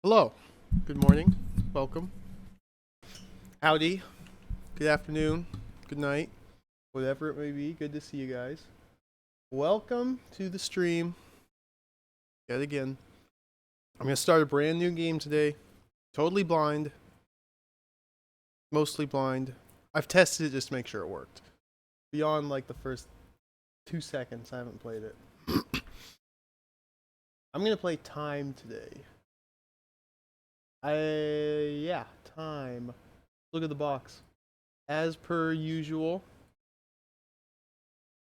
Hello. Good morning. Welcome. Howdy. Good afternoon. Good night. Whatever it may be. Good to see you guys. Welcome to the stream. Yet again. I'm going to start a brand new game today. Totally blind. Mostly blind. I've tested it just to make sure it worked. Beyond like the first 2 seconds, I haven't played it. I'm going to play Time today. Yeah, Time. Look at the box. As per usual.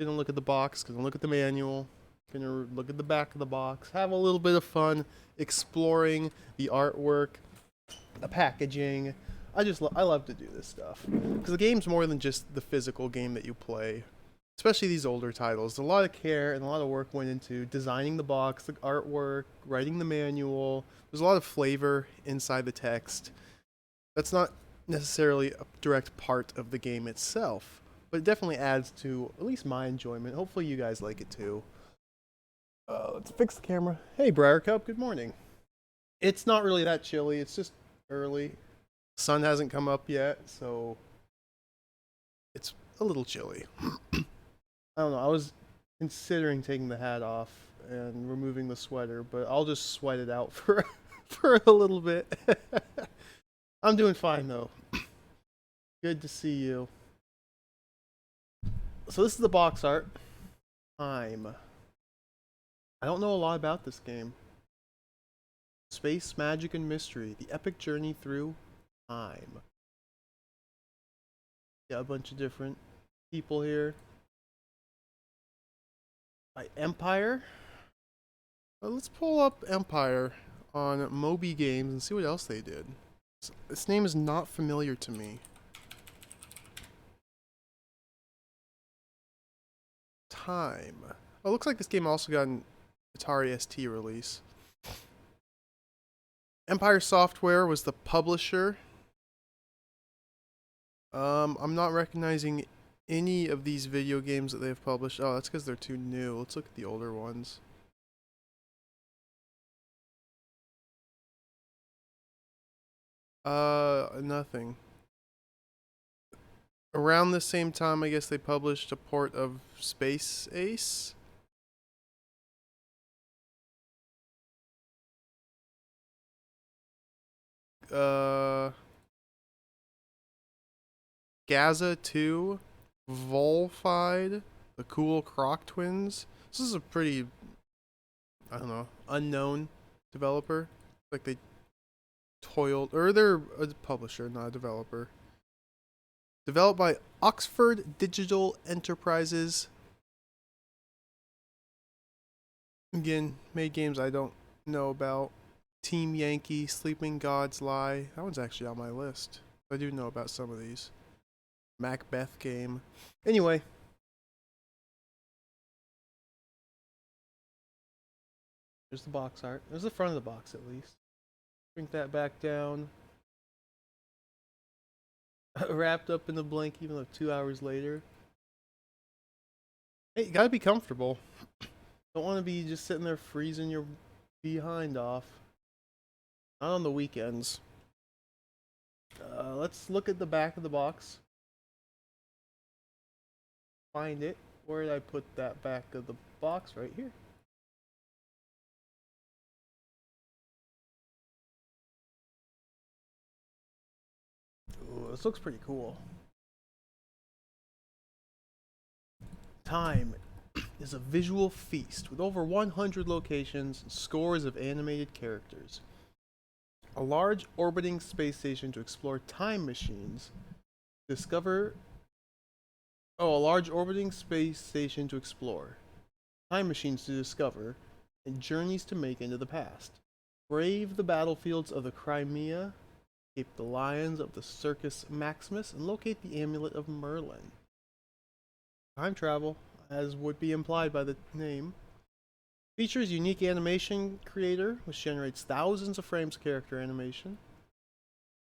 Gonna look at the box, gonna look at the manual, gonna look at the back of the box, have a little bit of fun exploring the artwork, the packaging. I love to do this stuff because the game's more than just the physical game that you play. Especially these older titles, a lot of care and a lot of work went into designing the box, the artwork, writing the manual. There's a lot of flavor inside the text. That's not necessarily a direct part of the game itself, but it definitely adds to at least my enjoyment. Hopefully you guys like it too. Let's fix the camera. Hey, Briar Cup, good morning. It's not really that chilly. It's just early. Sun hasn't come up yet, so it's a little chilly. I don't know. I was considering taking the hat off and removing the sweater, but I'll just sweat it out for a little bit. I'm doing fine though. Good to see you. So this is the box art. Time. I don't know a lot about this game. Space, magic, and mystery. The epic journey through time. Yeah, a bunch of different people here. By Empire. Let's pull up Empire on Moby Games and see what else they did. This name is not familiar to me. Time. Oh, it looks like this game also got an Atari ST release. Empire Software was the publisher. I'm not recognizing any of these video games that they've published. Oh, that's because they're too new. Let's look at the older ones. Nothing. Around the same time, I guess they published a port of Space Ace. Gaza 2, Volfied, the Cool Croc Twins. This is a pretty, I don't know, unknown developer. Like they toiled, or they're a publisher, not a developer. Developed by Oxford Digital Enterprises. Again, made games I don't know about. Team Yankee, Sleeping Gods Lie. That one's actually on my list. I do know about some of these. Macbeth game. Anyway. There's the box art. There's the front of the box at least. Bring that back down. Wrapped up in the blanket even though 2 hours later. Hey, you gotta be comfortable. Don't want to be just sitting there freezing your behind off. Not on the weekends. Let's look at the back of the box. Find it. Where did I put that back of the box? Right here. Ooh, this looks pretty cool. Time is a visual feast with over 100 locations and scores of animated characters. A large orbiting space station to explore time machines. Discover. Oh, a large orbiting space station to explore. Time machines to discover. And journeys to make into the past. Brave the battlefields of the Crimea. Escape the lions of the Circus Maximus. And locate the amulet of Merlin. Time travel, as would be implied by the name. Features unique animation creator, which generates thousands of frames of character animation.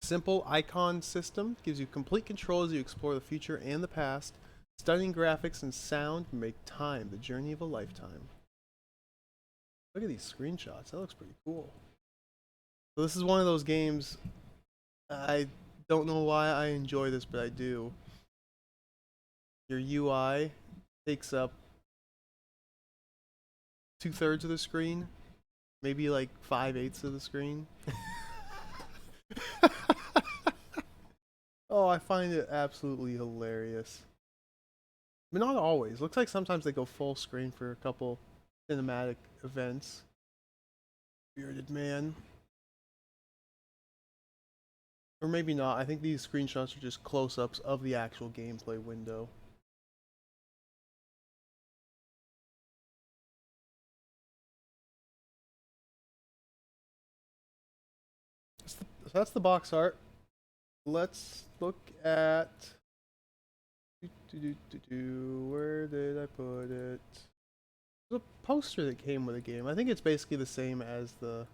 Simple icon system gives you complete control as you explore the future and the past. Stunning graphics and sound make time the journey of a lifetime. Look at these screenshots. That looks pretty cool. So this is one of those games. I don't know why I enjoy this, but I do. Your UI takes up 2/3 of the screen, maybe like 5/8 of the screen. Oh, I find it absolutely hilarious. But not always. Looks like sometimes they go full screen for a couple cinematic events. Bearded man. Or maybe not. I think these screenshots are just close-ups of the actual gameplay window. So that's the box art. Let's look at... Where did I put it? There's a poster that came with the game. I think it's basically the same as the...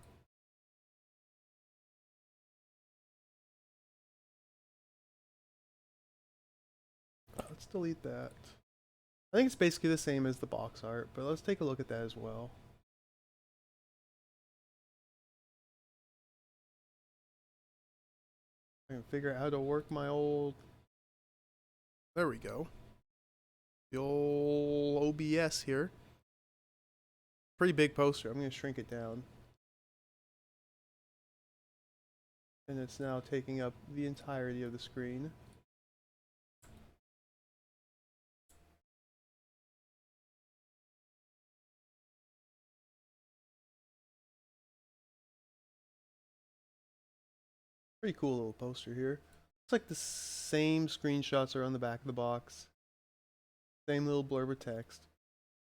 Let's delete that. I think it's basically the same as the box art, but let's take a look at that as well. I can figure out how to work my old... There we go. The old OBS here. Pretty big poster. I'm going to shrink it down. And it's now taking up the entirety of the screen. Pretty cool little poster here. Looks like the same screenshots are on the back of the box. Same little blurb of text.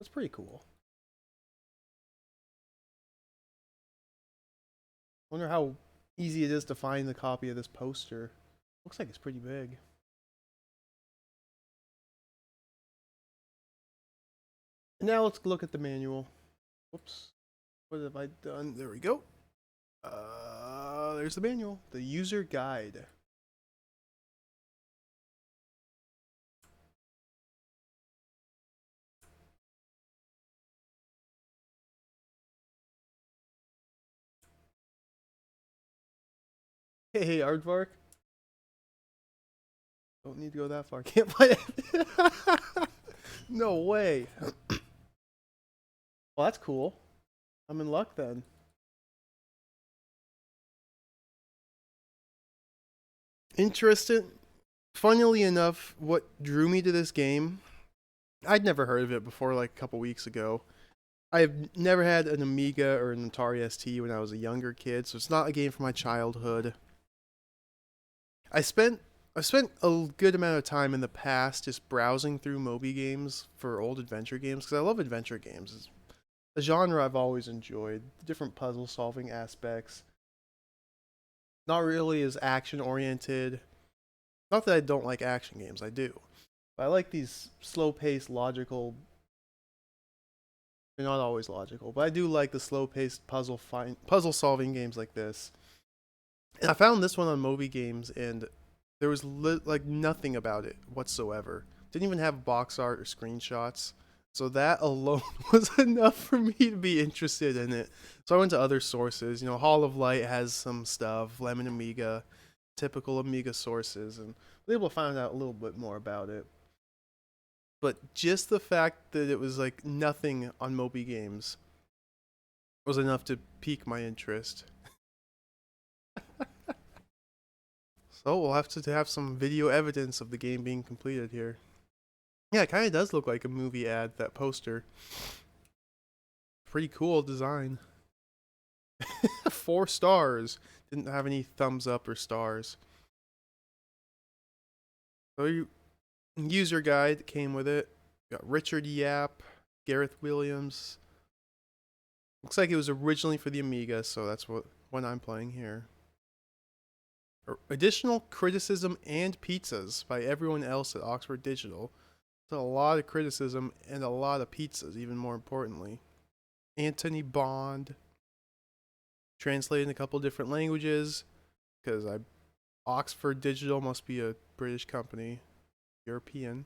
That's pretty cool. Wonder how easy it is to find the copy of this poster. Looks like it's pretty big. And now let's look at the manual. Whoops. What have I done? There we go. There's the manual. The user guide. Hey, Aardvark. Don't need to go that far. Can't find it. No way. Well, that's cool. I'm in luck then. Interesting. Funnily enough, what drew me to this game, I'd never heard of it before like a couple weeks ago. I've never had an Amiga or an Atari ST when I was a younger kid, so it's not a game from my childhood. I spent a good amount of time in the past just browsing through Moby games for old adventure games because I love adventure games. It's a genre I've always enjoyed. Different puzzle solving aspects. Not really as action oriented. Not that I don't like action games, I do. But I like these slow paced, logical. They're not always logical, but I do like the slow paced puzzle solving games like this. And I found this one on Moby Games, and there was like nothing about it whatsoever. Didn't even have box art or screenshots. So that alone was enough for me to be interested in it. So I went to other sources. You know, Hall of Light has some stuff, Lemon Amiga, typical Amiga sources, and I was able to find out a little bit more about it. But just the fact that it was like nothing on Moby Games was enough to pique my interest. So we'll have to have some video evidence of the game being completed here. Yeah, it kind of does look like a movie ad, that poster. Pretty cool design. 4 stars. Didn't have any thumbs up or stars. So you user guide came with it. Got Richard Yap, Gareth Williams. Looks like it was originally for the Amiga, so that's what I'm playing here. Additional criticism and pizzas by everyone else at Oxford Digital. So a lot of criticism and a lot of pizzas, even more importantly. Anthony Bond. Translated in a couple different languages, because Oxford Digital must be a British company. European.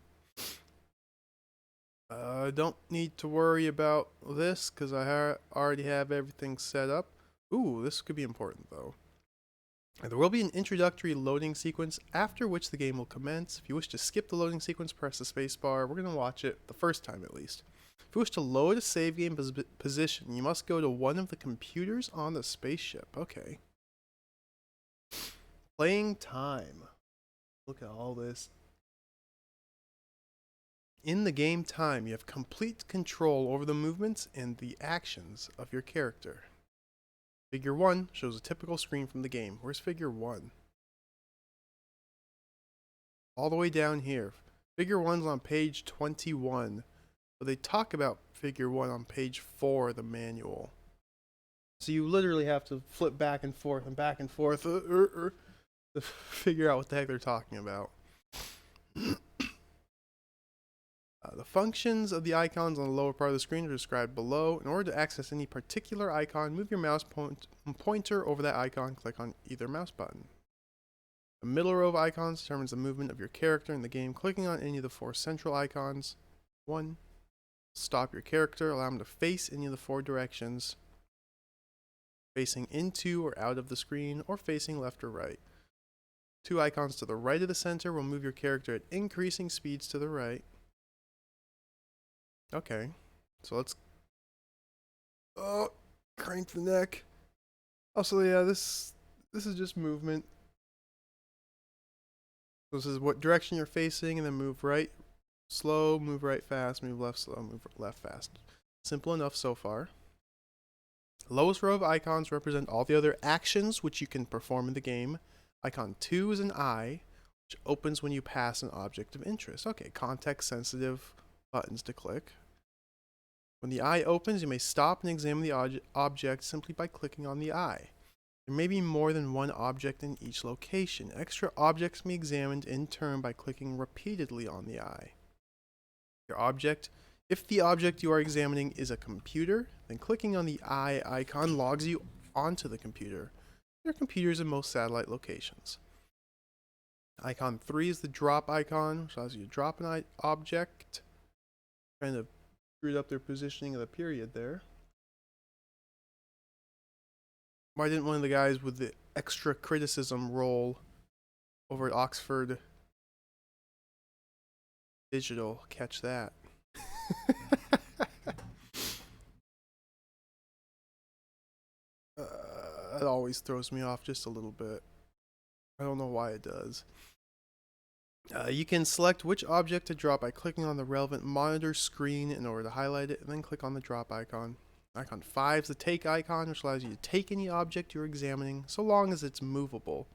Don't need to worry about this, because I already have everything set up. Ooh, this could be important though. There will be an introductory loading sequence after which the game will commence. If you wish to skip the loading sequence, press the spacebar. We're going to watch it the first time at least. If you wish to load a save game position, you must go to one of the computers on the spaceship. Okay. Playing time. Look at all this. In the game time, you have complete control over the movements and the actions of your character. Figure 1 shows a typical screen from the game. Where's Figure 1? All the way down here. Figure 1's on page 21. But they talk about Figure 1 on page 4 of the manual. So you literally have to flip back and forth to figure out what the heck they're talking about. The functions of the icons on the lower part of the screen are described below. In order to access any particular icon, move your mouse pointer over that icon, click on either mouse button. The middle row of icons determines the movement of your character in the game. Clicking on any of the 4 central icons, 1, stop your character, allow him to face any of the 4 directions, facing into or out of the screen, or facing left or right. 2 icons to the right of the center will move your character at increasing speeds to the right. Okay, so let's crank the neck. Also, yeah, this is just movement. This is what direction you're facing, and then move right slow, move right fast, move left slow, move left fast. Simple enough so far. Lowest row of icons represent all the other actions which you can perform in the game. Icon 2 is an eye, which opens when you pass an object of interest. Okay, context sensitive buttons to click. When the eye opens, you may stop and examine the object simply by clicking on the eye. There may be more than one object in each location. Extra objects may be examined in turn by clicking repeatedly on the eye. If the object you are examining is a computer, then clicking on the eye icon logs you onto the computer. There are computers in most satellite locations. Icon 3 is the drop icon, which allows you to drop an object. Kind of screwed up their positioning of the period there. Why didn't one of the guys with the extra criticism role over at Oxford Digital catch that? That always throws me off just a little bit. I don't know why it does. You can select which object to drop by clicking on the relevant monitor screen in order to highlight it, and then click on the drop icon. Icon 5 is the take icon, which allows you to take any object you're examining, so long as it's movable.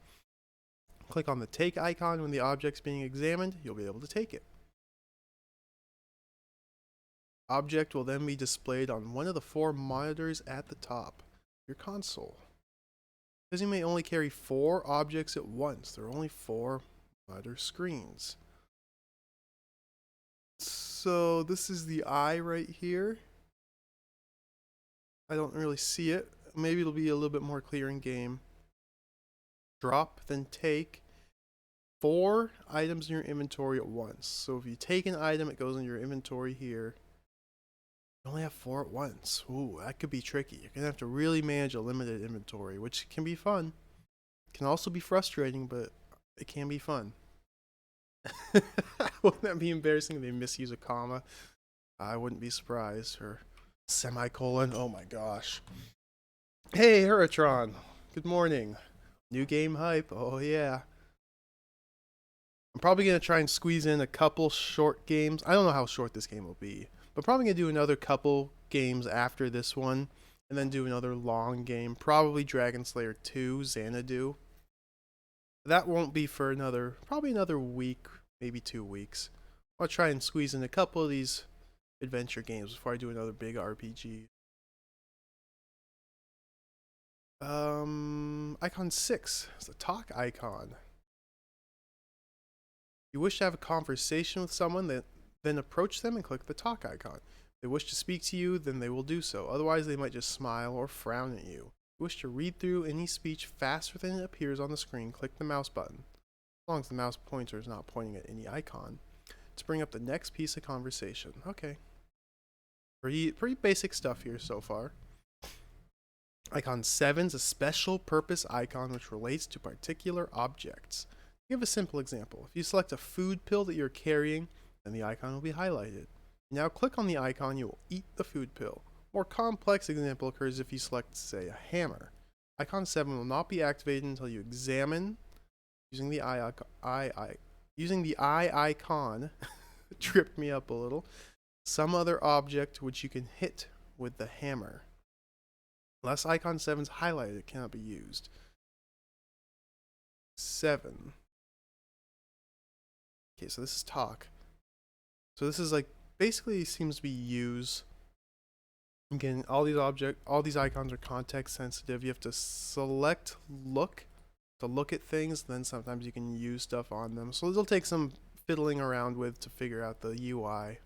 Click on the take icon when the object's being examined, you'll be able to take it. Object will then be displayed on one of the 4 monitors at the top of your console. Because you may only carry 4 objects at once, there are only 4 monitor screens. So this is the eye right here. I don't really see it. Maybe it'll be a little bit more clear in game. Drop, then take 4 items in your inventory at once. So if you take an item, it goes in your inventory here. You only have 4 at once. Ooh, that could be tricky. You're gonna have to really manage a limited inventory, which can be fun. It can also be frustrating, but it can be fun. Wouldn't that be embarrassing if they misuse a comma? I wouldn't be surprised. Or semicolon. Oh my gosh. Hey, Heratron. Good morning. New game hype. Oh yeah. I'm probably going to try and squeeze in a couple short games. I don't know how short this game will be, but probably going to do another couple games after this one, and then do another long game. Probably Dragon Slayer 2, Xanadu. That won't be for probably another week, maybe 2 weeks. I'll try and squeeze in a couple of these adventure games before I do another big RPG. Icon 6 is the talk icon. If you wish to have a conversation with someone, then approach them and click the talk icon. If they wish to speak to you, then they will do so. Otherwise, they might just smile or frown at you. If you wish to read through any speech faster than it appears on the screen, click the mouse button, as long as the mouse pointer is not pointing at any icon, to bring up the next piece of conversation. Okay. Pretty basic stuff here so far. Icon 7 is a special purpose icon which relates to particular objects. Give a simple example. If you select a food pill that you're carrying, then the icon will be highlighted. Now click on the icon, you will eat the food pill. More complex example occurs if you select, say, a hammer. Icon 7 will not be activated until you examine, using the eye icon, tripped me up a little, some other object which you can hit with the hammer. Unless icon 7 is highlighted, it cannot be used. 7. Okay, so this is talk. So this is like, basically seems to be use. Again, all these icons are context sensitive. You have to select look to look at things, then sometimes you can use stuff on them. So it'll take some fiddling around with to figure out the UI.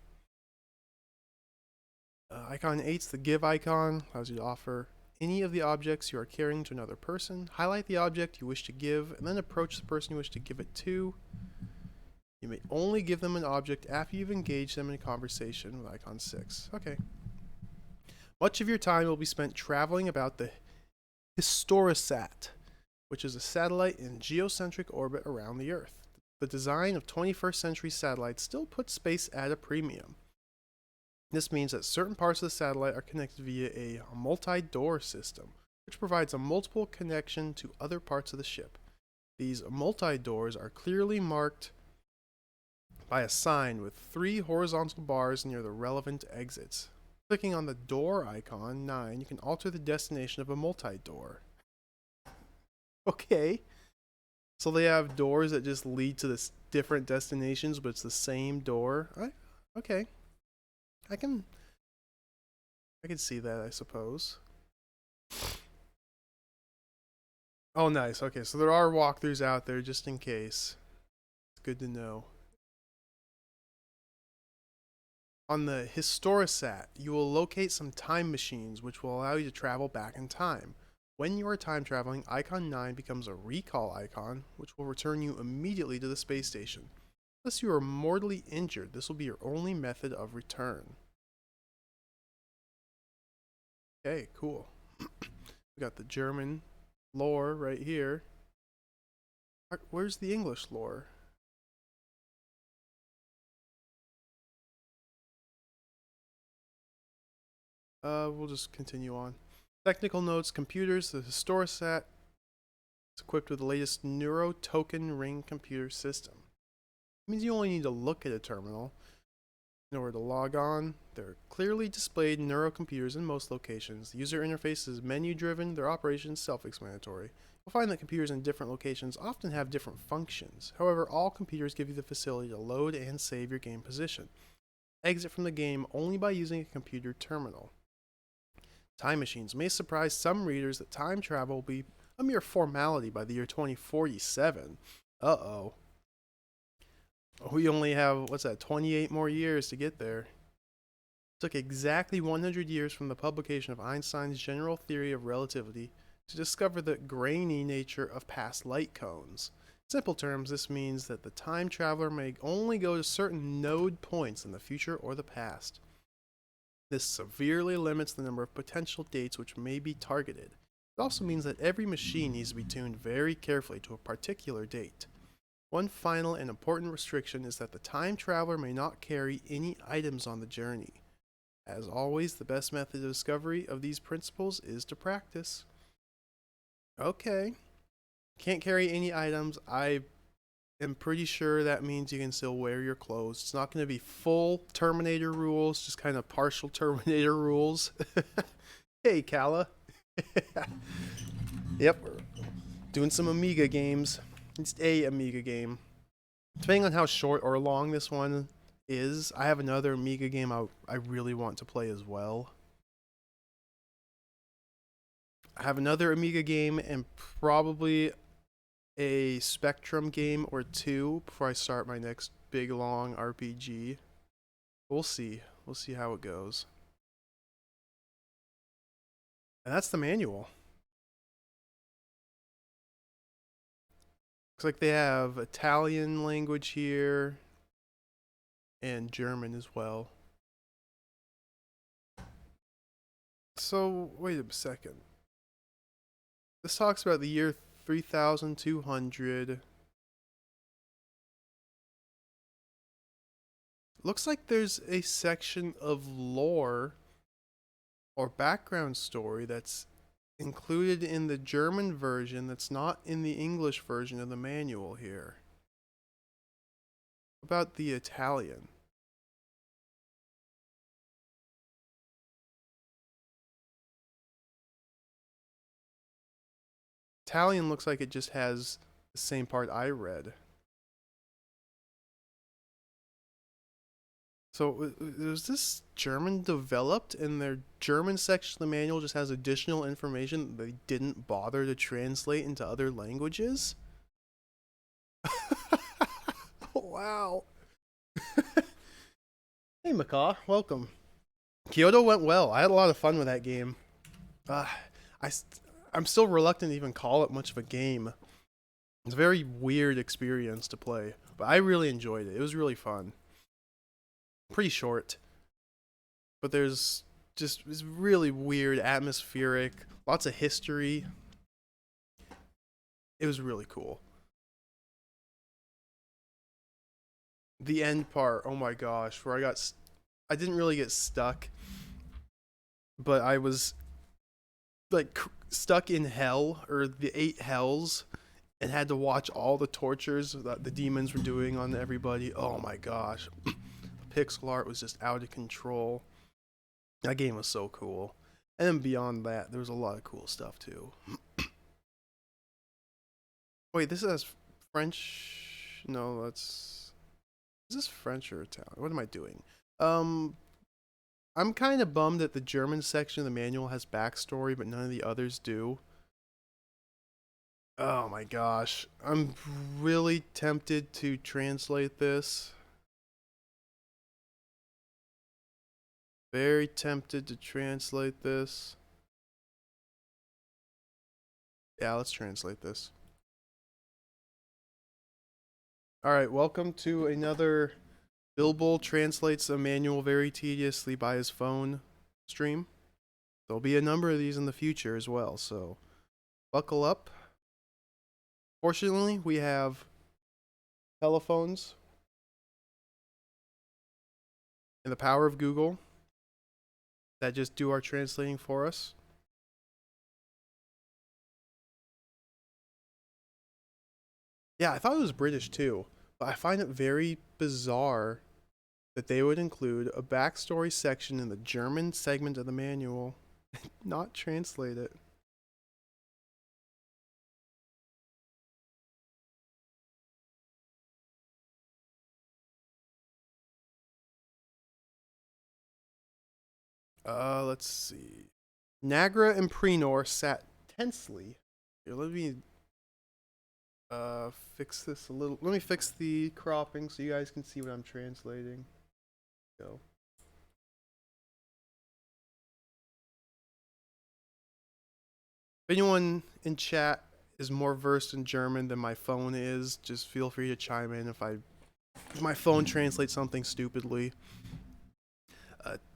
Icon 8's the give icon, allows you to offer any of the objects you are carrying to another person. Highlight the object you wish to give, and then approach the person you wish to give it to. You may only give them an object after you've engaged them in a conversation with icon 6. Okay. Much of your time will be spent traveling about the Historisat, which is a satellite in geocentric orbit around the Earth. The design of 21st century satellites still puts space at a premium. This means that certain parts of the satellite are connected via a multi-door system, which provides a multiple connection to other parts of the ship. These multi-doors are clearly marked by a sign with 3 horizontal bars near the relevant exits. Clicking on the door icon, 9, you can alter the destination of a multi-door. Okay. So they have doors that just lead to this different destinations, but it's the same door. Okay. I can see that, I suppose. Oh, nice. Okay, so there are walkthroughs out there just in case. It's good to know. On the Historisat, you will locate some time machines which will allow you to travel back in time. When you are time traveling, icon 9 becomes a recall icon, which will return you immediately to the space station. Unless you are mortally injured, this will be your only method of return. Okay, cool. We got the German lore right here. Where's the English lore? We'll just continue on. Technical notes, computers, the Historisat is equipped with the latest Neuro Token Ring computer system. It means you only need to look at a terminal in order to log on. There are clearly displayed neurocomputers in most locations. The user interface is menu-driven, their operation is self-explanatory. You'll find that computers in different locations often have different functions. However, all computers give you the facility to load and save your game position. Exit from the game only by using a computer terminal. Time machines may surprise some readers that time travel will be a mere formality by the year 2047. Uh-oh. We only have, 28 more years to get there. It took exactly 100 years from the publication of Einstein's general theory of relativity to discover the grainy nature of past light cones. In simple terms, this means that the time traveler may only go to certain node points in the future or the past. This severely limits the number of potential dates which may be targeted. It also means that every machine needs to be tuned very carefully to a particular date. One final and important restriction is that the time traveler may not carry any items on the journey. As always, the best method of discovery of these principles is to practice. Okay. Can't carry any items. I am pretty sure that means you can still wear your clothes. It's not going to be full Terminator rules, just kind of partial Terminator rules. Hey, Kala. Yep, we're doing some Amiga games. It's a Amiga game. Depending on how short or long this one is, I have another Amiga game I really want to play as well. I have another Amiga game and probably a Spectrum game or 2 before I start my next big long RPG. We'll see. We'll see how it goes. And that's the manual. Looks like they have Italian language here and German as well. So, wait a second. This talks about the year 3200. Looks like there's a section of lore or background story that's included in the German version that's not in the English version of the manual here. About the Italian. Italian looks like it just has the same part I read. So was this German developed and their German section of the manual just has additional information that they didn't bother to translate into other languages? Wow. Hey Macaw, welcome. Kyoto went well. I had a lot of fun with that game. Uh, I, I'm still reluctant to even call it much of a game. It's a very weird experience to play, but I really enjoyed it. It was really fun. Pretty short, but there's just it's really weird, atmospheric, lots of history. It was really cool. The end part, oh my gosh, where I didn't really get stuck, but I was like stuck in hell or the eight hells and had to watch all the tortures that the demons were doing on everybody. Oh my gosh. The pixel art was just out of control. That game was so cool. And then beyond that, there was a lot of cool stuff too. Wait, this is French. No, that's. Is this French or Italian? What am I doing? Um, I'm kind of bummed that the German section of the manual has backstory, but none of the others do. Oh my gosh. I'm really tempted to translate this. Very tempted to translate this. Yeah, let's translate this. Alright, welcome to another Bilbo translates a manual very tediously by his phone stream. There'll be a number of these in the future as well, so buckle up. Fortunately, we have telephones and the power of Google that just do our translating for us. Yeah, I thought it was British too, but I find it very bizarre that they would include a backstory section in the German segment of the manual and not translate it. Let's see. Nagra and Prenor sat tensely. Here, let me fix this a little. Let me fix the cropping so you guys can see what I'm translating. Go. If anyone in chat is more versed in German than my phone is, just feel free to chime in if my phone translates something stupidly.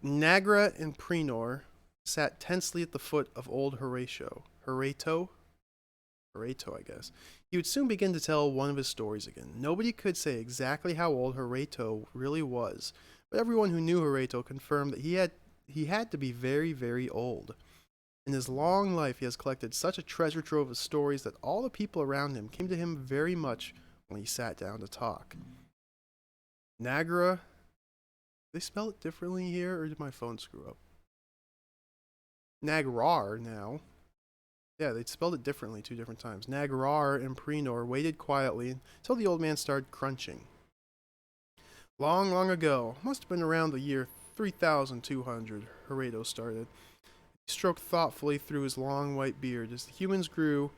Nagra and Prenor sat tensely at the foot of old Horatio. Horatio, I guess. He would soon begin to tell one of his stories again. Nobody could say exactly how old Horatio really was, but everyone who knew Horatio confirmed that he had to be very, very old. In his long life, he has collected such a treasure trove of stories that all the people around him came to him very much when he sat down to talk. Nagra, they spell it differently here, or did my phone screw up? Nagrar now. Yeah, they spelled it differently 2 different times. Nagrar and Prenor waited quietly until the old man started crunching. Long, long ago, must have been around the year 3200, Horatio started. He stroked thoughtfully through his long white beard as the humans grew.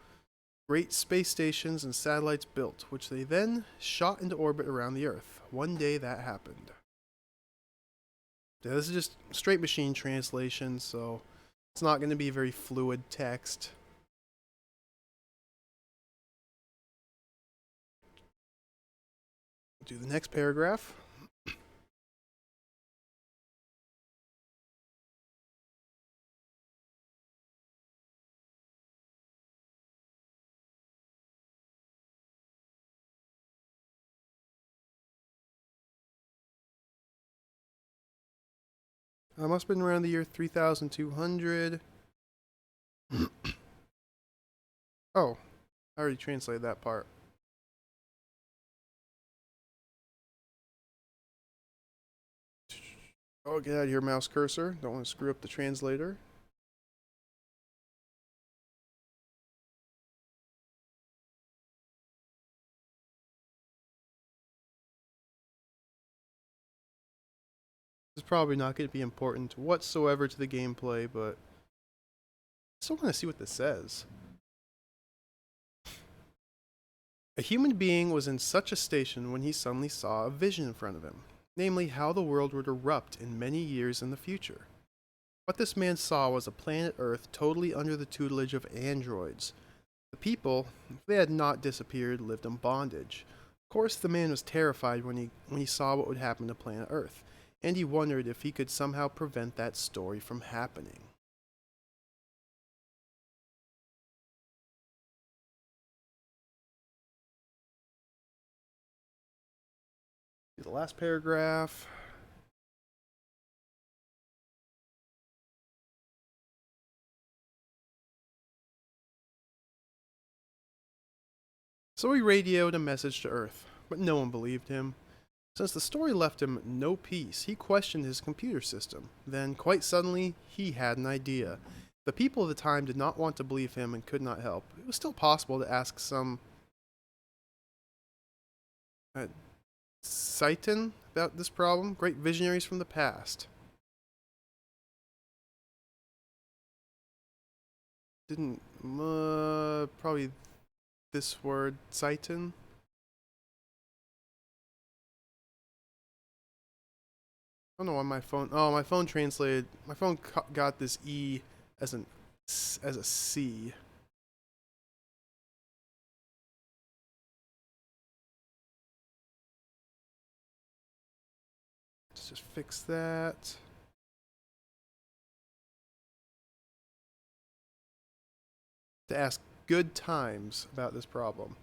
Great space stations and satellites built, which they then shot into orbit around the Earth. One day that happened. Yeah, this is just straight machine translation, so it's not going to be very fluid text. Do the next paragraph. Must have been around the year 3200. Oh, I already translated that part. Oh, get out of here, mouse cursor. Don't want to screw up the translator. This is probably not going to be important whatsoever to the gameplay, but I still want to see what this says. A human being was in such a station when he suddenly saw a vision in front of him, namely how the world would erupt in many years in the future. What this man saw was a planet Earth totally under the tutelage of androids. The people, if they had not disappeared, lived in bondage. Of course, the man was terrified when he saw what would happen to planet Earth, and he wondered if he could somehow prevent that story from happening. The last paragraph. So he radioed a message to Earth, but no one believed him. Since the story left him no peace, he questioned his computer system. Then, quite suddenly, he had an idea. The people of the time did not want to believe him and could not help. It was still possible to ask some Satan about this problem, great visionaries from the past. Didn't, probably this word, Satan? I don't know why my phone, my phone translated, my phone got this E as a C. Let's just fix that. To ask good times about this problem.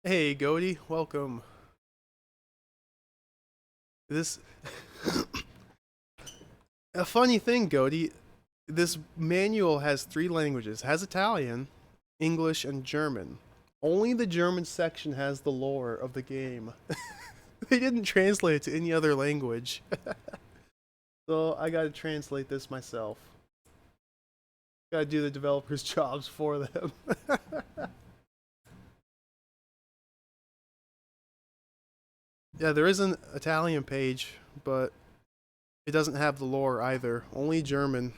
Hey, Goaty, welcome. This a funny thing, Goaty. This manual has 3 languages. It has Italian, English, and German. Only the German section has the lore of the game. They didn't translate it to any other language. So I gotta translate this myself. Gotta do the developers' jobs for them. Yeah, there is an Italian page, but it doesn't have the lore either. Only German.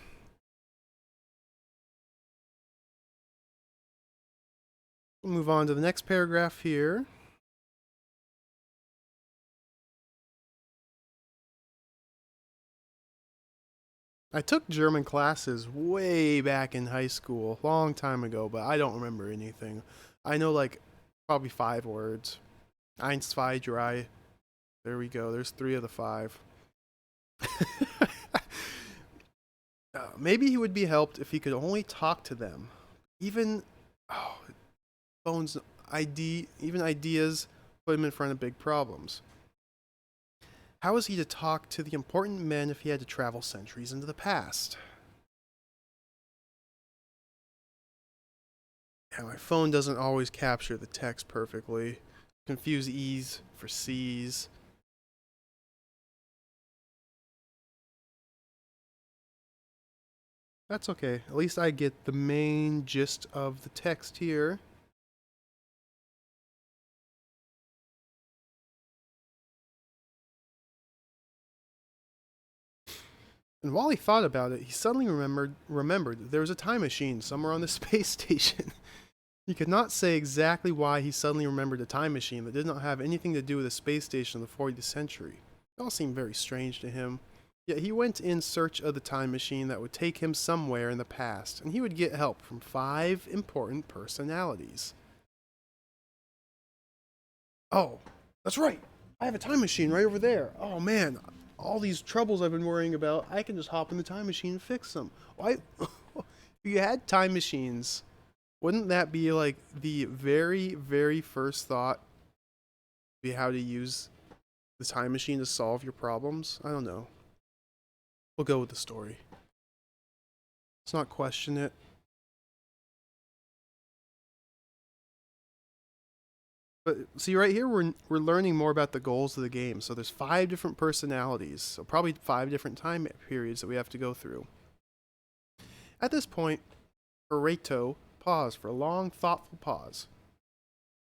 We'll move on to the next paragraph here. I took German classes way back in high school, long time ago, but I don't remember anything. I know like probably 5 words. Eins, zwei, drei. There we go. There's 3 of the 5. Maybe he would be helped if he could only talk to them. Even phones, even ideas put him in front of big problems. How was he to talk to the important men if he had to travel centuries into the past? Yeah, my phone doesn't always capture the text perfectly. Confuse E's for C's. That's okay. At least I get the main gist of the text here. And while he thought about it, he suddenly remembered that there was a time machine somewhere on the space station. He could not say exactly why he suddenly remembered a time machine that did not have anything to do with a space station of the 40th century. It all seemed very strange to him. Yet he went in search of the time machine that would take him somewhere in the past, and he would get help from 5 important personalities. Oh, that's right! I have a time machine right over there. Oh man, all these troubles I've been worrying about, I can just hop in the time machine and fix them. Why? If you had time machines, wouldn't that be like the very, very first thought? Be how to use the time machine to solve your problems? I don't know. We'll go with the story. Let's not question it. But see, right here, we're learning more about the goals of the game. So there's 5 different personalities. So probably 5 different time periods that we have to go through. At this point, Horatio paused for a long, thoughtful pause.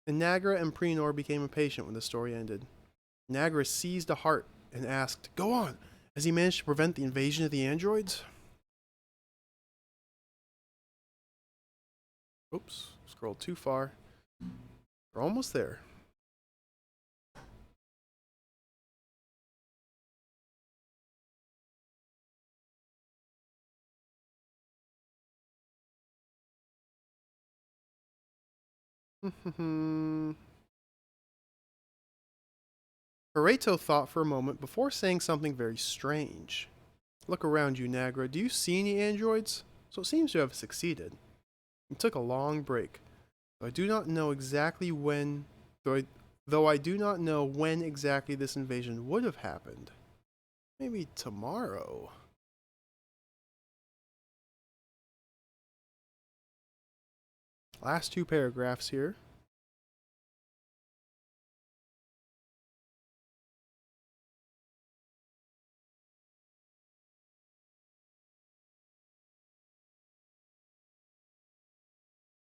And Nagra and Prenor became impatient when the story ended. Nagra seized a heart and asked, "Go on! Has he managed to prevent the invasion of the androids?" Oops, scrolled too far. We're almost there. Horatio thought for a moment before saying something very strange. "Look around you, Nagra. Do you see any androids?" So it seems to have succeeded. It took a long break. Though I do not know exactly when though I do not know when exactly this invasion would have happened. Maybe tomorrow. Last 2 paragraphs here.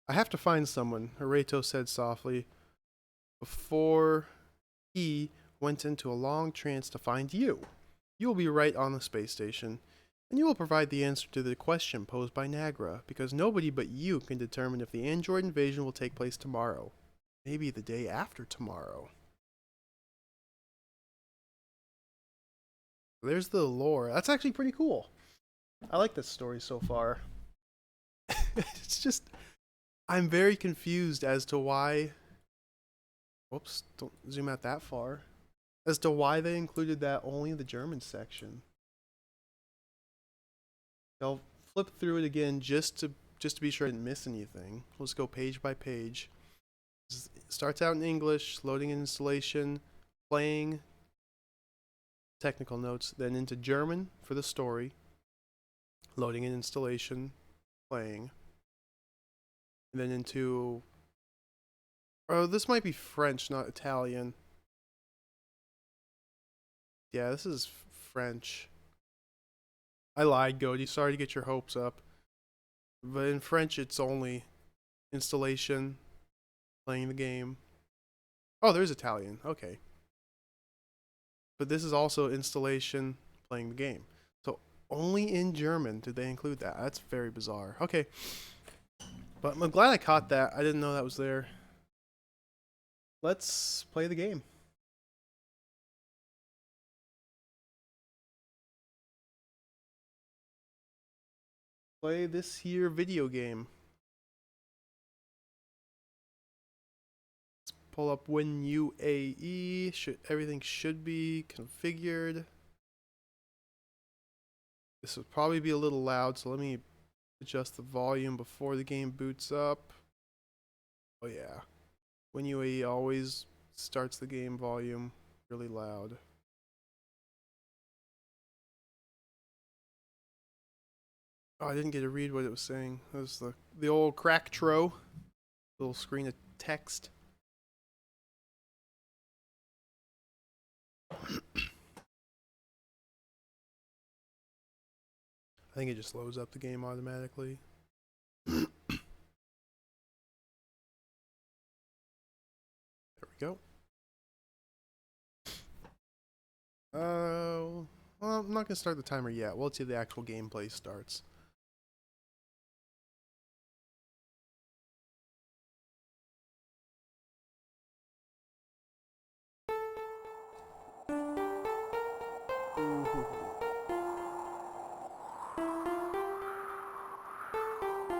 "I have to find someone," Horatio said softly, before he went into a long trance to find you. "You will be right on the space station, and you will provide the answer to the question posed by Nagra, because nobody but you can determine if the android invasion will take place tomorrow. Maybe the day after tomorrow." There's the lore. That's actually pretty cool. I like this story so far. It's just, I'm very confused as to why. Whoops, don't zoom out that far. As to why they included that only in the German section. I'll flip through it again just to be sure I didn't miss anything. Let's go page by page. It starts out in English, loading in installation, playing, technical notes, then into German for the story, loading in installation, playing, and then into, oh, this might be French, not Italian. Yeah, this is French. I lied, Goody. Sorry to get your hopes up. But in French, it's only installation, playing the game. Oh, there's Italian. Okay. But this is also installation, playing the game. So only in German did they include that. That's very bizarre. Okay. But I'm glad I caught that. I didn't know that was there. Let's play the game. Play this here video game. Let's pull up WinUAE. Everything should be configured. This will probably be a little loud, so let me adjust the volume before the game boots up. Oh yeah. WinUAE always starts the game volume really loud. Oh, I didn't get to read what it was saying. It was the old crack tro. Little screen of text. I think it just loads up the game automatically. There we go. Well, I'm not going to start the timer yet. We'll see the actual gameplay starts.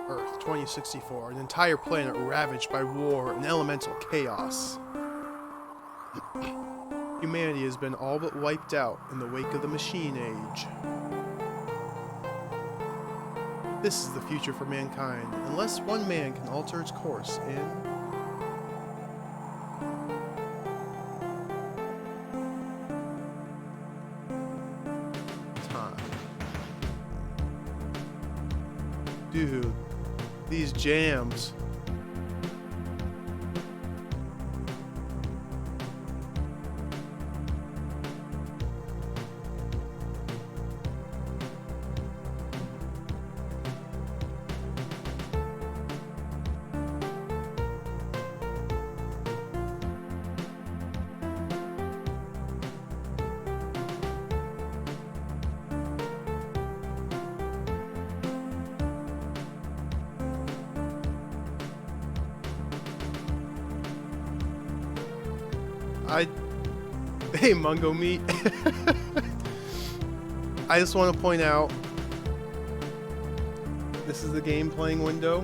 Earth 2064, an entire planet ravaged by war and elemental chaos. Humanity has been all but wiped out in the wake of the machine age. This is the future for mankind, unless one man can alter its course in time. jams. Hey, Mungo Meat. I just want to point out, this is the game playing window.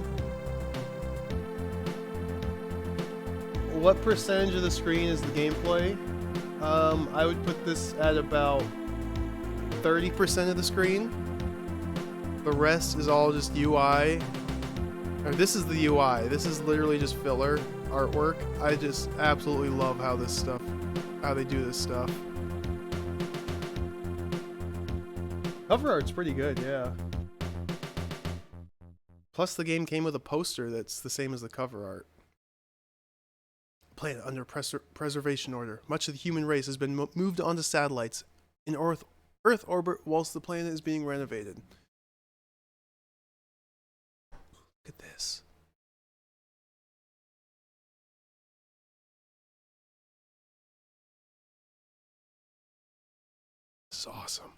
What percentage of the screen is the gameplay? I would put this at about 30% of the screen. The rest is all just UI. Or this is the UI. This is literally just filler artwork. I just absolutely love how they do this stuff. Cover art's pretty good, yeah. Plus the game came with a poster that's the same as the cover art. Planet under preservation order. Much of the human race has been moved onto satellites in Earth orbit whilst the planet is being renovated. Look at this. This is awesome.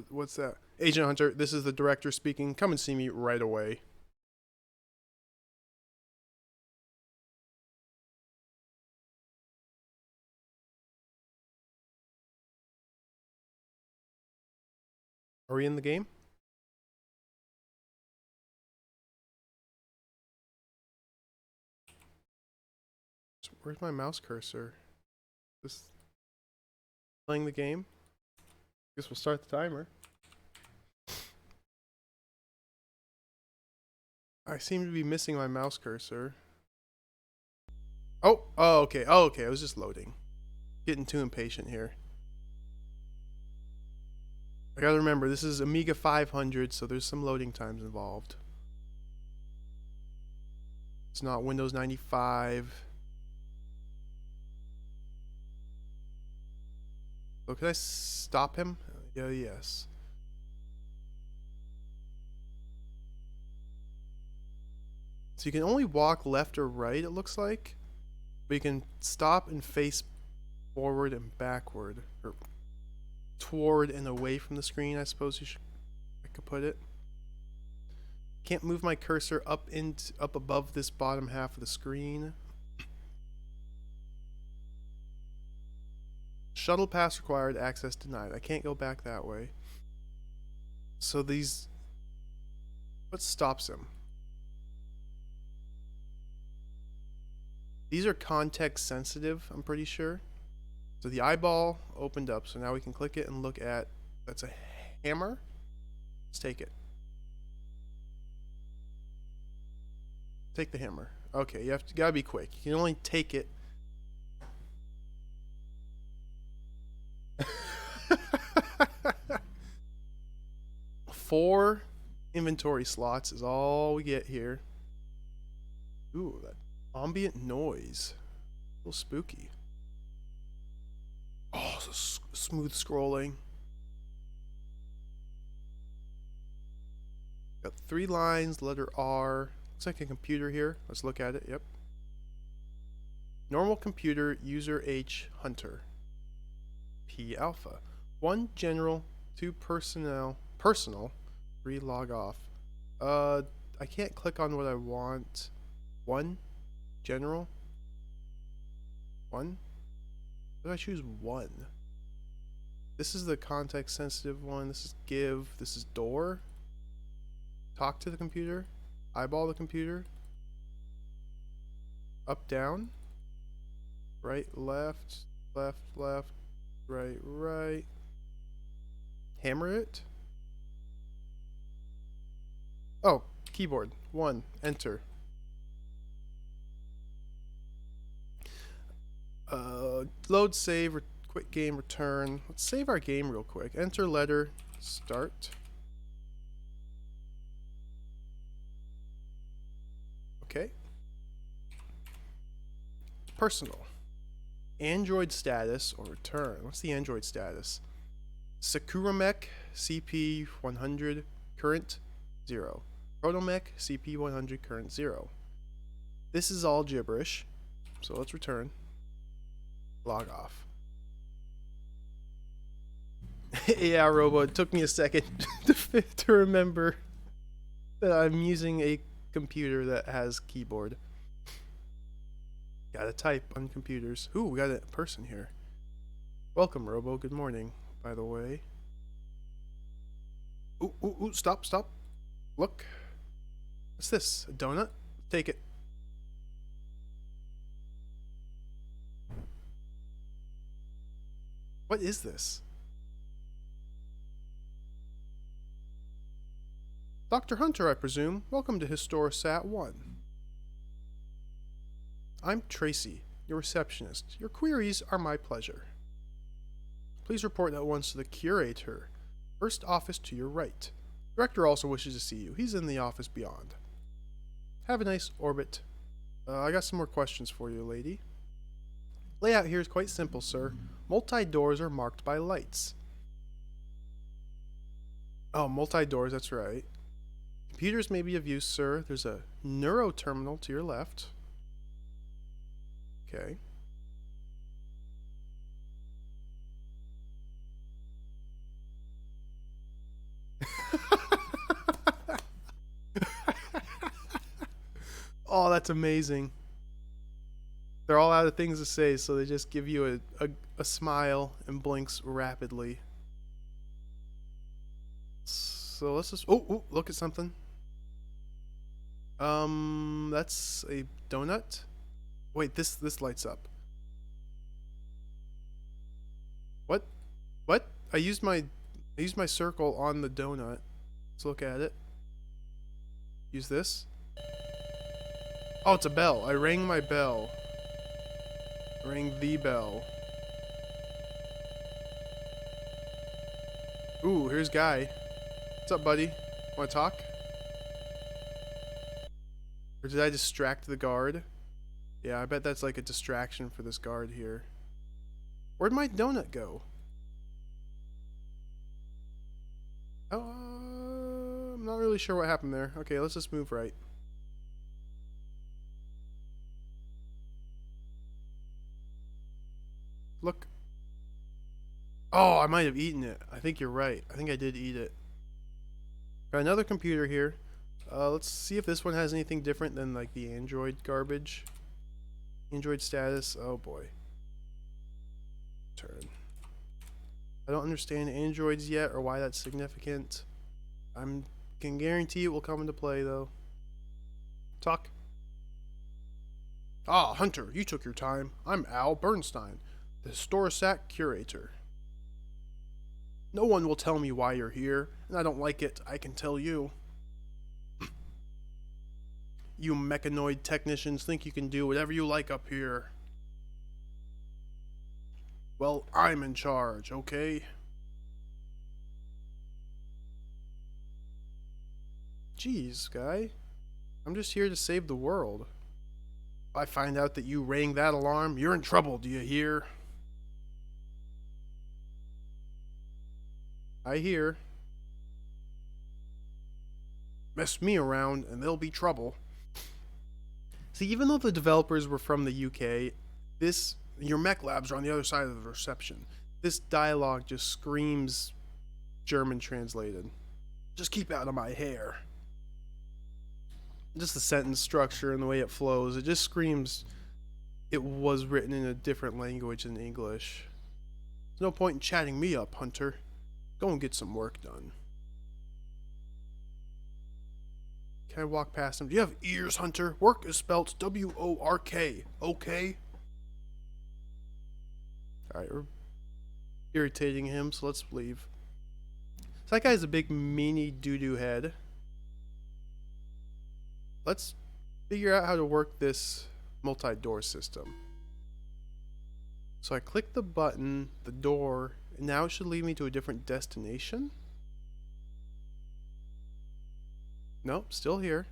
What's that? Agent Hunter, this is the director speaking. Come and see me right away. Are we in the game? Where's my mouse cursor? This playing the game? Guess we'll start the timer. I seem to be missing my mouse cursor. Oh, okay. Oh, okay. I was just loading. Getting too impatient here. I gotta remember, this is Amiga 500, so there's some loading times involved. It's not Windows 95. So can I stop him? Yeah, yes. So you can only walk left or right, it looks like. But you can stop and face forward and backward. Or toward and away from the screen, I suppose I could put it. Can't move my cursor up above this bottom half of the screen. Shuttle pass required, access denied. I can't go back that way. So these... What stops him? These are context sensitive, I'm pretty sure. So the eyeball opened up, so now we can click it and look at... That's a hammer? Let's take it. Take the hammer. Okay, you gotta be quick. You can only take it. Four inventory slots is all we get here. Ooh, that ambient noise. A little spooky. Oh, so smooth scrolling. Got 3 lines, letter R. Looks like a computer here. Let's look at it. Yep. Normal computer, user H, Hunter. P alpha. 1 general, 2 personal, 3 log off. I can't click on what I want. 1 general. 1. What do I choose? 1. This is the context sensitive one. This is give. This is door. Talk to the computer. Eyeball the computer. Up, down. Right, left, left, left. Right, right. Hammer it. Oh, keyboard. 1. Enter. Load save Quit game, return. Let's save our game real quick. Enter letter, start. Okay. Personal. Android status or return. What's the Android status? Sakuramech CP 100 current 0. Protomech CP 100 current 0. This is all gibberish, so let's return. Log off. Yeah, Robo, it took me a second to remember that I'm using a computer that has keyboard. Gotta type on computers. Ooh, we got a person here. Welcome, Robo. Good morning, by the way. Ooh, stop. Look. What's this? A donut? Take it. What is this? Dr. Hunter, I presume. Welcome to Historosat 1. I'm Tracy, your receptionist. Your queries are my pleasure. Please report at once to the curator. First office to your right. Director also wishes to see you. He's in the office beyond. Have a nice orbit. I got some more questions for you, lady. Layout here is quite simple, sir. Multi-doors are marked by lights. Oh, multi-doors, that's right. Computers may be of use, sir. There's a neuro terminal to your left. Okay. Oh, that's amazing. They're all out of things to say, so they just give you a smile and blinks rapidly. So let's just... Oh, look at something. That's a donut? Wait, this lights up. What? I used my circle on the donut. Let's look at it. Use this. Oh, it's a bell. I rang my bell. Rang the bell. Ooh, here's Guy. What's up, buddy? Wanna talk? Or did I distract the guard? Yeah, I bet that's like a distraction for this guard here. Where'd my donut go? I'm not really sure what happened there. Okay, let's just move right. Look. Oh, I might have eaten it. I think you're right. I think I did eat it. Got another computer here. Let's see if this one has anything different than like the Android garbage. Android status. Oh boy. Turn. I don't understand Androids yet or why that's significant. Can guarantee it will come into play though. Talk. Ah, Hunter, you took your time. I'm Al Bernstein, the Historosat curator. No one will tell me why you're here, and I don't like it, I can tell you. You mechanoid technicians think you can do whatever you like up here. Well, I'm in charge, okay? Jeez, guy. I'm just here to save the world. If I find out that you rang that alarm, you're in trouble, do you hear? I hear. Mess me around and there'll be trouble. See, even though the developers were from the UK, your mech labs are on the other side of the reception. This dialogue just screams German translated. Just keep out of my hair. Just the sentence structure and the way it flows, it just screams it was written in a different language than English. There's no point in chatting me up, Hunter. Go and get some work done. Can I walk past him? Do you have ears, Hunter? Work is spelt W-O-R-K, okay? Alright, we're irritating him, so let's leave. So that guy's a big meanie doo-doo head. Let's figure out how to work this multi-door system. So I click the button, the door, and now it should lead me to a different destination. Nope, still here.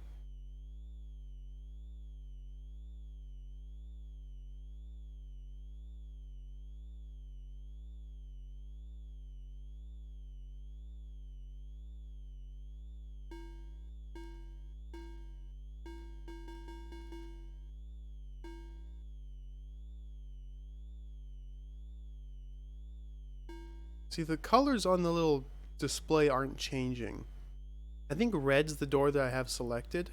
See, the colors on the little display aren't changing. I think red's the door that I have selected.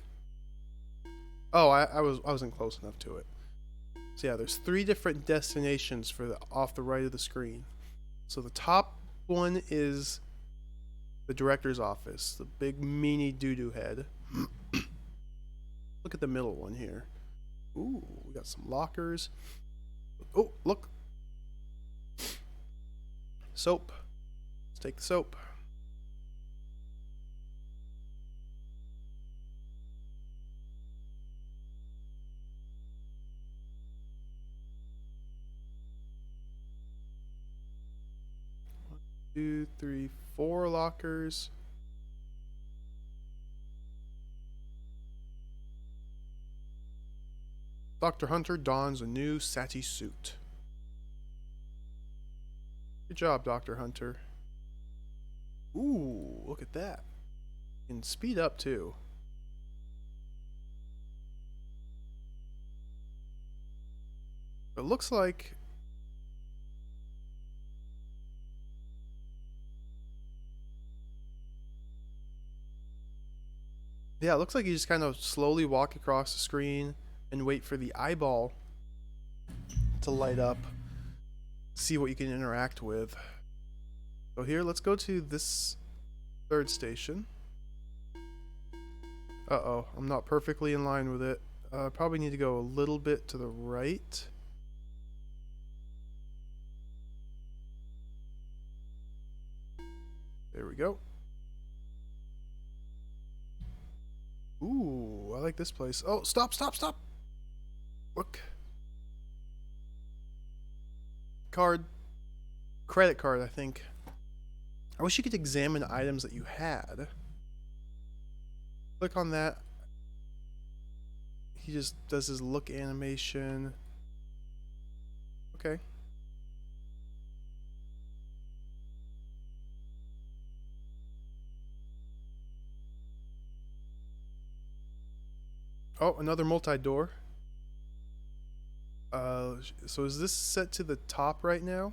Oh, I wasn't close enough to it. So yeah, there's 3 different destinations for the off the right of the screen. So the top one is the director's office, the big meanie doo-doo head. Look at the middle one here. Ooh, we got some lockers. Oh, look. Soap. Let's take the soap. One, 2, 3, 4 lockers. Dr. Hunter dons a new Sati suit. Good job, Dr. Hunter. Ooh, look at that. And speed up too. It looks like yeah, it looks like you just kind of slowly walk across the screen and wait for the eyeball to light up. See what you can interact with. So here, let's go to this 3rd station. Uh-oh, I'm not perfectly in line with it. Probably need to go a little bit to the right. There we go. Ooh, I like this place. Oh, stop, stop, stop! Look. Card. Credit card, I think. I wish you could examine items that you had. Click on that. He just does his look animation. Okay. Oh, another multi-door. So is this set to the top right now?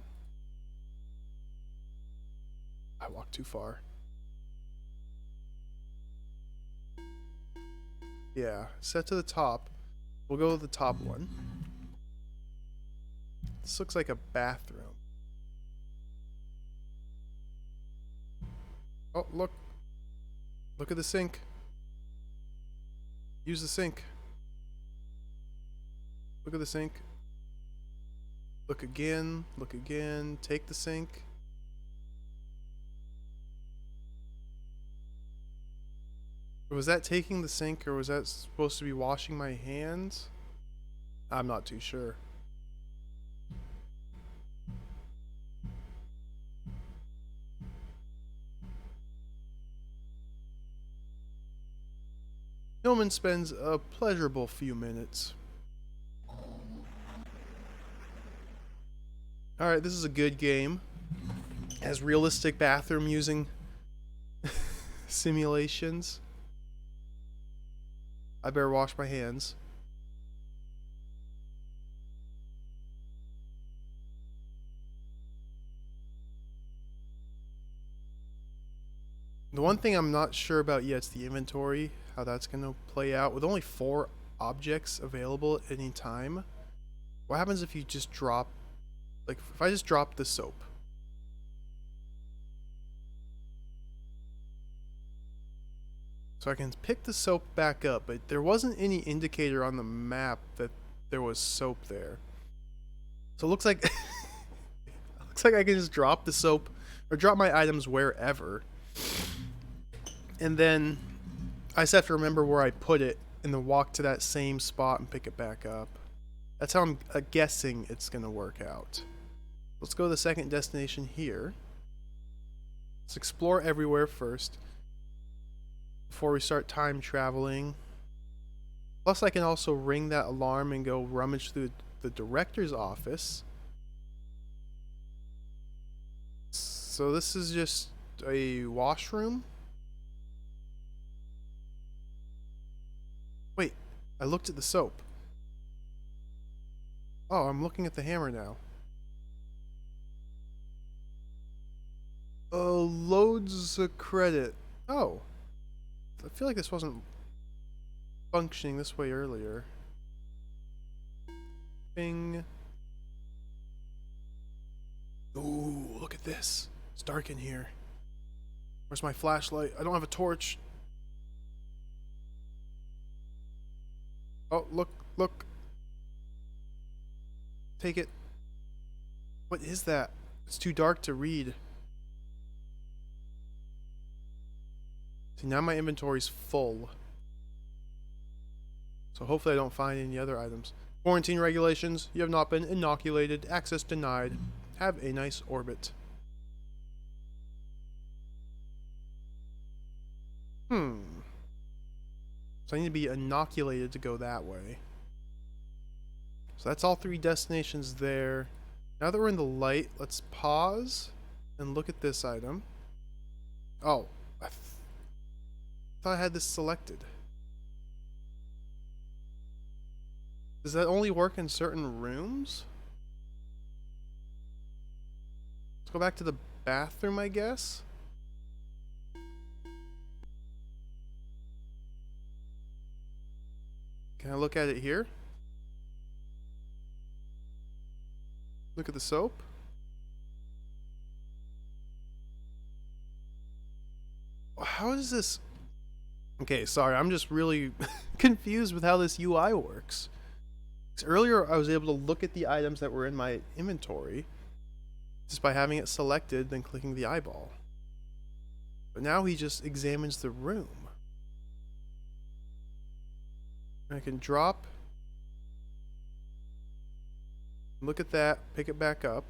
I walked too far. Yeah, set to the top. We'll go with the top one. This looks like a bathroom. Oh, look. Look at the sink. Use the sink. Look at the sink. Look again. Look again. Take the sink. Was that taking the sink, or was that supposed to be washing my hands? I'm not too sure. Hillman spends a pleasurable few minutes. Alright, this is a good game. Has realistic bathroom using simulations. I better wash my hands. The one thing I'm not sure about yet is the inventory, how that's going to play out. With only 4 objects available at any time, what happens if you just drop, like if I just drop the soap? So I can pick the soap back up, but there wasn't any indicator on the map that there was soap there. So it looks like looks like I can just drop the soap or drop my items wherever. And then I just have to remember where I put it and then walk to that same spot and pick it back up. That's how I'm guessing it's going to work out. Let's go to the second destination here. Let's explore everywhere first before we start time traveling. Plus, I can also ring that alarm and go rummage through the director's office. So this is just a washroom. Wait, I looked at the soap. Oh, I'm looking at the hammer now. Loads of credit. Oh. I feel like this wasn't functioning this way earlier. Bing. Ooh, look at this. It's dark in here. Where's my flashlight? I don't have a torch. Oh, look, look. Take it. What is that? It's too dark to read. See, now my inventory's full. So hopefully I don't find any other items. Quarantine regulations. You have not been inoculated. Access denied. Have a nice orbit. So I need to be inoculated to go that way. So that's all 3 destinations there. Now that we're in the light, let's pause and look at this item. Oh, I thought I had this selected. Does that only work in certain rooms? Let's go back to the bathroom, I guess. Can I look at it here? Look at the soap. How is this? Okay, sorry, I'm just really confused with how this UI works. Earlier, I was able to look at the items that were in my inventory just by having it selected, then clicking the eyeball. But now he just examines the room. I can drop, look at that, pick it back up.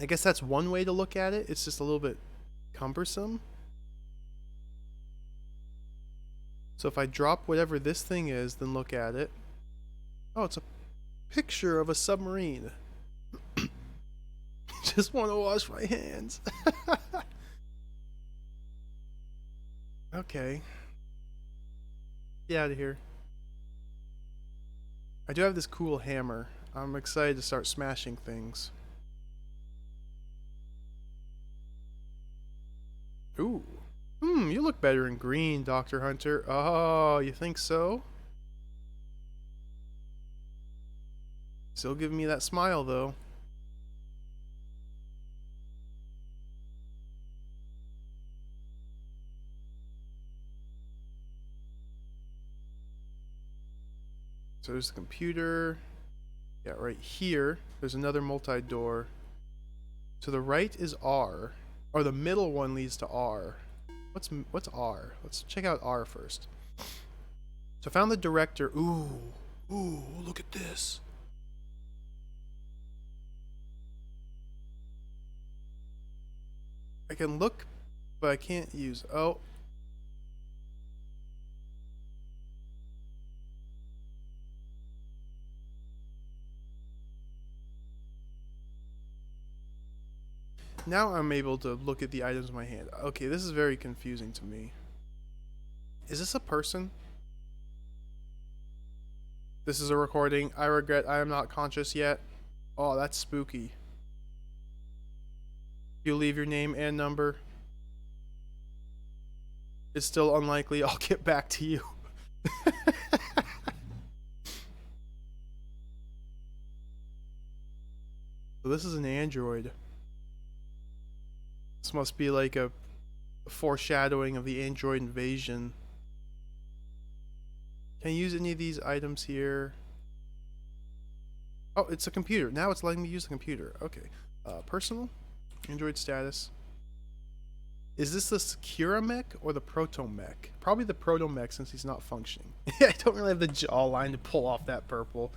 I guess that's one way to look at it. It's just a little bit cumbersome. So if I drop whatever this thing is, then look at it. Oh, it's a picture of a submarine. Just want to wash my hands. Okay. Get out of here. I do have this cool hammer. I'm excited to start smashing things. Ooh. You look better in green, Dr. Hunter. Oh, you think so? Still giving me that smile, though. So there's the computer. Yeah, right here. There's another multi-door. To the right is R. Or the middle one leads to R. What's R? Let's check out R first. So I found the director. Ooh, look at this. I can look, but I can't use. Oh. Now I'm able to look at the items in my hand. Okay, this is very confusing to me. Is this a person? This is a recording. I regret I am not conscious yet. Oh, that's spooky. You leave your name and number. It's still unlikely. I'll get back to you. So this is an android. This must be like a foreshadowing of the android invasion. Can I use any of these items here? Oh, it's a computer. Now it's letting me use the computer. Okay. Personal? Android status. Is this the Secura mech or the Proto mech? Probably the Proto mech since he's not functioning. I don't really have the jawline to pull off that purple.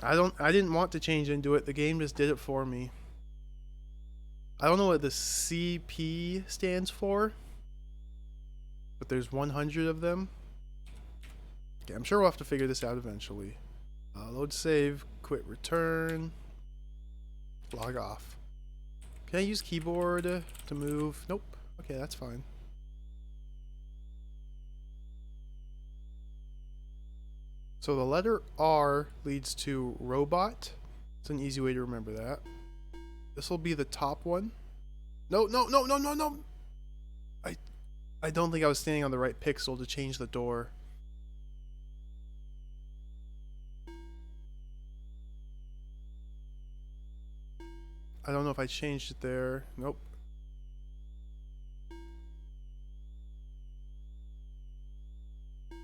I didn't want to change into it. The game just did it for me. I don't know what the CP stands for, but there's 100 of them. Okay, I'm sure we'll have to figure this out eventually. Load save, quit return, log off. Can I use keyboard to move? Nope. Okay, that's fine. So the letter R leads to robot. It's an easy way to remember that. This will be the top one. No, no, no, no, no, no! I don't think I was standing on the right pixel to change the door. I don't know if I changed it there. Nope. Did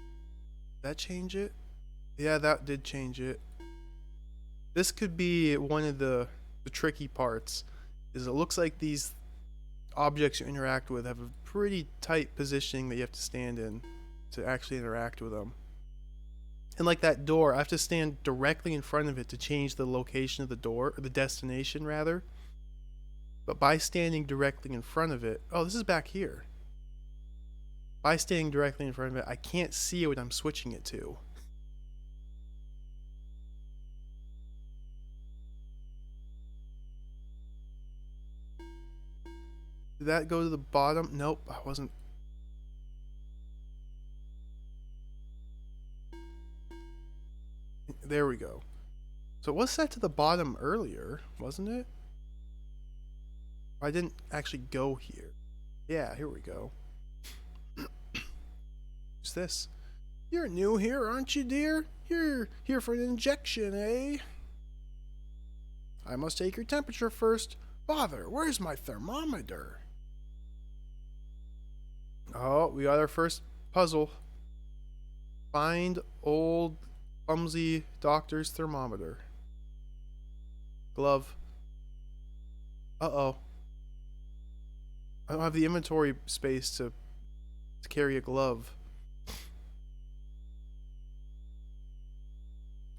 that change it? Yeah, that did change it. This could be one of the tricky parts. Is it looks like these objects you interact with have a pretty tight positioning that you have to stand in to actually interact with them. And like that door, I have to stand directly in front of it to change the location of the door, or the destination rather. But by standing directly in front of it, oh, this is back here. By standing directly in front of it, I can't see what I'm switching it to. Did that go to the bottom? Nope, I wasn't. There we go. So it was set to the bottom earlier, wasn't it? I didn't actually go here. Yeah, here we go. What's this? You're new here, aren't you, dear? You're here for an injection, eh? I must take your temperature first. Bother, where's my thermometer? Oh, we got our first puzzle. Find old, clumsy doctor's thermometer. Glove. Uh-oh. I don't have the inventory space to carry a glove.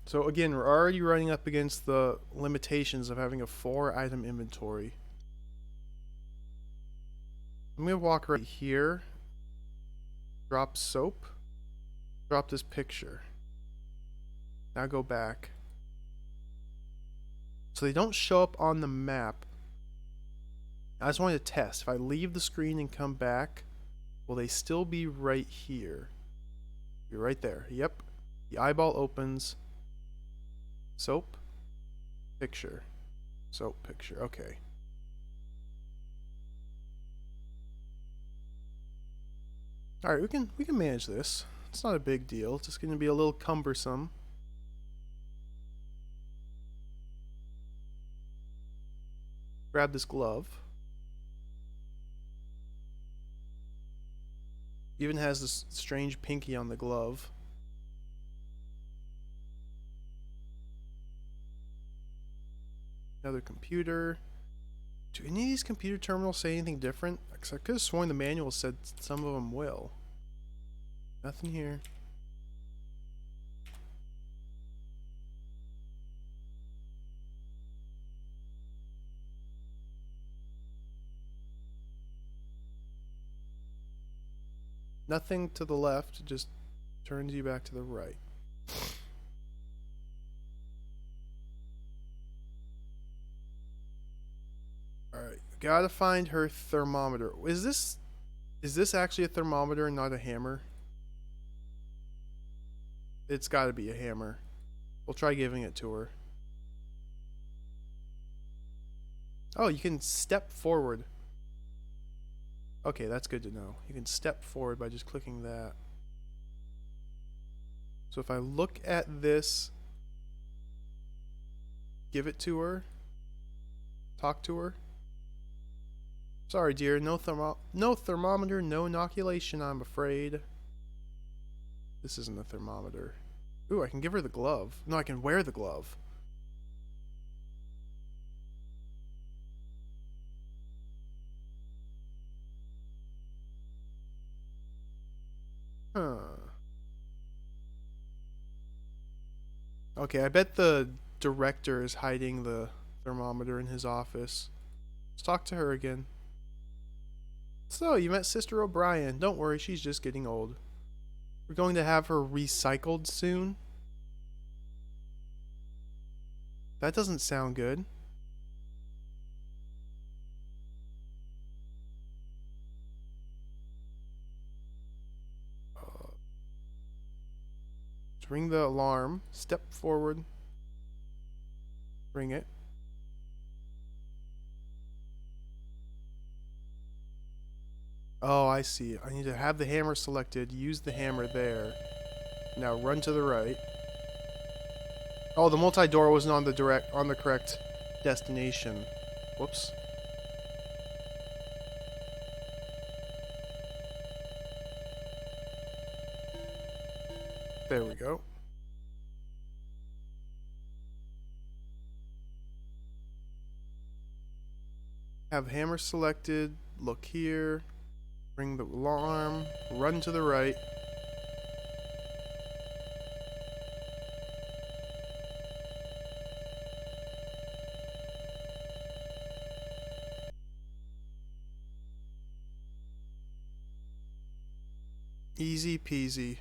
So again, we're already running up against the limitations of having a 4-item inventory. I'm gonna walk right here. Drop soap. Drop this picture. Now go back. So they don't show up on the map. I just wanted to test. If I leave the screen and come back, will they still be right here? You're right there. Yep. The eyeball opens. Soap. Picture. Soap picture. Okay. Alright, we can manage this. It's not a big deal. It's just gonna be a little cumbersome. Grab this glove. Even has this strange pinky on the glove. Another computer. Do any of these computer terminals say anything different? Because I could have sworn the manual said some of them will. Nothing here. Nothing to the left, just turns you back to the right. Alright, gotta find her thermometer. Is this actually a thermometer and not a hammer? It's gotta be a hammer. We'll try giving it to her. Oh, you can step forward. Okay, that's good to know. You can step forward by just clicking that. So if I look at this, give it to her, talk to her. Sorry, dear, no thermometer, no inoculation, I'm afraid. This isn't a thermometer. Ooh, I can give her the glove. No, I can wear the glove. Huh. Okay, I bet the director is hiding the thermometer in his office. Let's talk to her again. So, you met Sister O'Brien. Don't worry, she's just getting old. We're going to have her recycled soon. That doesn't sound good. Ring the alarm. Step forward. Ring it. Oh, I see. I need to have the hammer selected. Use the hammer there. Now run to the right. Oh, the multi-door wasn't on the correct destination. Whoops. There we go. Have hammer selected. Look here. Ring the alarm. Run to the right. Easy peasy.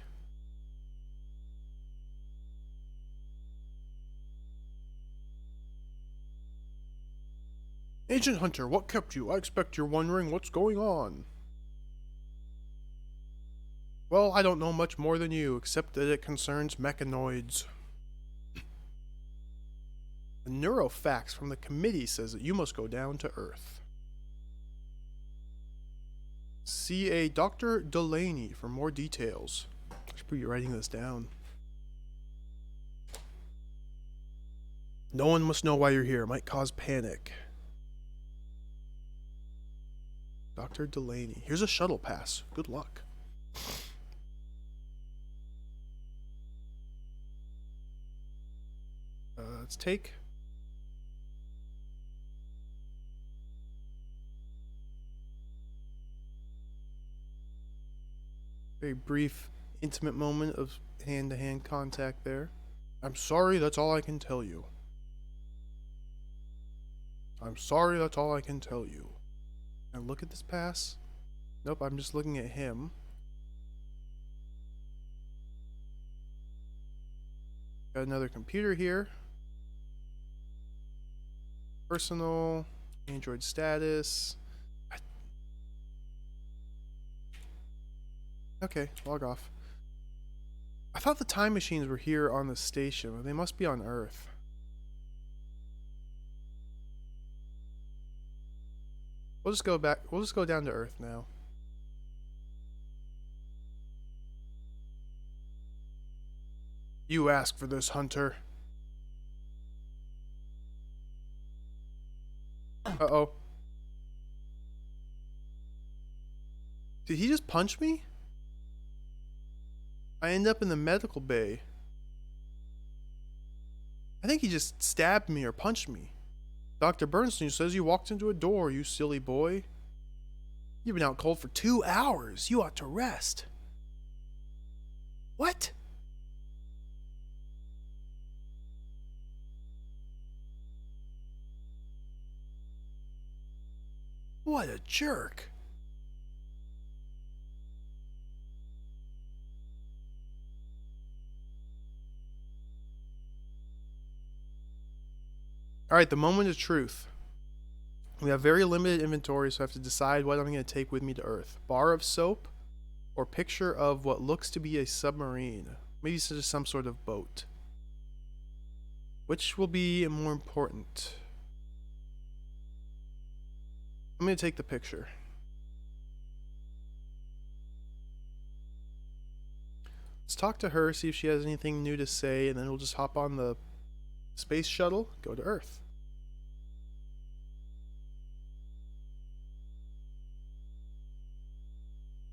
Agent Hunter, what kept you? I expect you're wondering what's going on. Well, I don't know much more than you, except that it concerns mechanoids. The neurofax from the committee says that you must go down to Earth. See a Dr. Delaney for more details. I should be writing this down. No one must know why you're here. It might cause panic. Dr. Delaney. Here's a shuttle pass. Good luck. Let's take. Very brief, intimate moment of hand-to-hand contact there. I'm sorry, that's all I can tell you. I'm sorry, that's all I can tell you. And look at this pass. Nope, I'm just looking at him. Got another computer here. Personal, Android status. Okay, log off. I thought the time machines were here on the station, but they must be on Earth. We'll just go back. We'll just go down to Earth now. You asked for this, Hunter. Uh-oh. Did he just punch me? I end up in the medical bay. I think he just stabbed me or punched me. Dr. Bernstein says you walked into a door, you silly boy. You've been out cold for 2 hours. You ought to rest. What? What a jerk. Alright, the moment of truth. We have very limited inventory, so I have to decide what I'm going to take with me to Earth. Bar of soap or picture of what looks to be a submarine. Maybe it's just some sort of boat. Which will be more important? I'm going to take the picture. Let's talk to her, see if she has anything new to say, and then we'll just hop on the space shuttle, go to Earth.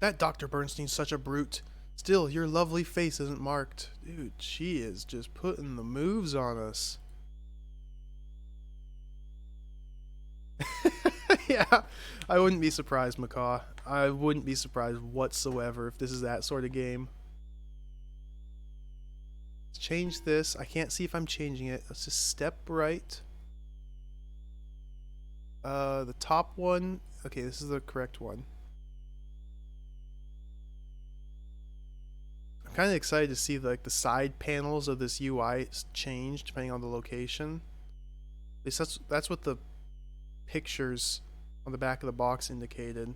That Dr. Bernstein's such a brute. Still, your lovely face isn't marked. Dude, she is just putting the moves on us. Yeah, I wouldn't be surprised, Macaw. I wouldn't be surprised whatsoever if this is that sort of game. Let's change this. I can't see if I'm changing it. Let's just step right. The top one. Okay, this is the correct one. I'm kind of excited to see like the side panels of this UI change depending on the location. At least that's what the pictures on the back of the box indicated.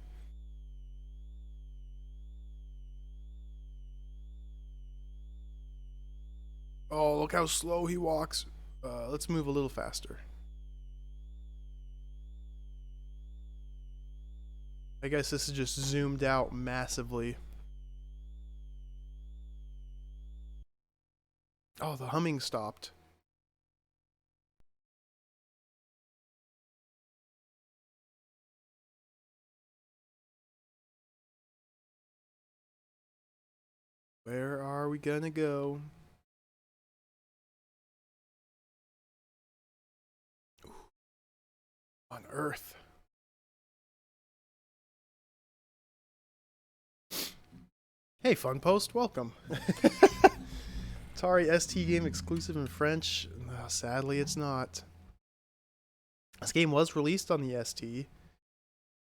Oh, look how slow he walks. Let's move a little faster. I guess this is just zoomed out massively. Oh, the humming stopped. Where are we gonna go? On Earth. Hey, Fun Post, welcome. Atari ST game exclusive in French. No, sadly, it's not. This game was released on the ST,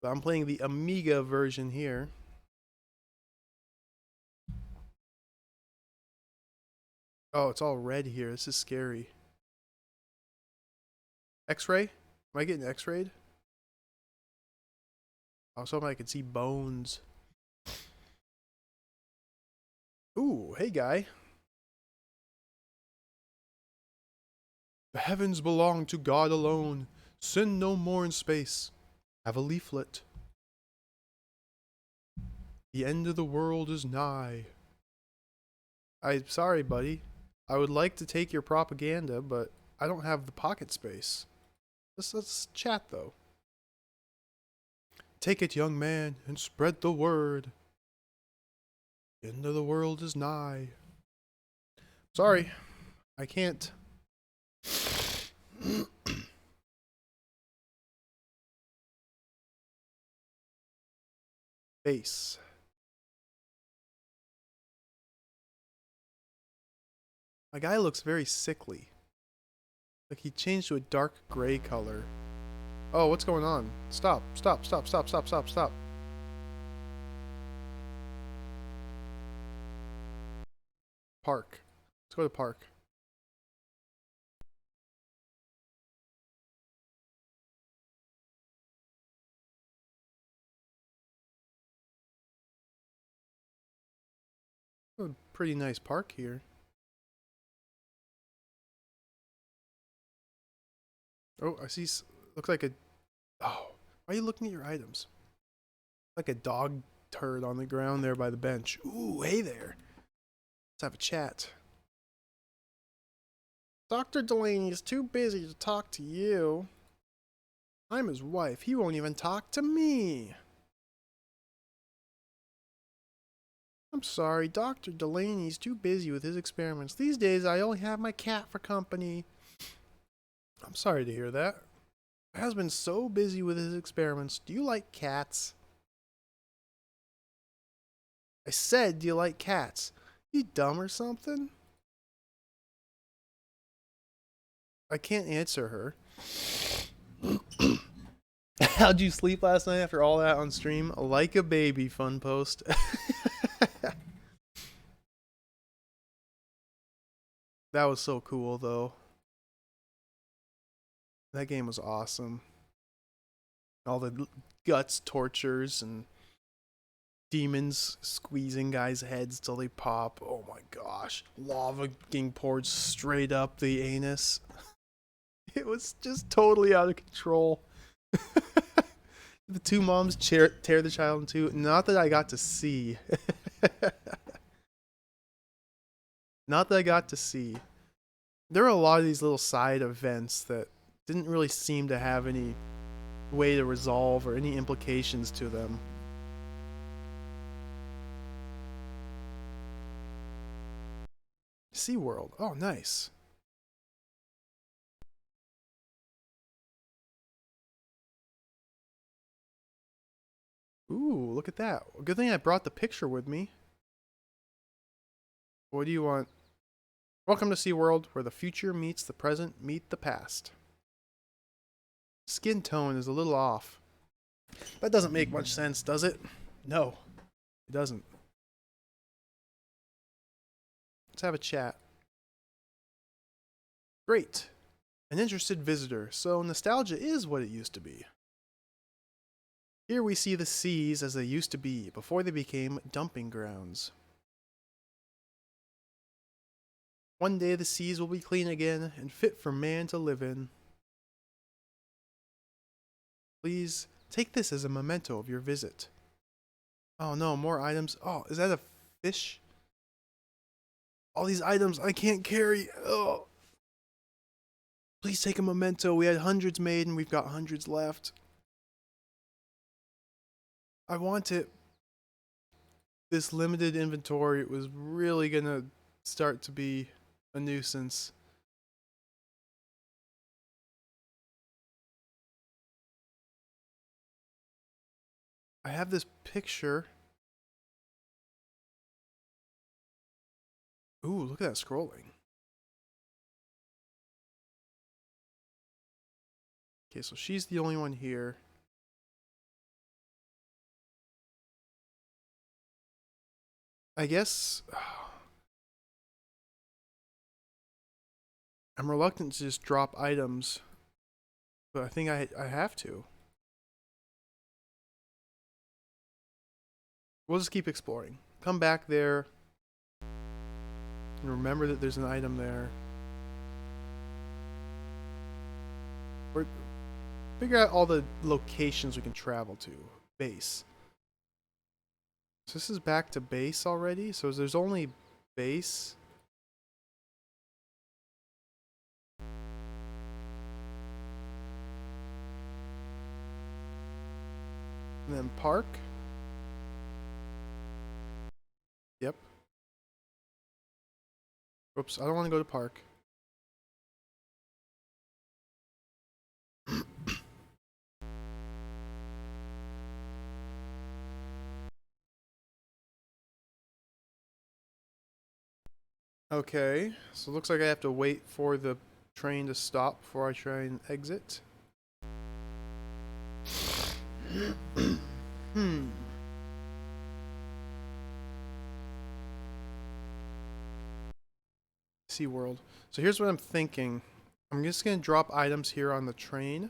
but I'm playing the AMIGA version here. Oh, it's all red here. This is scary. X-ray? Am I getting X-rayed? I was hoping I could see bones. Ooh, hey guy. The heavens belong to God alone. Sin no more in space. Have a leaflet. The end of the world is nigh. I'm sorry, buddy. I would like to take your propaganda, but I don't have the pocket space. Let's chat, though. Take it, young man, and spread the word. The end of the world is nigh. Sorry, I can't. Face. My guy looks very sickly. Like he changed to a dark gray color. Oh, what's going on? Stop, stop, stop, stop, stop, stop, stop. Park. Let's go to park. Oh, pretty nice park here. Oh, I see. Looks like a. Oh, why are you looking at your items? Like a dog turd on the ground there by the bench. Ooh, hey there. Let's have a chat. Dr. Delaney is too busy to talk to you. I'm his wife. He won't even talk to me. I'm sorry, Dr. Delaney's too busy with his experiments. These days, I only have my cat for company. I'm sorry to hear that. My husband's so busy with his experiments. Do you like cats? I said, do you like cats? You dumb or something? I can't answer her. How'd you sleep last night after all that on stream? Like a baby, Fun Post. That was so cool, though. That game was awesome. All the guts tortures and demons squeezing guys' heads till they pop. Oh my gosh. Lava getting poured straight up the anus. It was just totally out of control. The two moms tear the child in two. Not that I got to see. Not that I got to see. There were a lot of these little side events that didn't really seem to have any way to resolve or any implications to them. SeaWorld. Oh, nice. Ooh, look at that. Good thing I brought the picture with me. What do you want? Welcome to SeaWorld, where the future meets the present meet the past. Skin tone is a little off. That doesn't make much sense, does it? No, it doesn't. Let's have a chat. Great. An interested visitor, so nostalgia is what it used to be. Here we see the seas as they used to be, before they became dumping grounds. One day the seas will be clean again and fit for man to live in. Please take this as a memento of your visit. Oh no, more items. Oh, is that a fish? All these items I can't carry. Oh. Please take a memento. We had hundreds made and we've got hundreds left. I want it. This limited inventory was really gonna start to be a nuisance. I have this picture. Ooh, look at that scrolling. Okay, so she's the only one here. I guess I'm reluctant to just drop items, but I think I have to. We'll just keep exploring. Come back there and remember that there's an item there. Or figure out all the locations we can travel to. Base. So this is back to base already? So there's only base. And then park. Yep. Oops, I don't want to go to park. Okay, so it looks like I have to wait for the train to stop before I try and exit. SeaWorld. So here's what I'm thinking. I'm just going to drop items here on the train.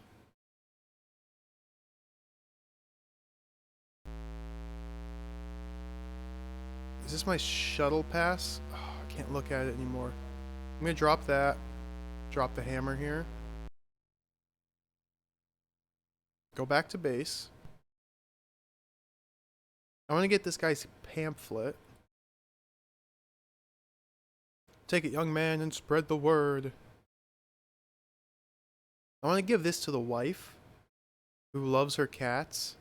Is this my shuttle pass? Oh, I can't look at it anymore. I'm going to drop that. Drop the hammer here. Go back to base. I want to get this guy's pamphlet. Take it, young man, and spread the word. I want to give this to the wife who loves her cats.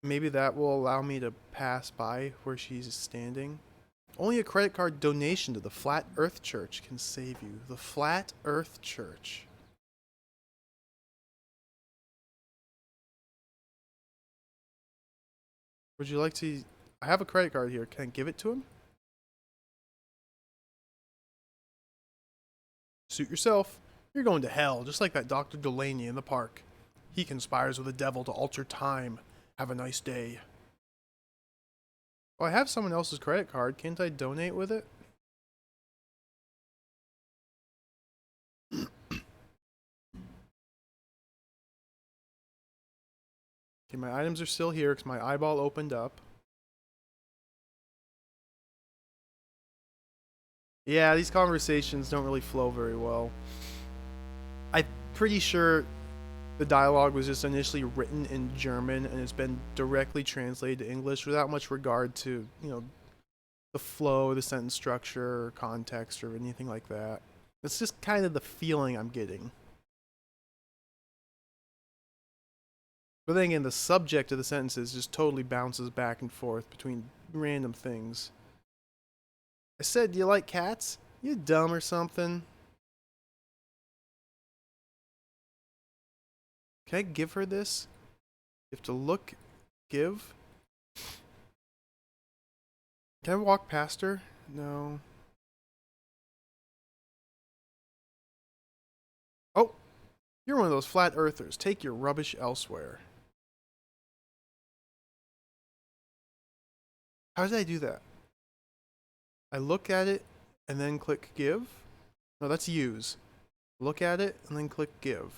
Maybe that will allow me to pass by where she's standing. Only a credit card donation to the Flat Earth Church can save you. The Flat Earth Church. Would you like to... I have a credit card here. Can I give it to him? Suit yourself. You're going to hell, just like that Dr. Delaney in the park. He conspires with the devil to alter time. Have a nice day. Well, I have someone else's credit card. Can't I donate with it? Okay, my items are still here because my eyeball opened up. Yeah, these conversations don't really flow very well. I'm pretty sure the dialogue was just initially written in German and it's been directly translated to English without much regard to, you know, the flow, the sentence structure, or context, or anything like that. It's just kind of the feeling I'm getting. But then again, the subject of the sentences just totally bounces back and forth between random things. I said, do you like cats? You dumb or something? Can I give her this? You have to look, give. Can I walk past her? No. You're one of those flat earthers. Take your rubbish elsewhere. How did I do that? I look at it and then click give? No, that's use. Look at it and then click give.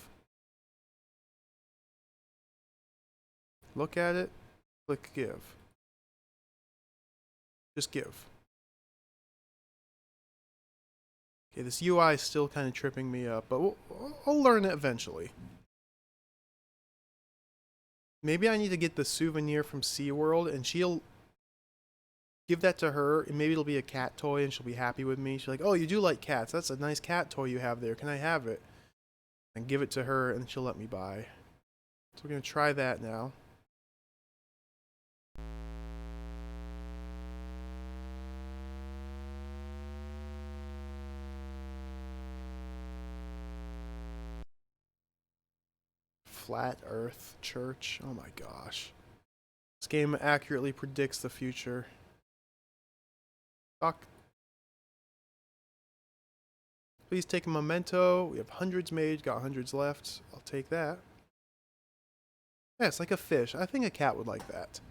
Look at it, click give. Just give. Okay, this UI is still kind of tripping me up, but I'll learn it eventually. Maybe I need to get the souvenir from SeaWorld and she'll give that to her, and maybe it'll be a cat toy and she'll be happy with me. She's like, oh, you do like cats. That's a nice cat toy you have there. Can I have it? And give it to her and she'll let me buy. So we're going to try that now. Flat Earth Church. Oh my gosh. This game accurately predicts the future. Fuck. Please take a memento. We have hundreds made, got hundreds left. I'll take that. Yeah, it's like a fish. I think a cat would like that.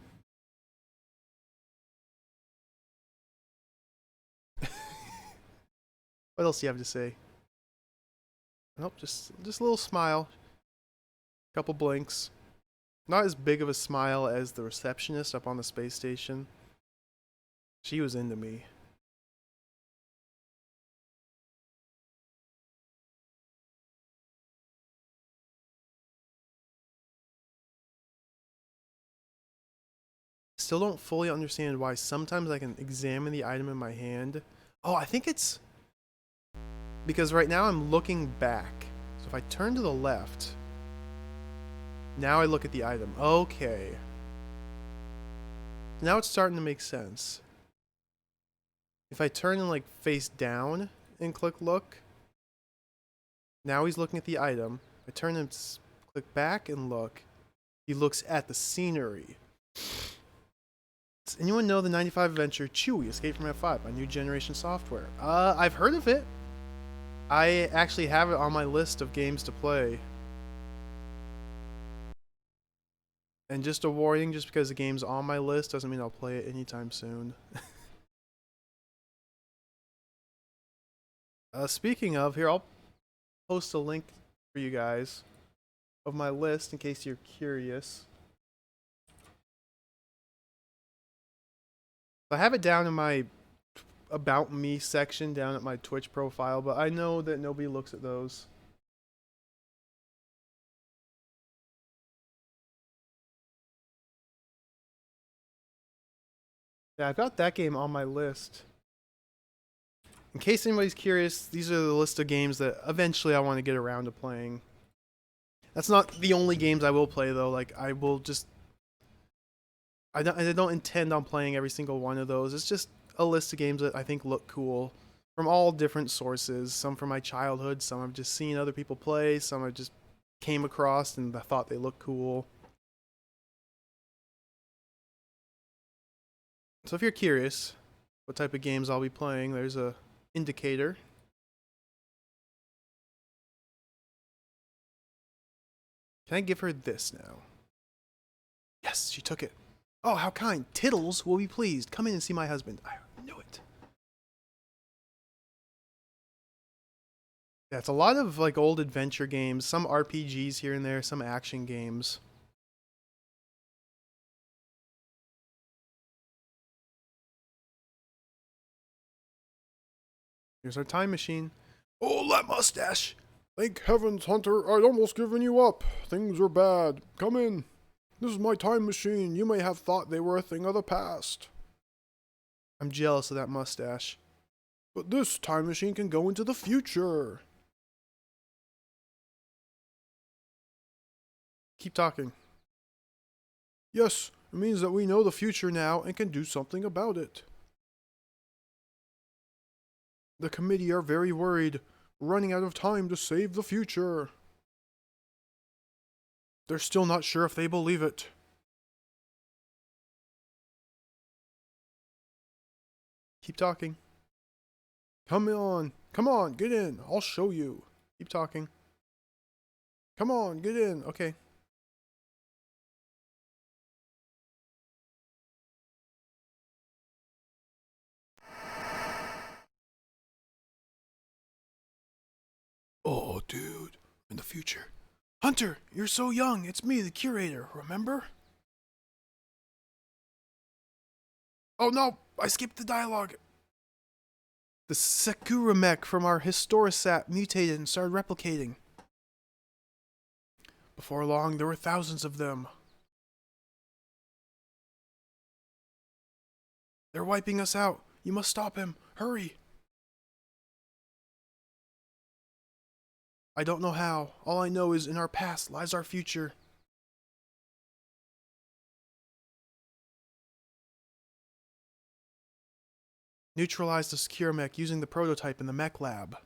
What else do you have to say? Nope, just a little smile. Couple blinks. Not as big of a smile as the receptionist up on the space station. She was into me. Still don't fully understand why sometimes I can examine the item in my hand. Oh, I think it's because right now I'm looking back. So if I turn to the left, now I look at the item. Okay. Now it's starting to make sense. If I turn and like face down and click look, now he's looking at the item. I turn and click back and look. He looks at the scenery. Does anyone know the 95 adventure Chewie Escape from F5 by New Generation Software? I've heard of it. I actually have it on my list of games to play. And just a warning, just because the game's on my list doesn't mean I'll play it anytime soon. Speaking of, here, I'll post a link for you guys of my list in case you're curious. I have it down in my About Me section down at my Twitch profile, but I know that nobody looks at those. Yeah, I've got that game on my list. In case anybody's curious, these are the list of games that eventually I want to get around to playing. That's not the only games I will play though. Like I will just I don't intend on playing every single one of those. It's just a list of games that I think look cool from all different sources. Some from my childhood, some I've just seen other people play, some I just came across and I thought they looked cool. So if you're curious what type of games I'll be playing, there's a indicator. Can I give her this now? Yes, she took it. Oh, how kind. Tiddles will be pleased. Come in and see my husband. I knew it. Yeah, it's a lot of like old adventure games, some RPGs here and there, some action games. Here's our time machine. Oh, that mustache! Thank heavens, Hunter, I'd almost given you up. Things are bad. Come in. This is my time machine. You may have thought they were a thing of the past. I'm jealous of that mustache. But this time machine can go into the future. Keep talking. Yes, it means that we know the future now and can do something about it. The committee are very worried. We're running out of time to save the future. They're still not sure if they believe it. Keep talking. Come on, get in. I'll show you. Keep talking. Come on, get in. Okay. Oh, dude. In the future. Hunter, you're so young. It's me, the curator. Remember? Oh no, I skipped the dialogue. The Sakura mech from our Historisat mutated and started replicating. Before long, there were thousands of them. They're wiping us out. You must stop him. Hurry. I don't know how. All I know is in our past lies our future. Neutralize the Sakura mech using the prototype in the mech lab.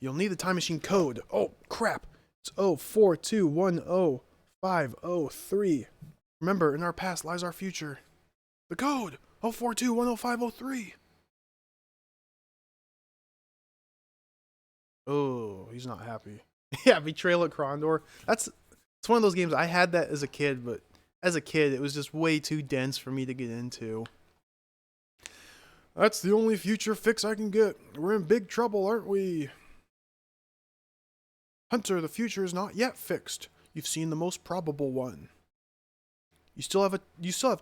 You'll need the time machine code. Oh, crap. It's 04210503. Remember, in our past lies our future. The code! 04210503. Oh, he's not happy. Yeah, Betrayal at Krondor. It's one of those games. I had that as a kid, but as a kid, it was just way too dense for me to get into. That's the only future fix I can get. We're in big trouble, aren't we? Hunter, the future is not yet fixed. You've seen the most probable one. You still have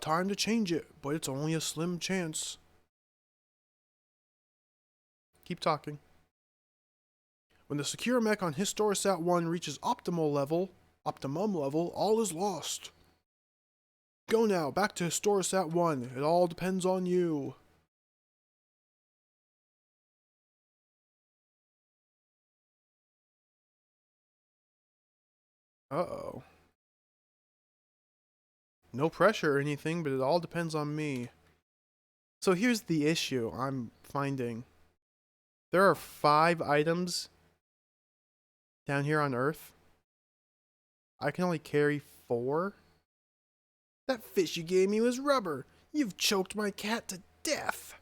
time to change it, but it's only a slim chance. Keep talking. When the Sakura mech on Historisat 1 reaches optimum level, all is lost. Go now, back to Historisat 1. It all depends on you. Uh-oh. No pressure or anything, but it all depends on me. So here's the issue I'm finding. There are 5 items down here on Earth. I can only carry 4. That fish you gave me was rubber. You've choked my cat to death.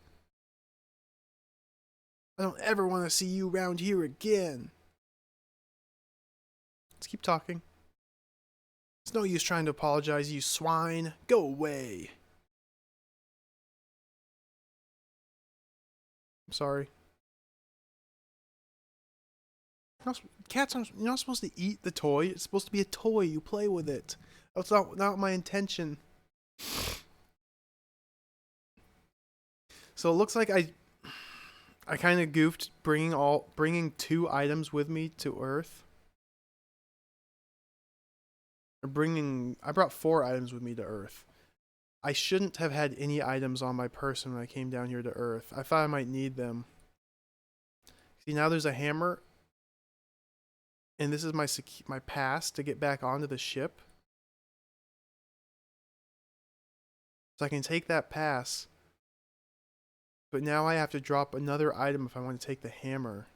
I don't ever want to see you around here again. Let's keep talking. It's no use trying to apologize, you swine. Go away. I'm sorry. Cats aren't, you're not supposed to eat the toy. It's supposed to be a toy. You play with it. That's not my intention. So it looks like I kind of goofed bringing 2 items with me to Earth. I brought 4 items with me to Earth. I shouldn't have had any items on my person when I came down here to Earth. I thought I might need them. See, now there's a hammer. And this is my pass to get back onto the ship. So I can take that pass. But now I have to drop another item if I want to take the hammer.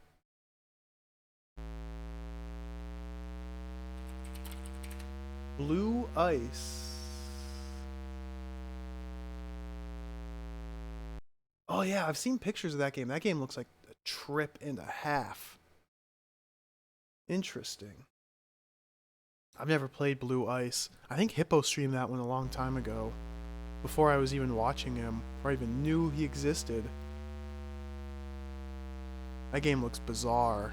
Blue ice. Oh yeah, I've seen pictures of that game. That game looks like a trip and a half. Interesting. I've never played Blue Ice. I think Hippo streamed that one a long time ago. Before I was even watching him. Or I even knew he existed. That game looks bizarre.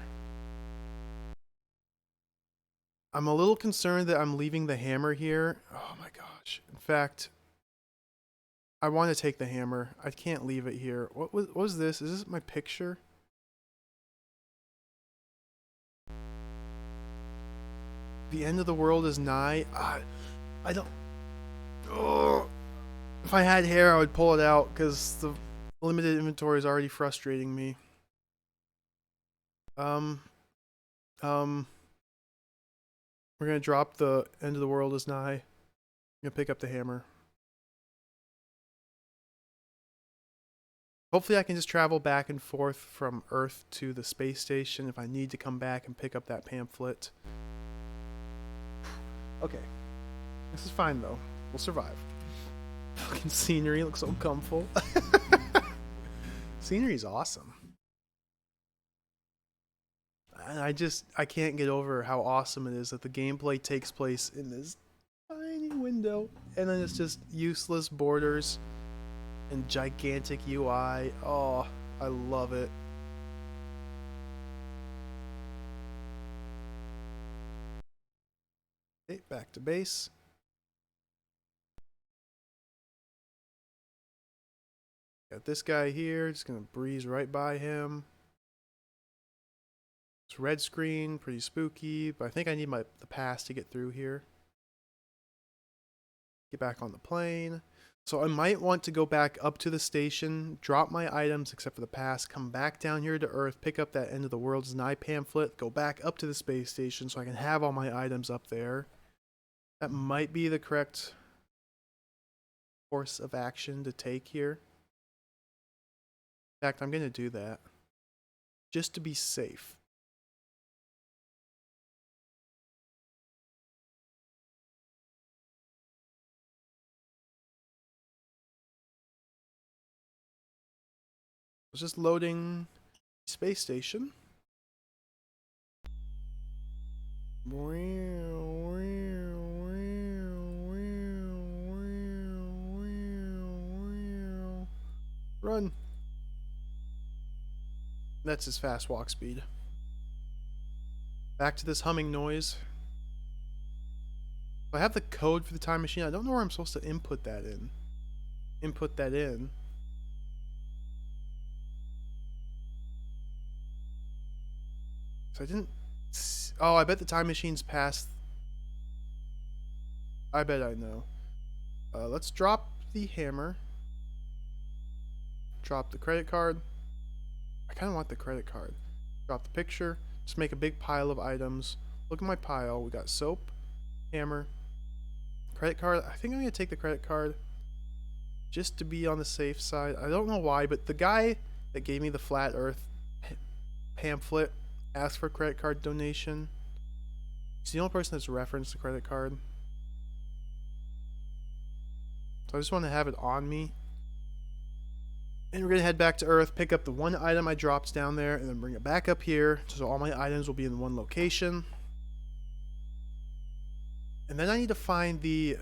I'm a little concerned that I'm leaving the hammer here. Oh my gosh. In fact, I want to take the hammer. I can't leave it here. What was this? Is this my picture? The end of the world is nigh. I don't... Oh. If I had hair, I would pull it out because the limited inventory is already frustrating me. We're gonna drop the end of the world is nigh. I'm gonna pick up the hammer. Hopefully I can just travel back and forth from Earth to the space station if I need to come back and pick up that pamphlet. Okay. This is fine though. We'll survive. Fucking scenery looks so comfortable. Scenery's awesome. And I can't get over how awesome it is that the gameplay takes place in this tiny window, and then it's just useless borders and gigantic UI. Oh, I love it. Okay, back to base. Got this guy here, just gonna breeze right by him. It's red screen, pretty spooky, but I think I need the pass to get through here. Get back on the plane. So I might want to go back up to the station, drop my items except for the pass, come back down here to Earth, pick up that End of the World's Nigh pamphlet, go back up to the space station so I can have all my items up there. That might be the correct course of action to take here. In fact, I'm going to do that just to be safe. I was just loading space station. Run. That's his fast walk speed. Back to this humming noise. I have the code for the time machine. I don't know where I'm supposed to input that in. So I didn't... Oh, I bet the time machine's past... I bet I know. Let's drop the hammer. Drop the credit card. I kind of want the credit card. Drop the picture. Just make a big pile of items. Look at my pile. We got soap, hammer, credit card. I think I'm going to take the credit card just to be on the safe side. I don't know why, but the guy that gave me the Flat Earth pamphlet asked for a credit card donation. He's the only person that's referenced the credit card. So I just want to have it on me. And we're going to head back to Earth, pick up the one item I dropped down there, and then bring it back up here. So all my items will be in one location. And then I need to find the,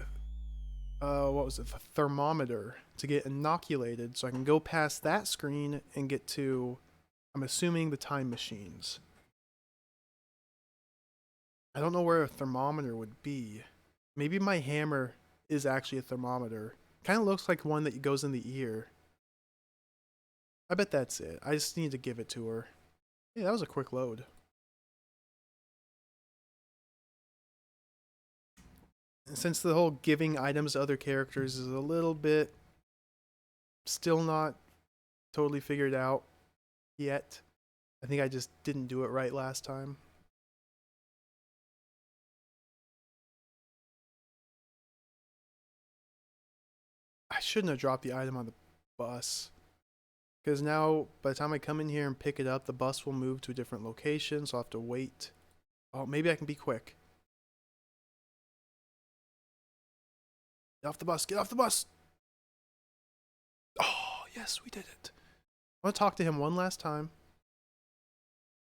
what was it, the thermometer to get inoculated. So I can go past that screen and get to, I'm assuming, the time machines. I don't know where a thermometer would be. Maybe my hammer is actually a thermometer. Kind of looks like one that goes in the ear. I bet that's it. I just need to give it to her. Yeah, that was a quick load. And since the whole giving items to other characters is a little bit still not totally figured out yet, I think I just didn't do it right last time. I shouldn't have dropped the item on the bus. Because now, by the time I come in here and pick it up, the bus will move to a different location, so I'll have to wait. Oh, maybe I can be quick. Get off the bus, get off the bus! Oh, yes, we did it. I want to talk to him one last time.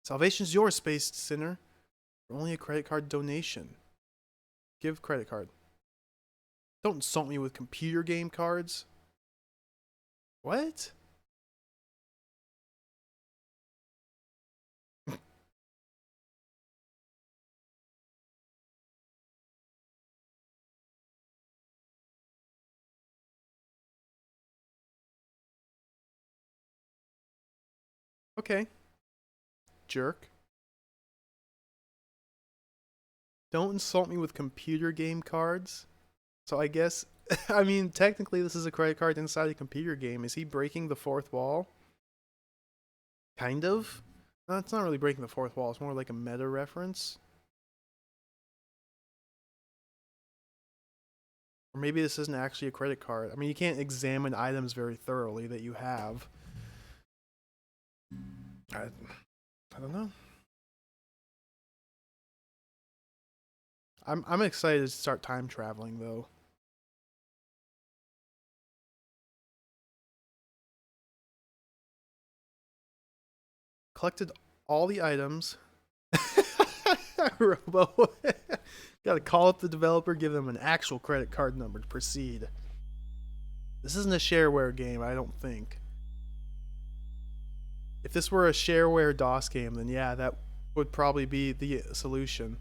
Salvation's yours, Space Sinner. For only a credit card donation. Give credit card. Don't insult me with computer game cards. What? Okay. Jerk. Don't insult me with computer game cards. So I guess, I mean, technically this is a credit card inside a computer game. Is he breaking the fourth wall? Kind of. No, it's not really breaking the fourth wall. It's more like a meta reference. Or maybe this isn't actually a credit card. I mean, you can't examine items very thoroughly that you have. I don't know. I'm excited to start time traveling though. Collected all the items. Robo. Gotta call up the developer, give them an actual credit card number to proceed. This isn't a shareware game, I don't think. If this were a shareware DOS game, then yeah, that would probably be the solution.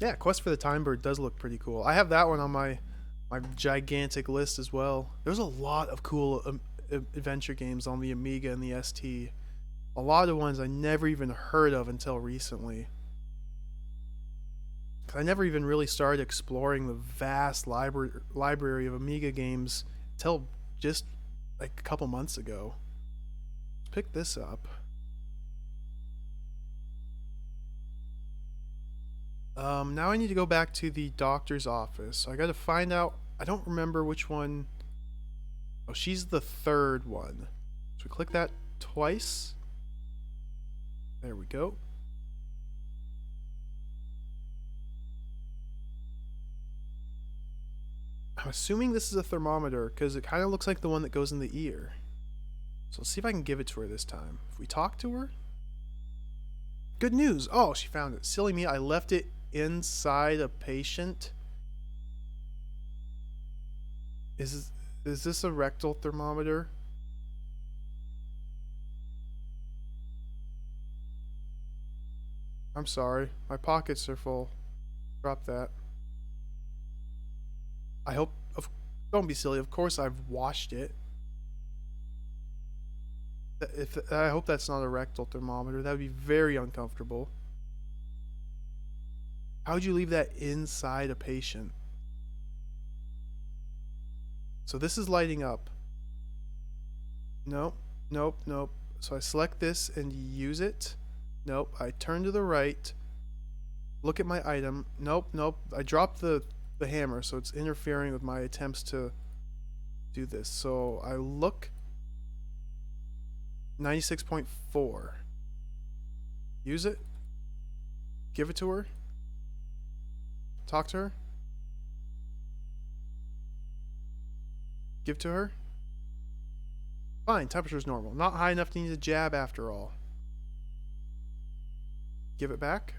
Yeah, Quest for the Time Bird does look pretty cool. I have that one on my gigantic list as well. There's a lot of cool adventure games on the Amiga and the ST. A lot of ones I never even heard of until recently. I never even really started exploring the vast library of Amiga games until just like a couple months ago. Let's pick this up. Now I need to go back to the doctor's office. So I gotta find out. I don't remember which one. Oh, she's the third one. So we click that twice. There we go. I'm assuming this is a thermometer because it kind of looks like the one that goes in the ear. So let's see if I can give it to her this time. If we talk to her. Good news. Oh, she found it. Silly me, I left it inside a patient. Is this a rectal thermometer? I'm sorry. My pockets are full. Drop that. I hope... Don't be silly. Of course I've washed it. I hope that's not a rectal thermometer. That would be very uncomfortable. How would you leave that inside a patient? So this is lighting up. Nope, nope, nope. So I select this and use it. Nope, I turn to the right. Look at my item. Nope, nope. I dropped the hammer, so it's interfering with my attempts to do this. So I look. 96.4. Use it. Give it to her. Talk to her. Give to her. Fine, temperature's normal. Not high enough to need a jab after all. Give it back.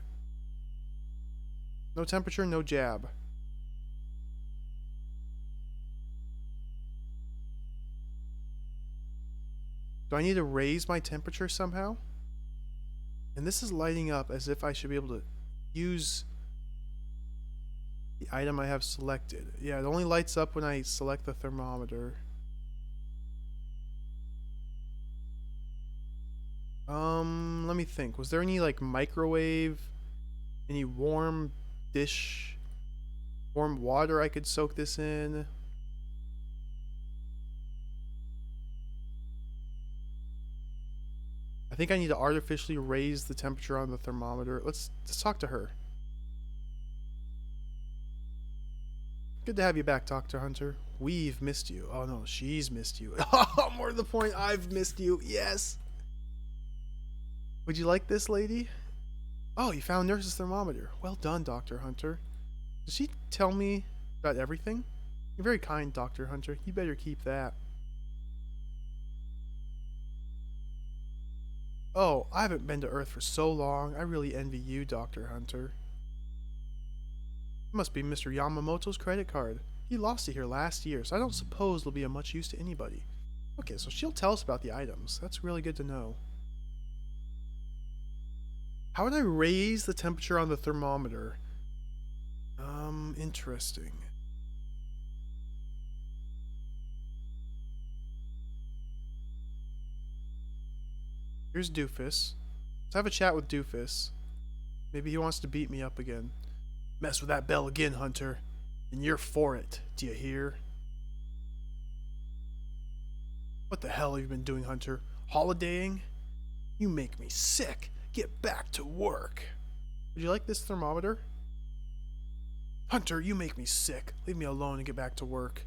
No temperature, no jab. Do I need to raise my temperature somehow? And this is lighting up as if I should be able to use the item I have selected. Yeah, it only lights up when I select the thermometer. Let me think. Was there any like microwave, any warm dish, warm water I could soak this in? I think I need to artificially raise the temperature on the thermometer. Let's talk to her. Good to have you back, Dr. Hunter. We've missed you. Oh no, she's missed you. Oh, more to the point, I've missed you. Yes. Would you like this, lady? Oh, you found Nurse's thermometer. Well done, Dr. Hunter. Did she tell me about everything? You're very kind, Dr. Hunter. You better keep that. Oh, I haven't been to Earth for so long. I really envy you, Dr. Hunter. It must be Mr. Yamamoto's credit card. He lost it here last year, so I don't suppose it'll be of much use to anybody. Okay, so she'll tell us about the items. That's really good to know. How would I raise the temperature on the thermometer? Interesting. Here's Doofus. Let's have a chat with Doofus. Maybe he wants to beat me up again. Mess with that bell again, Hunter, and you're for it. Do you hear? What the hell have you been doing, Hunter? Holidaying? You make me sick. Get back to work. Would you like this thermometer? Hunter, you make me sick. Leave me alone and get back to work.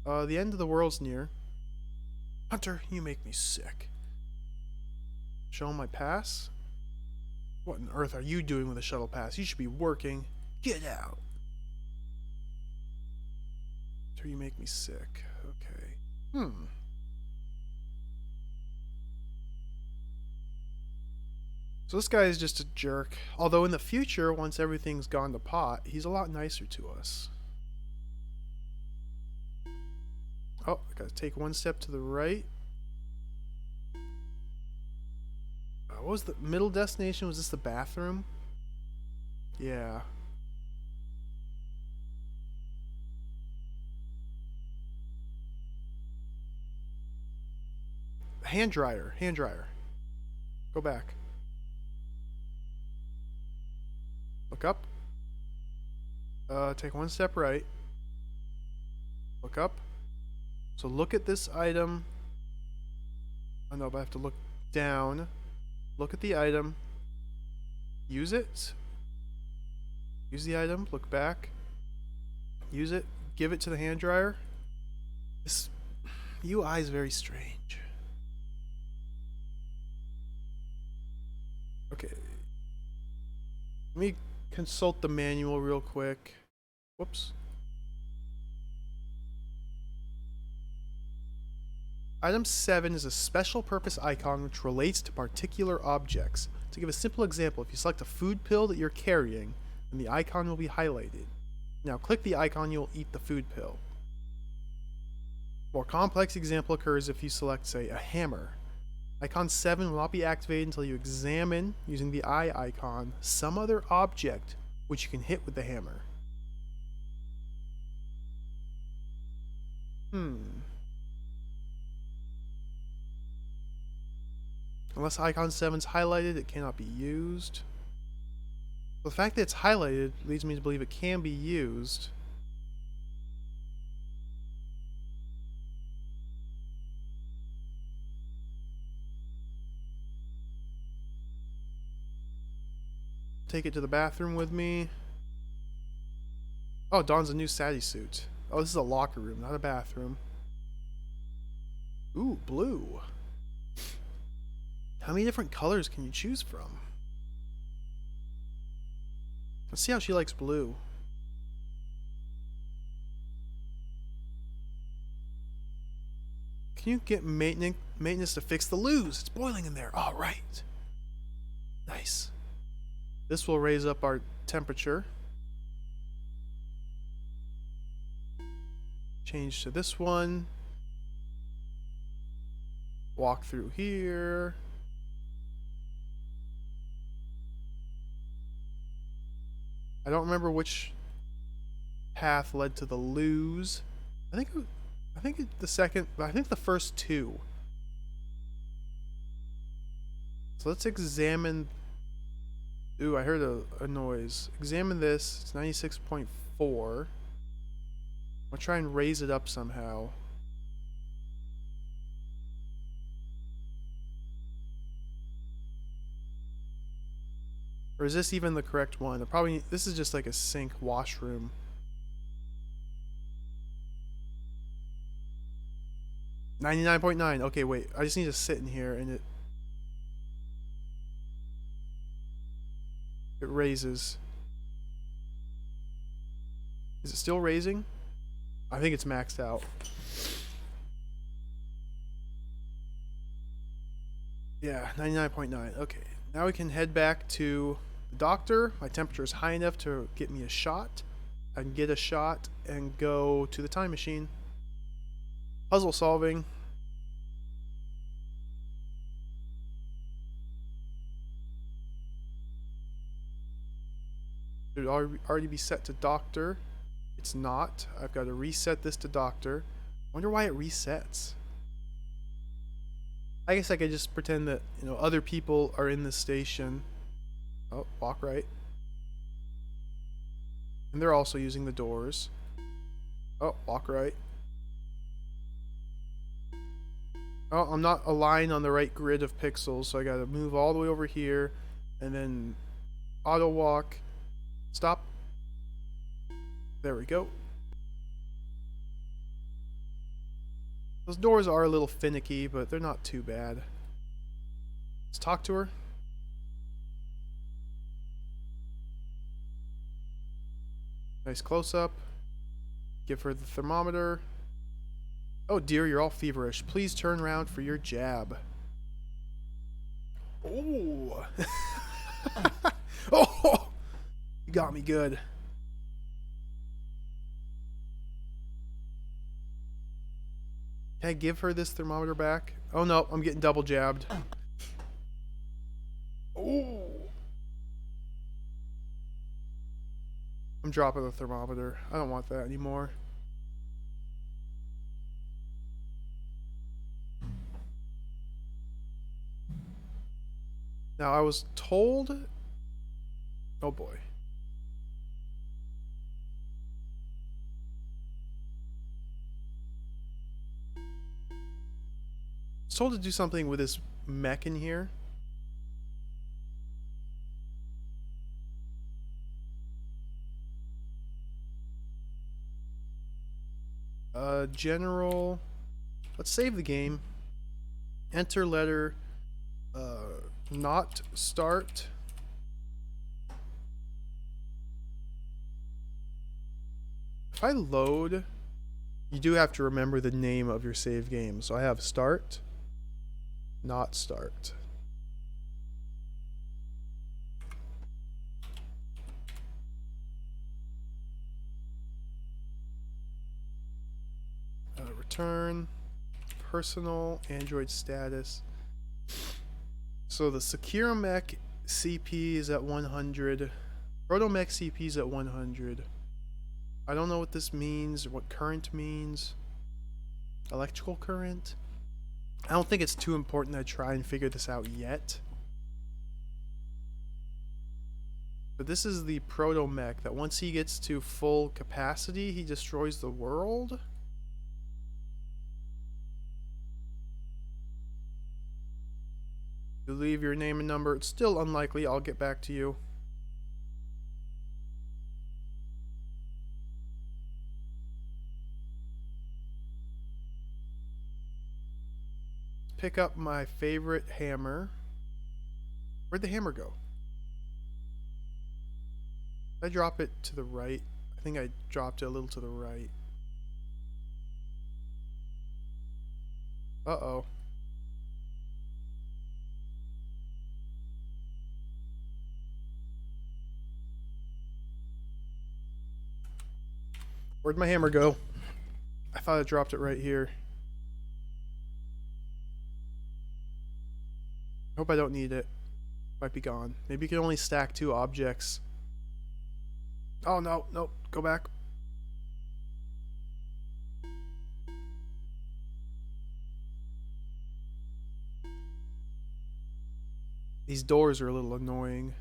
The end of the world's near. Hunter, you make me sick. Show him my pass? What on earth are you doing with a shuttle pass? You should be working. Get out. Hunter, you make me sick. Okay. So this guy is just a jerk. Although in the future, once everything's gone to pot, he's a lot nicer to us. Oh, I gotta take one step to the right. What was the middle destination? Was this the bathroom? Yeah. Hand dryer. Hand dryer. Go back. Look up. Take one step right. Look up. So look at this item. Oh no, but I have to look down. Look at the item. Use it. Use the item. Look back. Use it. Give it to the hand dryer. This UI is very strange. Okay. Let me consult the manual real quick. Whoops. Item 7 is a special purpose icon which relates to particular objects. To give a simple example, if you select a food pill that you're carrying, then the icon will be highlighted. Now click the icon, you'll eat the food pill. More complex example occurs if you select, say, a hammer. Icon 7 will not be activated until you examine, using the eye icon, some other object which you can hit with the hammer. Unless icon 7 is highlighted, it cannot be used. The fact that it's highlighted leads me to believe it can be used. Take it to the bathroom with me. Oh, Dawn's a new Sadie suit. Oh, this is a locker room, not a bathroom. Ooh, blue. How many different colors can you choose from? Let's see how she likes blue. Can you get maintenance to fix the loos? It's boiling in there. All right. Nice. This will raise up our temperature. Change to this one. Walk through here. I don't remember which path led to the loos. I think the first two. So let's examine. Ooh, I heard a noise. Examine this. It's 96.4. I'll try and raise it up somehow. Or is this even the correct one? This is just like a sink washroom. $99.9. Okay, wait. I just need to sit in here and it raises. Is it still raising? I think it's maxed out. Yeah, 99.9. Okay. Now we can head back to the doctor. My temperature is high enough to get me a shot. I can get a shot and go to the time machine. Puzzle solving. It would already be set to doctor. It's not. I've got to reset this to doctor. I wonder why it resets. I guess I could just pretend that, other people are in this station. Oh, walk right. And they're also using the doors. Oh, walk right. Oh, I'm not aligned on the right grid of pixels, so I gotta move all the way over here and then auto walk. Stop. There we go. Those doors are a little finicky, but they're not too bad. Let's talk to her. Nice close-up. Give her the thermometer. Oh dear, you're all feverish. Please turn around for your jab. Oh. got me good. Can I give her this thermometer back? Oh no, I'm getting double jabbed. Oh. I'm dropping the thermometer. I don't want that anymore. Now I was told... Oh boy. I was told to do something with this mech in here. General... Let's save the game. Enter letter... not start. If I load, you do have to remember the name of your save game. So I have start, not start. Return, personal, Android status. So the Secure Mech CP is at 100. Proto Mech CP is at 100. I don't know what this means or what current means. Electrical current? I don't think it's too important to try and figure this out yet. But this is the Proto Mech that once he gets to full capacity, he destroys the world. You leave your name and number. It's still unlikely. I'll get back to you. Pick up my favorite hammer. Where'd the hammer go? Did I drop it to the right? I think I dropped it a little to the right. Uh-oh. Where'd my hammer go? I thought I dropped it right here. Hope I don't need it. Might be gone. Maybe you can only stack 2 objects. Oh no, no, go back. These doors are a little annoying.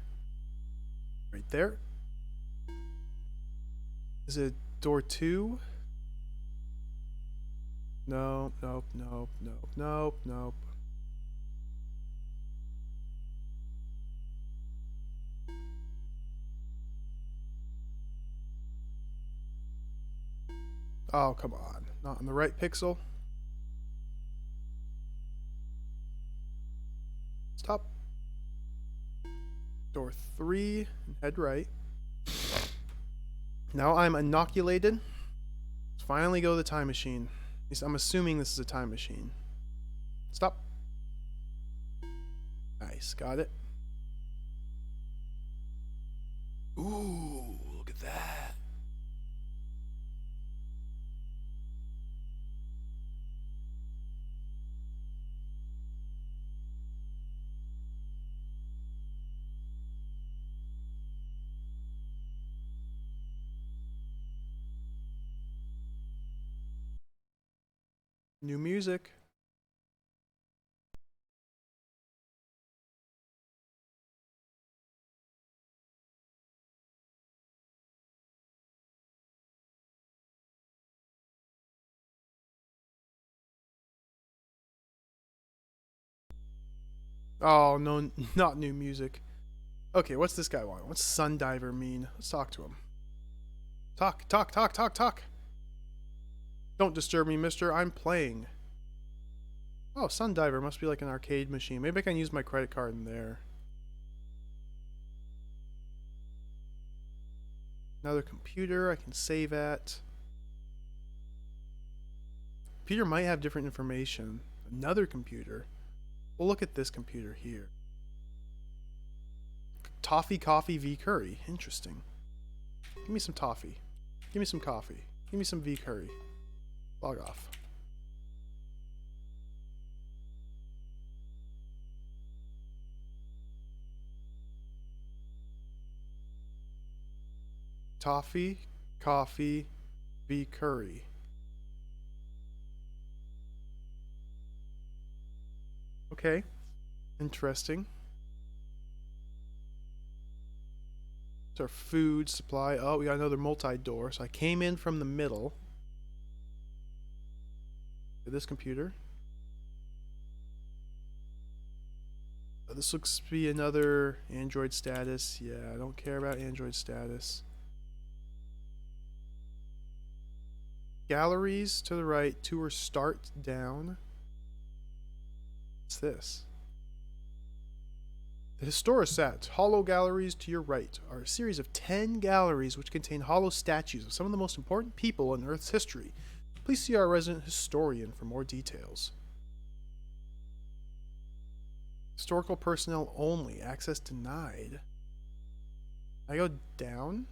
Right there. Is it door 2? No, nope, nope, nope, nope, nope. Oh, come on. Not on the right pixel. Stop. Door 3, and head right. Now I'm inoculated. Let's finally go to the time machine. At least I'm assuming this is a time machine. Stop. Nice, got it. Ooh, look at that. New music. Oh, no, not new music. Okay, what's this guy want? What's Sundiver mean? Let's talk to him. Talk, talk, talk, talk, talk. Don't disturb me, mister. I'm playing. Oh, Sundiver must be like an arcade machine. Maybe I can use my credit card in there. Another computer I can save at. Computer might have different information. Another computer. We'll look at this computer here. Toffee Coffee v Curry. Interesting. Give me some toffee. Give me some coffee. Give me some V curry. Log off. Toffee, coffee, V curry. Okay. Interesting. It's our food supply. Oh, we got another multi-door. So I came in from the middle. This computer. This looks to be another Android status. Yeah, I don't care about Android status. Galleries to the right. Tour start down. What's this? The Historisat, hollow galleries to your right, are a series of 10 galleries which contain hollow statues of some of the most important people in Earth's history. Please see our resident historian for more details. Historical personnel only, access denied. I go down?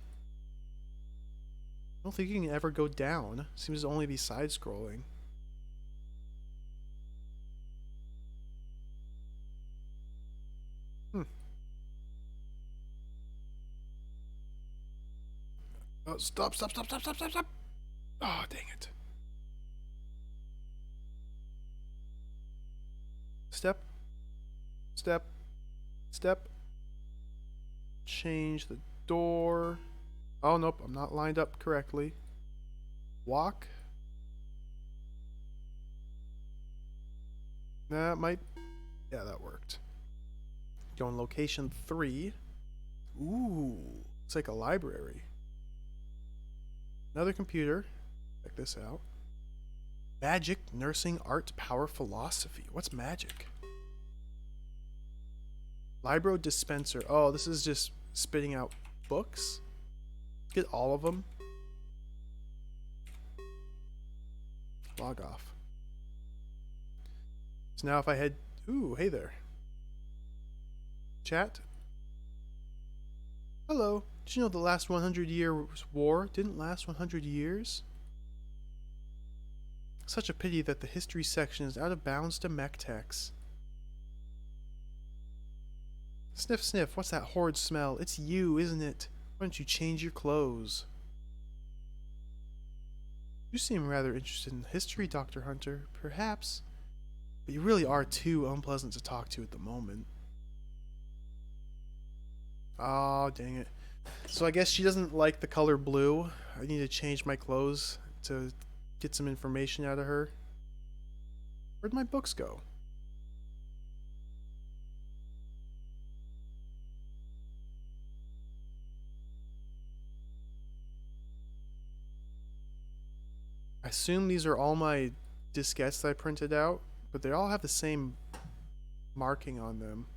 I don't think you can ever go down. Seems to only be side-scrolling. Oh, stop. Oh, dang it. Step. Change the door. Oh, nope, I'm not lined up correctly. Walk. That might... Yeah, that worked. Go in location 3. Ooh, it's like a library. Another computer. Check this out. Magic, nursing, art, power, philosophy. What's magic? Libro dispenser. Oh, this is just spitting out books. Get all of them. Log off. So now if I head... Ooh, hey there. Chat. Hello. Did you know the last 100 years war didn't last 100 years? Such a pity that the history section is out of bounds to mech-techs. Sniff, sniff. What's that horrid smell? It's you, isn't it? Why don't you change your clothes? You seem rather interested in history, Dr. Hunter. Perhaps. But you really are too unpleasant to talk to at the moment. Oh, dang it. So I guess she doesn't like the color blue. I need to change my clothes to get some information out of her. Where'd my books go? I assume these are all my diskettes that I printed out, but they all have the same marking on them.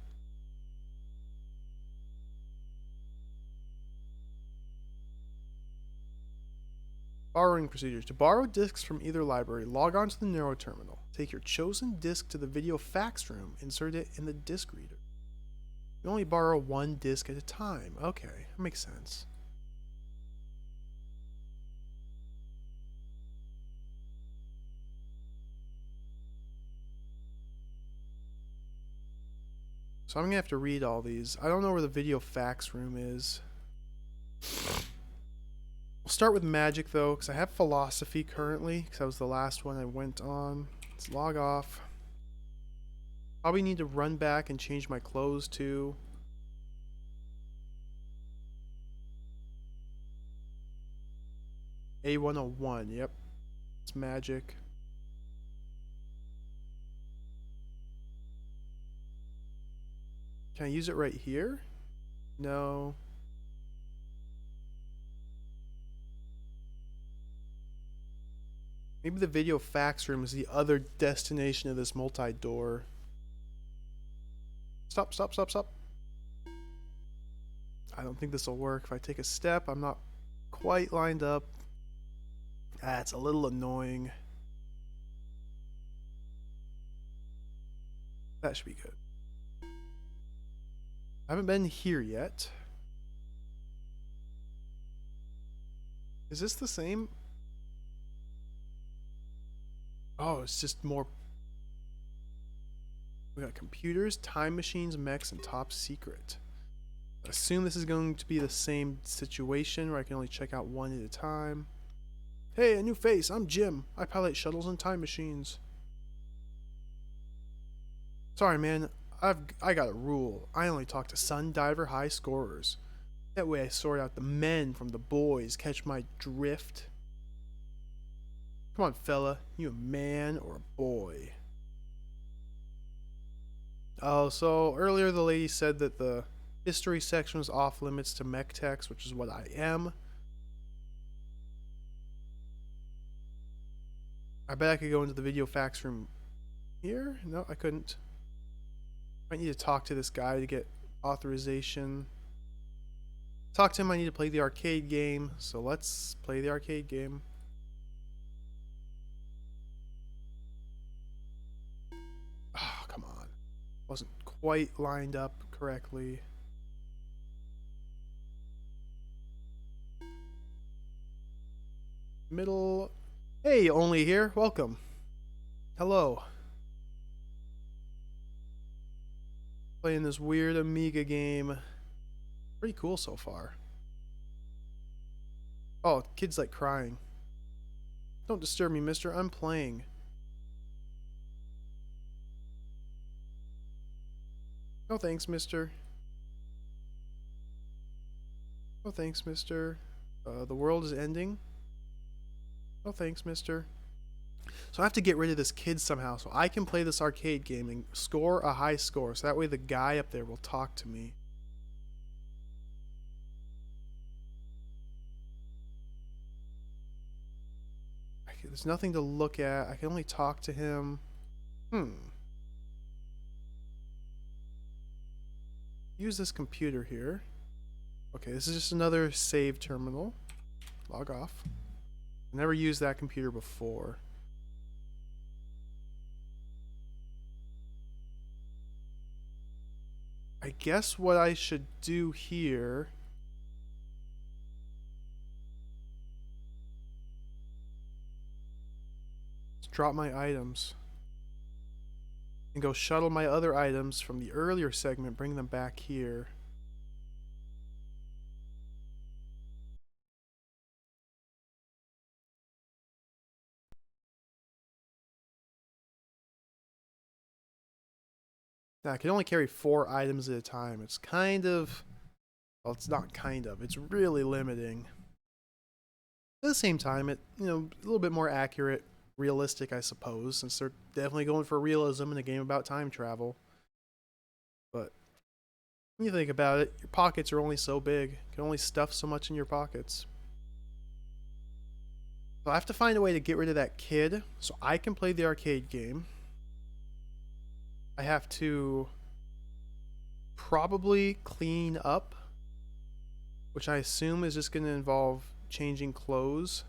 Borrowing procedures. To borrow discs from either library, log on to the Neuro Terminal. Take your chosen disc to the video fax room. Insert it in the disc reader. You only borrow one disc at a time. Okay, that makes sense. So I'm gonna have to read all these. I don't know where the video fax room is. We'll start with magic though, because I have philosophy currently, because that was the last one I went on. Let's log off. Probably need to run back and change my clothes too. A101, yep. It's magic. Can I use it right here? No. Maybe the video fax room is the other destination of this multi-door. Stop. I don't think this will work. If I take a step, I'm not quite lined up. Ah, it's a little annoying. That should be good. I haven't been here yet. Is this the same? Oh, it's just more. We got computers, time machines, mechs, and top secret. I assume this is going to be the same situation where I can only check out one at a time. Hey, a new face. I'm Jim. I pilot shuttles and time machines. Sorry, man. I got a rule. I only talk to Sun Diver high scorers. That way I sort out the men from the boys. Catch my drift? Come on, fella. You a man or a boy? Oh, so earlier the lady said that the history section was off limits to mech text, which is what I am. I bet I could go into the video fax room here? No, I couldn't. I need to talk to this guy to get authorization. Talk to him, I need to play the arcade game, so let's play the arcade game. Oh, come on. Wasn't quite lined up correctly. Middle. Hey, only here. Welcome. Hello. Playing this weird Amiga game. Pretty cool so far. Oh, kid's like crying. Don't disturb me, mister. I'm playing. No thanks, mister. No thanks, mister. The world is ending. No thanks, mister. So I have to get rid of this kid somehow so I can play this arcade game and score a high score. So that way the guy up there will talk to me. There's nothing to look at. I can only talk to him. Use this computer here. Okay, this is just another save terminal. Log off. Never used that computer before. I guess what I should do here is drop my items and go shuttle my other items from the earlier segment, bring them back here. Now I can only carry 4 items at a time. It's kind of, well, it's not kind of, it's really limiting. At the same time, it, a little bit more accurate, realistic, I suppose, since they're definitely going for realism in a game about time travel. But when you think about it, your pockets are only so big. You can only stuff so much in your pockets. So I have to find a way to get rid of that kid so I can play the arcade game. I have to probably clean up, which I assume is just going to involve changing clothes.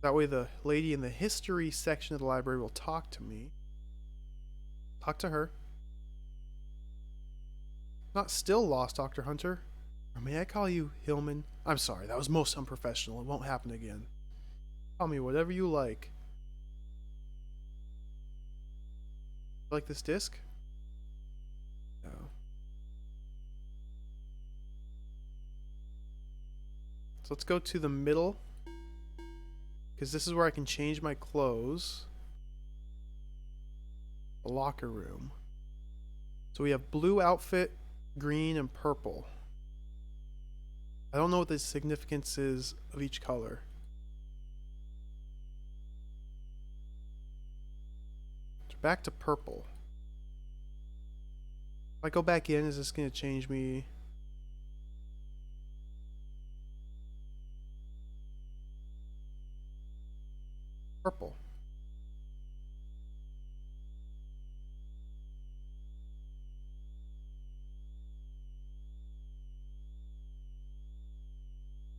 That way the lady in the history section of the library will talk to me. Talk to her. Not still lost, Dr. Hunter. Or may I call you Hillman? I'm sorry, that was most unprofessional. It won't happen again. Call me whatever you like. Like this disc? No. So let's go to the middle, because this is where I can change my clothes. The locker room. So we have blue outfit, green, and purple. I don't know what the significance is of each color. So back to purple. If I go back in, is this going to change me? Purple.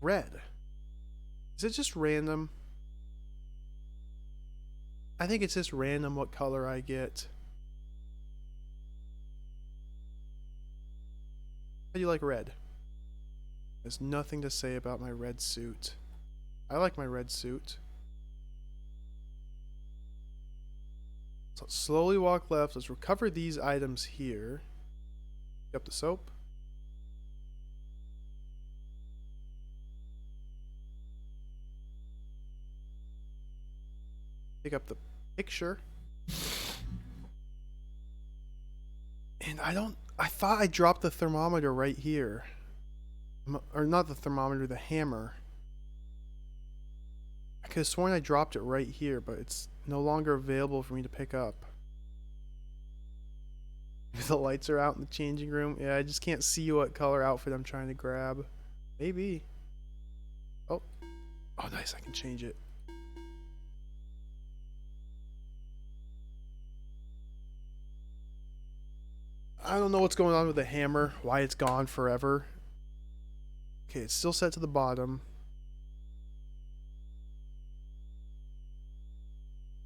Red. Is it just random? I think it's just random what color I get. How do you like red? There's nothing to say about my red suit. I like my red suit. So slowly walk left. Let's recover these items here. Pick up the soap. Pick up the picture. And I thought I dropped the thermometer right here. Or not the thermometer, the hammer. I could have sworn I dropped it right here, but it's no longer available for me to pick up. Maybe the lights are out in the changing room. Yeah, I just can't see what color outfit I'm trying to grab. Maybe. Oh. Oh, nice. I can change it. I don't know what's going on with the hammer. Why it's gone forever. Okay, it's still set to the bottom.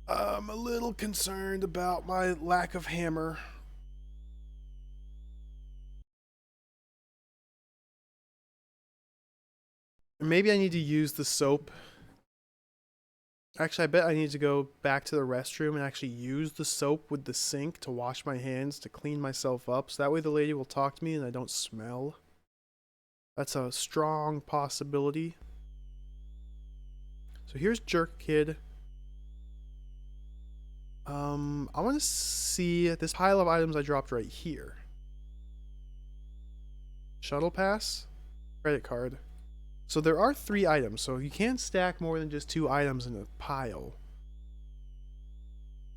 I'm a little concerned about my lack of hammer. Maybe I need to use the soap. Actually, I bet I need to go back to the restroom and actually use the soap with the sink to wash my hands, to clean myself up. So that way the lady will talk to me and I don't smell. That's a strong possibility. So here's Jerk Kid. I want to see this pile of items I dropped right here. Shuttle pass, credit card. So there are 3 items, so you can't stack more than just 2 items in a pile.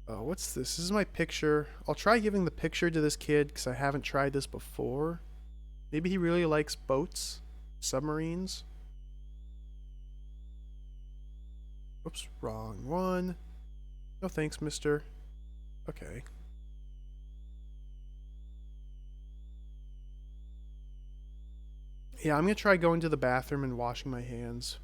Oh, what's this? This is my picture. I'll try giving the picture to this kid because I haven't tried this before. Maybe he really likes boats, submarines. Oops, wrong one. No thanks, mister. Okay. Yeah, I'm gonna try going to the bathroom and washing my hands.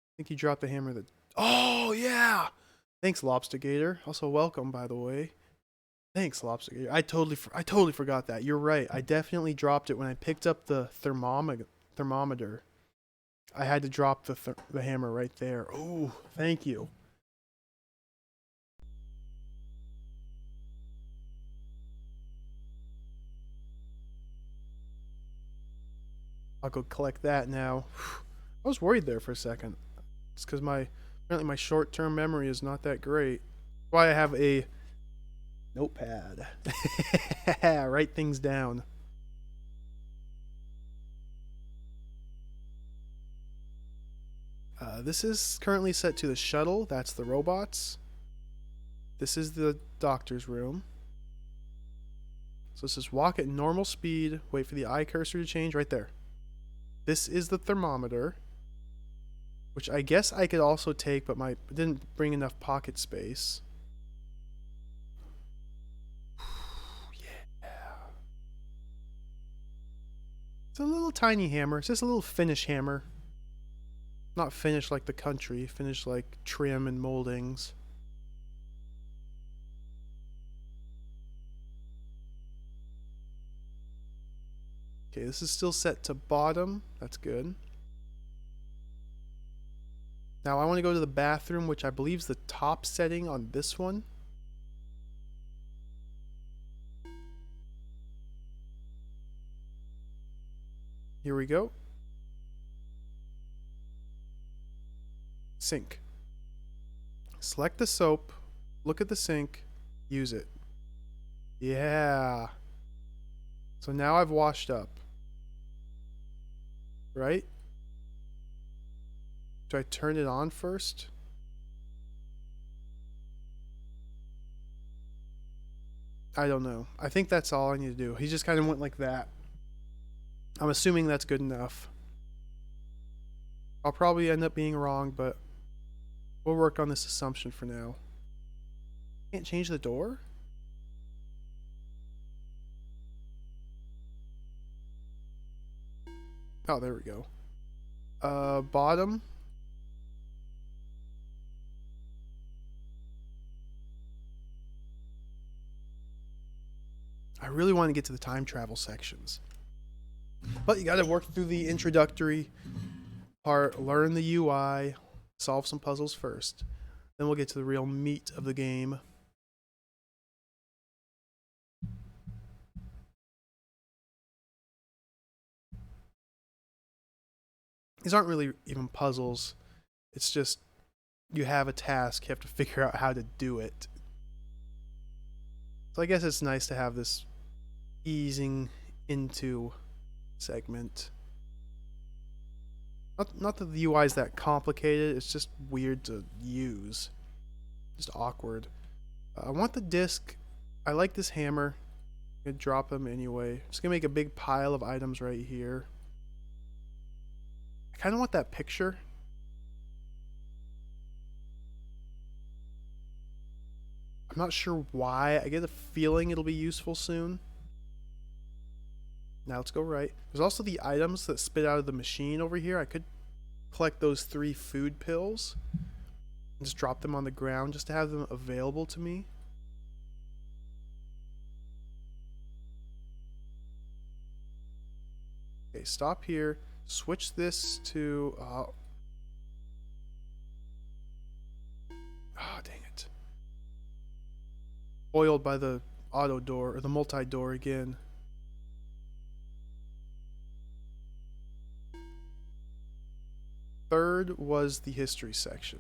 I think you dropped the hammer that... Oh, yeah! Thanks, Lobstergator. Also, welcome, by the way. Thanks, Lobstergator. I totally forgot that. You're right. I definitely dropped it when I picked up the thermometer. I had to drop the hammer right there. Oh, thank you. I'll go collect that now. I was worried there for a second. It's because apparently my short-term memory is not that great. That's why I have a notepad. Write things down. This is currently set to the shuttle. That's the robots. This is the doctor's room. So this is walk at normal speed. Wait for the eye cursor to change right there. This is the thermometer, which I guess I could also take, but didn't bring enough pocket space. Yeah. It's a little tiny hammer. It's just a little finish hammer. Not finished like the country, finished like trim and moldings. Okay, this is still set to bottom. That's good. Now I want to go to the bathroom, which I believe is the top setting on this one. Here we go. Sink. Select the soap, look at the sink, use it. Yeah. So now I've washed up. Right? Do I turn it on first? I don't know. I think that's all I need to do. He just kind of went like that. I'm assuming that's good enough. I'll probably end up being wrong, but we'll work on this assumption for now. Can't change the door? Oh, there we go. Bottom. I really want to get to the time travel sections. But you got to work through the introductory part, learn the UI, solve some puzzles first. Then we'll get to the real meat of the game. These aren't really even puzzles. It's just you have a task, you have to figure out how to do it. So I guess it's nice to have this easing into segment. Not that the UI is that complicated, it's just weird to use. Just awkward. I want the disc. I like this hammer. I'm gonna drop them anyway. Just gonna make a big pile of items right here. I kind of want that picture. I'm not sure why. I get a feeling it'll be useful soon. Now let's go right. There's also the items that spit out of the machine over here. I could collect those 3 food pills and just drop them on the ground just to have them available to me. Okay, stop here. Switch this to... oh, dang it. Foiled by the auto door, or the multi-door again. Third was the history section.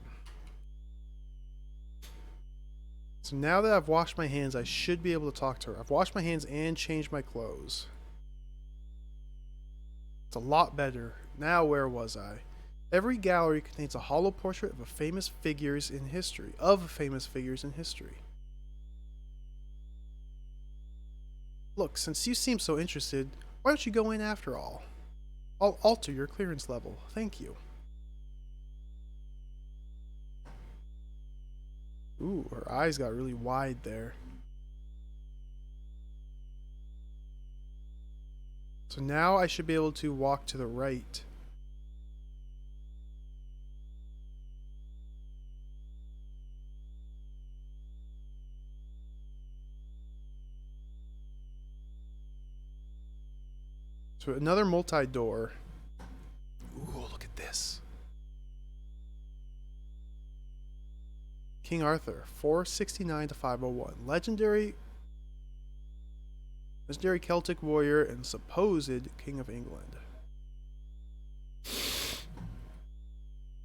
So now that I've washed my hands, I should be able to talk to her. I've washed my hands and changed my clothes. It's a lot better. Now where was I? Every gallery contains a hollow portrait of famous figures in history. Look, since you seem so interested, why don't you go in after all? I'll alter your clearance level. Thank you. Ooh, her eyes got really wide there. So now I should be able to walk to the right. So another multi-door. Ooh, look at this. King Arthur, 469 to 501. Legendary Celtic warrior and supposed King of England.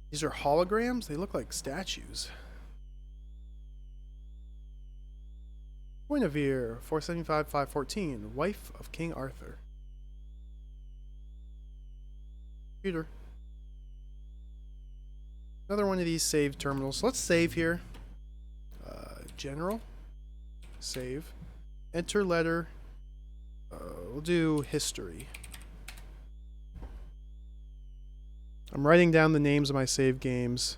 These are holograms? They look like statues. Guinevere, 475 514. Wife of King Arthur. Computer. Another one of these save terminals. Let's save here. General. Save. Enter letter. We'll do history. I'm writing down the names of my save games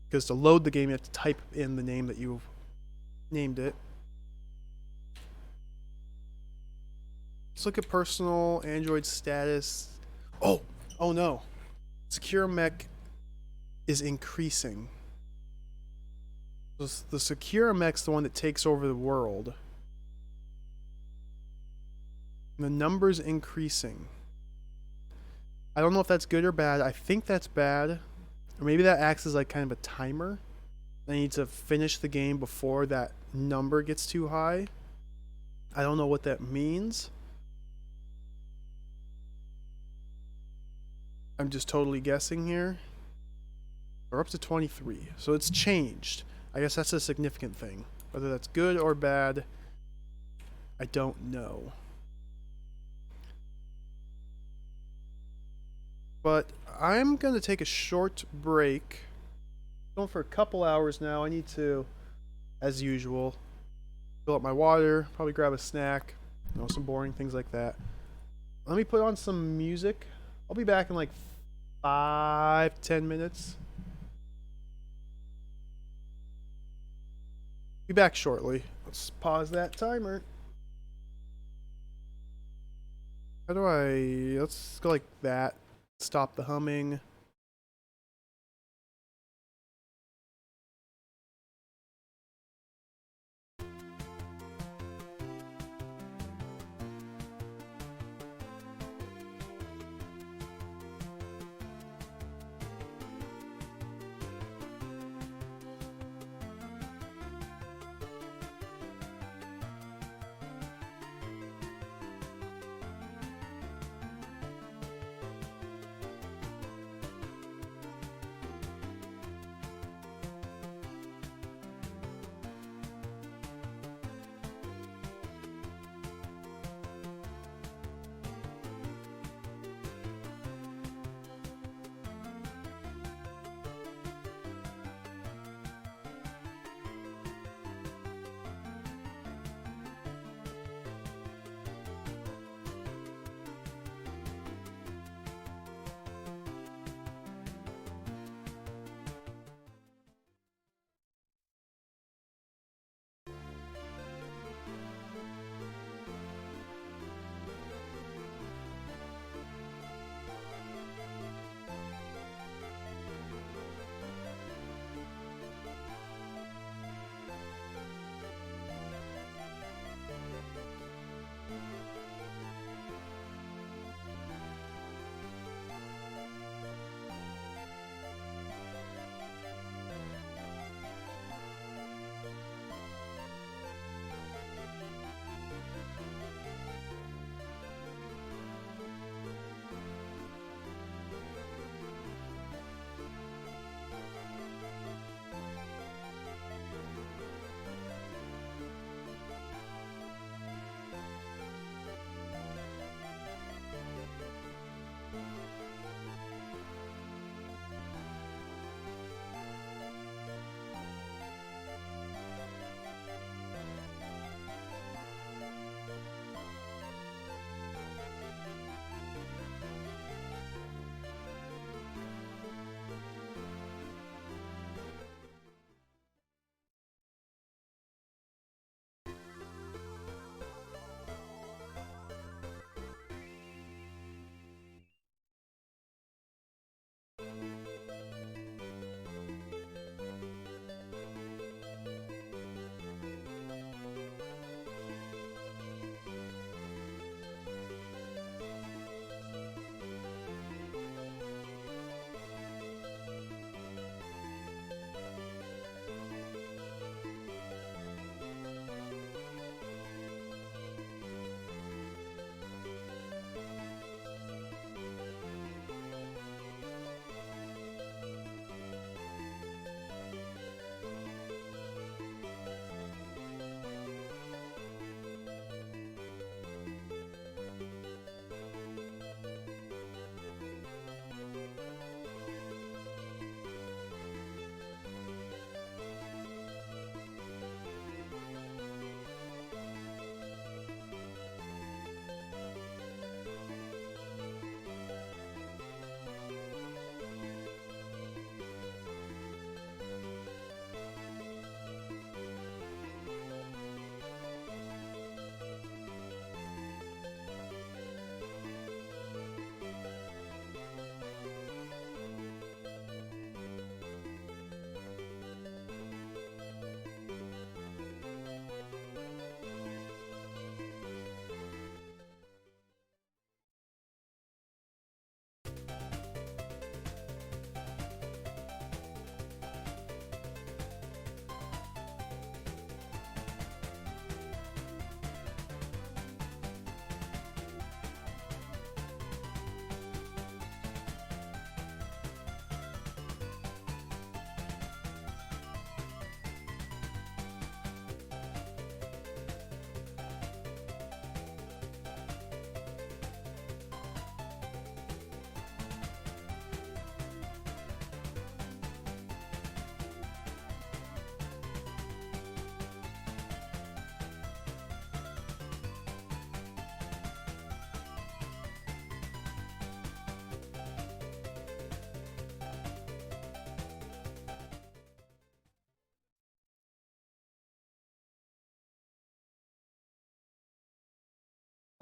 because to load the game you have to type in the name that you named it. Let's look at personal Android status. Oh no. Secure mech is increasing. The secure mech's the one that takes over the world. And the number's increasing. I don't know if that's good or bad. I think that's bad. Or maybe that acts as like kind of a timer. I need to finish the game before that number gets too high. I don't know what that means. I'm just totally guessing here. We're up to 23. So it's changed. I guess that's a significant thing. Whether that's good or bad, I don't know. But I'm going to take a short break. Going for a couple hours now. I need to, as usual, fill up my water, probably grab a snack, some boring things like that. Let me put on some music. I'll be back in like 5-10 minutes. Be back shortly. Let's pause that timer. How do I... Let's go like that. Stop the humming.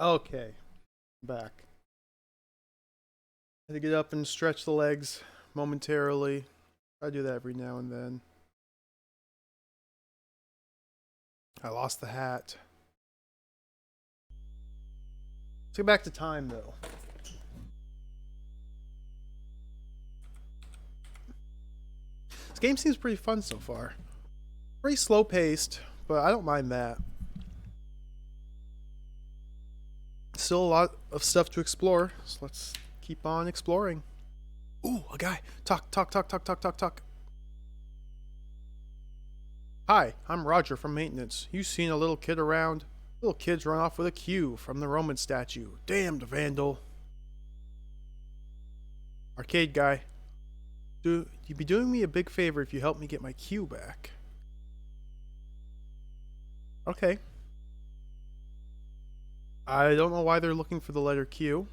Okay, back. I had to get up and stretch the legs momentarily. I do that every now and then. I lost the hat. Let's get back to time, though. This game seems pretty fun so far. Pretty slow paced, but I don't mind that. Still a lot of stuff to explore, so let's keep on exploring. Ooh, a guy. Talk. Hi, I'm Roger from maintenance. You seen a little kid around? Little kids run off with a Q from the Roman statue. Damned vandal. Arcade guy. You'd be doing me a big favor if you help me get my Q back. Okay. I don't know why they're looking for the letter Q.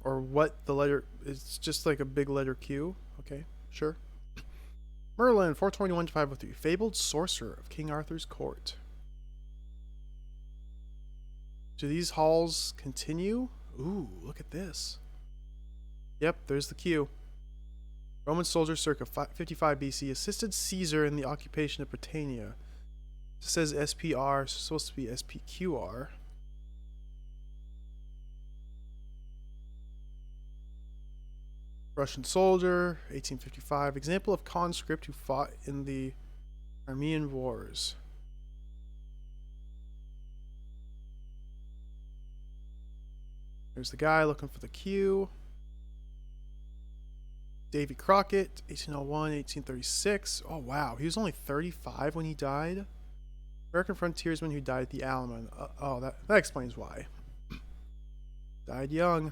Or what the letter... It's just like a big letter Q. Okay, sure. Merlin, 421 to 503. Fabled sorcerer of King Arthur's court. Do these halls continue? Ooh, look at this. Yep, there's the Q. Roman soldier circa 55 BC assisted Caesar in the occupation of Britannia. It says SPR, it's supposed to be SPQR. Russian soldier, 1855. Example of conscript who fought in the Crimean Wars. There's the guy looking for the Q. Davy Crockett, 1801, 1836. Oh, wow. He was only 35 when he died. American frontiersman who died at the Alamo. Oh, that explains why. Died young.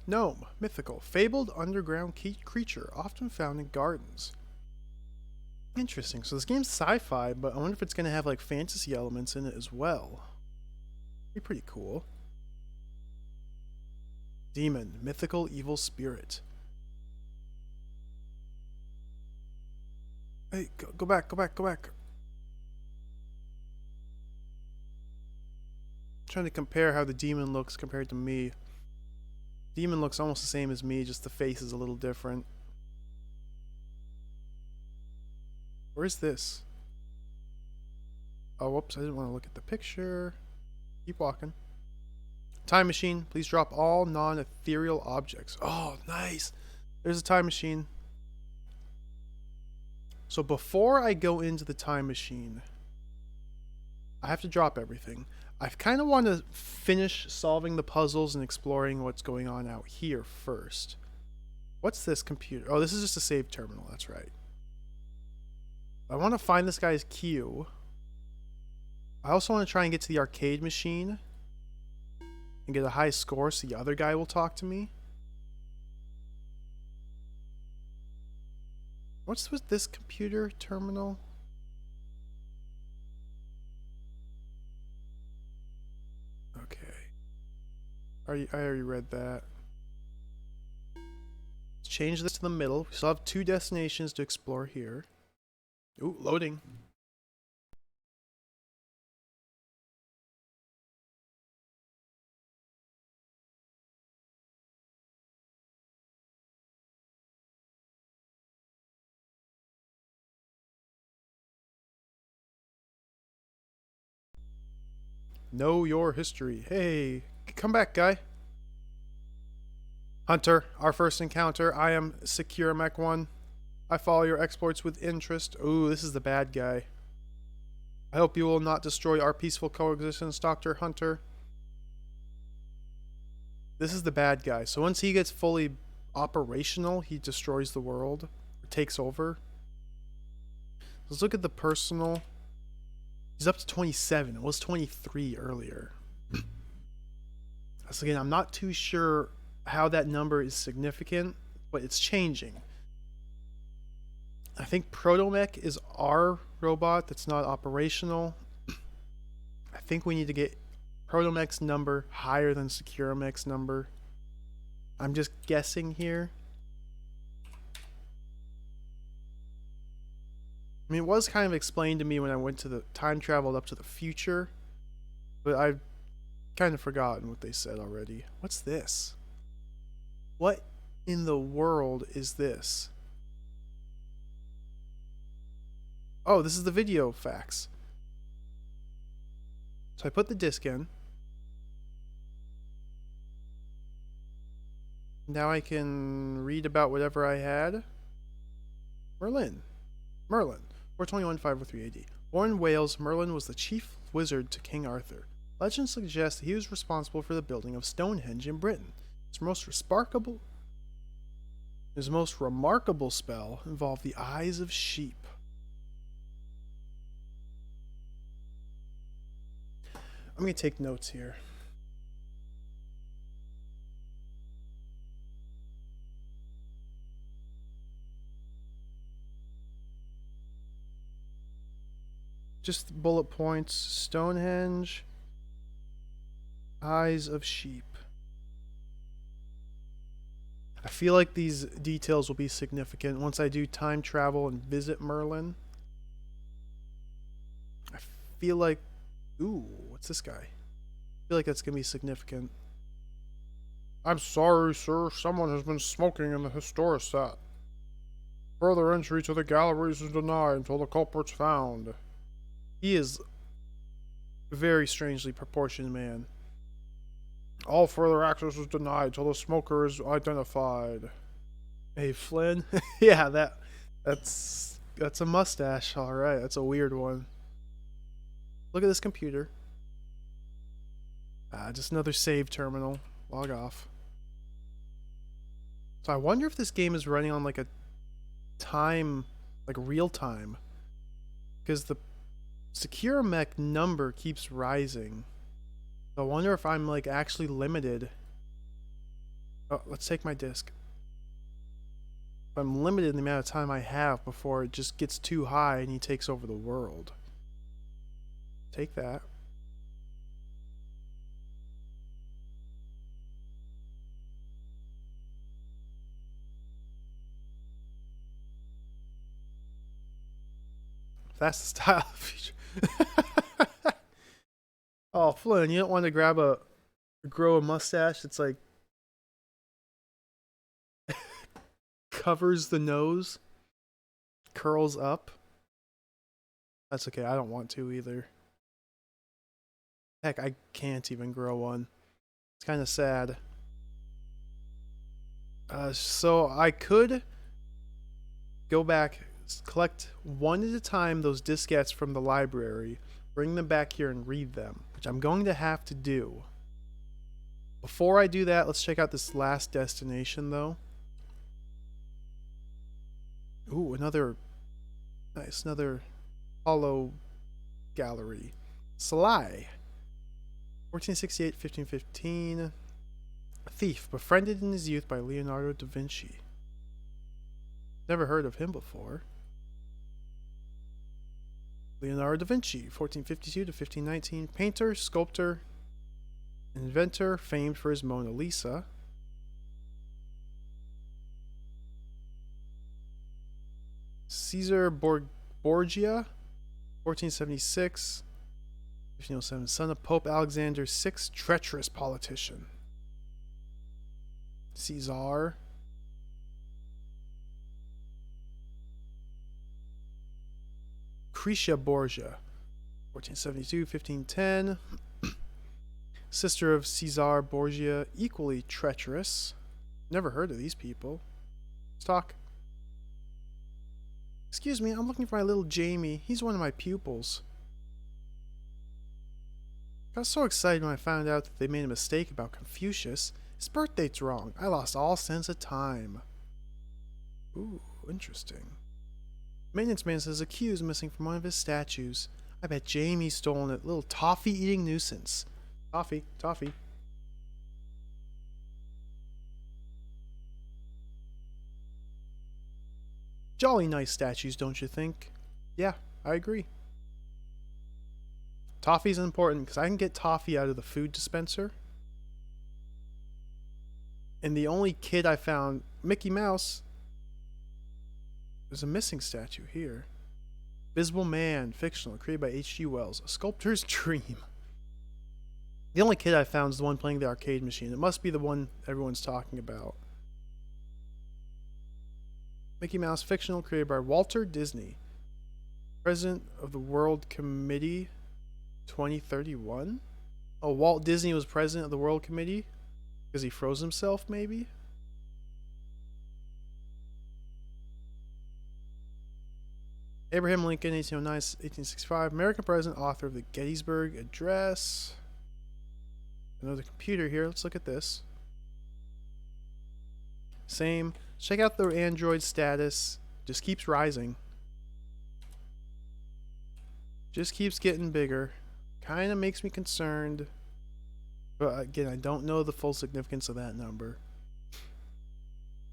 Gnome, mythical, fabled underground creature often found in gardens. Interesting. So this game's sci-fi, but I wonder if it's going to have like fantasy elements in it as well. Be pretty cool. Demon, mythical evil spirit. Hey, go back. I'm trying to compare how the demon looks compared to me. Demon looks almost the same as me, just the face is a little different. Where's this? Oh, whoops, I didn't want to look at the picture. Keep walking. Time machine. Please drop all non-ethereal objects. Oh, nice. There's a time machine. So before I go into the time machine, I have to drop everything. I kind of want to finish solving the puzzles and exploring what's going on out here first. What's this computer? Oh, this is just a save terminal. That's right. I want to find this guy's Q. I also want to try and get to the arcade machine and get a high score so the other guy will talk to me. What's with this computer terminal? Okay. I already read that. Let's change this to the middle. We still have 2 destinations to explore here. Ooh, loading. Know your history. Hey, come back, guy. Hunter, our first encounter. I am Secure Mech 1. I follow your exploits with interest. Ooh, this is the bad guy. I hope you will not destroy our peaceful coexistence, Dr. Hunter. This is the bad guy. So once he gets fully operational, he destroys the world. Or takes over. Let's look at the personal. He's up to 27. It was 23 earlier. So again, I'm not too sure how that number is significant, but it's changing. I think Protomech is our robot that's not operational. I think we need to get Protomech's number higher than Securomech's number. I'm just guessing here. I mean, it was kind of explained to me when I went to the time traveled up to the future, but I've kind of forgotten what they said already. What's this? What in the world is this? Oh, this is the video fax. So I put the disc in. Now I can read about whatever I had. Merlin. 421 503 AD. Born in Wales, Merlin was the chief wizard to King Arthur. Legend suggests that he was responsible for the building of Stonehenge in Britain. His most remarkable spell involved the eyes of sheep. I'm going to take notes here. Just bullet points. Stonehenge. Eyes of sheep. I feel like these details will be significant once I do time travel and visit Merlin. I feel like... Ooh, what's this guy? I feel like that's going to be significant. I'm sorry, sir. Someone has been smoking in the historistat. Further entry to the galleries is denied until the culprit's found. He is a very strangely proportioned man. All further access is denied till the smoker is identified. Hey, Flynn? Yeah, that's a mustache. All right, that's a weird one. Look at this computer. Just another save terminal. Log off. So I wonder if this game is running on like a time, like real time, because the Secure Mech number keeps rising. I wonder if I'm like actually limited. Oh, let's take my disc. If I'm limited in the amount of time I have before it just gets too high and he takes over the world. Take that. That's the style of feature. Oh, Flynn, you don't want to grow a mustache that's like covers the nose, curls up. That's okay. I don't want to either. Heck, I can't even grow one. It's kind of sad. So I could go back, collect one at a time those diskettes from the library, bring them back here and read them, which I'm going to have to do. Before I do that, let's check out this last destination though. Ooh, another hollow gallery. Salai. 1468, 1515. A thief, befriended in his youth by Leonardo da Vinci. Never heard of him before. Leonardo da Vinci, 1452 to 1519. Painter, sculptor, inventor, famed for his Mona Lisa. Caesar Borgia, 1476, 1507, son of Pope Alexander VI, treacherous politician. Caesar. Lucretia Borgia, 1472, 1510. Sister of Caesar Borgia, equally treacherous. Never heard of these people. Let's talk. Excuse me, I'm looking for my little Jamie. He's one of my pupils. I got so excited when I found out that they made a mistake about Confucius. His birth date's wrong. I lost all sense of time. Ooh, interesting. Maintenance man says a key is missing from one of his statues. I bet Jamie's stolen it. Little toffee-eating nuisance. Toffee, toffee. Jolly nice statues, don't you think? Yeah, I agree. Toffee's important because I can get toffee out of the food dispenser. And the only kid I found, Mickey Mouse, there's a missing statue here. Invisible Man, fictional, created by H.G. Wells. A sculptor's dream. The only kid I found is the one playing the arcade machine. It must be the one everyone's talking about. Mickey Mouse, fictional, created by Walter Disney. President of the World Committee 2031? Oh, Walt Disney was president of the World Committee? Because he froze himself, maybe? Abraham Lincoln, 1809 1865. American president, author of the Gettysburg Address. Another computer here. Let's look at this. Same. Check out the Android status. Just keeps rising. Just keeps getting bigger. Kind of makes me concerned. But again, I don't know the full significance of that number.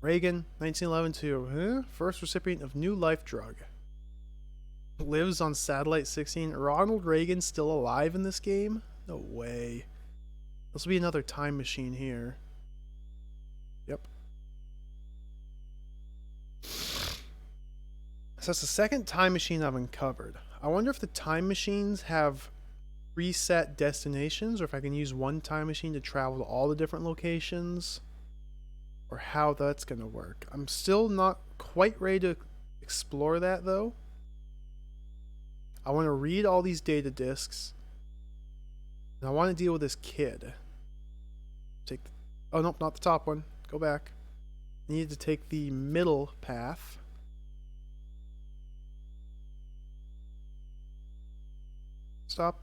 Reagan, 1911 to first recipient of New Life drug. Lives on Satellite 16. Ronald Reagan still alive in this game? No way. This will be another time machine here. Yep. So that's the second time machine I've uncovered. I wonder if the time machines have preset destinations, or if I can use one time machine to travel to all the different locations, or how that's going to work. I'm still not quite ready to explore that, though. I want to read all these data disks, and I want to deal with this kid. Oh, nope, not the top one. Go back. I need to take the middle path. Stop.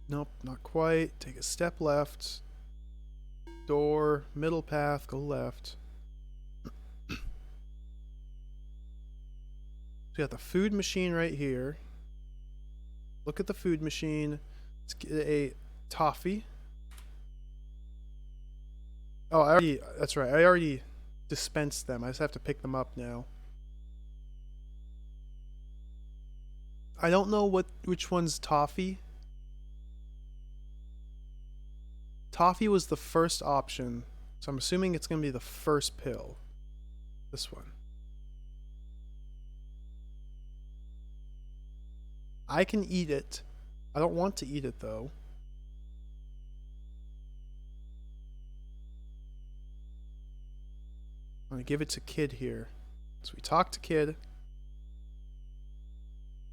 Nope, not quite. Take a step left. Door, middle path, go left. So we got the food machine right here. Look at the food machine. Let's get a toffee. Oh, that's right. I already dispensed them. I just have to pick them up now. I don't know which one's toffee. Toffee was the first option, so I'm assuming it's going to be the first pill. This one. I can eat it. I don't want to eat it, though. I'm going to give it to Kid here. So we talk to Kid.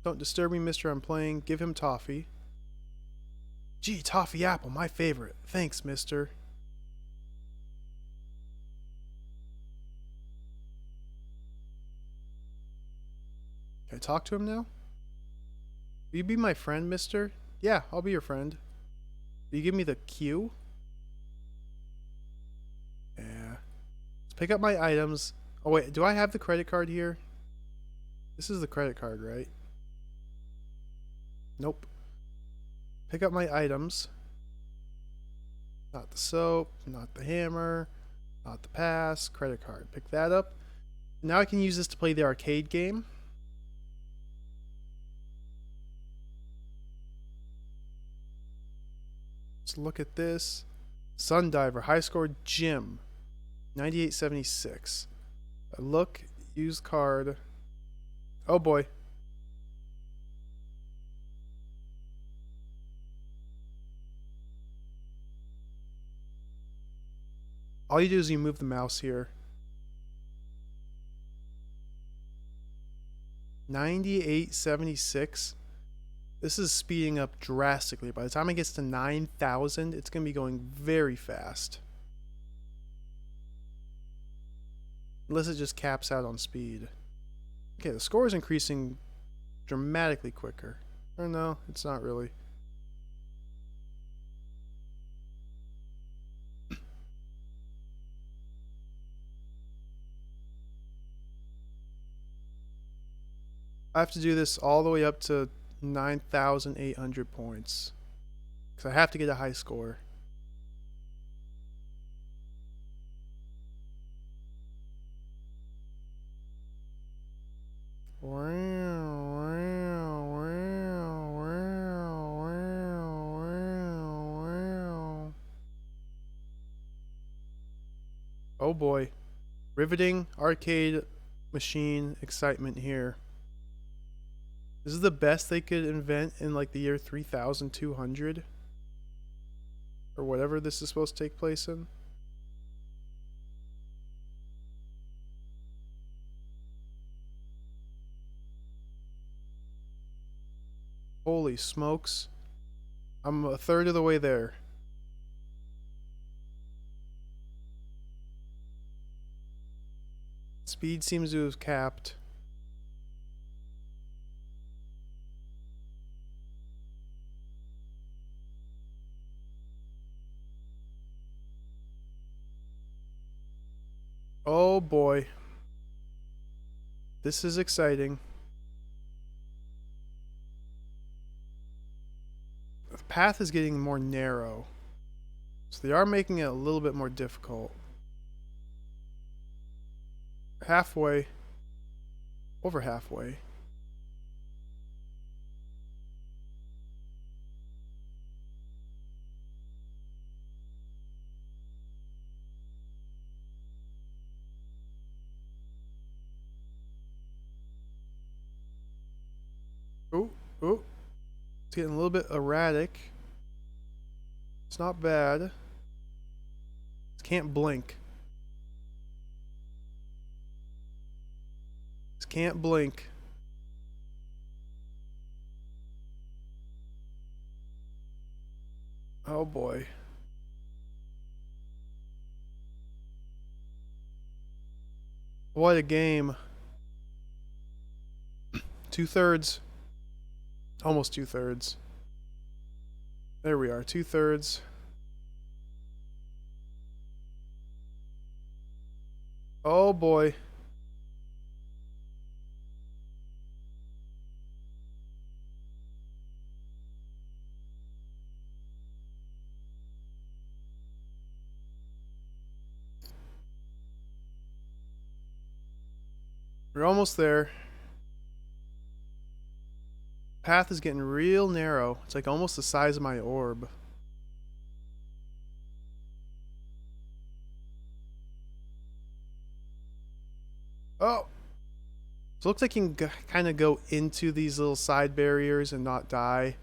Don't disturb me, mister, I'm playing. Give him toffee. Gee, toffee apple, my favorite. Thanks, mister. Can I talk to him now? Will you be my friend, mister? Yeah, I'll be your friend. Will you give me the cue? Yeah. Let's pick up my items. Oh, wait, do I have the credit card here? This is the credit card, right? Nope. Pick up my items. Not the soap, not the hammer, not the pass, credit card. Pick that up. Now I can use this to play the arcade game. Let's look at this. Sundiver, high score Jim. 9876. Look, use card. Oh boy. All you do is you move the mouse here. 9876. This is speeding up drastically. By the time it gets to 9,000, it's going to be going very fast. Unless it just caps out on speed. Okay, the score is increasing dramatically quicker. Or no, it's not really. I have to do this all the way up to 9,800 points. Because I have to get a high score. Oh boy. Riveting arcade machine excitement here. This is the best they could invent in like the year 3200 or whatever this is supposed to take place in. Holy smokes. I'm a third of the way there. Speed seems to have capped. Oh boy. This is exciting. The path is getting more narrow. So they are making it a little bit more difficult. Halfway. Over halfway. Ooh, ooh. It's getting a little bit erratic. It's not bad. It can't blink. It can't blink. Oh boy. What a game. 2/3. Almost 2/3. There we are, 2/3. Oh boy. We're almost there. Path is getting real narrow. It's like almost the size of my orb. Oh! So it looks like you can kind of go into these little side barriers and not die.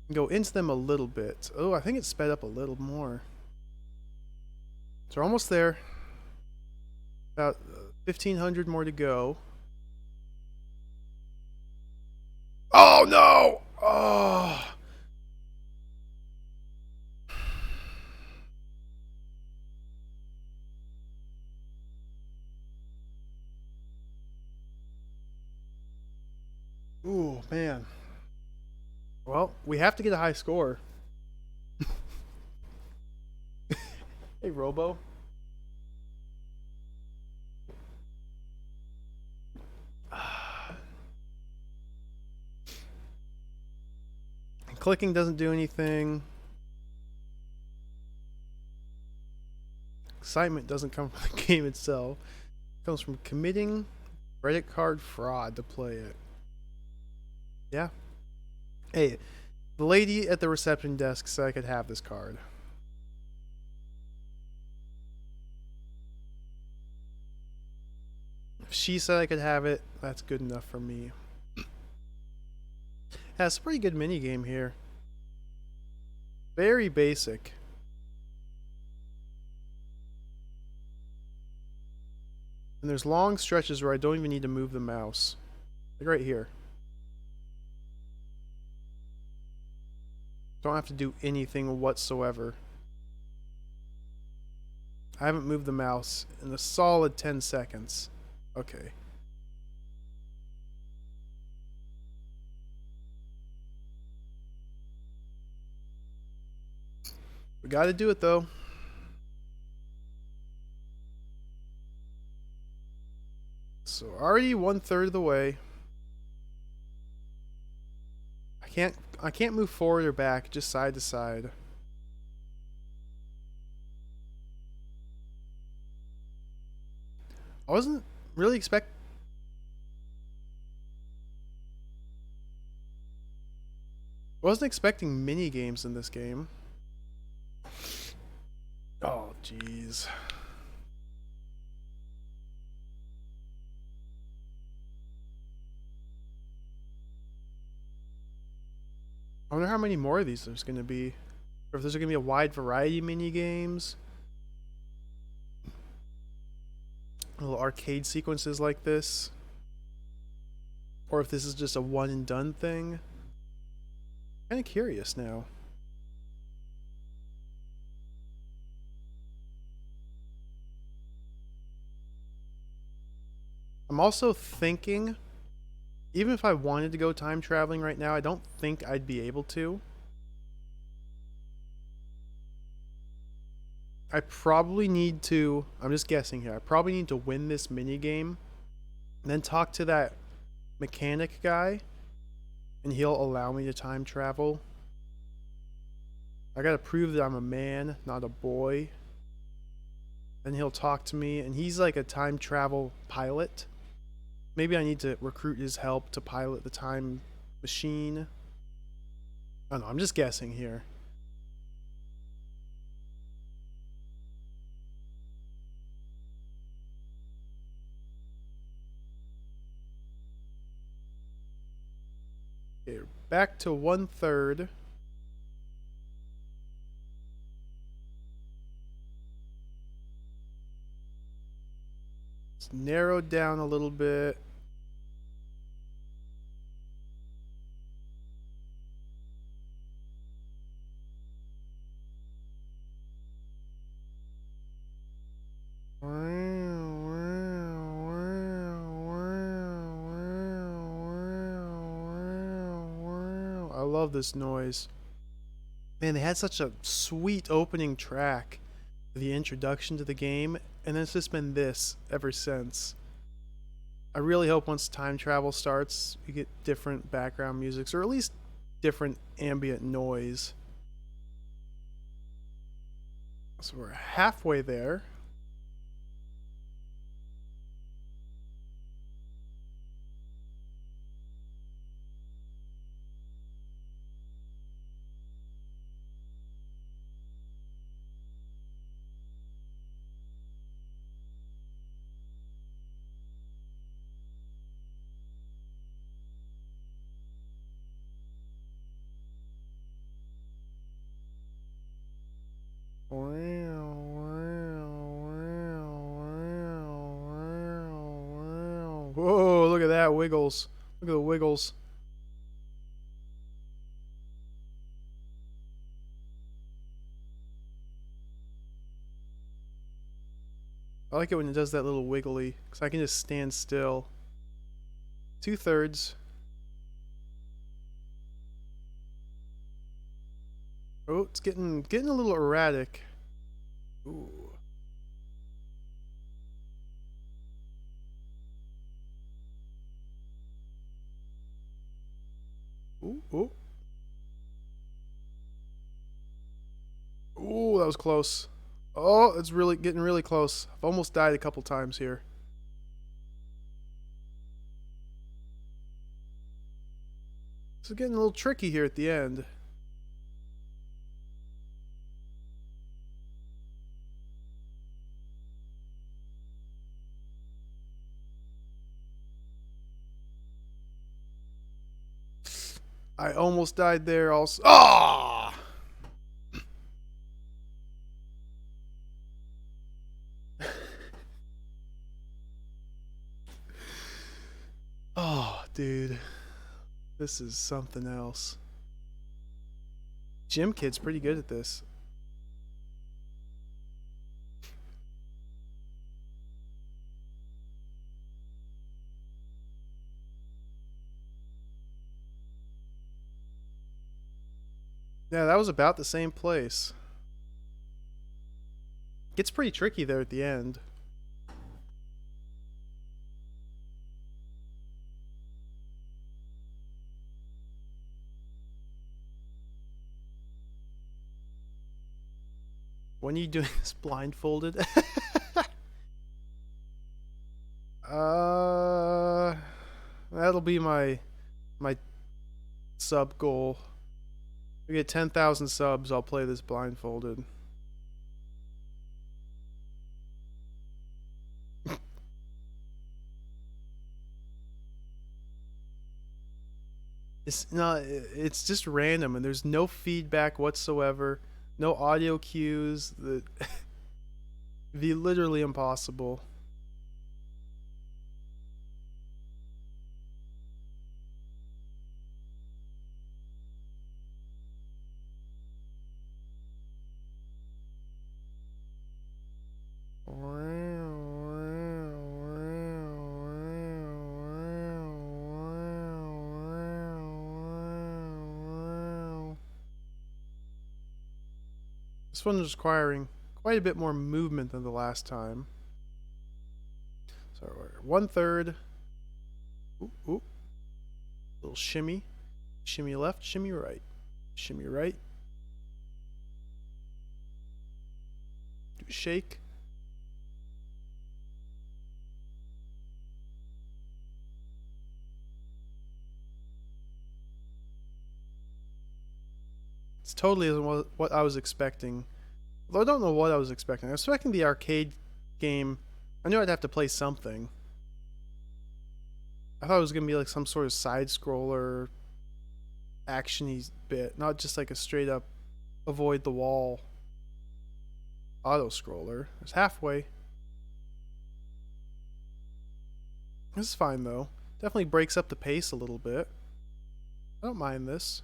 You can go into them a little bit. Oh, I think it's sped up a little more. So we're almost there. About 1,500 more to go. Oh no! Oh! Ooh, man. Well, we have to get a high score. Hey, Robo. Clicking doesn't do anything. Excitement doesn't come from the game itself. It comes from committing credit card fraud to play it. Yeah. Hey, the lady at the reception desk said I could have this card. If she said I could have it, that's good enough for me. Yeah, it's a pretty good minigame here. Very basic. And there's long stretches where I don't even need to move the mouse. Like right here. Don't have to do anything whatsoever. I haven't moved the mouse in a solid 10 seconds. Okay. We gotta do it though. So already 1/3 of the way. I can't move forward or back, just side to side. I wasn't really expecting mini games in this game. Oh jeez. I wonder how many more of these there's going to be. Or if there's going to be a wide variety of mini games. Little arcade sequences like this. Or if this is just a one and done thing. Kind of curious now. I'm also thinking, even if I wanted to go time traveling right now, I don't think I'd be able to. I probably need to, I'm just guessing here, I probably need to win this mini game, and then talk to that mechanic guy, and he'll allow me to time travel. I gotta prove that I'm a man, not a boy. Then he'll talk to me, and he's like a time travel pilot. Maybe I need to recruit his help to pilot the time machine. I don't know, I'm just guessing here. Okay, back to 1/3. It's narrowed down a little bit. I love this noise. Man, they had such a sweet opening track for the introduction to the game, and then it's just been this ever since. I really hope once time travel starts, you get different background musics, or at least different ambient noise. So we're halfway there. Whoa, look at that, wiggles. Look at the wiggles. I like it when it does that little wiggly, because I can just stand still. 2/3. Oh, it's getting a little erratic. Ooh. Ooh, ooh. Ooh, that was close. Oh, it's really getting really close. I've almost died a couple times here. This is getting a little tricky here at the end. I almost died there also. Ah! Oh, dude. This is something else. Gym Kid's pretty good at this. Yeah, that was about the same place. Gets pretty tricky there at the end. When are you doing this blindfolded? That'll be my sub goal. If we get 10,000 subs, I'll play this blindfolded. It's not. It's just random, and there's no feedback whatsoever. No audio cues. The be literally impossible. This one is requiring quite a bit more movement than the last time. So we're 1/3. Ooh, ooh. Little shimmy. Shimmy left, shimmy right. Shimmy right. Do a shake. It's totally isn't what I was expecting. Although I don't know what I was expecting. I was expecting the arcade game. I knew I'd have to play something. I thought it was going to be like some sort of side-scroller action-y bit. Not just like a straight-up avoid the wall auto-scroller. It's halfway. This is fine though. Definitely breaks up the pace a little bit. I don't mind this.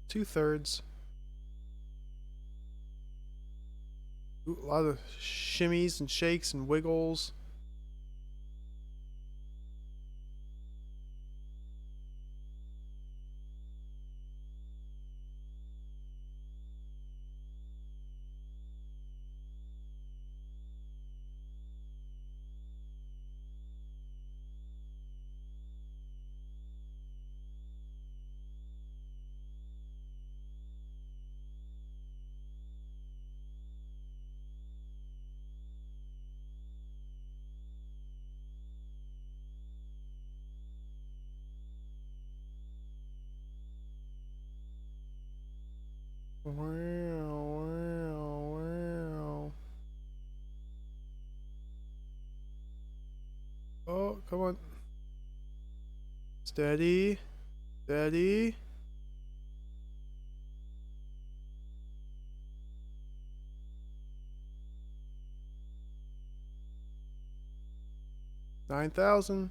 Two-thirds. Ooh, a lot of shimmies and shakes and wiggles. Wow. Oh, come on. Steady. Steady. $9,000.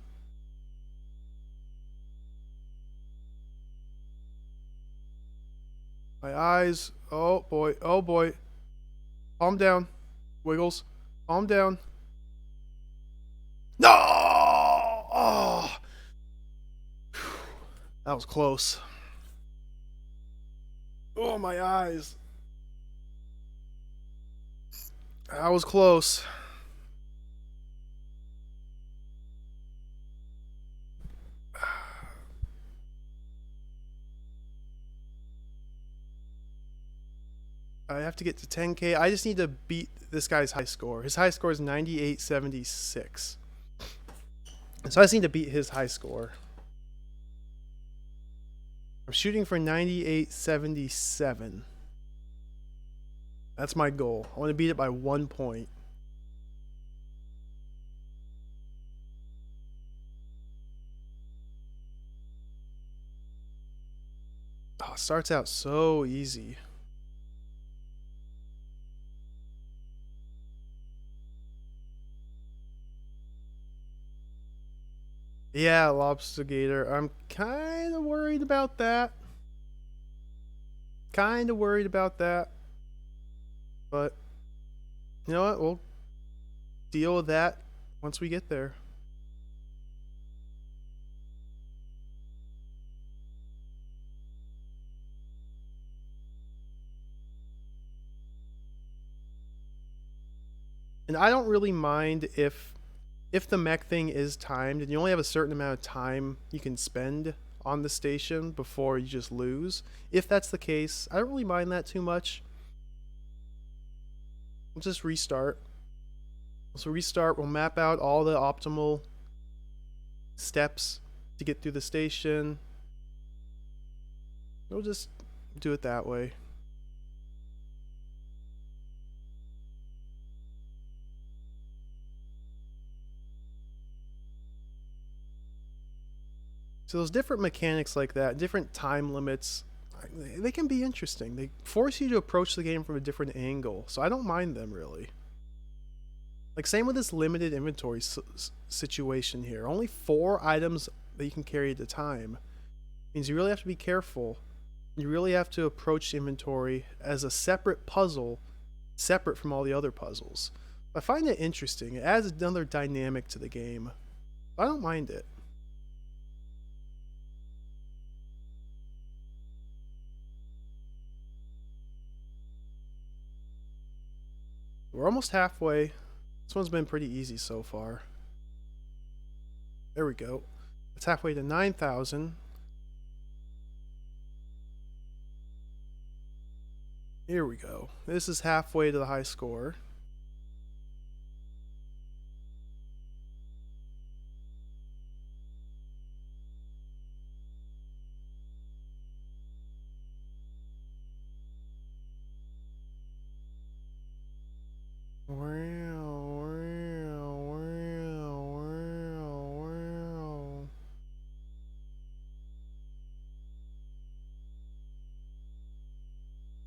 My eyes. Oh boy. Oh boy. Calm down. Wiggles. Calm down. No! Oh! That was close. Oh, my eyes. That was close. I have to get to 10K. I just need to beat this guy's high score. His high score is 98.76. So I just need to beat his high score. I'm shooting for 98.77. That's my goal. I want to beat it by 1 point. Oh, it starts out so easy. Yeah, Lobster Gator. I'm kind of worried about that. Kind of worried about that. But, you know what? We'll deal with that once we get there. And I don't really mind if the mech thing is timed and you only have a certain amount of time you can spend on the station before you just lose. If that's the case, I don't really mind that too much. We'll just restart. So restart, we'll map out all the optimal steps to get through the station. We'll just do it that way. So those different mechanics like that, different time limits, they can be interesting. They force you to approach the game from a different angle, so I don't mind them really. Like same with this limited inventory situation here. Only 4 items that you can carry at a time. Means you really have to be careful. You really have to approach inventory as a separate puzzle, separate from all the other puzzles. I find it interesting. It adds another dynamic to the game. I don't mind it. We're almost halfway. This one's been pretty easy so far. There we go. It's halfway to 9,000. Here we go. This is halfway to the high score.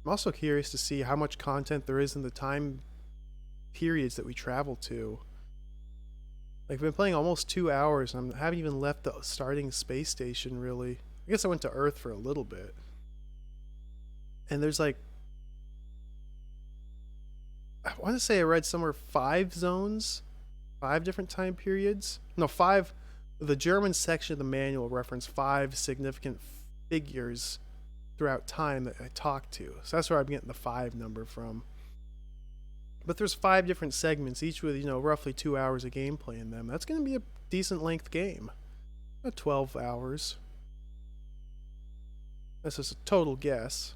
I'm also curious to see how much content there is in the time periods that we travel to. Like, I've been playing almost 2 hours and I haven't even left the starting space station really. I guess I went to Earth for a little bit. And there's like, I want to say I read somewhere 5 zones, 5 different time periods. No, 5. The German section of the manual referenced 5 significant figures throughout time that I talked to. So that's where I'm getting the 5 number from. But there's 5 different segments, each with, roughly 2 hours of gameplay in them. That's going to be a decent length game. About 12 hours. This is a total guess.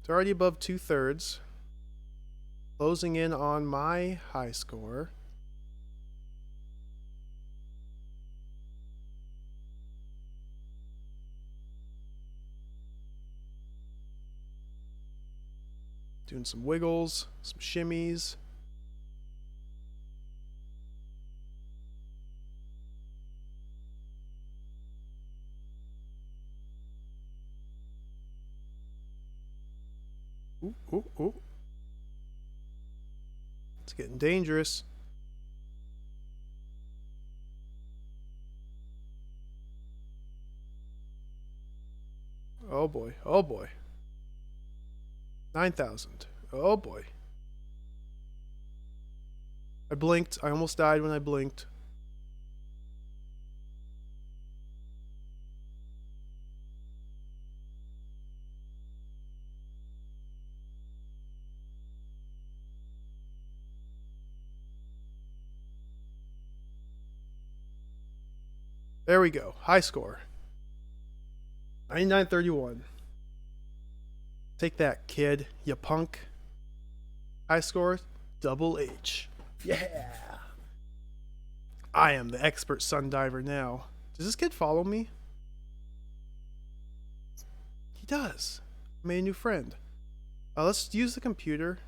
It's already above 2/3. Closing in on my high score. Doing some wiggles, some shimmies. Ooh, ooh, ooh. It's getting dangerous. Oh boy, oh boy. 9,000. Oh boy. I blinked. I almost died when I blinked. There we go. High score. 99.31. Take that, kid, you punk. High score, double H. Yeah! I am the expert sundiver now. Does this kid follow me? He does. I made a new friend. Let's use the computer.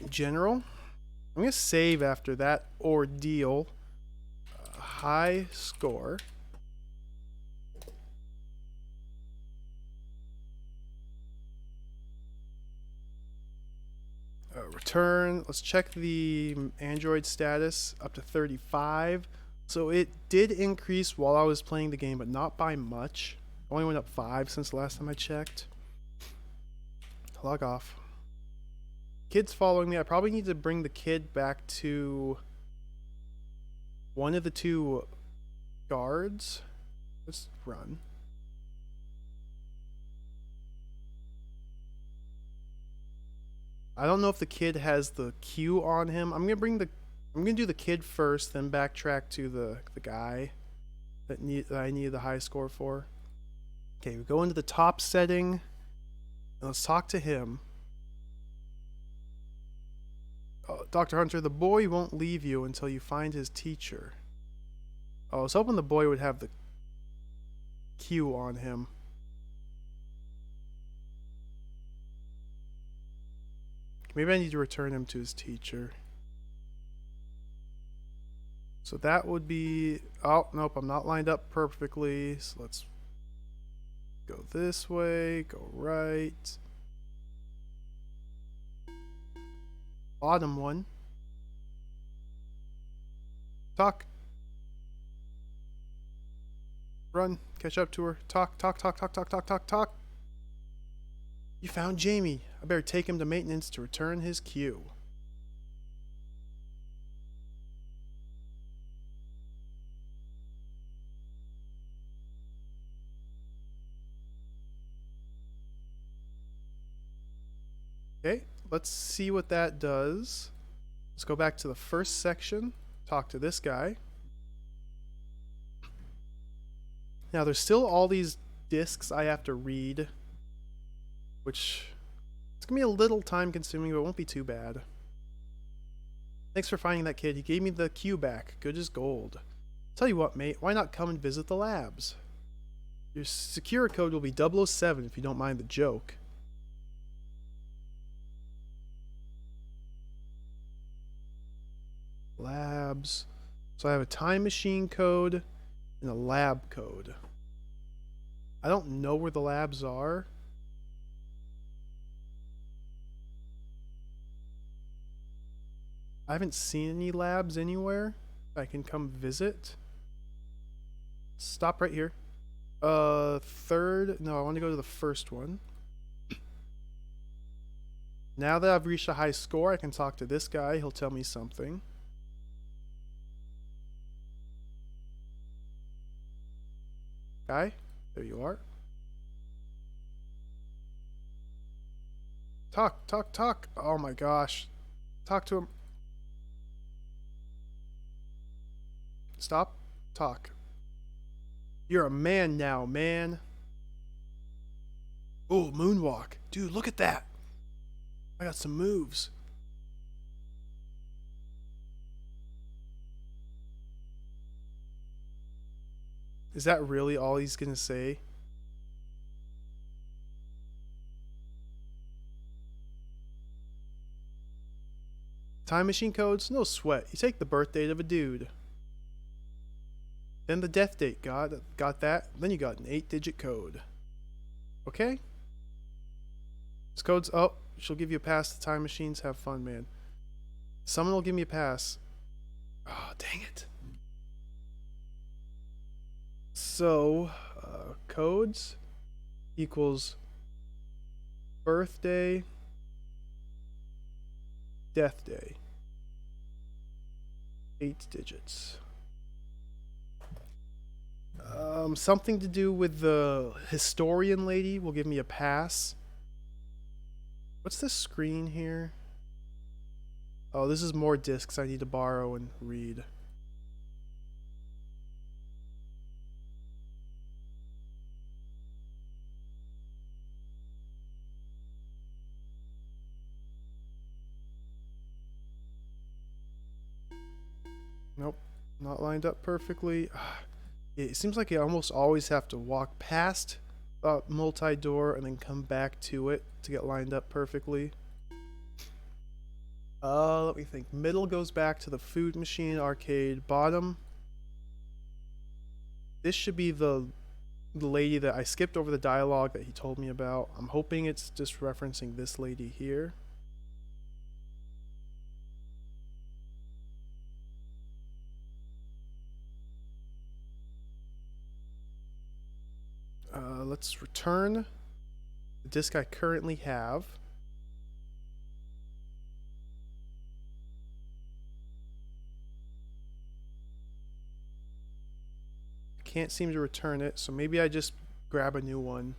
General. I'm going to save after that ordeal. High score. Return. Let's check the Android status up to 35. So it did increase while I was playing the game, but not by much. Only went up 5 since the last time I checked. Log off. Kid's following me. I probably need to bring the kid back to one of the 2 guards. Let's run. I don't know if the kid has the Q on him. I'm gonna do the kid first, then backtrack to the guy that I needed the high score for. Okay, we go into the top setting. And let's talk to him. Dr. Hunter, the boy won't leave you until you find his teacher. Oh, I was hoping the boy would have the Q on him. Maybe I need to return him to his teacher. So that would be... Oh, nope, I'm not lined up perfectly. So let's go this way, go right. Bottom one. Talk. Run, catch up to her. Talk, talk, talk, talk, talk, talk, talk, talk. You found Jamie. I better take him to maintenance to return his Q. Okay, let's see what that does. Let's go back to the first section. Talk to this guy. Now there's still all these discs I have to read, which it's gonna be a little time consuming, but it won't be too bad. Thanks for finding that kid. He gave me the Q back. Good as gold. Tell you what, mate, why not come and visit the labs? Your secure code will be 007 if you don't mind the joke. Labs. So I have a time machine code and a lab code. I don't know where the labs are. I haven't seen any labs anywhere I can come visit. Stop right here. Third. No, I want to go to the first one. Now that I've reached a high score, I can talk to this guy. He'll tell me something. Guy, there you are. Talk, talk, talk. Oh my gosh. Talk to him. Stop. Talk. You're a man now, man. Oh, moonwalk. Dude, look at that. I got some moves. Is that really all he's gonna say? Time machine codes? No sweat. You take the birth date of a dude. Then the death date. Got that? Then you got an 8-digit code. Okay? This code's... Oh, she'll give you a pass to time machines. Have fun, man. Someone will give me a pass. Oh, dang it. So, codes equals birthday, death day. 8 digits. Something to do with the historian lady will give me a pass. What's this screen here? Oh, this is more discs I need to borrow and read. Nope, not lined up perfectly. It seems like you almost always have to walk past a multi-door and then come back to it to get lined up perfectly. Let me think. Middle goes back to the food machine arcade. Bottom. This should be the lady that I skipped over the dialogue that he told me about. I'm hoping it's just referencing this lady here. Let's return the disc I currently have. I can't seem to return it, so maybe I just grab a new one.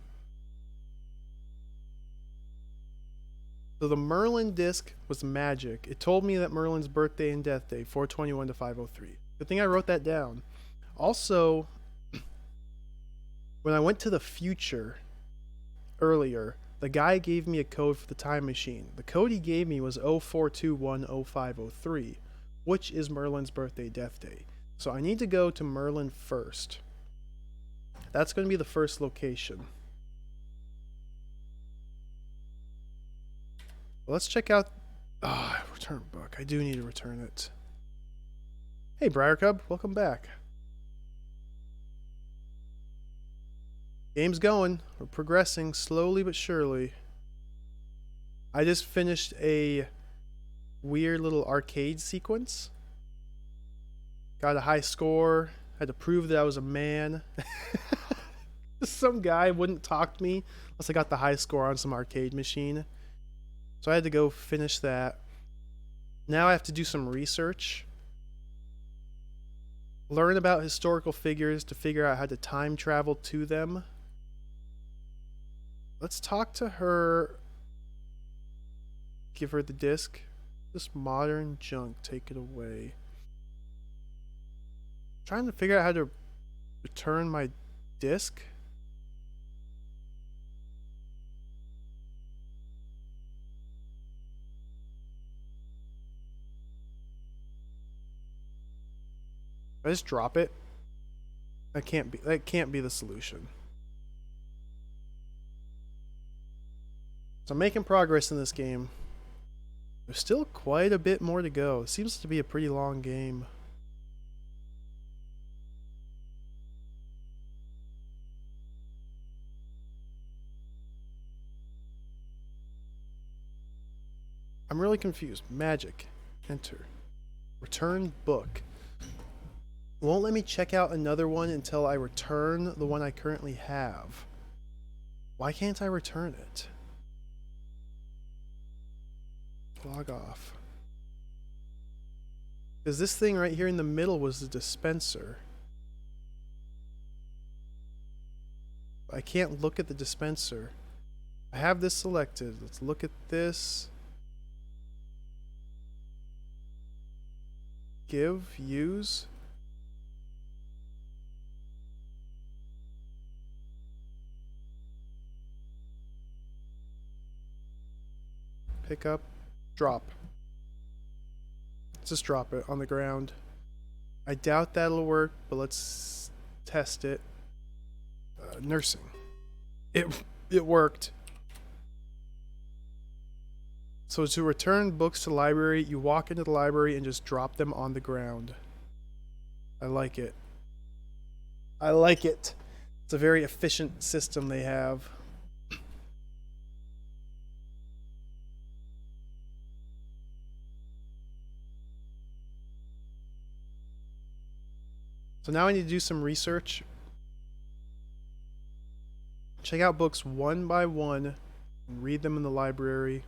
So the Merlin disc was magic. It told me that Merlin's birthday and death day, 421 to 503. Good thing I wrote that down. Also, when I went to the future earlier, the guy gave me a code for the time machine. The code he gave me was 04210503, which is Merlin's birthday death day. So I need to go to Merlin first. That's going to be the first location. Let's check out... return book. I do need to return it. Hey, Briarcub. Welcome back. Game's going. We're progressing slowly but surely. I just finished a weird little arcade sequence. Got a high score. Had to prove that I was a man. Some guy wouldn't talk to me unless I got the high score on some arcade machine. So I had to go finish that. Now I have to do some research. Learn about historical figures to figure out how to time travel to them. Let's talk to her. Give her the disc. This modern junk. Take it away. Trying to figure out how to return my disc. I just drop it. That can't be the solution. So I'm making progress in this game. There's still quite a bit more to go. It seems to be a pretty long game. I'm really confused. Magic. Enter. Return book. Won't let me check out another one until I return the one I currently have. Why can't I return it? Log off. Because this thing right here in the middle was the dispenser. I can't look at the dispenser. I have this selected. Let's look at this. Give, use. Pick up, drop. Let's just drop it on the ground. I doubt that'll work, but let's test it. Nursing. It worked. So to return books to the library, you walk into the library and just drop them on the ground. I like it. I like it. It's a very efficient system they have. So now I need to do some research. Check out books one by one and read them in the library.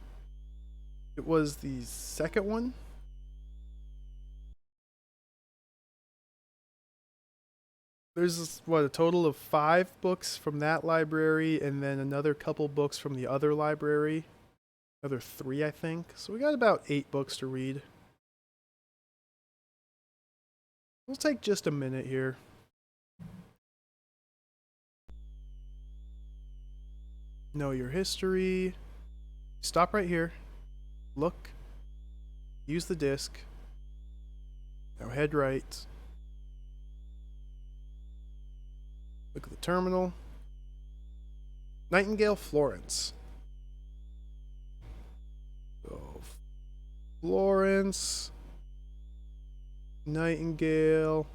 It was the second one. There's, what, a total of 5 books from that library and then another couple books from the other library. Another 3, I think. So we got about 8 books to read. We'll take just a minute here. Know your history. Stop right here. Look. Use the disc. Now head right. Look at the terminal. Nightingale, Florence. So, Florence. Nightingale.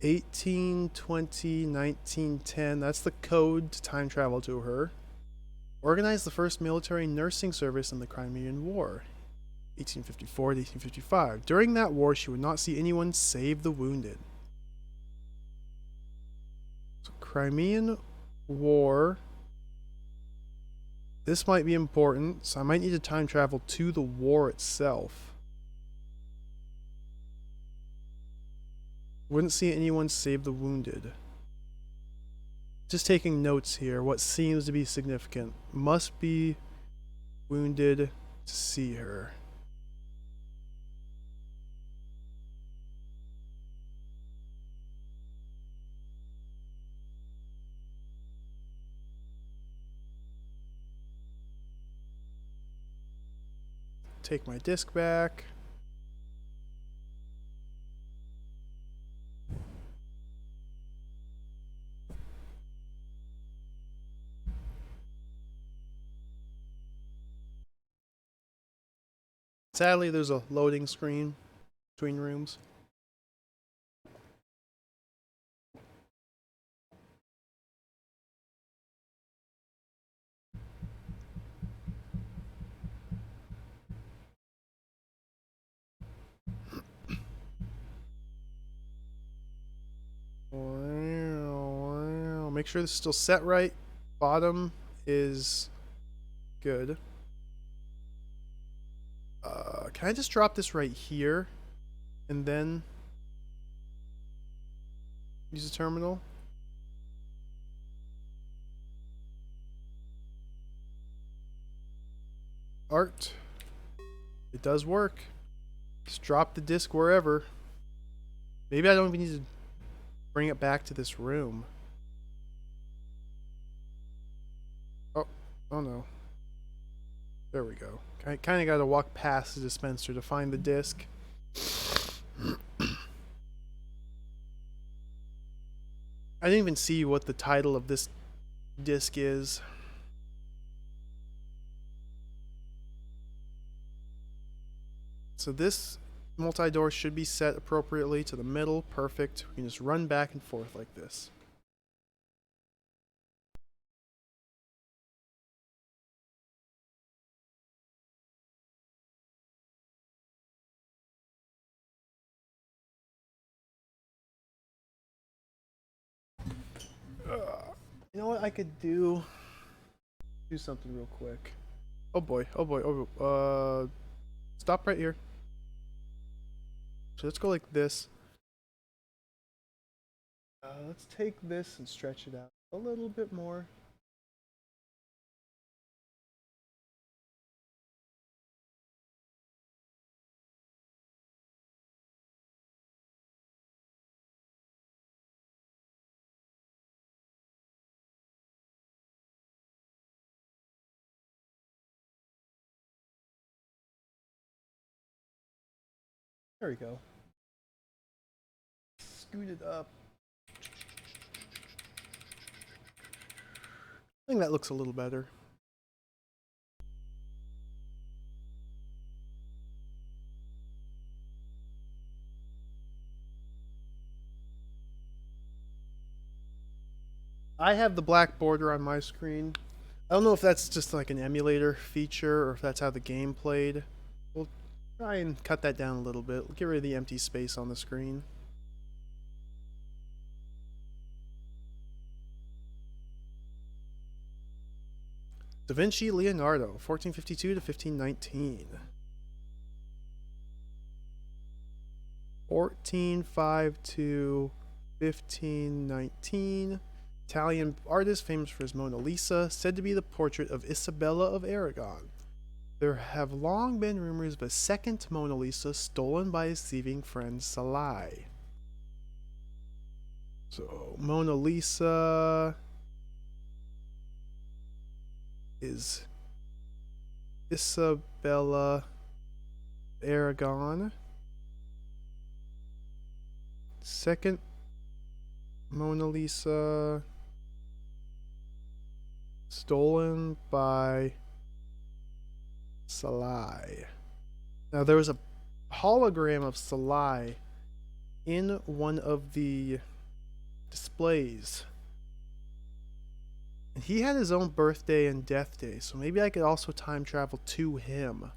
1820, 1910. That's the code to time travel to her. Organized the first military nursing service in the Crimean War. 1854 to 1855. During that war, she would not see anyone save the wounded. So, Crimean War. This might be important, so I might need to time travel to the war itself. Wouldn't see anyone save the wounded. Just taking notes here. What seems to be significant. Must be Wounded to see her. Take my disc back. Sadly, there's a loading screen between rooms. Wow. Make sure this is still set right. Bottom is good. Can I just drop this right here and then use the terminal? Art. It does work. Just drop the disc wherever. Maybe I don't even need to bring it back to this room. Oh no. There we go. I kind of got to walk past the dispenser to find the disc. I didn't even see what the title of this disc is. So this multi-door should be set appropriately to the middle. Perfect. We can just run back and forth like this. You know what I could do? Do something real quick. Oh boy, oh boy, oh, stop right here. So let's go like this. Let's take this and stretch it out a little bit more. There we go. Scoot it up. I think that looks a little better. I have the black border on my screen. I don't know if that's just like an emulator feature or if that's how the game played. We'll try and cut that down a little bit. Get rid of the empty space on the screen. Da Vinci Leonardo, 1452 to 1519. 1452 1519. Italian artist famous for his Mona Lisa, said to be the portrait of Isabella of Aragon. There have long been rumors of a second Mona Lisa stolen by his thieving friend Salai. So, Mona Lisa is Isabella Aragon. Second Mona Lisa stolen by Salai. Now there was a hologram of Salai in one of the displays. And he had his own birthday and death day, so maybe I could also time travel to him.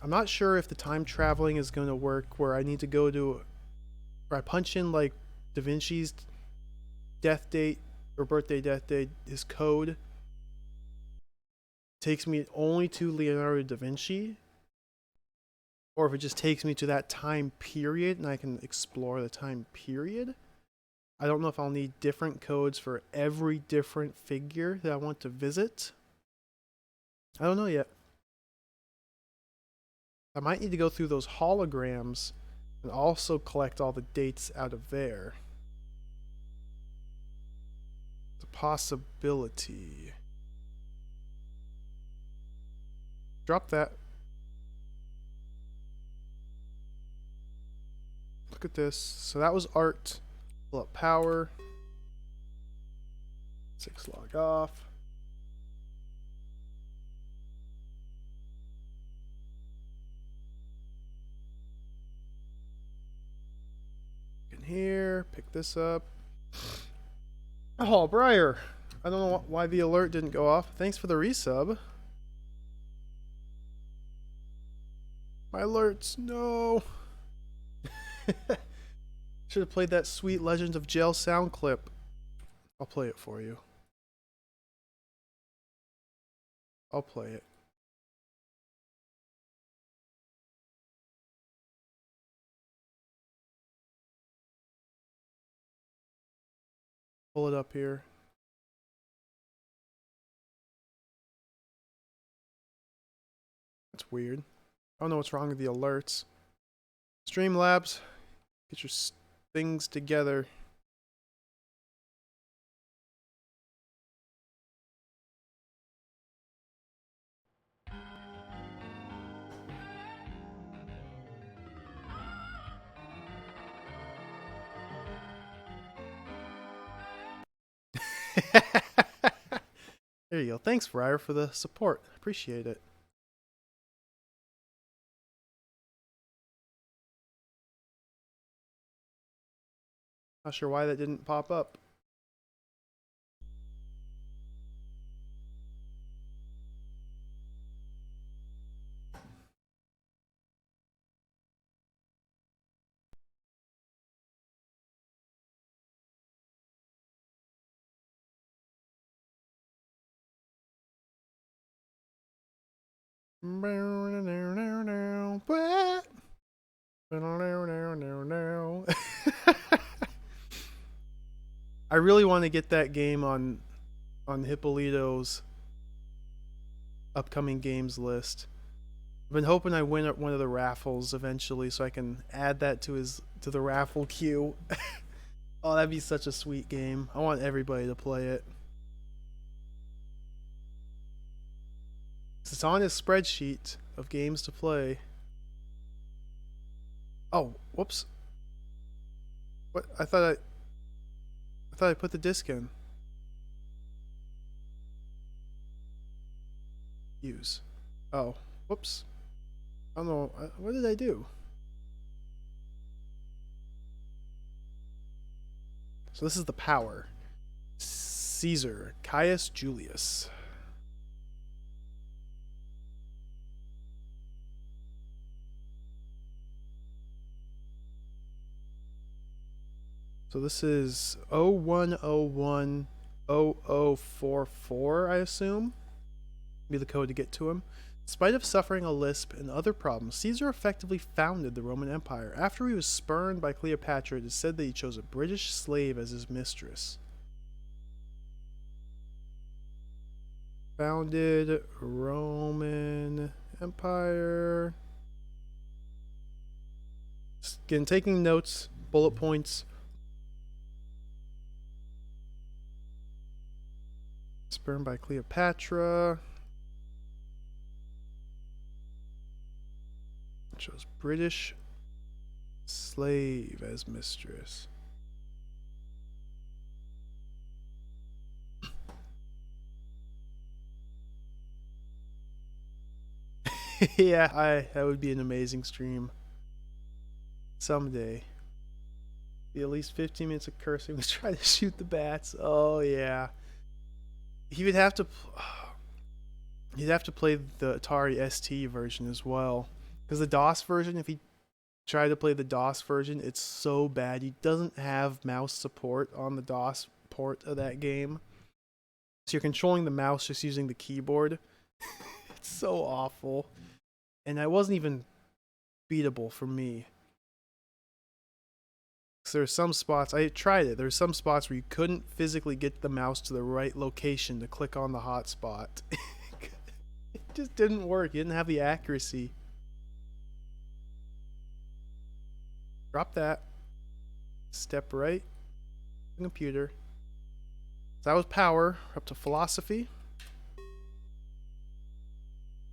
I'm not sure if the time traveling is going to work where I need to go to, where I punch in like Da Vinci's death date or birthday death date, his code takes me only to Leonardo da Vinci, or if it just takes me to that time period and I can explore the time period. I don't know if I'll need different codes for every different figure that I want to visit. I don't know yet. I might need to go through those holograms and also collect all the dates out of there. It's a possibility. Drop that. Look at this. So that was art. Pull up power. 6 log off. In here, pick this up. Oh, Briar. I don't know why the alert didn't go off. Thanks for the resub. My alerts, no. Should have played that sweet Legend of Gel sound clip. I'll play it for you. I'll play it. Pull it up here. That's weird. I don't know what's wrong with the alerts. Streamlabs, get your things together. There you go. Thanks, Briar, for the support. Appreciate it. Not sure why that didn't pop up. I really want to get that game on Hippolito's upcoming games list. I've been hoping I win at one of the raffles eventually, so I can add that to the raffle queue. Oh, that'd be such a sweet game. I want everybody to play it. It's on his spreadsheet of games to play. Oh, whoops. What? I thought I put the disc in. Use. Oh, whoops. I don't know. What did I do? So this is the power. Caesar, Caius Julius. So this is 01010044, I assume. Be the code to get to him. In spite of suffering a lisp and other problems, Caesar effectively founded the Roman Empire. After he was spurned by Cleopatra, it is said that he chose a British slave as his mistress. Founded Roman Empire. Again, taking notes, bullet points. Spurned by Cleopatra. Chose British slave as mistress. Yeah, that would be an amazing stream. Someday. Be at least 15 minutes of cursing. Let's try to shoot the bats. Oh yeah. He would have to. He'd have to play the Atari ST version as well, because the DOS version, if he tried to play the DOS version, it's so bad. He doesn't have mouse support on the DOS port of that game, so you're controlling the mouse just using the keyboard. It's so awful, and that wasn't even beatable for me. So there's some spots, I tried it, there's some spots where you couldn't physically get the mouse to the right location to click on the hotspot. just didn't work. You didn't have the accuracy. Drop that. Step right. Computer. So that was power. Up to philosophy.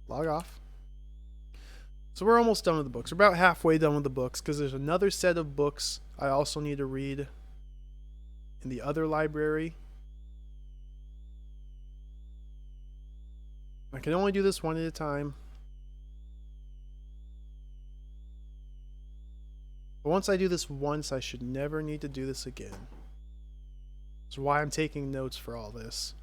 Log off. So we're almost done with the books. We're about halfway done with the books because there's another set of books I also need to read in the other library. I can only do this one at a time. But once I do this once, I should never need to do this again. That's why I'm taking notes for all this.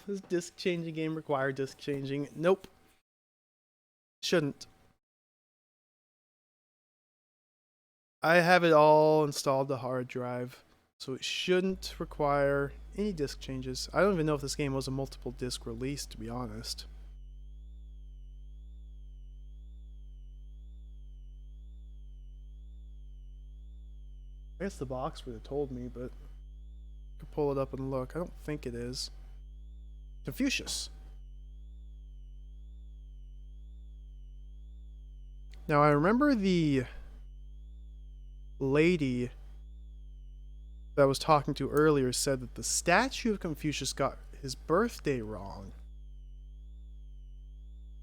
Does disc changing game require disc changing? Nope. Shouldn't. I have it all installed to hard drive, so it shouldn't require any disc changes. I don't even know if this game was a multiple disc release, to be honest. I guess the box would have told me, but I could pull it up and look. I don't think it is. Confucius. Now I remember the lady that I was talking to earlier said that the statue of Confucius got his birthday wrong.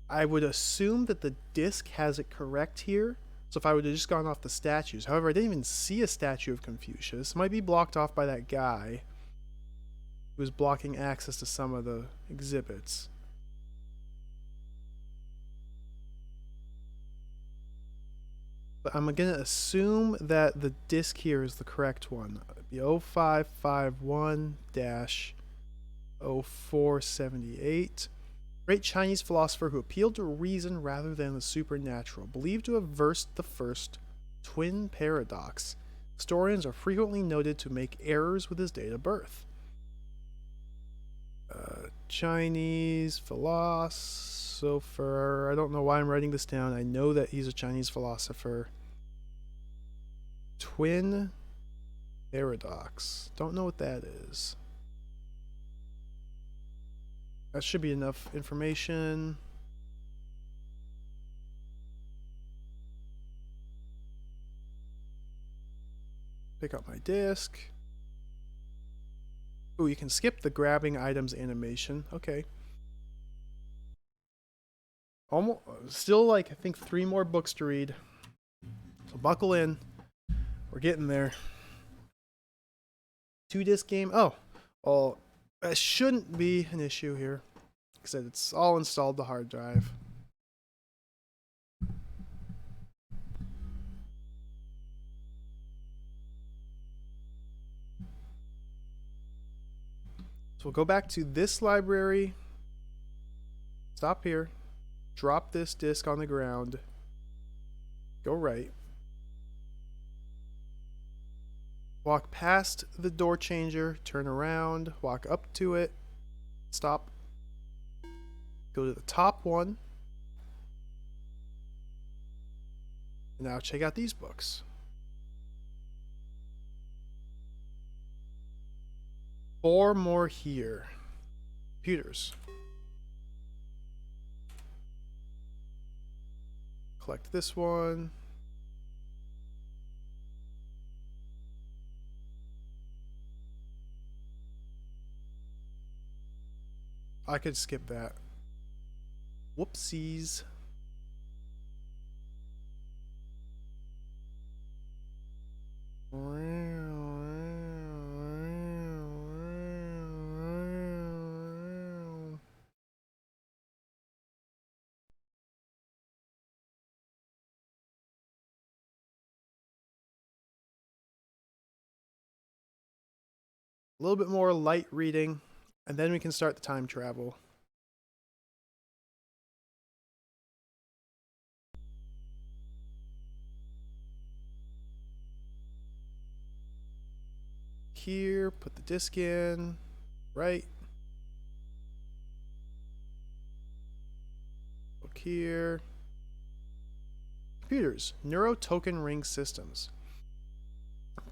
I would assume that the disc has it correct here. So if I would have just gone off the statues. However, I didn't even see a statue of Confucius. It might be blocked off by that guy who was blocking access to some of the exhibits. But I'm going to assume that the disc here is the correct one. The 0551-0478. Great Chinese philosopher who appealed to reason rather than the supernatural, believed to have versed the first twin paradox. Historians are frequently noted to make errors with his date of birth. Chinese philosopher. I don't know why I'm writing this down. I know that he's a Chinese philosopher. Twin paradox. Don't know what that is. That should be enough information. Pick up my disc. Ooh, you can skip the grabbing items animation. Okay. Almost, still like, I think 3 more books to read. So buckle in. We're getting there. 2-disc game. Oh, well, that shouldn't be an issue here. Like I said, it's all installed to hard drive. So we'll go back to this library. Stop here. Drop this disc on the ground. Go right. Walk past the door changer. Turn around. Walk up to it. Stop. Go to the top one. And now check out these books. Four more here. Computers. Collect this one. I could skip that. Whoopsies. A little bit more light reading, and then we can start the time travel. Here, put the disc in, right. Look here. Computers, Neuro-Token Ring Systems.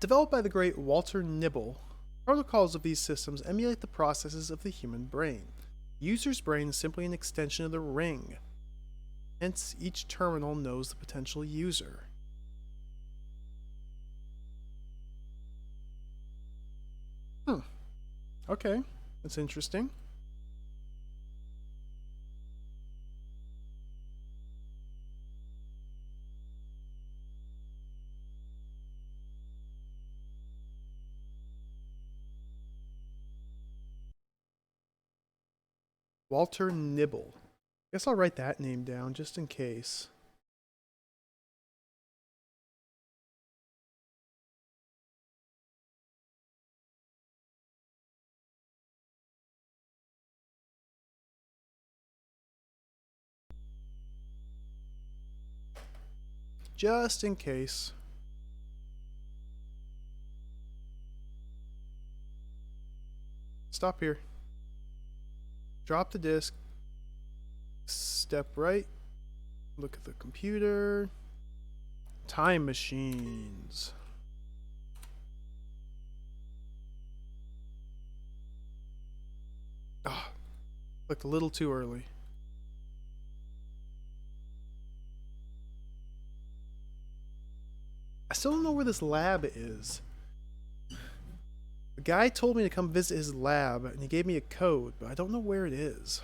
Developed by the great Walter Nibble, protocols of these systems emulate the processes of the human brain. The user's brain is simply an extension of the ring. Hence, each terminal knows the potential user. Okay, that's interesting. Walter Nibble. Guess I'll write that name down just in case. Just in case. Stop here. Drop the disc. Step right. Look at the computer. Time machines. Ah, clicked a little too early. I still don't know where this lab is. The guy told me to come visit his lab, and he gave me a code, but I don't know where it is.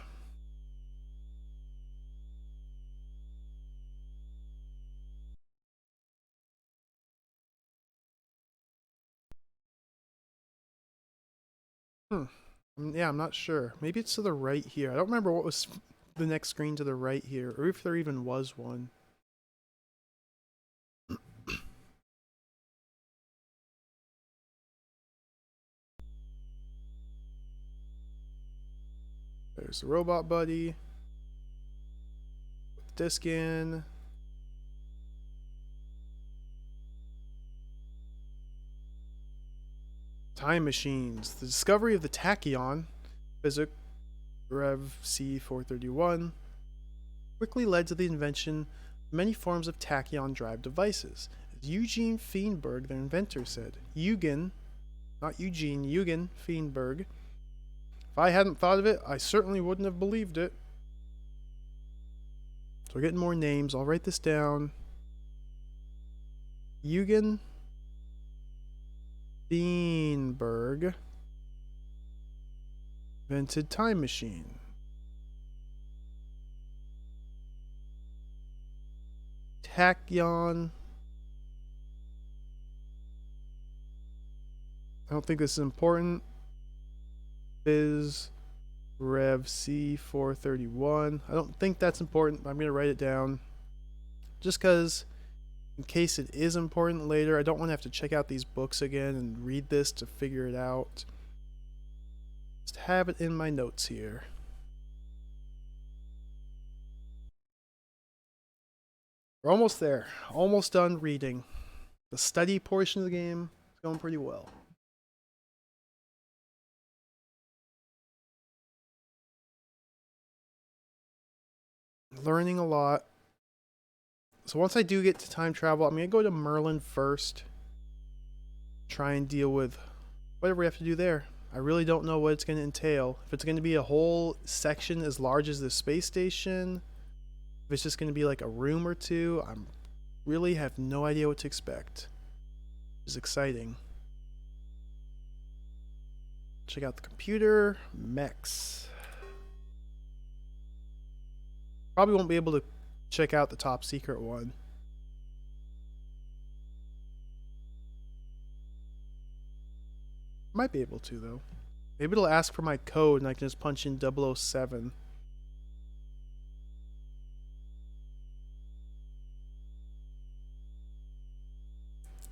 Yeah, I'm not sure. Maybe it's to the right here. I don't remember what was the next screen to the right here, or if there even was one. There's the robot buddy. Put the disc in. Time machines. The discovery of the tachyon, physics Rev C431, quickly led to the invention of many forms of tachyon drive devices. As Eugene Feenberg, their inventor, said. Eugen, not Eugene, Eugen Feenberg. If I hadn't thought of it, I certainly wouldn't have believed it. So we're getting more names. I'll write this down. Eugen Feenberg invented time machine. Tachyon. I don't think this is important. Biz Rev C431. I don't think that's important, but I'm going to write it down. Just because, in case it is important later, I don't want to have to check out these books again and read this to figure it out. Just have it in my notes here. We're almost there. Almost done reading. The study portion of the game is going pretty well. Learning a lot. So once I do get to time travel, I'm going to go to Merlin first. Try and deal with whatever we have to do there. I really don't know what it's going to entail. If it's going to be a whole section as large as the space station, if it's just going to be like a room or two, I really have no idea what to expect. It's exciting. Check out the computer. Mechs. Probably won't be able to check out the top secret one. Might be able to, though. Maybe it'll ask for my code and I can just punch in 007.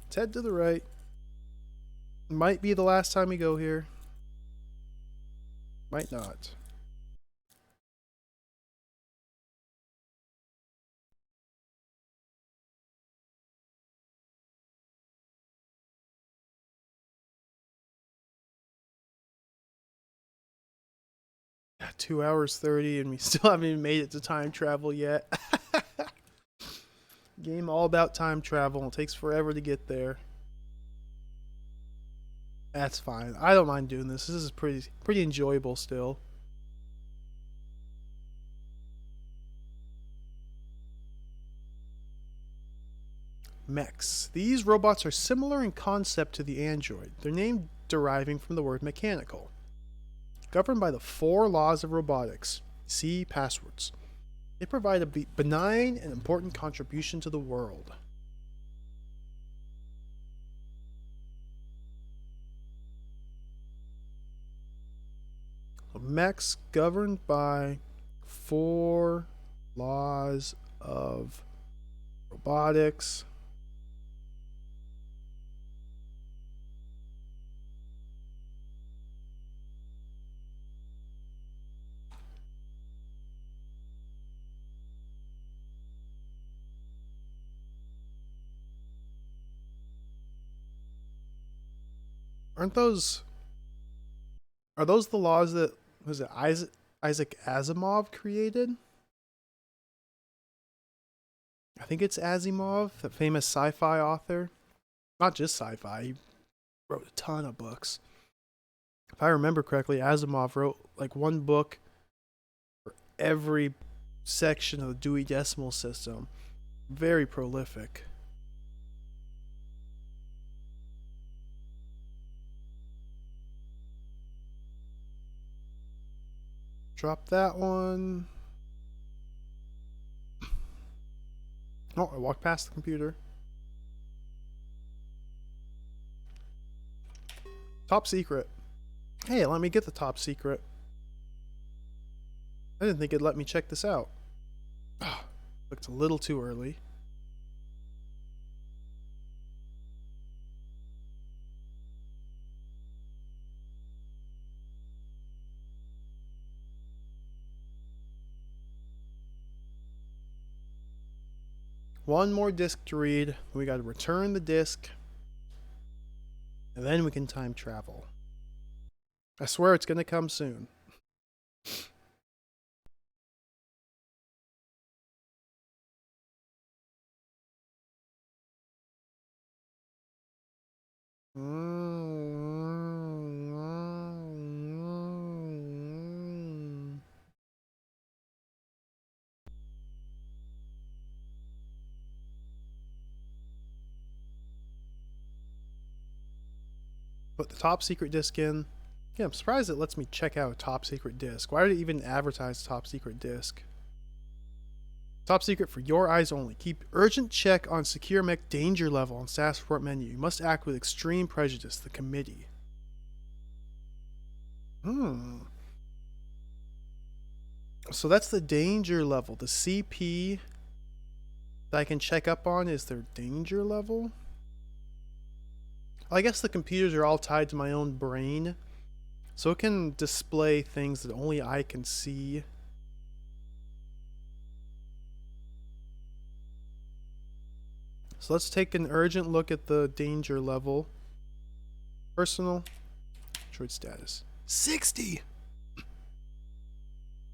Let's head to the right. Might be the last time we go here. Might not. Yeah, 2 hours 30 and we still haven't even made it to time travel yet. Game all about time travel. It takes forever to get there. That's fine. I don't mind doing this. This is pretty enjoyable still. Mechs. These robots are similar in concept to the android. Their name deriving from the word mechanical. Governed by the 4 laws of robotics. See passwords. They provide a benign and important contribution to the world. So mechs governed by 4 laws of robotics. Are those the laws that Isaac Asimov created? I think it's Asimov, the famous sci-fi author. Not just sci-fi, he wrote a ton of books. If I remember correctly, Asimov wrote like one book for every section of the Dewey Decimal System. Very prolific. Drop that one. Oh, I walked past the computer. Top secret. Hey, let me get the top secret. I didn't think it'd let me check this out. Looked a little too early. One more disc to read. We gotta return the disc. And then we can time travel. I swear it's gonna come soon. Put the top secret disc in. Yeah, I'm surprised it lets me check out a top secret disc. Why did it even advertise top secret disc? Top secret for your eyes only. Keep urgent check on secure mech danger level on status report menu. You must act with extreme prejudice. The committee. So that's the danger level. The CP that I can check up on is their danger level. I guess the computers are all tied to my own brain, so it can display things that only I can see. So let's take an urgent look at the danger level. Personal. Droid status. 60! Is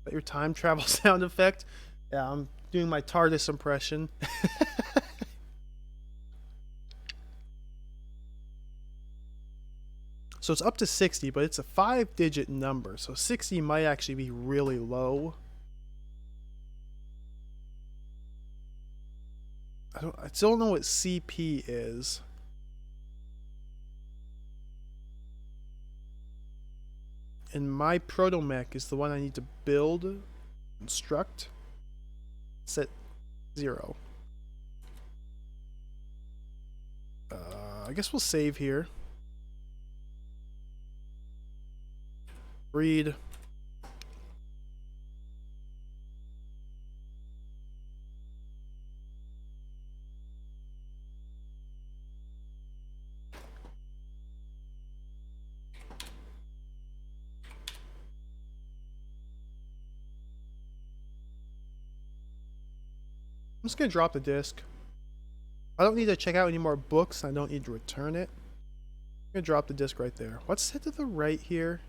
that your time travel sound effect? Yeah, I'm doing my TARDIS impression. So it's up to 60, but it's a 5-digit number, so 60 might actually be really low. I still don't know what CP is. And my protomech is the one I need to build, construct, set 0. I guess we'll save here. Read. I'm just going to drop the disc. I don't need to check out any more books. I don't need to return it. I'm going to drop the disc right there. What's set to the right here?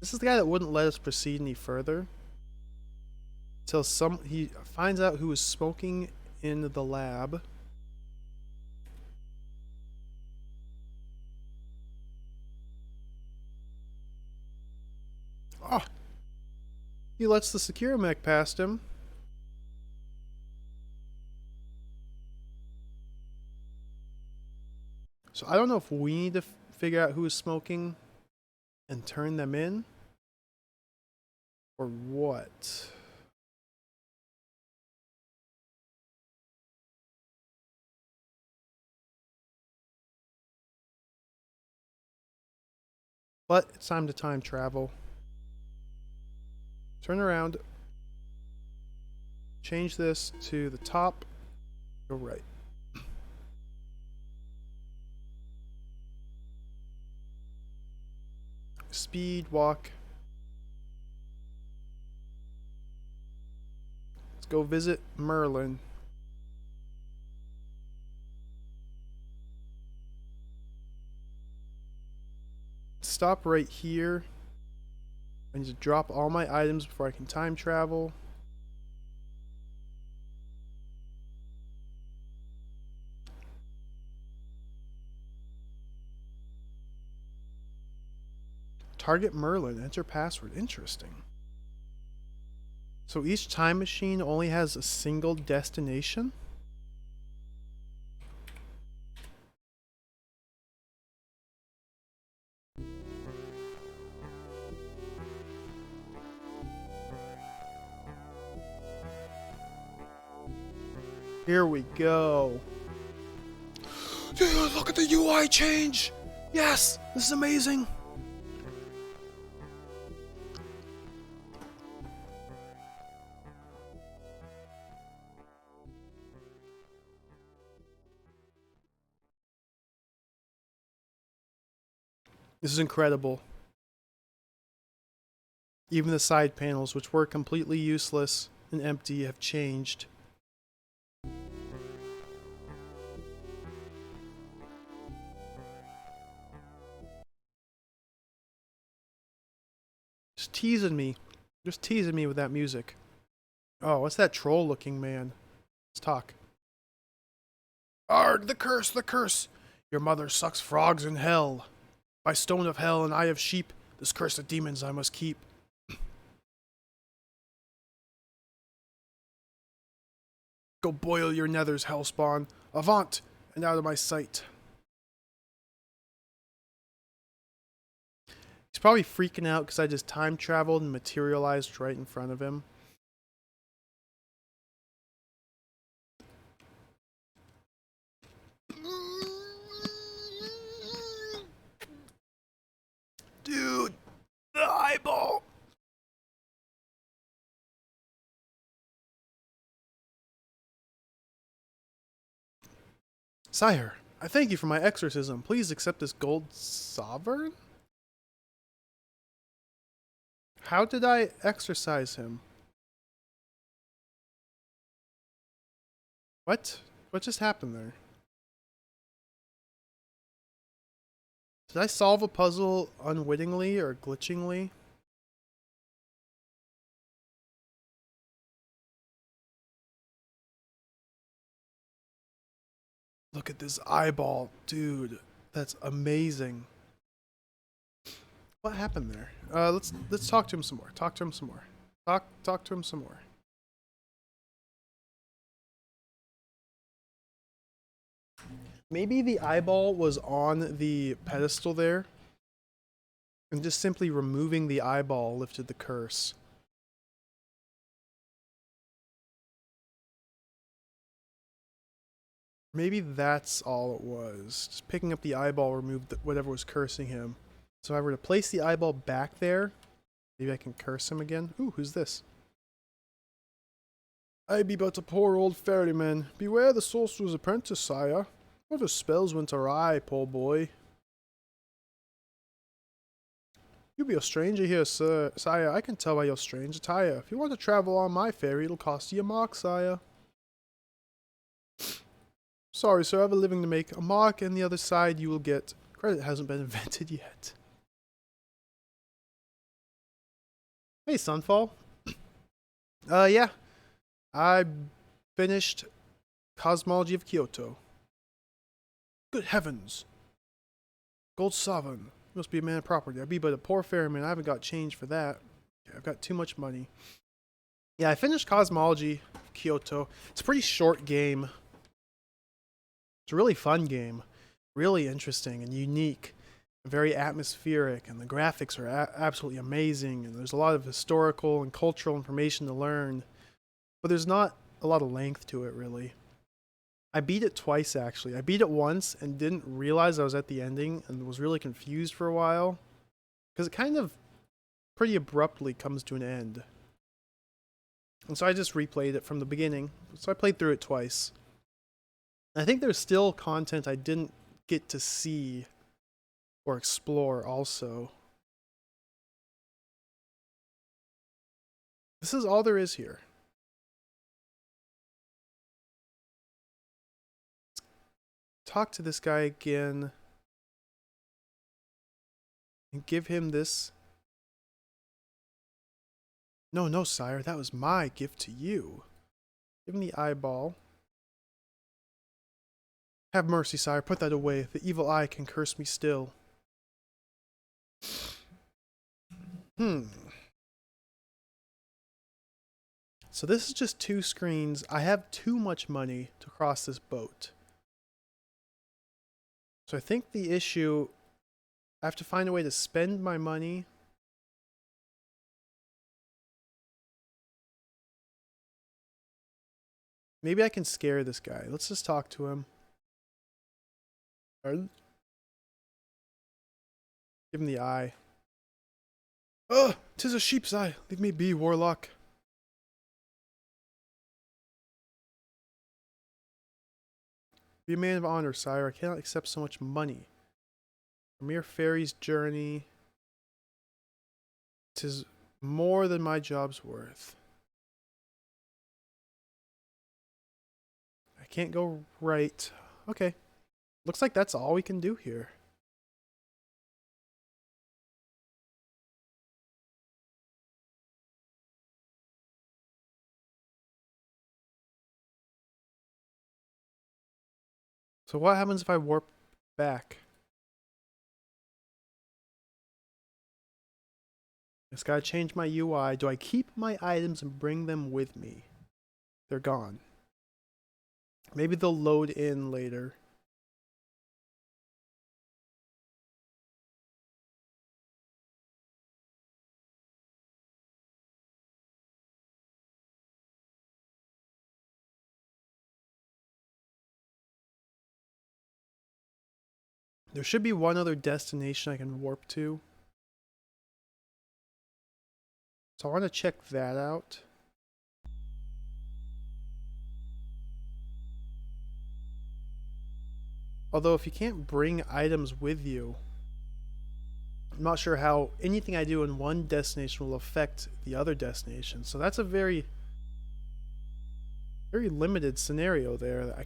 This is the guy that wouldn't let us proceed any further. Until he finds out who was smoking in the lab. Oh! He lets the secure mech past him. So I don't know if we need to figure out who is smoking and turn them in, or what. But it's time to time travel. Turn around. Change this to the top. Go right. Speed, walk. Let's go visit Merlin. Stop right here. I need to drop all my items before I can time travel. Target Merlin. Enter password. Interesting. So each time machine only has a single destination? Here we go. Dude, look at the UI change! Yes! This is amazing! This is incredible. Even the side panels, which were completely useless and empty, have changed. Just teasing me. Just teasing me with that music. Oh, what's that troll-looking man? Let's talk. Arg, the curse, the curse! Your mother sucks frogs in hell. By stone of hell and eye of sheep, this curse of demons I must keep. Go boil your nethers, hellspawn. Avant, and out of my sight. He's probably freaking out because I just time traveled and materialized right in front of him. Dude, the eyeball. Sire, I thank you for my exorcism. Please accept this gold sovereign? How did I exorcise him? What? What just happened there? Did I solve a puzzle unwittingly or glitchingly? Look at this eyeball, dude. That's amazing. What happened there? Let's talk to him some more. Talk to him some more. Talk to him some more. Maybe the eyeball was on the pedestal there, and just simply removing the eyeball lifted the curse. Maybe that's all it was. Just picking up the eyeball removed whatever was cursing him. So if I were to place the eyeball back there, maybe I can curse him again. Ooh, who's this? I be but a poor old ferryman. Beware the sorcerer's apprentice, sire. What if spells went awry, poor boy? You be a stranger here, sir. Sire, I can tell by your strange attire. If you want to travel on my ferry, it'll cost you a mark, sire. Sorry, sir, I have a living to make. A mark, and the other side you will get. Credit hasn't been invented yet. Hey, Sunfall. Yeah. I finished Cosmology of Kyoto. Good heavens! Gold sovereign. Must be a man of property. I be but a poor ferryman. I haven't got change for that. Okay, I've got too much money. Yeah, I finished Cosmology of Kyoto. It's a pretty short game. It's a really fun game. Really interesting and unique. Very atmospheric, and the graphics are absolutely amazing, and there's a lot of historical and cultural information to learn. But there's not a lot of length to it, really. I beat it twice, actually. I beat it once and didn't realize I was at the ending and was really confused for a while. Because it kind of pretty abruptly comes to an end. And so I just replayed it from the beginning. So I played through it twice. I think there's still content I didn't get to see or explore also. This is all there is here. Talk to this guy again and give him this. No, no, sire, that was my gift to you. Give him the eyeball. Have mercy, sire, put that away. The evil eye can curse me still. So this is just 2 screens. I have too much money to cross this boat. So I think the issue, I have to find a way to spend my money. Maybe I can scare this guy. Let's just talk to him. Give him the eye. Ugh! 'Tis a sheep's eye. Leave me be, warlock. Be a man of honor, sire. I cannot accept so much money. A mere fairy's journey. 'Tis more than my job's worth. I can't go right. Okay. Looks like that's all we can do here. So what happens if I warp back? Just gotta change my UI. Do I keep my items and bring them with me? They're gone. Maybe they'll load in later. There should be one other destination I can warp to. So I want to check that out. Although if you can't bring items with you, I'm not sure how anything I do in one destination will affect the other destination. So that's a very limited scenario there that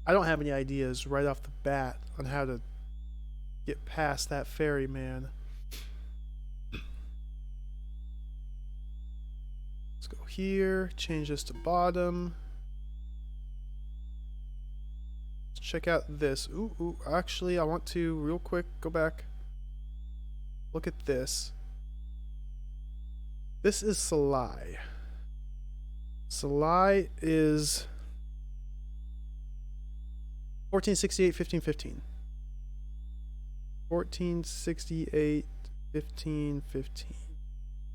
I don't have any ideas right off the bat on how to get past that ferryman. Let's go here, change this to bottom. Let's check out this. Ooh, actually I want to real quick go back. Look at this. This is Salai. Salai is 1468, 1515. 1468, 1515.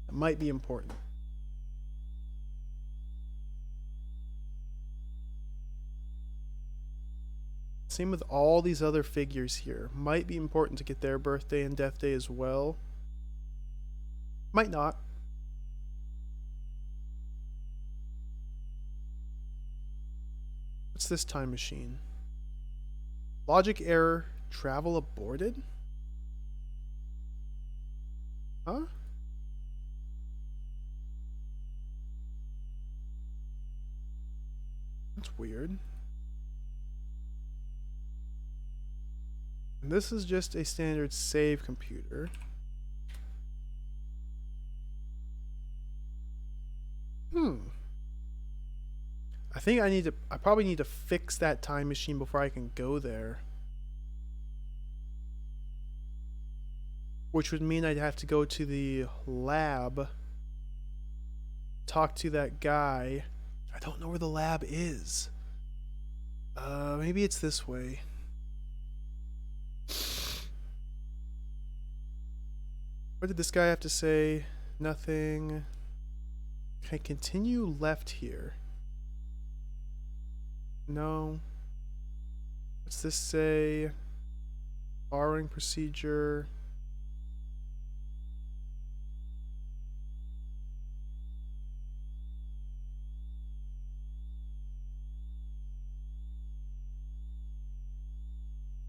That might be important. Same with all these other figures here. Might be important to get their birthday and death day as well. Might not. What's this time machine? Logic error. Travel aborted? Huh? That's weird. And this is just a standard save computer. I probably need to fix that time machine before I can go there. Which would mean I'd have to go to the lab, talk to that guy. I don't know where the lab is. Maybe it's this way. What did this guy have to say? Nothing. Can I continue left here? No. What's this say? Borrowing procedure.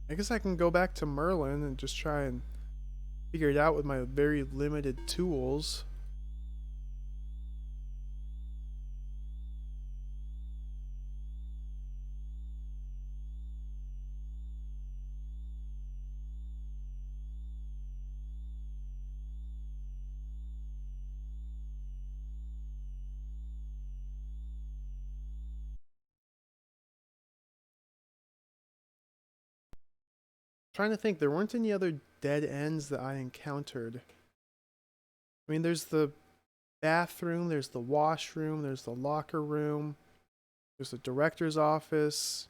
I guess I can go back to Merlin and just try and figure it out with my very limited tools. Trying to think, there weren't any other dead ends that I encountered. I mean, there's the bathroom, there's the washroom, there's the locker room, there's the director's office.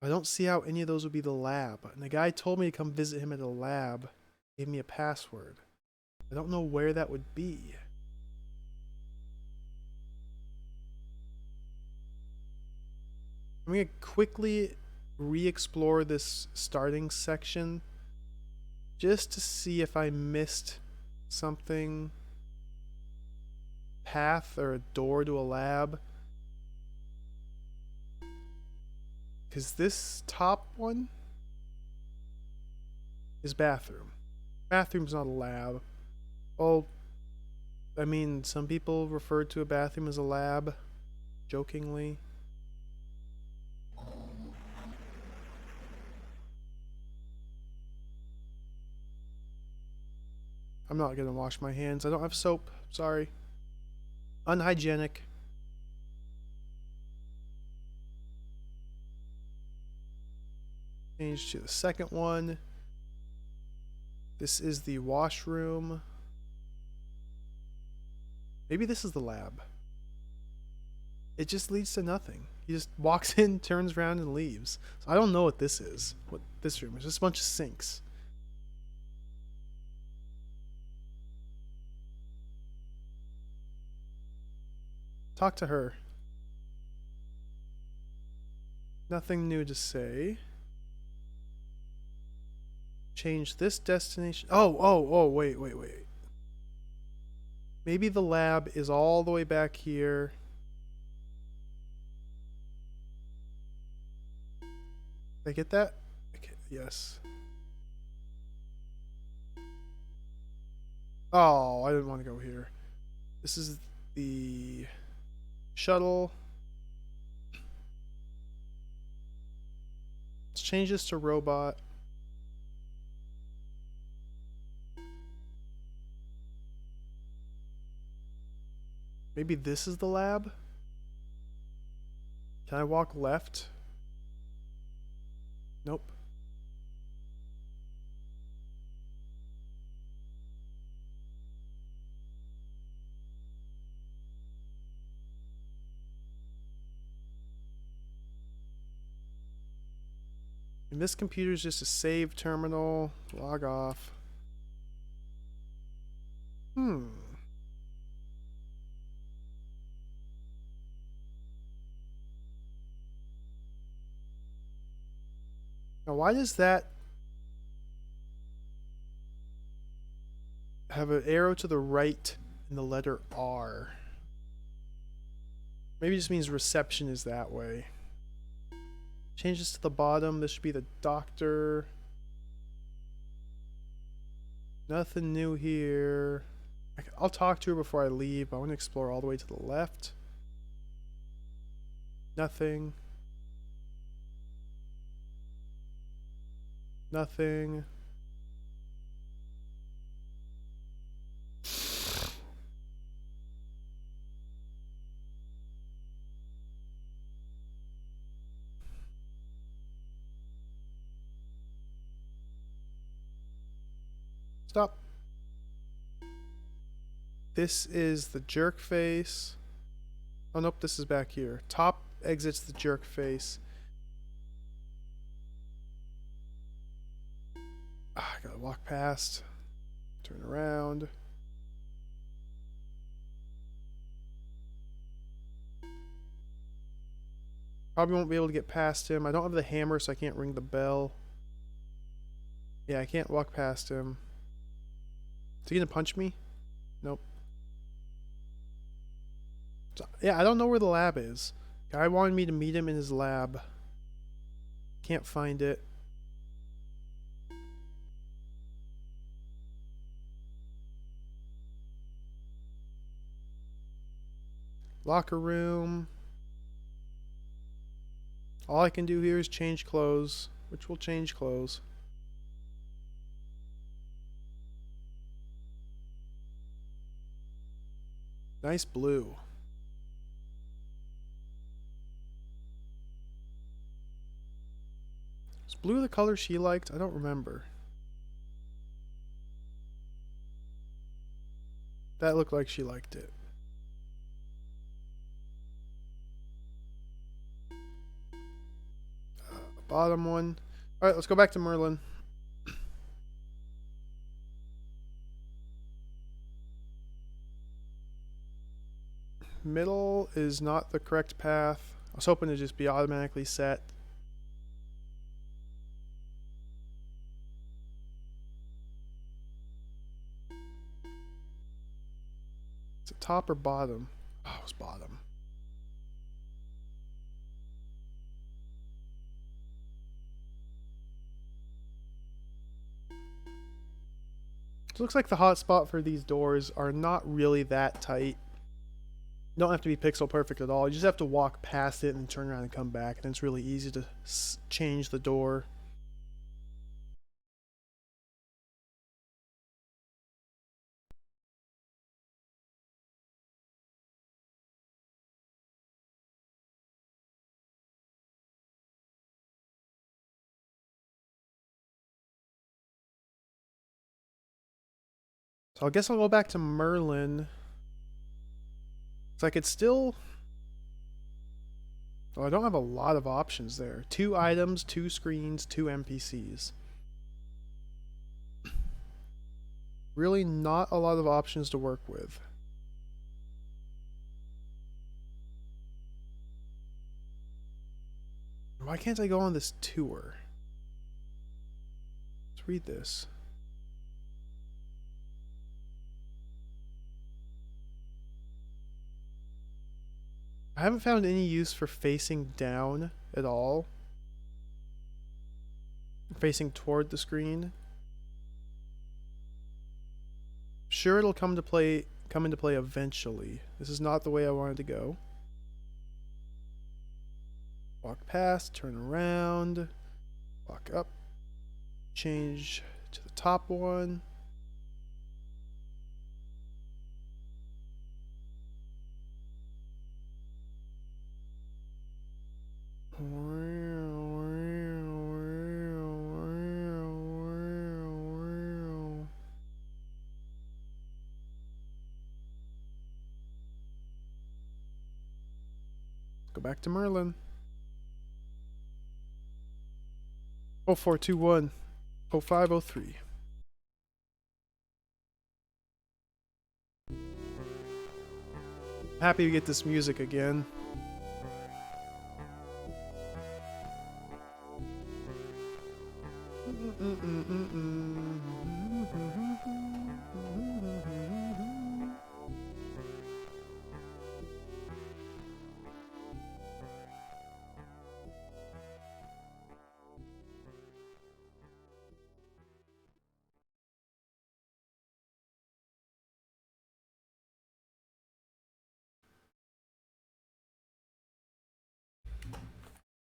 I don't see how any of those would be the lab. And the guy told me to come visit him at the lab, gave me a password. I don't know where that would be. I'm going to quickly re-explore this starting section just to see if I missed something. Path or a door to a lab. Because this top one is bathroom. Bathroom's not a lab. Well, I mean, some people refer to a bathroom as a lab, jokingly. I'm not gonna wash my hands. I don't have soap. Sorry. Unhygienic. Change to the second one. This is the washroom. Maybe this is the lab. It just leads to nothing. He just walks in, turns around, and leaves. So I don't know what this is. What this room is. Just a bunch of sinks. Talk to her. Nothing new to say. Change this destination. Oh, wait. Maybe the lab is all the way back here. Did I get that? Okay, yes. Oh, I didn't want to go here. This is the shuttle. Let's change this to robot. Maybe this is the lab? Can I walk left? Nope. And this computer is just a save terminal. Log off. Now, why does that have an arrow to the right and the letter R? Maybe it just means reception is that way. Change this to the bottom. This should be the doctor. Nothing new here. I'll talk to her before I leave. I want to explore all the way to the left. Nothing. Nothing. Stop. This is the jerk face. Oh nope, this is back here. Top exits the jerk face. I gotta walk past. Turn around. Probably won't be able to get past him. I don't have the hammer, so I can't ring the bell. Yeah, I can't walk past him. Is he gonna punch me? Nope. So, yeah, I don't know where the lab is. Guy wanted me to meet him in his lab. Can't find it. Locker room. All I can do here is change clothes, which will change clothes. Nice blue. Is blue the color she liked? I don't remember. That looked like she liked it. Bottom one. Alright, let's go back to Merlin. Middle is not the correct path. I was hoping to just be automatically set. Is it top or bottom? Oh, it was bottom. It looks like the hotspot for these doors are not really that tight. You don't have to be pixel perfect at all. You just have to walk past it and turn around and come back, and it's really easy to change the door. So I guess I'll go back to Merlin. So I could still... Oh, I don't have a lot of options there. 2 items, 2 screens, 2 NPCs. Really not a lot of options to work with. Why can't I go on this tour? Let's read this. I haven't found any use for facing down at all. Facing toward the screen. Sure, it'll come into play eventually. This is not the way I wanted to go. Walk past, turn around, walk up, change to the top one. Go back to Merlin. 0421 0503. Happy to get this music again.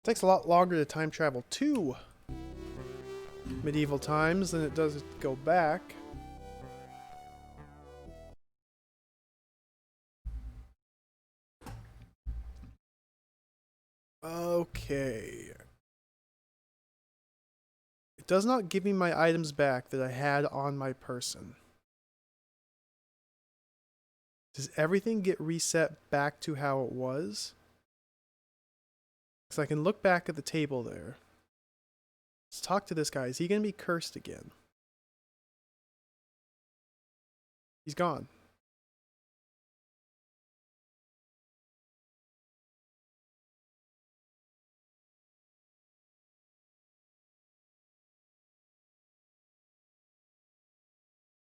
Takes a lot longer to time travel to medieval times than it does to go back. Okay. It does not give me my items back that I had on my person. Does everything get reset back to how it was? Because I can look back at the table there. Let's talk to this guy. Is he going to be cursed again? He's gone.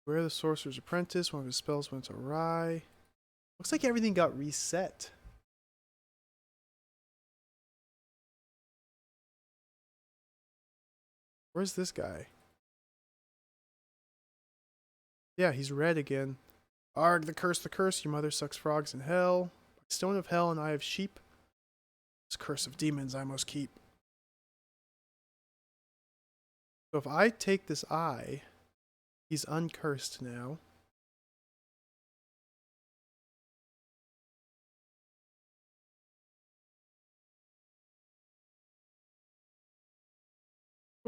Where the Sorcerer's Apprentice, one of his spells went awry. Looks like everything got reset. Where's this guy? Yeah, he's red again. Arg, the curse, your mother sucks frogs in hell. Stone of hell and eye of sheep. This curse of demons I must keep. So if I take this eye, he's uncursed now.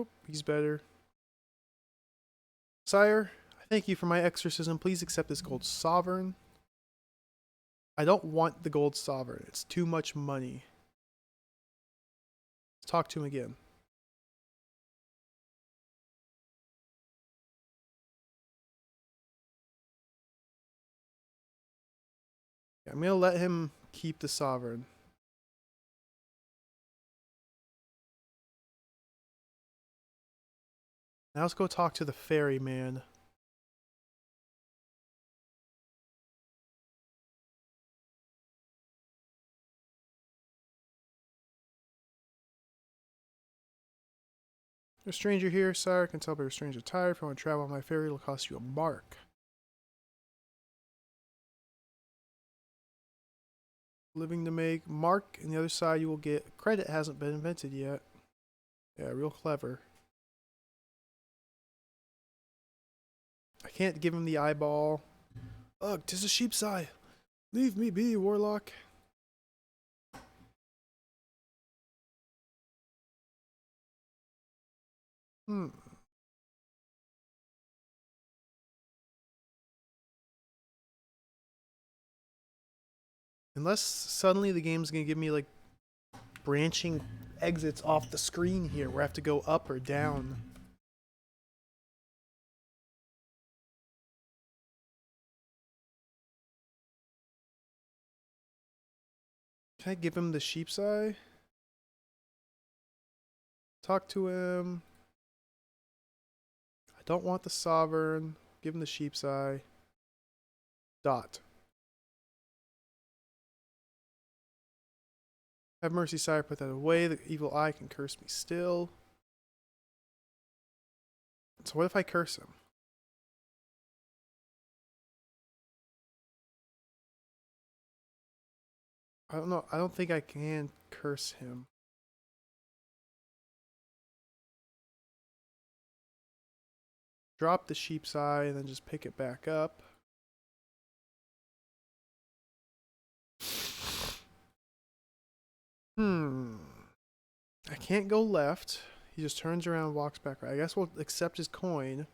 Oop, he's better. Sire, I thank you for my exorcism. Please accept this gold sovereign. I don't want the gold sovereign. It's too much money. Let's talk to him again. Yeah, I'm going to let him keep the sovereign. Now let's go talk to the ferryman. A stranger here, sire. Can tell by your strange attire. If you want to travel on my ferry, it'll cost you a mark. Living to make. Mark, and the other side you will get. Credit hasn't been invented yet. Yeah, real clever. I can't give him the eyeball. Ugh, 'tis a sheep's eye. Leave me be, warlock. Unless suddenly the game's gonna give me like branching exits off the screen here where I have to go up or down. Can I give him the sheep's eye? Talk to him. I don't want the sovereign. Give him the sheep's eye. Dot. Have mercy, sire. Put that away. The evil eye can curse me still. So what if I curse him? I don't know. I don't think I can curse him. Drop the sheep's eye and then just pick it back up. I can't go left. He just turns around and walks back right. I guess we'll accept his coin.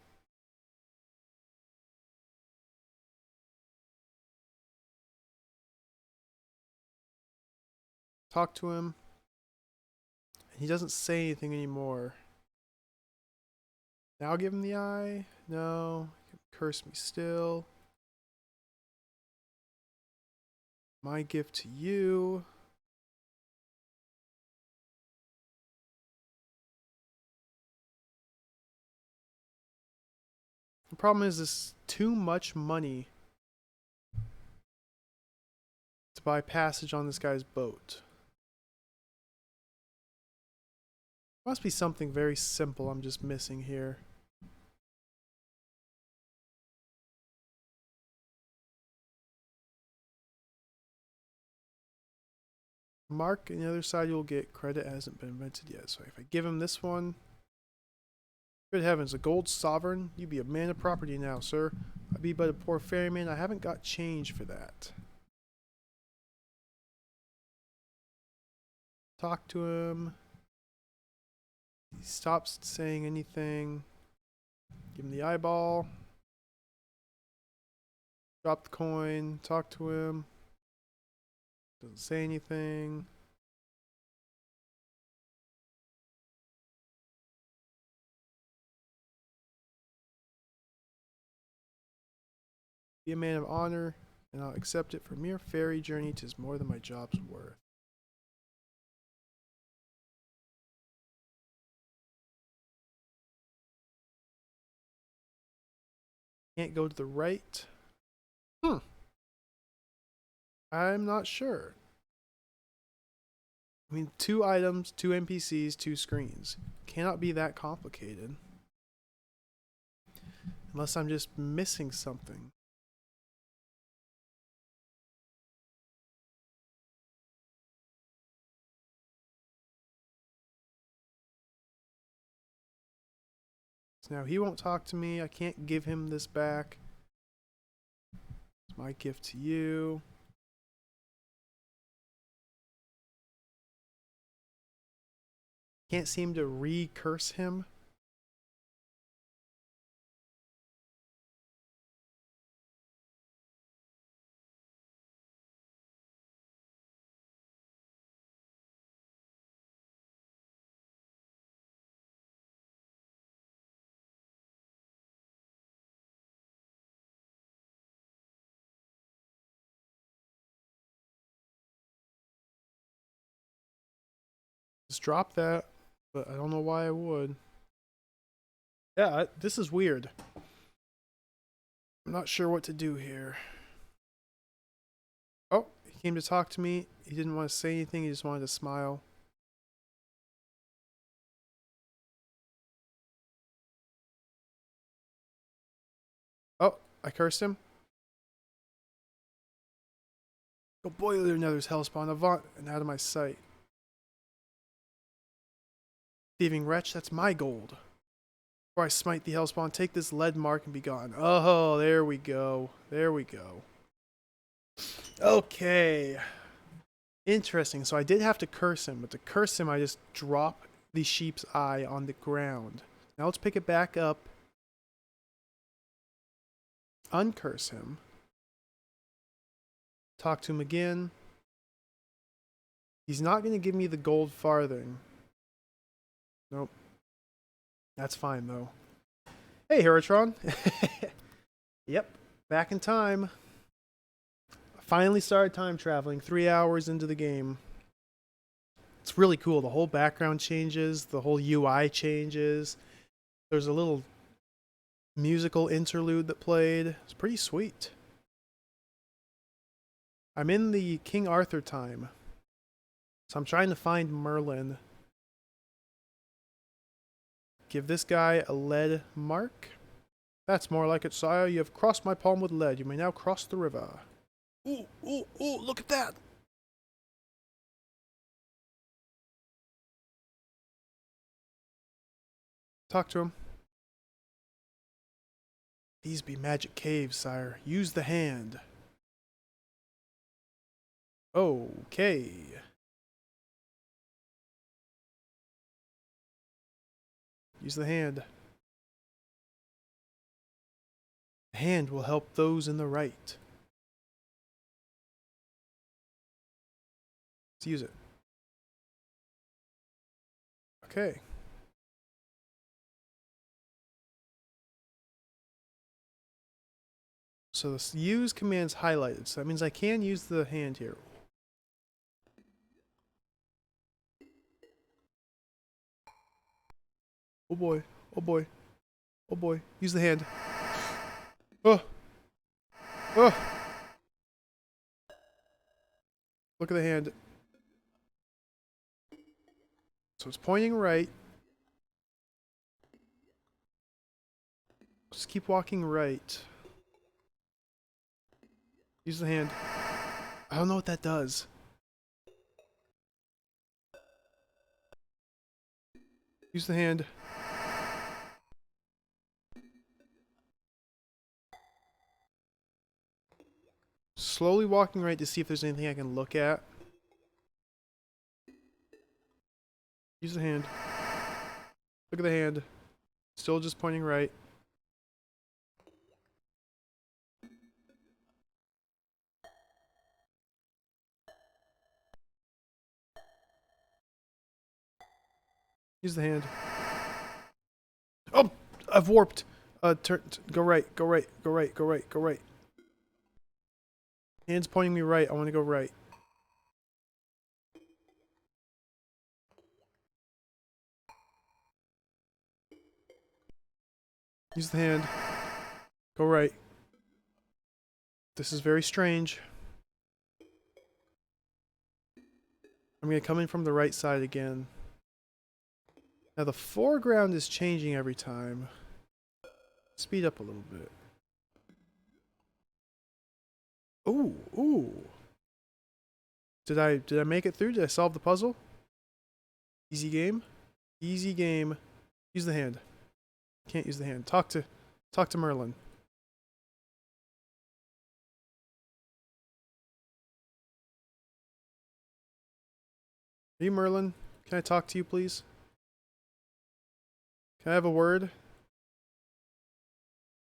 Talk to him. And he doesn't say anything anymore. Now I'll give him the eye. No. Curse me still. My gift to you. The problem is this is too much money to buy passage on this guy's boat. Must be something very simple I'm just missing here. Mark, on the other side you'll get credit hasn't been invented yet. So if I give him this one, good heavens, a gold sovereign? You be a man of property now, sir. I be but a poor ferryman. I haven't got change for that. Talk to him. He stops saying anything. Give him the eyeball. Drop the coin. Talk to him. Doesn't say anything. Be a man of honor, and I'll accept it. For mere ferry journey, 'tis more than my job's worth. Can't go to the right. I'm not sure. I mean, 2 items, 2 NPCs, 2 screens. Cannot be that complicated. Unless I'm just missing something. So now he won't talk to me. I can't give him this back. It's my gift to you. Can't seem to recurse him. Just drop that, but I don't know why I would. Yeah, this is weird. I'm not sure what to do here. Oh, he came to talk to me. He didn't want to say anything. He just wanted to smile. Oh, I cursed him. Go boil your nether's hellspawn, avant and out of my sight. Thieving wretch, that's my gold. Before I smite the hellspawn, take this lead mark and be gone. Oh, there we go. There we go. Okay. Interesting. So I did have to curse him, but to curse him, I just drop the sheep's eye on the ground. Now let's pick it back up. Uncurse him. Talk to him again. He's not going to give me the gold farthing. Nope. That's fine, though. Hey, Heratron. Yep. Back in time. Finally started time traveling 3 hours into the game. It's really cool. The whole background changes. The whole UI changes. There's a little musical interlude that played. It's pretty sweet. I'm in the King Arthur time. So I'm trying to find Merlin. Give this guy a lead mark. That's more like it, sire. You have crossed my palm with lead. You may now cross the river. Ooh, ooh, ooh, look at that! Talk to him. These be magic caves, sire. Use the hand. Okay. Use the hand. The hand will help those in the right. Let's use it. Okay. So this use command's highlighted, so that means I can use the hand here. Oh boy, oh boy, oh boy. Use the hand. Oh! Oh! Look at the hand. So it's pointing right. Just keep walking right. Use the hand. I don't know what that does. Use the hand. Slowly walking right to see if there's anything I can look at. Use the hand. Look at the hand. Still just pointing right. Use the hand. Oh! I've warped! Turn, go right, go right, go right, go right, go right. Hand's pointing me right. I want to go right. Use the hand. Go right. This is very strange. I'm going to come in from the right side again. Now the foreground is changing every time. Speed up a little bit. Ooh, ooh. Did I make it through? Did I solve the puzzle? Easy game. Easy game. Use the hand. Can't use the hand. Talk to Merlin. Are you Merlin? Can I talk to you, please? Can I have a word?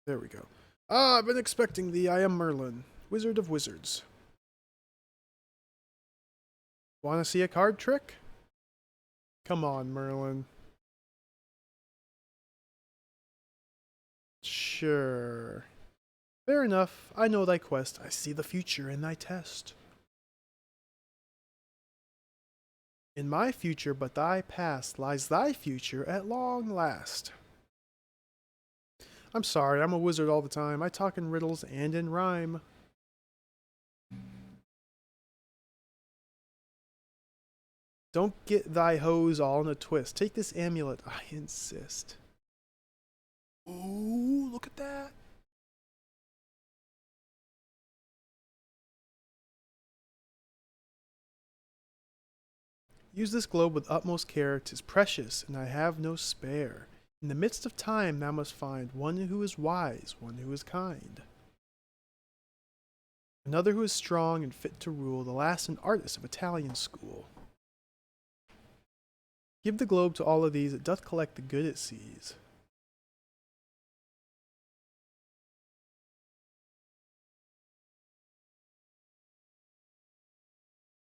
There we go. Ah, I've been expecting thee. I am Merlin, Wizard of Wizards. Want to see a card trick? Come on, Merlin. Sure. Fair enough. I know thy quest. I see the future in thy test. In my future, but thy past, lies thy future at long last. I'm sorry, I'm a wizard all the time. I talk in riddles and in rhyme. Don't get thy hose all in a twist. Take this amulet, I insist. Ooh, look at that. Use this globe with utmost care. 'Tis precious, and I have no spare. In the midst of time thou must find one who is wise, one who is kind. Another who is strong and fit to rule, the last an artist of Italian school. Give the globe to all of these, it doth collect the good it sees.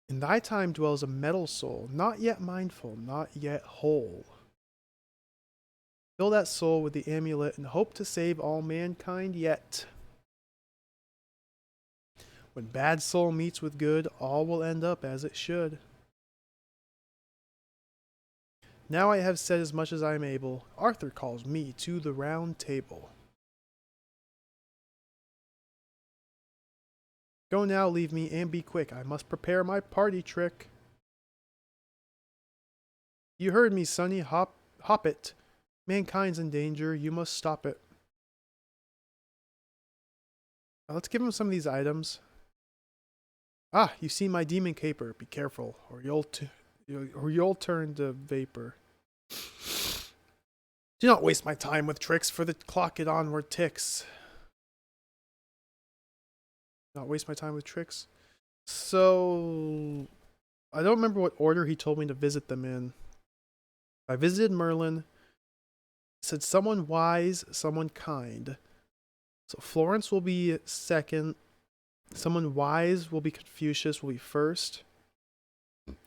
In thy time dwells a metal soul, not yet mindful, not yet whole. Fill that soul with the amulet and hope to save all mankind yet. When bad soul meets with good, all will end up as it should. Now I have said as much as I am able. Arthur calls me to the round table. Go now, leave me, and be quick. I must prepare my party trick. You heard me, sonny. Hop it. Mankind's in danger. You must stop it. Now let's give him some of these items. Ah, you see my demon caper. Be careful, or you'll turn to vapor. Do not waste my time with tricks, for the clock it onward ticks. Not waste my time with tricks. So, I don't remember what order he told me to visit them in. I visited Merlin. Said someone wise, someone kind. So Florence will be second. Someone wise will be Confucius, will be first.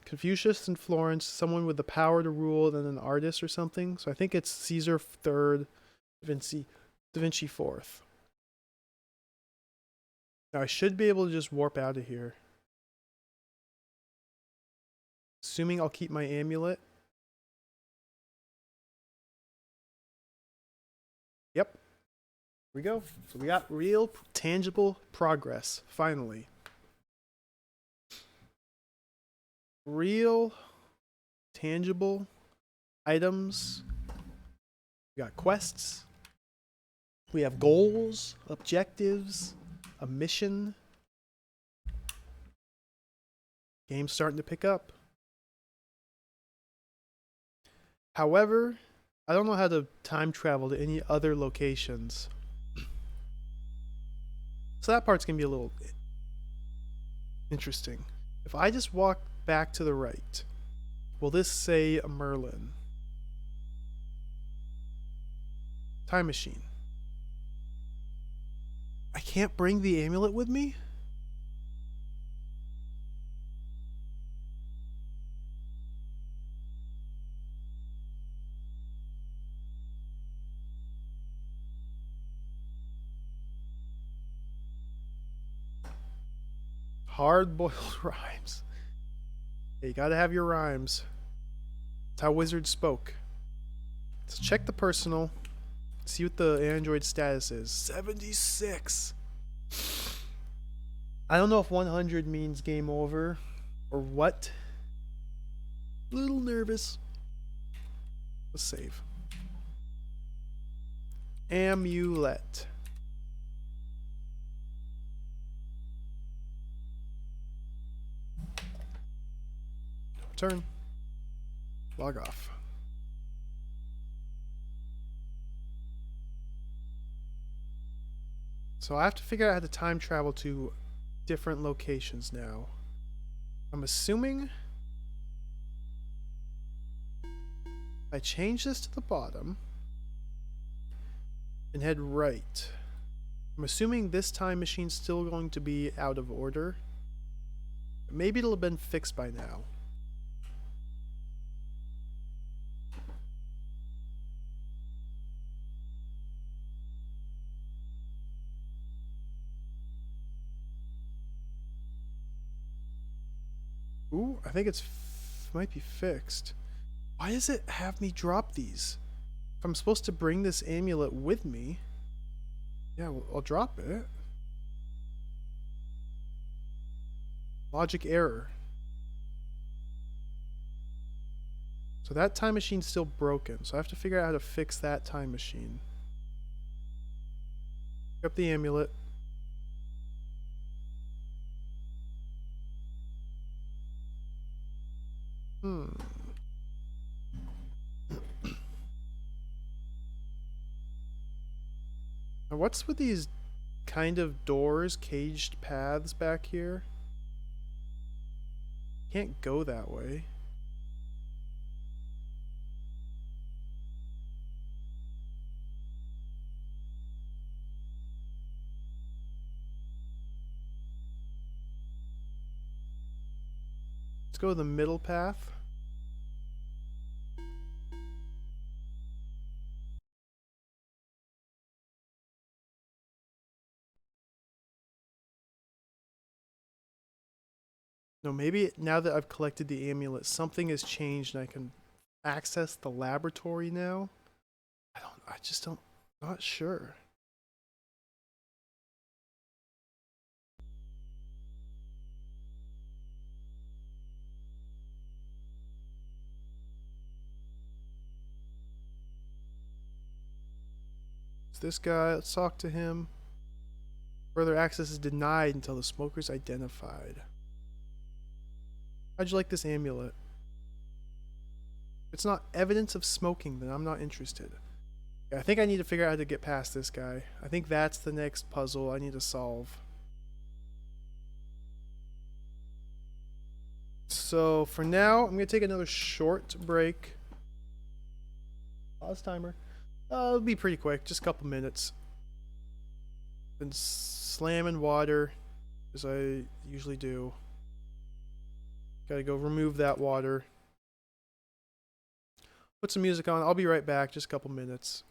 Confucius and Florence, someone with the power to rule, then an artist or something. So I think it's Caesar third, Da Vinci fourth. Now I should be able to just warp out of here. Assuming I'll keep my amulet. Yep. Here we go. So we got real tangible progress, finally. Real tangible items. We got quests. We have goals, objectives, a mission. Game's starting to pick up. However, I don't know how to time travel to any other locations. So that part's going to be a little interesting. If I just walk back to the right, will this say Merlin? Time machine. I can't bring the amulet with me? Hard-boiled rhymes. Yeah, you gotta have your rhymes. That's how wizards spoke. Let's check the personal. See what the Android status is. 76. I don't know if 100 means game over or what. A little nervous. Let's save. Amulet. Return. Log off. So I have to figure out how to time travel to different locations now. I'm assuming I change this to the bottom and head right. I'm assuming this time machine's still going to be out of order. Maybe it'll have been fixed by now. Ooh, I think it's might be fixed. Why does it have me drop these? If I'm supposed to bring this amulet with me, yeah, well, I'll drop it. Logic error. So that time machine's still broken, so I have to figure out how to fix that time machine. Pick up the amulet. Now what's with these kind of doors, caged paths back here? Can't go that way. Let's go to the middle path. No, maybe now that I've collected the amulet, something has changed and I can access the laboratory now. I just don't, not sure. It's this guy, let's talk to him. Further access is denied until the smoker's identified. How'd you like this amulet? If it's not evidence of smoking, then I'm not interested. Yeah, I think I need to figure out how to get past this guy. I think that's the next puzzle I need to solve. So for now, I'm gonna take another short break. Pause timer. It'll be pretty quick, just a couple minutes. Been slamming water, as I usually do. Gotta go remove that water. Put some music on. I'll be right back, just a couple minutes.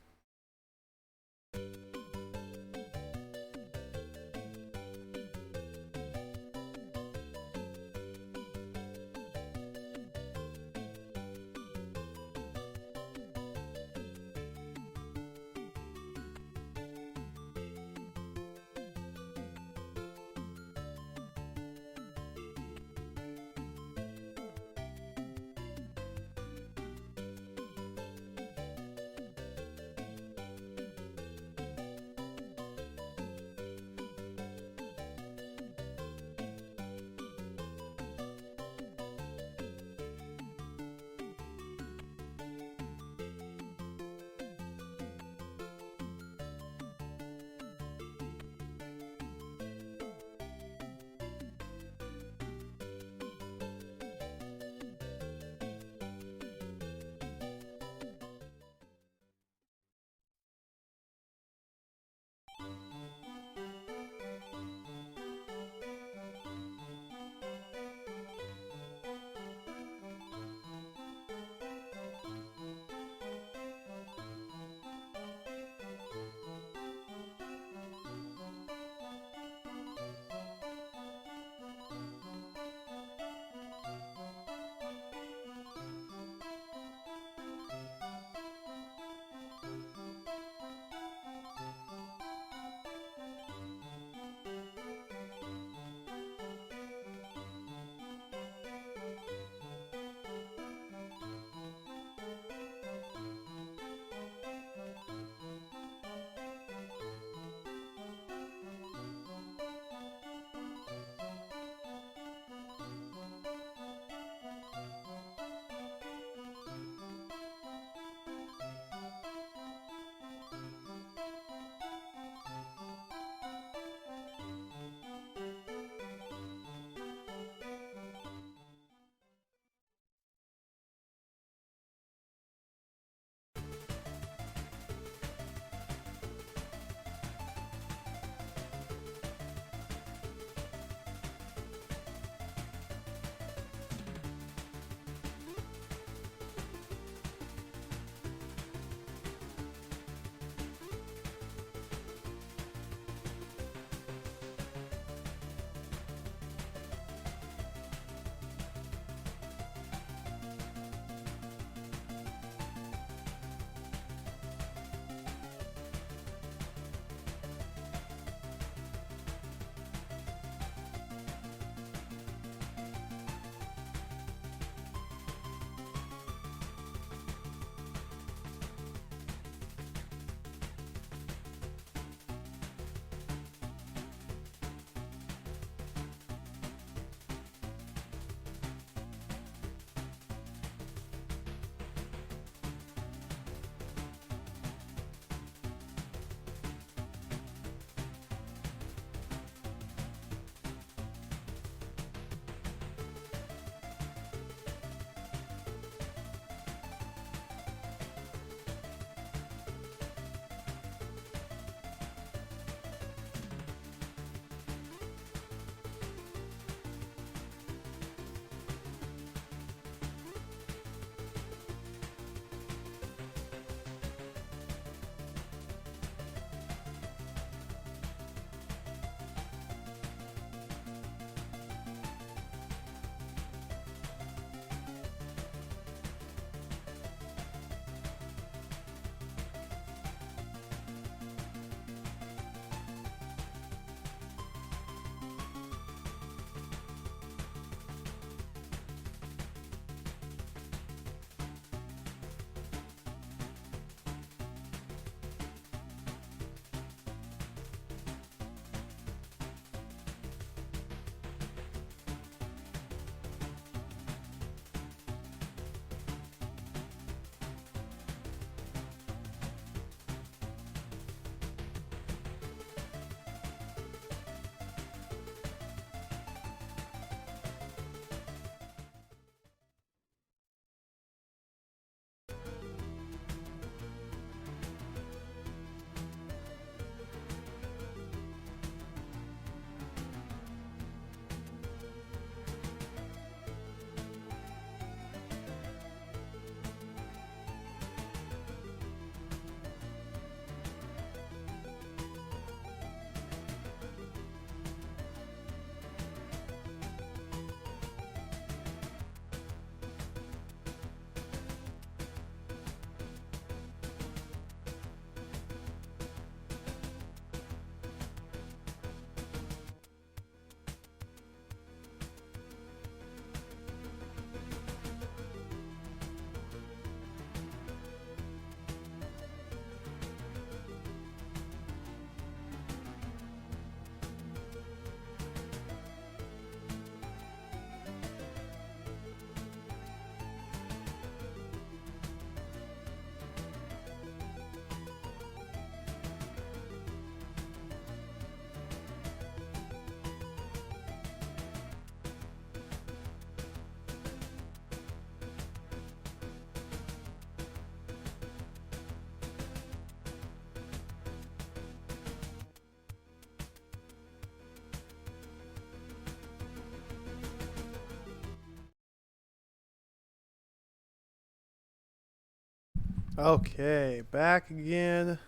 Okay, back again.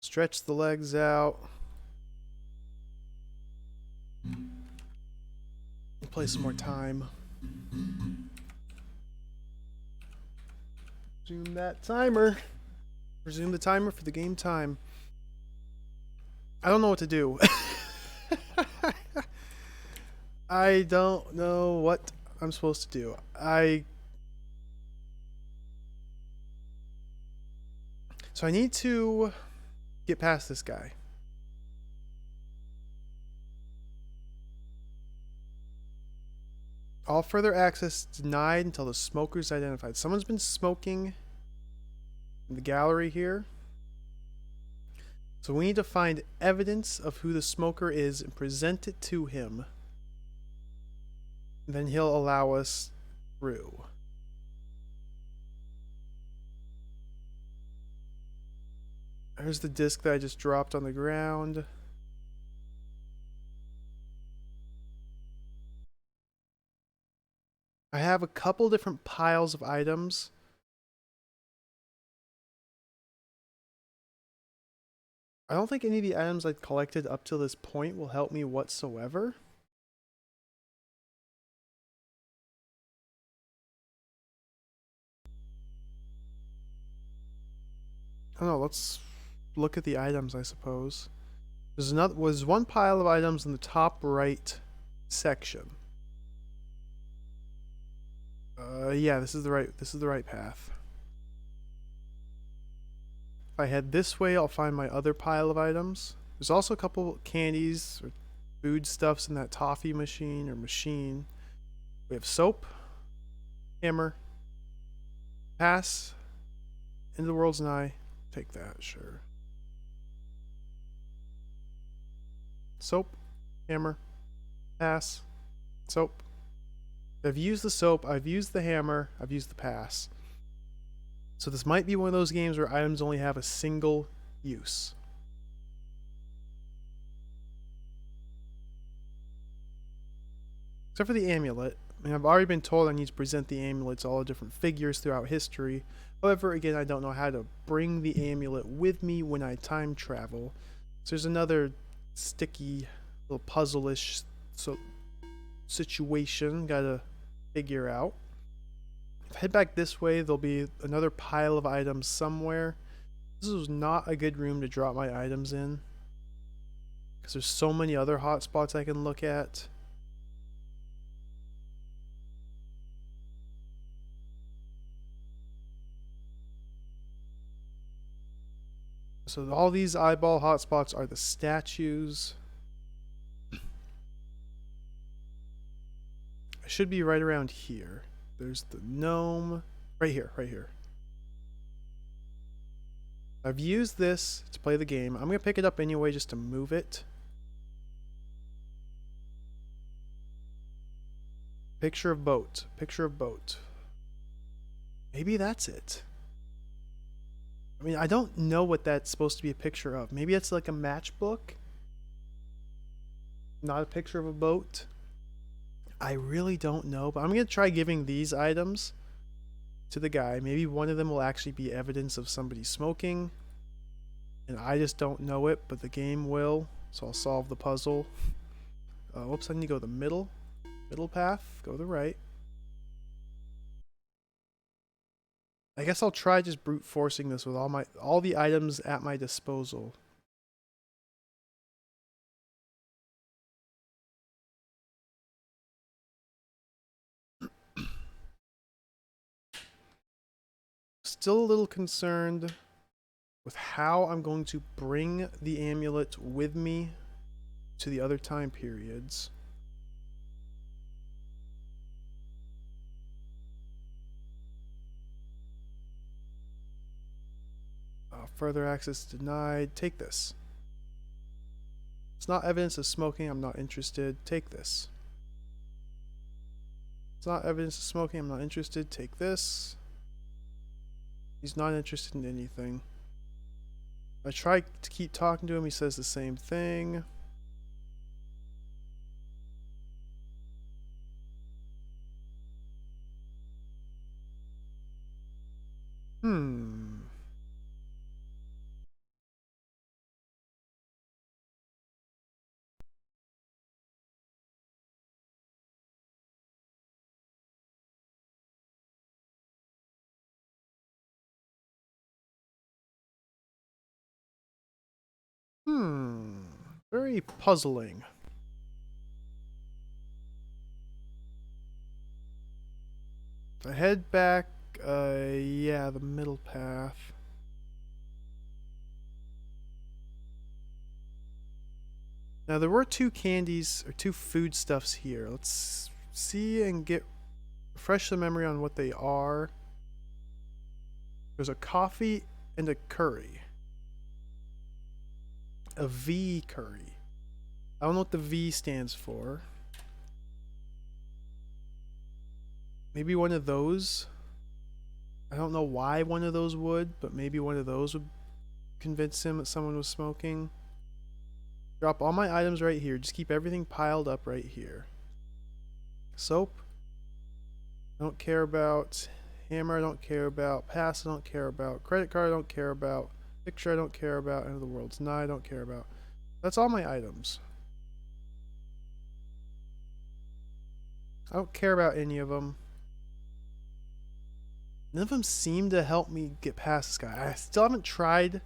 Stretch the legs out. Play some more time. Resume that timer. Resume the timer for the game time. I don't know what to do. I don't know what I'm supposed to do. So I need to get past this guy. All further access denied until the smoker's identified. Someone's been smoking in the gallery here. So we need to find evidence of who the smoker is and present it to him. And then he'll allow us through. There's the disc that I just dropped on the ground. I have a couple different piles of items. I don't think any of the items I've collected up to this point will help me whatsoever. I don't know, let's look at the items, I suppose. Was one pile of items in the top right section. Yeah, this is the right path. If I head this way, I'll find my other pile of items. There's also a couple candies or food stuffs in that toffee machine. We have soap, hammer, pass, into the world's eye. Take that, sure. Soap, hammer, pass, soap. I've used the soap, I've used the hammer, I've used the pass. So this might be one of those games where items only have a single use. Except for the amulet. I mean, I've already been told I need to present the amulet to all the different figures throughout history. However, again, I don't know how to bring the amulet with me when I time travel. So there's another sticky, little puzzle-ish situation gotta figure out. If I head back this way, there'll be another pile of items somewhere. This is not a good room to drop my items in, because there's so many other hotspots I can look at. So all these eyeball hotspots are the statues. I should be right around here. There's the gnome. Right here, right here. I've used this to play the game. I'm going to pick it up anyway just to move it. Picture of boat. Picture of boat. Maybe that's it. I mean, I don't know what that's supposed to be a picture of. Maybe it's like a matchbook? Not a picture of a boat? I really don't know, but I'm going to try giving these items to the guy. Maybe one of them will actually be evidence of somebody smoking, and I just don't know it, but the game will, so I'll solve the puzzle. Whoops, I need to go the middle path, go to the right. I guess I'll try just brute forcing this with all the items at my disposal. Still a little concerned with how I'm going to bring the amulet with me to the other time periods. Further access denied. Take this. It's not evidence of smoking. I'm not interested. Take this. It's not evidence of smoking. I'm not interested. Take this. He's not interested in anything. I try to keep talking to him. He says the same thing. Hmm. Hmm. Very puzzling. If I head back, yeah, the middle path. Now there were two candies or two foodstuffs here. Let's see and get refresh the memory on what they are. There's a coffee and a curry. A V curry. I don't know what the V stands for. Maybe one of those. I don't know why one of those would, but maybe one of those would convince him that someone was smoking. Drop all my items right here. Just keep everything piled up right here. Soap. I don't care about. Hammer I don't care about. Pass I don't care about. Credit card I don't care about. Picture I don't care about. End of the world's nigh I don't care about. That's all my items. I don't care about any of them. None of them seem to help me get past this guy. I still haven't tried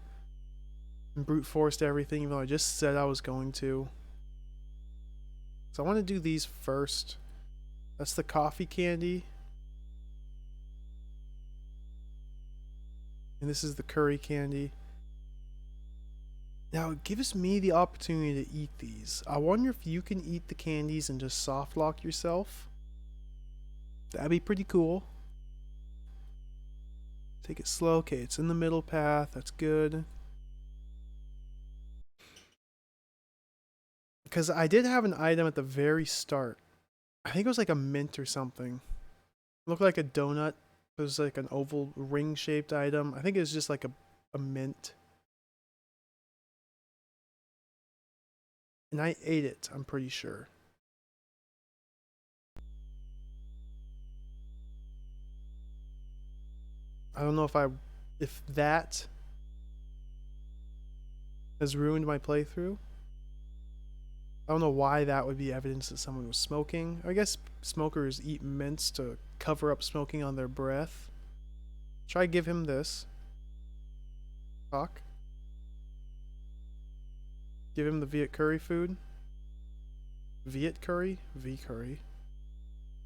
and brute forced everything, even though I just said I was going to. So I want to do these first. That's the coffee candy. And this is the curry candy. Now it gives me the opportunity to eat these. I wonder if you can eat the candies and just soft lock yourself. That'd be pretty cool. Take it slow. Okay, it's in the middle path. That's good. Because I did have an item at the very start. I think it was like a mint or something. It looked like a donut. It was like an oval ring shaped item. I think it was just like a mint. And I ate it, I'm pretty sure. I don't know if that has ruined my playthrough. I don't know why that would be evidence that someone was smoking. I guess smokers eat mints to cover up smoking on their breath. Try give him this. Talk. Give him the Viet curry food. Viet curry? V curry.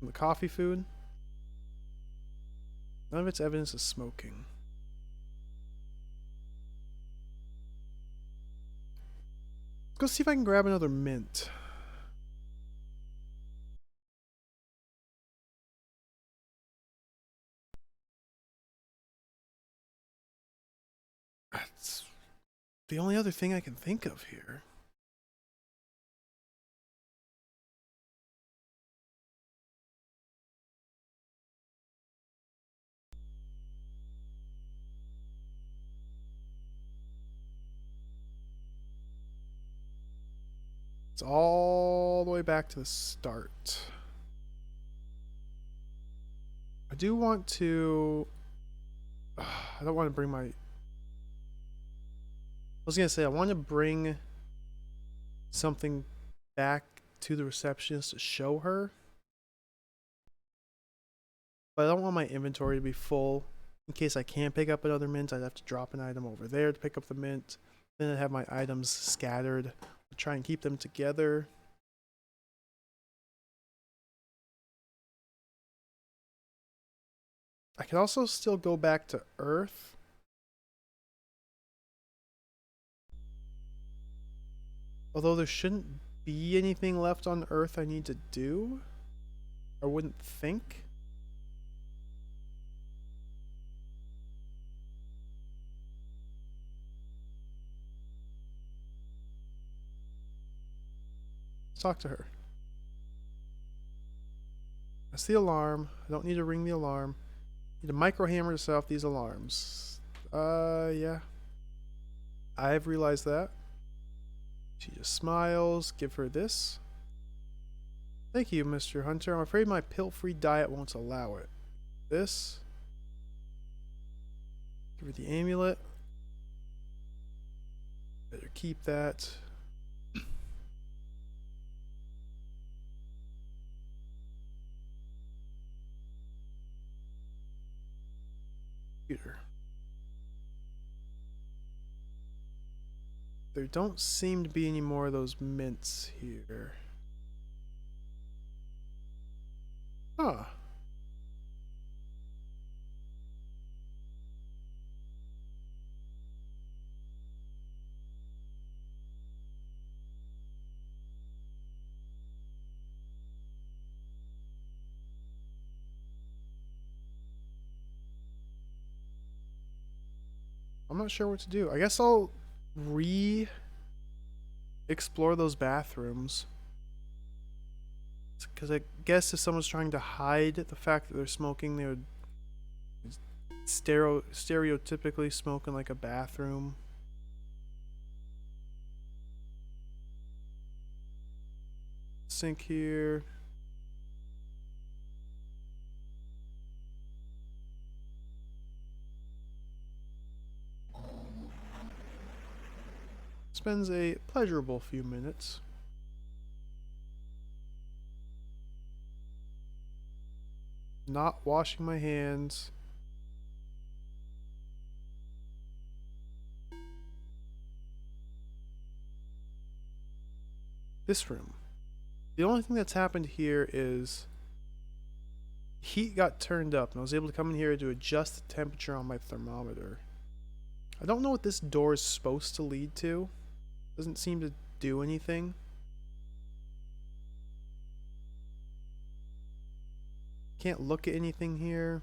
And the coffee food. None of it's evidence of smoking. Let's go see if I can grab another mint. That's the only other thing I can think of here. It's all the way back to the start. I do want to... I don't want to bring my... I was going to say, I want to bring something back to the receptionist to show her. But I don't want my inventory to be full. In case I can't pick up another mint, I'd have to drop an item over there to pick up the mint. Then I'd have my items scattered. I'll try and keep them together. I can also still go back to Earth. Although there shouldn't be anything left on Earth I need to do. I wouldn't think. Let's talk to her. That's the alarm. I don't need to ring the alarm. I need to micro hammer to set off these alarms. Yeah. I've realized that. She just smiles. Give her this. Thank you, Mr. Hunter. I'm afraid my pill-free diet won't allow it. This. Give her the amulet. Better keep that. Computer. There don't seem to be any more of those mints here. Huh. I'm not sure what to do. I guess I'll explore those bathrooms. Because I guess if someone's trying to hide the fact that they're smoking, they would stereotypically smoke in like a bathroom. Sink here. Spends a pleasurable few minutes. Not washing my hands. This room. The only thing that's happened here is heat got turned up and I was able to come in here to adjust the temperature on my thermometer. I don't know what this door is supposed to lead to. Doesn't seem to do anything. Can't look at anything here.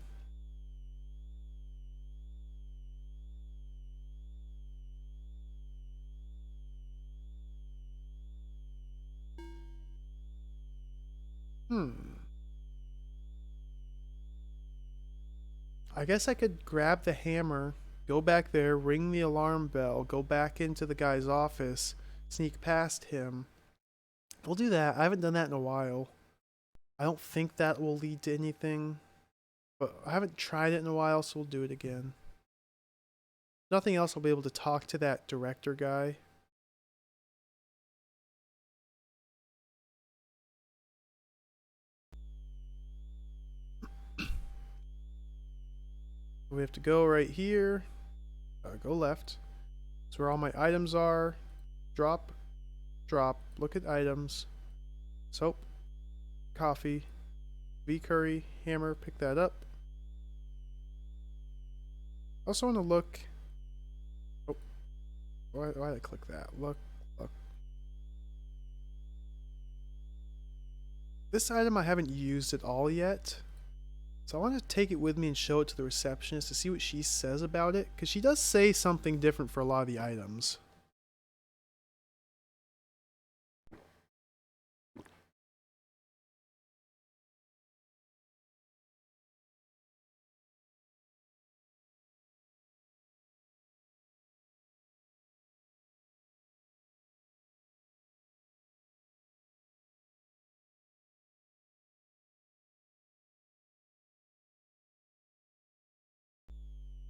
I guess I could grab the hammer, go back there, ring the alarm bell, go back into the guy's office, sneak past him. We'll do that. I haven't done that in a while. I don't think that will lead to anything, but I haven't tried it in a while, so we'll do it again. Nothing else, I'll be able to talk to that director guy. We have to go right here. Go left. That's where all my items are. Drop. Drop. Look at items. Soap. Coffee. V curry. Hammer. Pick that up. Also want to look. Oh. Why did I click that? Look. Look. This item I haven't used at all yet. So I want to take it with me and show it to the receptionist to see what she says about it, because she does say something different for a lot of the items.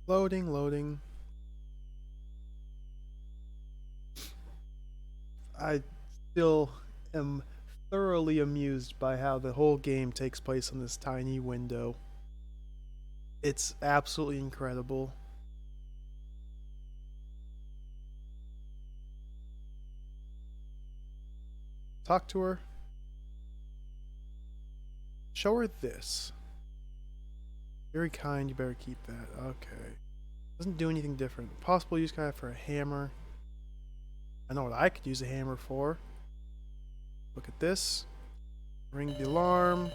Loading, loading. I still am thoroughly amused by how the whole game takes place on this tiny window. It's absolutely incredible. Talk to her. Show her this. Very kind, you better keep that. Okay. Doesn't do anything different. Possible use kind of for a hammer. I know what I could use a hammer for. Look at this. Ring the alarm.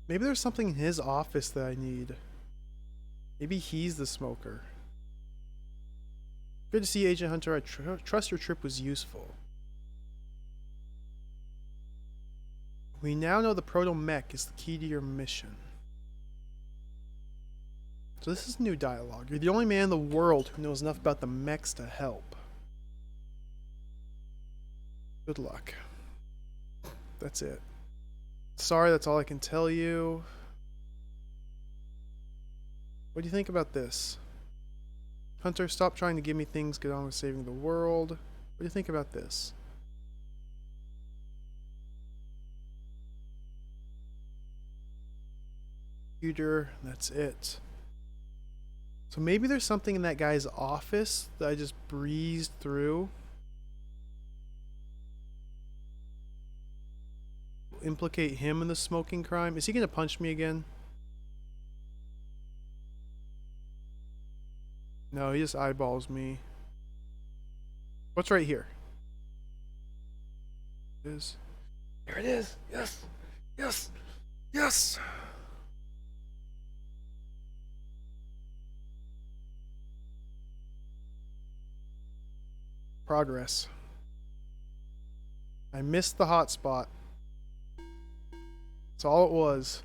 Maybe there's something in his office that I need. Maybe he's the smoker. Good to see you, Agent Hunter. I trust your trip was useful. We now know the proto-mech is the key to your mission. So this is new dialogue. You're the only man in the world who knows enough about the mechs to help. Good luck. That's it. Sorry, that's all I can tell you. What do you think about this? Hunter, stop trying to give me things, get on with saving the world. What do you think about this? Computer, that's it. So maybe there's something in that guy's office that I just breezed through. Implicate him in the smoking crime. Is he gonna punch me again? No, he just eyeballs me. What's right here? It is. Here it is. Yes. Yes. Yes. Progress. I missed the hotspot. That's all it was.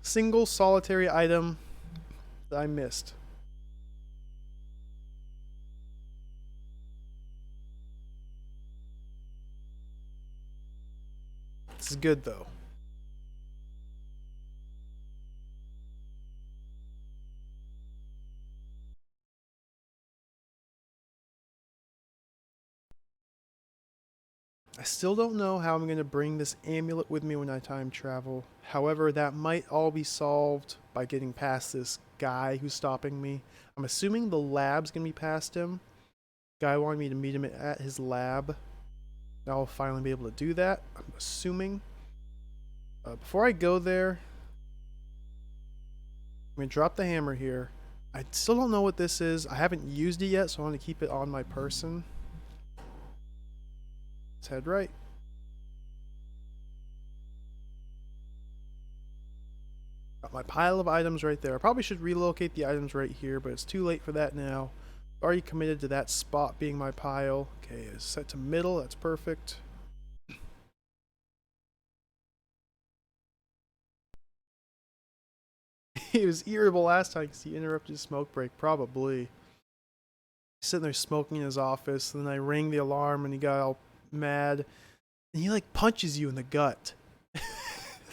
Single solitary item that I missed. This is good though. I still don't know how I'm going to bring this amulet with me when I time travel. However, that might all be solved by getting past this guy who's stopping me. I'm assuming the lab's going to be past him. Guy wanted me to meet him at his lab. Now I'll finally be able to do that, I'm assuming. Before I go there, I'm going to drop the hammer here. I still don't know what this is. I haven't used it yet, so I want to keep it on my person. Let's head right. Got my pile of items right there. I probably should relocate the items right here, but it's too late for that now. Already committed to that spot being my pile. Okay, it's set to middle. That's perfect. He was irritable last time because he interrupted his smoke break. Probably. He's sitting there smoking in his office. And then I rang the alarm and he got all mad. And he like punches you in the gut.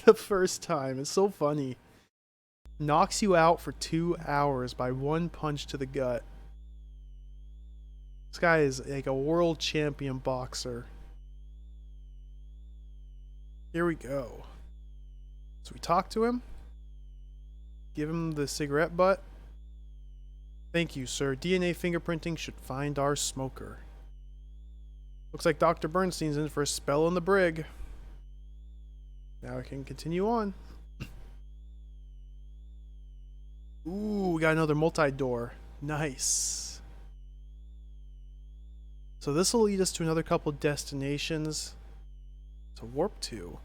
The first time. It's so funny. Knocks you out for 2 hours by one punch to the gut. This guy is like a world champion boxer. Here we go. So we talk to him. Give him the cigarette butt. Thank you, sir. DNA fingerprinting should find our smoker. Looks like Dr. Bernstein's in for a spell in the brig. Now I can continue on. Ooh, we got another multi-door. Nice. So this will lead us to another couple destinations to warp to.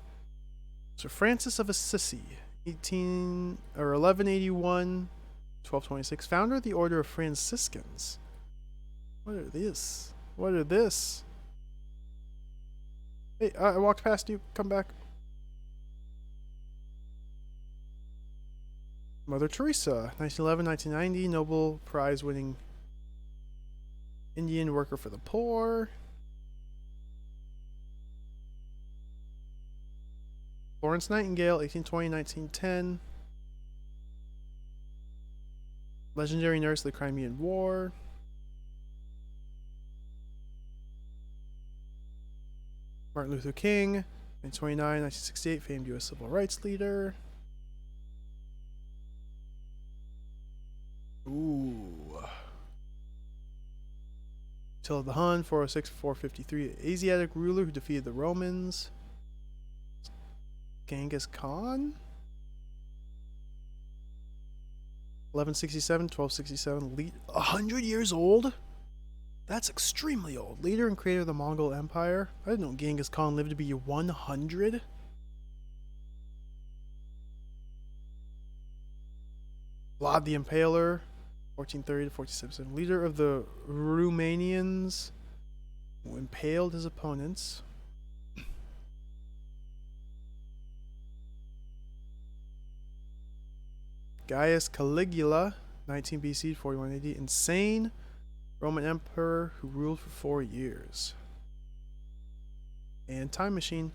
So Francis of Assisi, 1181, 1226, founder of the Order of Franciscans. What are this? What are this? Hey, I walked past you. Come back. Mother Teresa, 1911-1990, Nobel Prize winning Indian worker for the poor. Florence Nightingale, 1820-1910. Legendary nurse of the Crimean War. Martin Luther King, 1929-1968, famed U.S. civil rights leader. Ooh. Attila the Hun, 406-453, Asiatic ruler who defeated the Romans. Genghis Khan? 1167-1267, 100 years old? That's extremely old. Leader and creator of the Mongol Empire. I didn't know Genghis Khan lived to be 100. Vlad the Impaler, 1430-1477, leader of the Romanians, who impaled his opponents. Gaius Caligula, 19 BC, 41 AD. Insane Roman Emperor who ruled for 4 years. And time machine.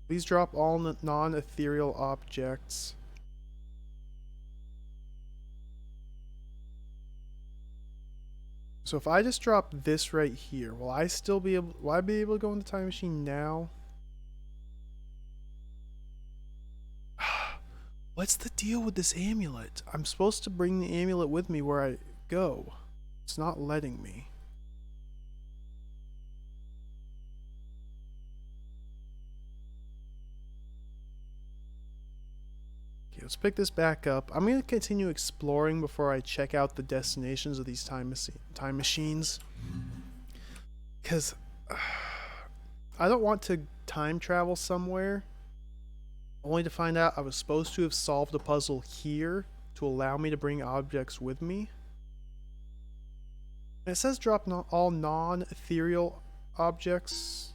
Please drop all non-ethereal objects. So if I just drop this right here, will I be able to go in the time machine now? What's the deal with this amulet? I'm supposed to bring the amulet with me where I go. It's not letting me. Okay, let's pick this back up. I'm going to continue exploring before I check out the destinations of these time machines. Because I don't want to time travel somewhere only to find out I was supposed to have solved a puzzle here to allow me to bring objects with me. And it says drop all non-ethereal objects.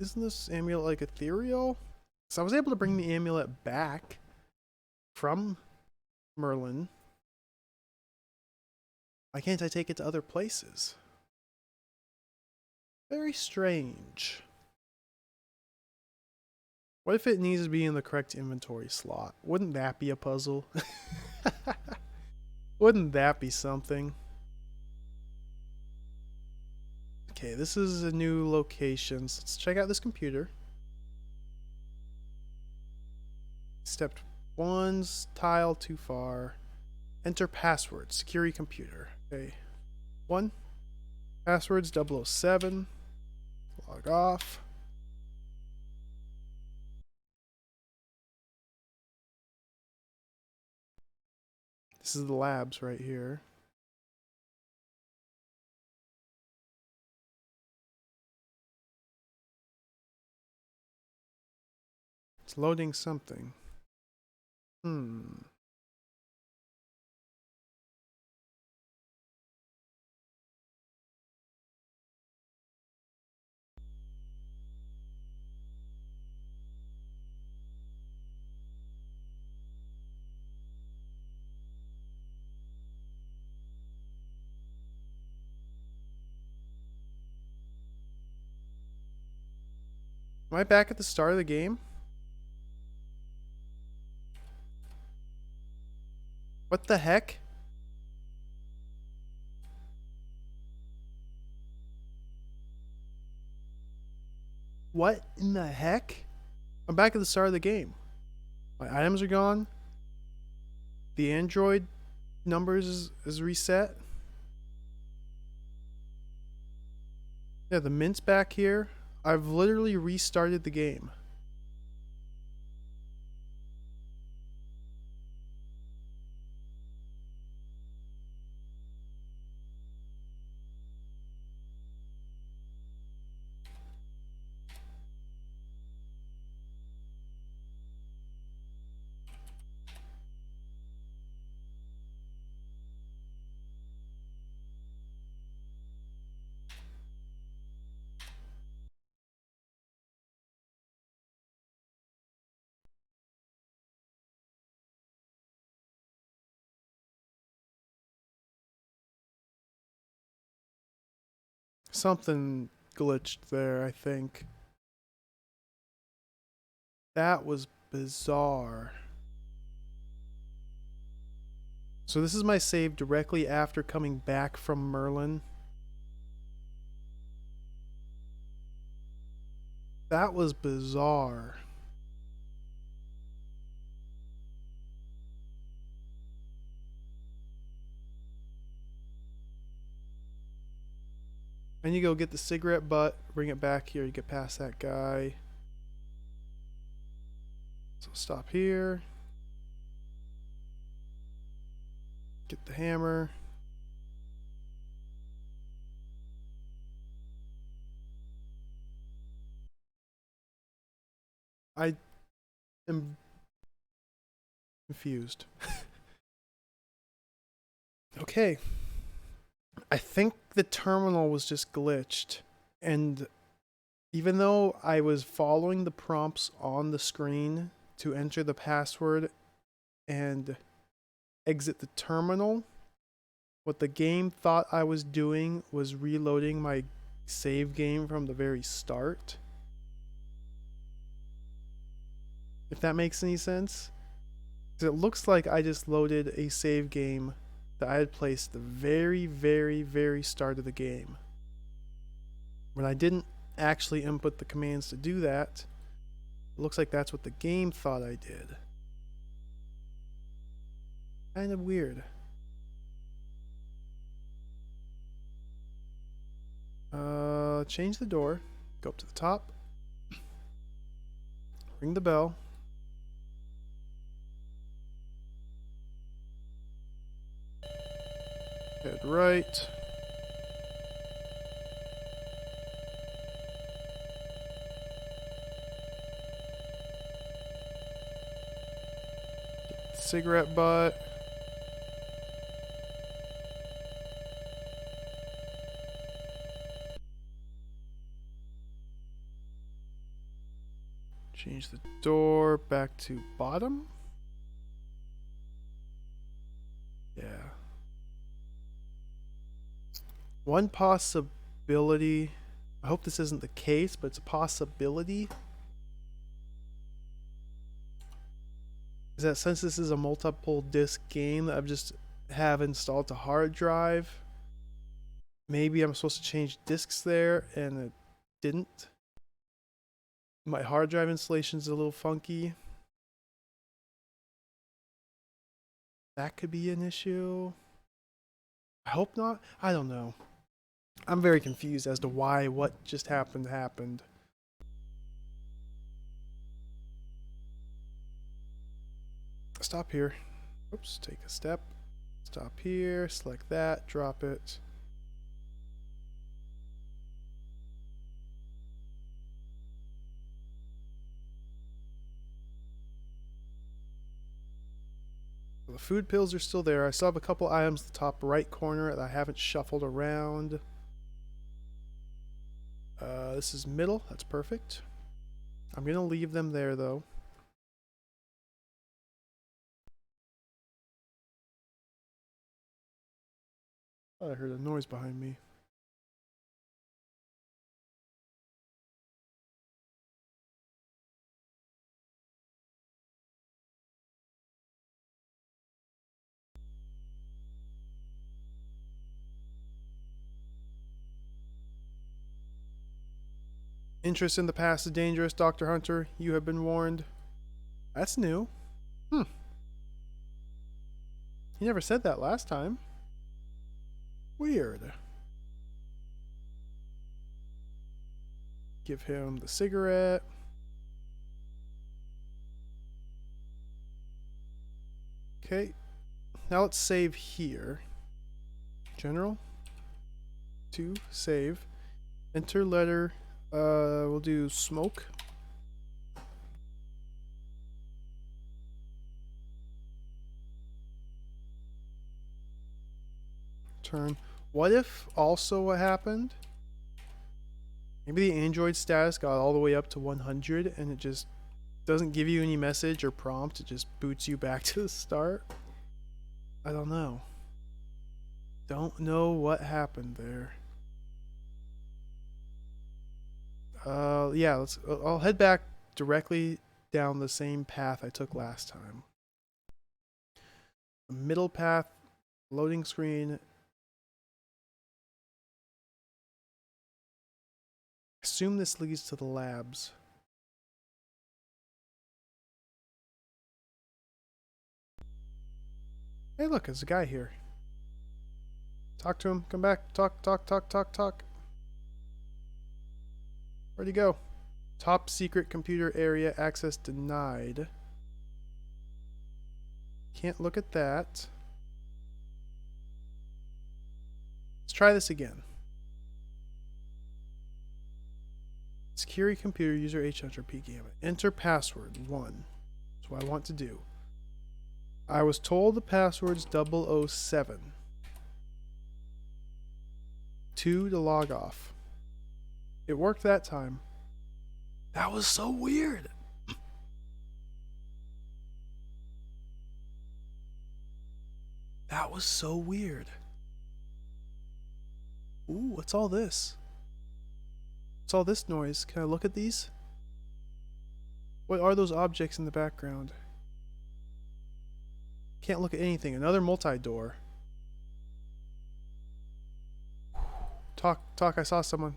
Isn't this amulet like ethereal? So I was able to bring the amulet back from Merlin. Why can't I take it to other places? Very strange. What if it needs to be in the correct inventory slot? Wouldn't that be a puzzle? Wouldn't that be something? Okay, this is a new location. So let's check out this computer. Step 1's tile too far. Enter password. Security computer. Okay. 1. Password's 007. Log off. This is the labs right here. It's loading something. Am I back at the start of the game? What the heck? What in the heck? I'm back at the start of the game. My items are gone. The Android numbers is reset. Yeah, the mint's back here. I've literally restarted the game. Something glitched there, I think. That was bizarre. So this is my save directly after coming back from Merlin. That was bizarre. And you go get the cigarette butt, bring it back here, you get past that guy. So stop here. Get the hammer. I am confused. Okay. I think the terminal was just glitched, and even though I was following the prompts on the screen to enter the password and exit the terminal. What the game thought I was doing was reloading my save game from the very start. If that makes any sense. Because it looks like I just loaded a save game that I had placed at the very, very, very start of the game. When I didn't actually input the commands to do that, it looks like that's what the game thought I did. Kind of weird. Change the door. Go up to the top. Ring the bell. Head right. Cigarette butt. Change the door back to bottom. Yeah. One possibility, I hope this isn't the case, but it's a possibility, is that since this is a multiple disc game that I've just have installed to hard drive, maybe I'm supposed to change discs there and it didn't. My hard drive installation is a little funky. That could be an issue. I hope not. I don't know. I'm very confused as to why what just happened. Stop here. Oops, take a step. Stop here, select that, drop it. The food pills are still there. I still have a couple items in the top right corner that I haven't shuffled around. This is middle. That's perfect. I'm going to leave them there, though. Oh, I heard a noise behind me. Interest in the past is dangerous, Dr. Hunter. You have been warned. That's new. You never said that last time. Weird. Give him the cigarette. Okay. Now let's save here. General. 2. Save. Enter letter. We'll do smoke. Turn. What if also what happened? Maybe the Android status got all the way up to 100 and it just doesn't give you any message or prompt. It just boots you back to the start. I don't know. Don't know what happened there. Yeah, I'll head back directly down the same path I took last time. The middle path, loading screen. Assume this leads to the labs. Hey, look, there's a guy here. Talk to him. Come back. Talk. Where'd he go? Top secret computer area access denied. Can't look at that. Let's try this again. Security computer user HTTP gamut. Enter password 1. That's what I want to do. I was told the password's 007. 2 to log off. It worked that time. That was so weird. That was so weird. Ooh, what's all this? What's all this noise? Can I look at these? What are those objects in the background? Can't look at anything. Another multi-door. Talk, I saw someone.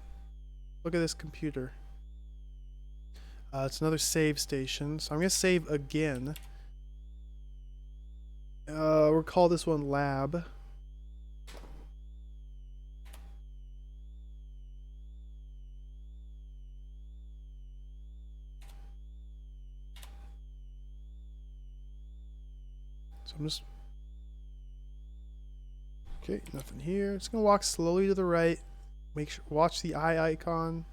Look at this computer. It's another save station. So I'm going to save again. We'll call this one lab. So I'm just... Okay, nothing here. Just going to walk slowly to the right. Make sure, watch the eye icon.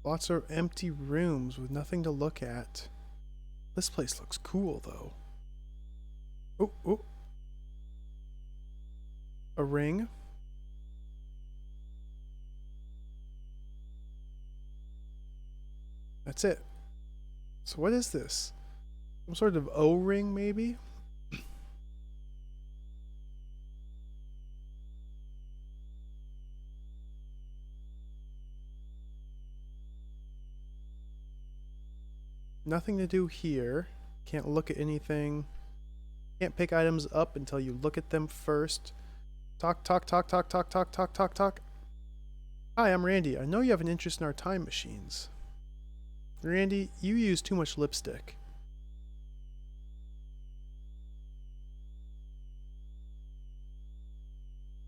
Lots of empty rooms with nothing to look at. This place looks cool, though. Oh, oh. A ring. That's it. So what is this? Some sort of O-ring, maybe? Nothing to do here. Can't look at anything. Can't pick items up until you look at them first. Talk. Hi, I'm Randy. I know you have an interest in our time machines. Randy, you use too much lipstick.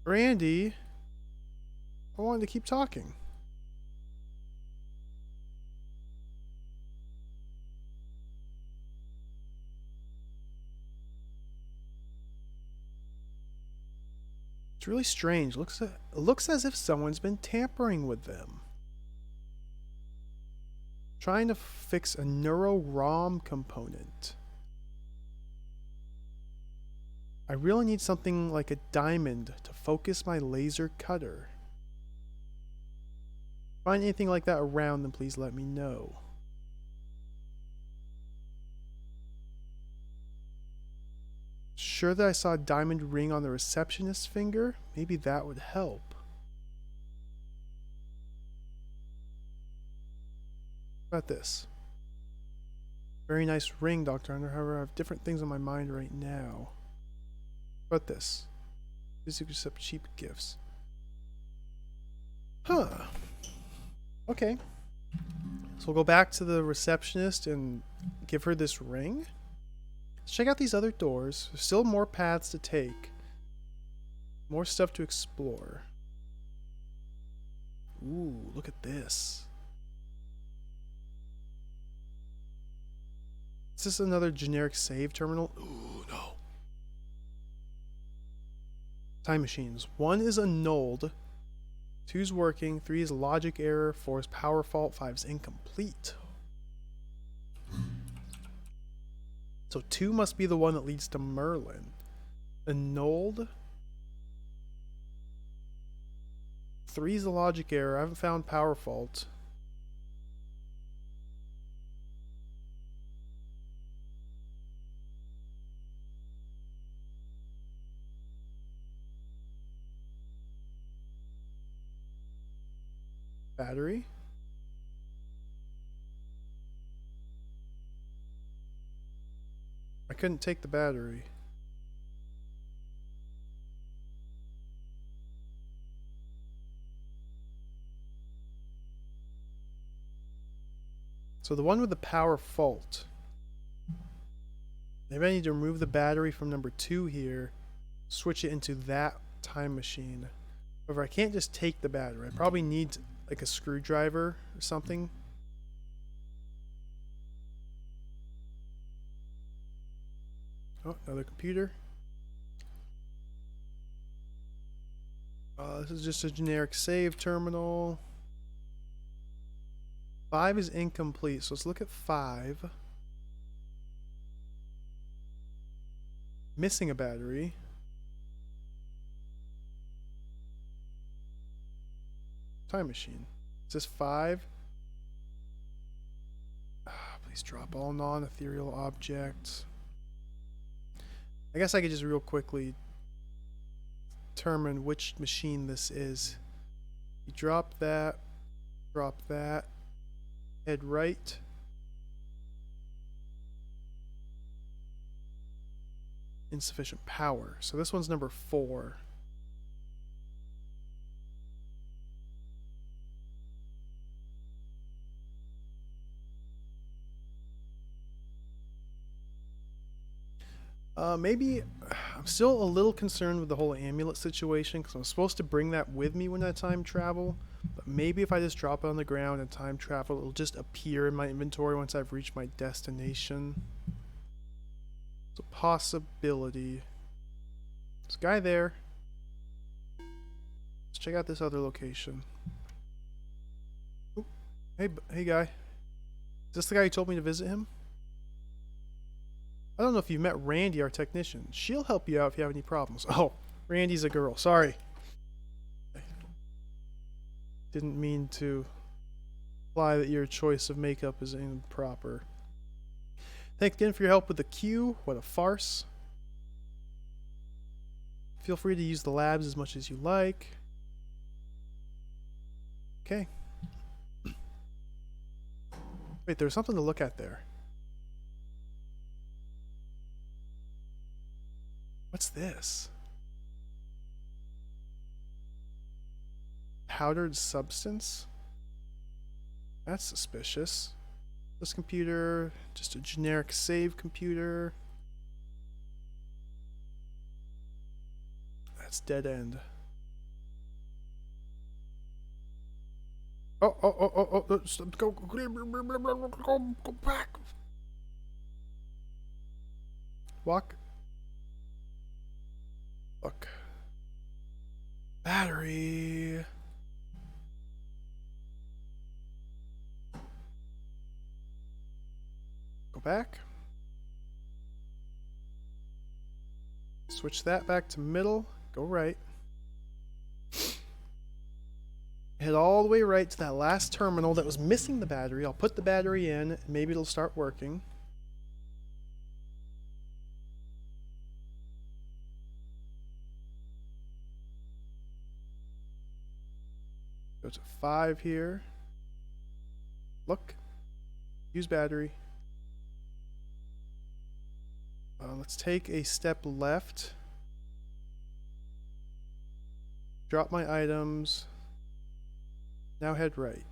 Randy, I wanted to keep talking. It's really strange. It looks as if someone's been tampering with them. Trying to fix a neuro-ROM component. I really need something like a diamond to focus my laser cutter. Find anything like that around, then please let me know. Sure that I saw a diamond ring on the receptionist's finger? Maybe that would help. What about this? Very nice ring, Dr. Hunter. However, I have different things on my mind right now. What about this? Please accept cheap gifts. Huh. Okay. So we'll go back to the receptionist and give her this ring. Let's check out these other doors. There's still more paths to take. More stuff to explore. Ooh, look at this. Is this another generic save terminal? Ooh, no. Time machines. 1 is annulled. 2 is working. 3 is logic error. 4 is power fault. 5 is incomplete. So 2 must be the one that leads to Merlin. Annulled. 3 is a logic error. I haven't found power fault. Battery. I couldn't take the battery. So the one with the power fault. Maybe I need to remove the battery from number 2 here. Switch it into that time machine. However, I can't just take the battery. I probably need like a screwdriver or something. Oh, another computer. This is just a generic save terminal. 5 is incomplete, so let's look at 5. Missing a battery. Time machine. Is this 5? Please drop all non-ethereal objects. I guess I could just real quickly determine which machine this is. You drop that, head right. Insufficient power. So this one's number 4. Maybe I'm still a little concerned with the whole amulet situation because I'm supposed to bring that with me when I time travel. But maybe if I just drop it on the ground and time travel, it'll just appear in my inventory once I've reached my destination. It's a possibility. There's a guy there. Let's check out this other location. Ooh. Hey guy. Is this the guy who told me to visit him? I don't know if you've met Randy, our technician. She'll help you out if you have any problems. Oh, Randy's a girl. Sorry. Didn't mean to imply that your choice of makeup is improper. Thanks again for your help with the queue. What a farce. Feel free to use the labs as much as you like. Okay. Wait, there's something to look at there. What's this? Powdered substance? That's suspicious. This computer, just a generic save computer. That's dead end. Oh, go back. Walk. Look. Battery. Go back. Switch that back to middle. Go right. Head all the way right to that last terminal that was missing the battery. I'll put the battery in, and maybe it'll start working. Go to 5 here. Look. Use battery. Let's take a step left. Drop my items. Now head right.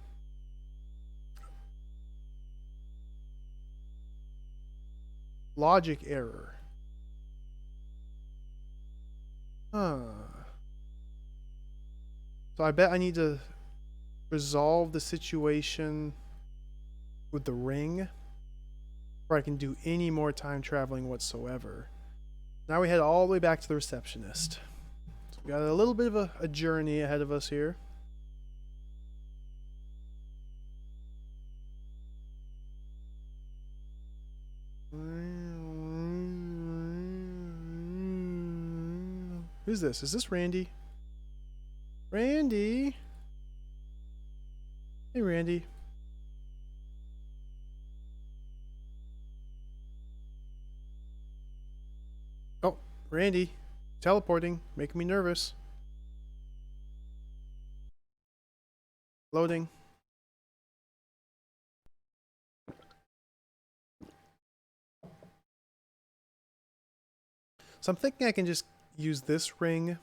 Logic error. Huh. So I bet I need to resolve the situation with the ring before I can do any more time traveling whatsoever. Now we head all the way back to the receptionist. So we got a little bit of a journey ahead of us here. Who's this? Is this Randy? Randy? Hey, Randy. Oh, Randy. Teleporting. Making me nervous. Loading. So I'm thinking I can just use this ring,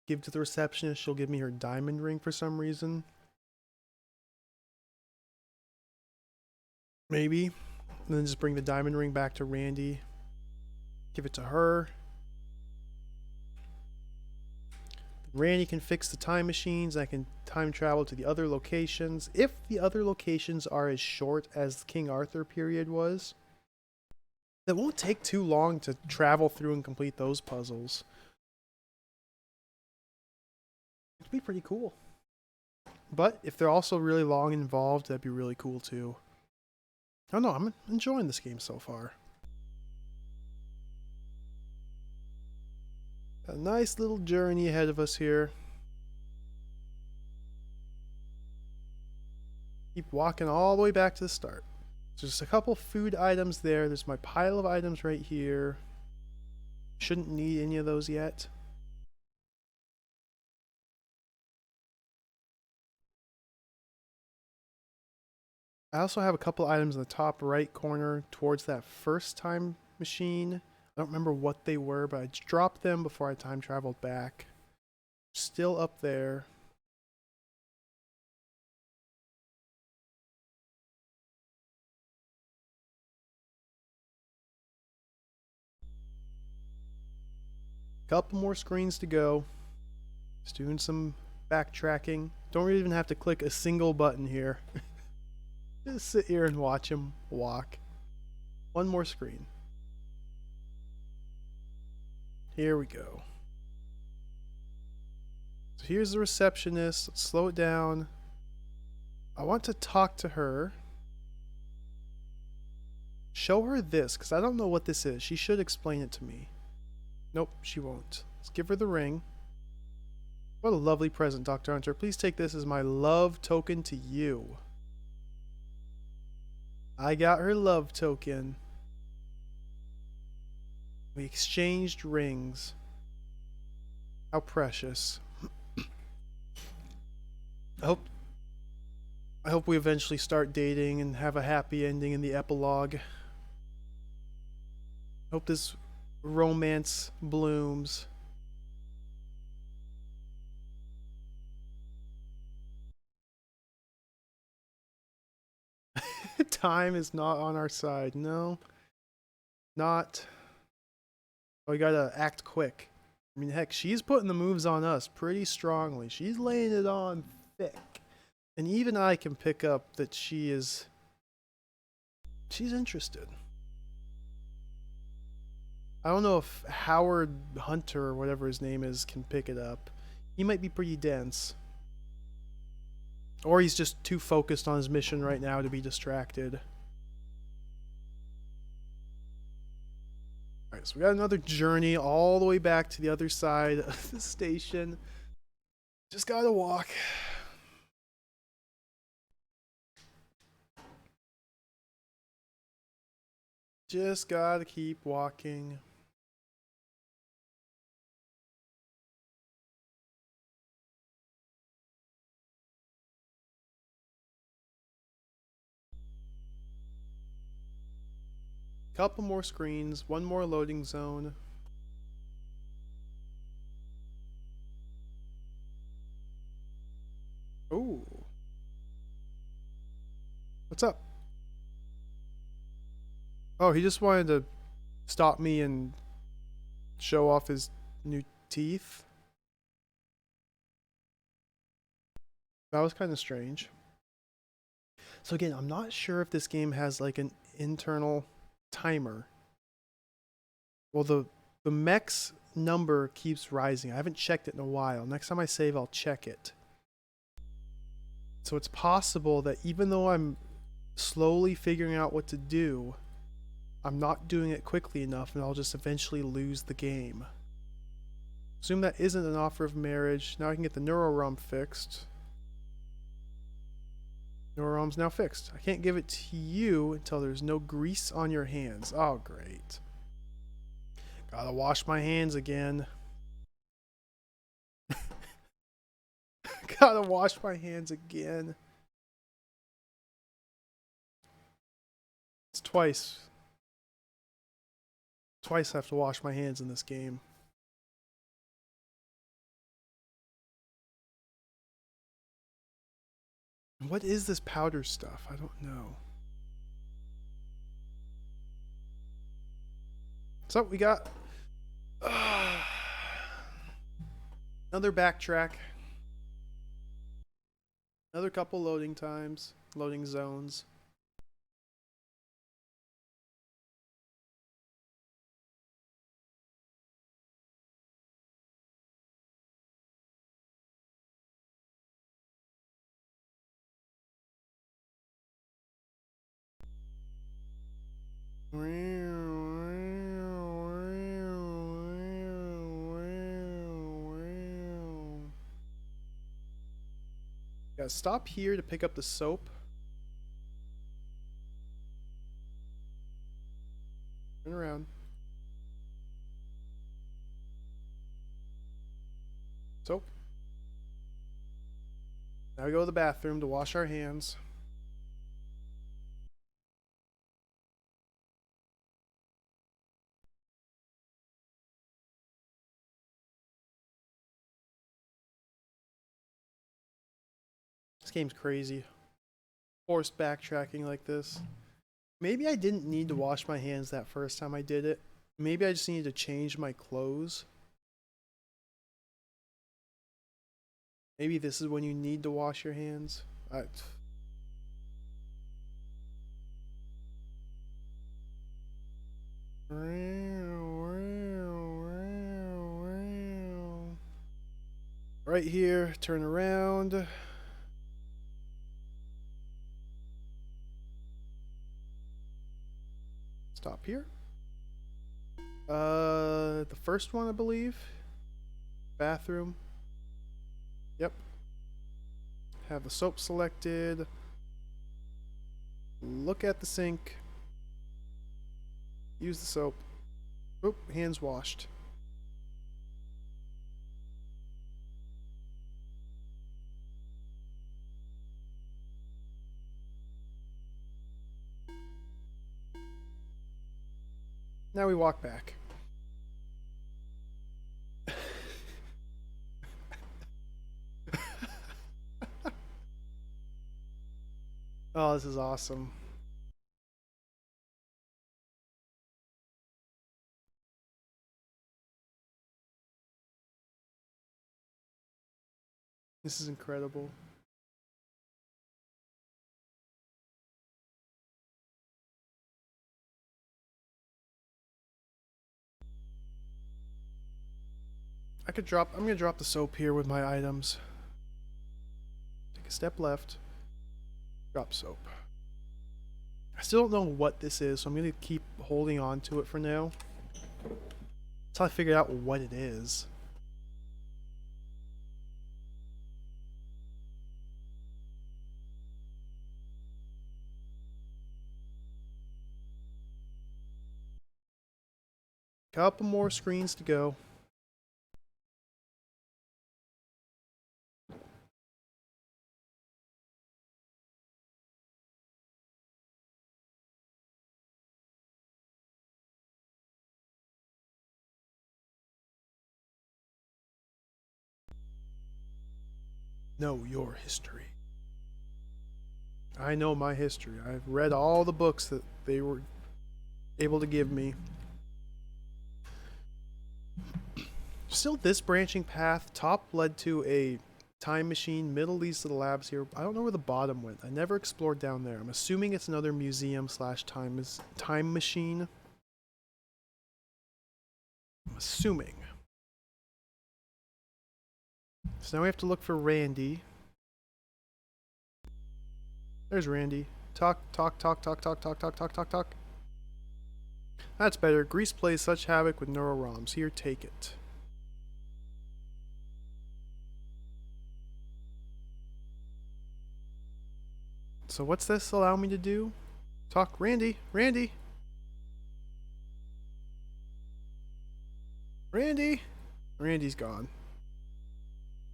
give to the receptionist. She'll give me her diamond ring for some reason. Maybe. And then just bring the diamond ring back to Randy. Give it to her. Randy can fix the time machines. I can time travel to the other locations. If the other locations are as short as the King Arthur period was, it won't take too long to travel through and complete those puzzles. It'd be pretty cool. But if they're also really long and involved, that'd be really cool too. I don't know, I'm enjoying this game so far. A nice little journey ahead of us here. Keep walking all the way back to the start. Just a couple food items there. There's my pile of items right here. Shouldn't need any of those yet. I also have a couple items in the top right corner towards that first time machine. I don't remember what they were, but I dropped them before I time traveled back. Still up there. Couple more screens to go. Just doing some backtracking. Don't really even have to click a single button here. Just sit here and watch him walk. One more screen. Here we go. So here's the receptionist. Let's slow it down. I want to talk to her. Show her this, because I don't know what this is. She should explain it to me. Nope, she won't. Let's give her the ring. What a lovely present, Dr. Hunter. Please take this as my love token to you. I got her love token. We exchanged rings. How precious. I hope we eventually start dating and have a happy ending in the epilogue. Hope this romance blooms. Time is not on our side. No. Not. Oh, we gotta act quick. I mean, heck, she's putting the moves on us pretty strongly. She's laying it on thick. And even I can pick up that she's interested. I don't know if Howard Hunter or whatever his name is can pick it up. He might be pretty dense. Or he's just too focused on his mission right now to be distracted. Alright, so we got another journey all the way back to the other side of the station. Just gotta walk. Just gotta keep walking. Couple more screens, one more loading zone. Ooh. What's up? Oh, he just wanted to stop me and show off his new teeth. That was kind of strange. So again, I'm not sure if this game has like an internal timer. Well, the mech's number keeps rising. I haven't checked it in a while. Next time I save, I'll check it. So it's possible that even though I'm slowly figuring out what to do, I'm not doing it quickly enough and I'll just eventually lose the game. Assume that isn't an offer of marriage. Now I can get the NeuroROM fixed. NeuroROM's now fixed. I can't give it to you until there's no grease on your hands. Oh, great. Gotta wash my hands again. Gotta wash my hands again. It's twice. Twice I have to wash my hands in this game. What is this powder stuff? I don't know. So we got another backtrack. Another couple loading times, loading zones. Yeah, stop here to pick up the soap. Turn around. Soap. Now we go to the bathroom to wash our hands. This game's crazy. Forced backtracking like this. Maybe I didn't need to wash my hands that first time I did it. Maybe I just needed to change my clothes. Maybe this is when you need to wash your hands. Right here, turn around. Stop here. The first one, I believe. Bathroom. Yep. Have the soap selected. Look at the sink. Use the soap. Oop, hands washed. Now we walk back. Oh, this is awesome. This is incredible. I'm gonna drop the soap here with my items. Take a step left. Drop soap. I still don't know what this is, so I'm gonna keep holding on to it for now. Until I figure out what it is. Couple more screens to go. Know your history. I know my history. I've read all the books that they were able to give me. Still this branching path. Top led to a time machine. Middle leads to the labs here. I don't know where the bottom went. I never explored down there. I'm assuming it's another museum slash time machine. I'm assuming. So now we have to look for Randy. There's Randy. Talk. That's better. Grease plays such havoc with neuroROMs. Here, take it. So what's this allow me to do? Talk, Randy. Randy's gone.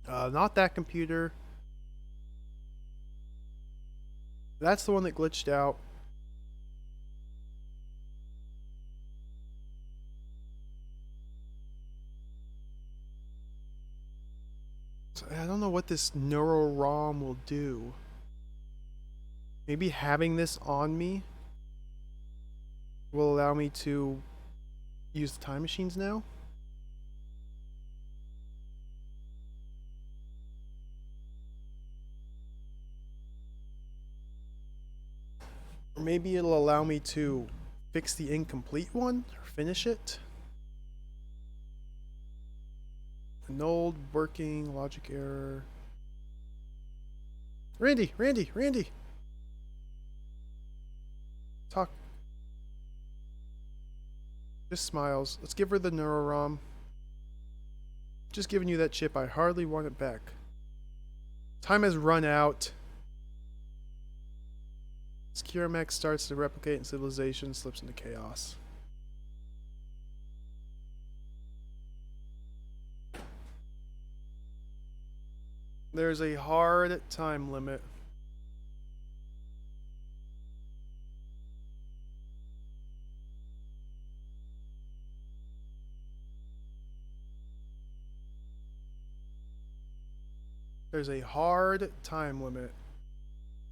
Not that computer. That's the one that glitched out. So I don't know what this neuroROM will do. Maybe having this on me will allow me to use the time machines now? Or maybe it'll allow me to fix the incomplete one or finish it. Annulled working logic error. Randy. Talk. Just smiles. Let's give her the neuroROM. Just giving you that chip. I hardly want it back. Time has run out. Secure mech starts to replicate and civilization slips into chaos. There's a hard time limit. There's a hard time limit.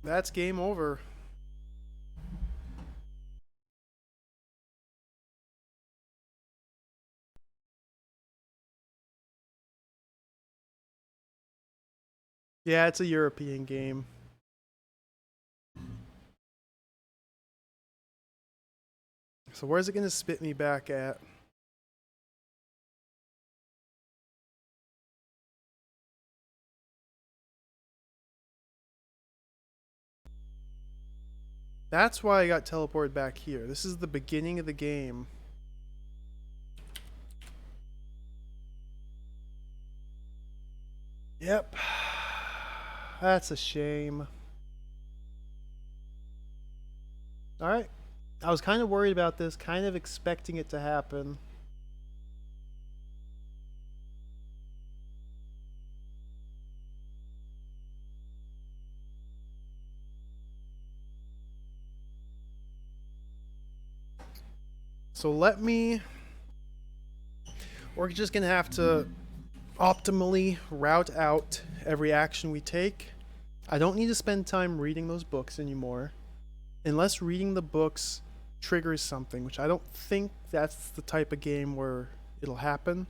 That's game over. Yeah, it's a European game. So where's it going to spit me back at? That's why I got teleported back here. This is the beginning of the game. Yep. That's a shame. Alright. I was kind of worried about this, kind of expecting it to happen. So we're just going to have to optimally route out every action we take. I don't need to spend time reading those books anymore. Unless reading the books triggers something, which I don't think that's the type of game where it'll happen.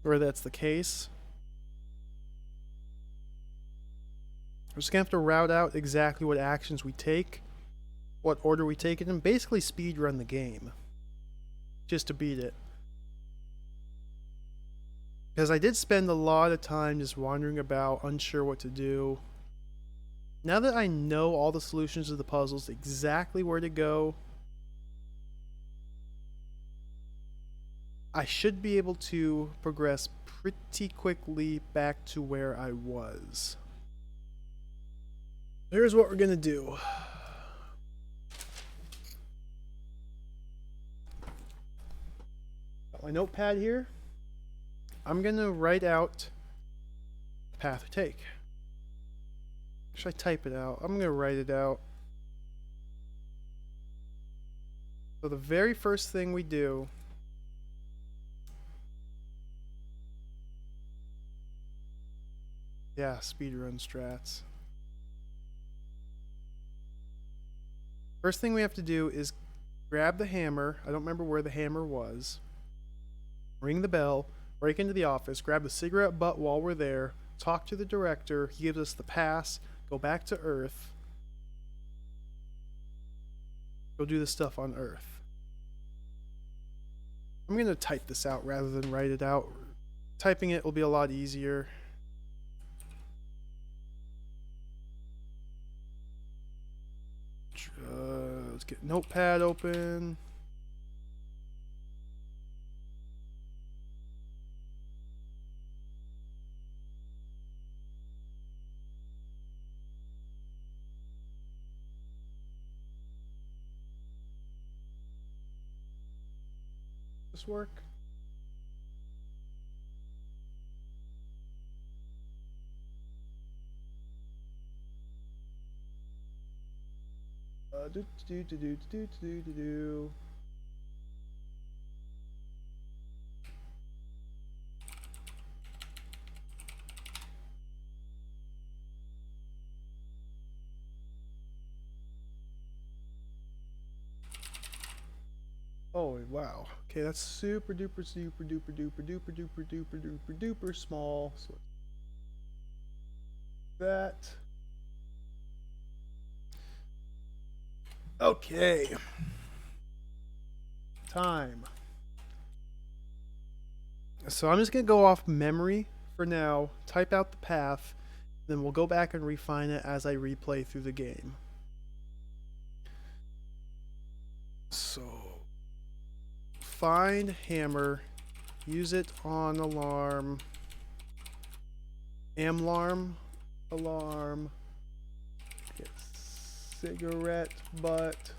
Or that's the case. We're just going to have to route out exactly what actions we take, what order we take it in, basically speed run the game. Just to beat it. Because I did spend a lot of time just wandering about, unsure what to do. Now that I know all the solutions to the puzzles, exactly where to go, I should be able to progress pretty quickly back to where I was. Here's what we're gonna do. Got my notepad here. I'm gonna write out the path we take. Should I type it out? I'm gonna write it out. So the very first thing we do speedrun strats. First thing we have to do is grab the hammer. I don't remember where the hammer was. Ring the bell, break into the office, grab the cigarette butt while we're there, talk to the director, he gives us the pass, go back to Earth, go do the stuff on Earth. I'm going to type this out rather than write it out. Typing it will be a lot easier. Let's get Notepad open. This work? Oh wow. Okay, that's super duper super duper duper duper duper duper duper duper small. So that. Okay. Time. So I'm just gonna go off memory for now, type out the path, then we'll go back and refine it as I replay through the game. So find hammer, use it on alarm, amlarm, alarm. Get cigarette butt.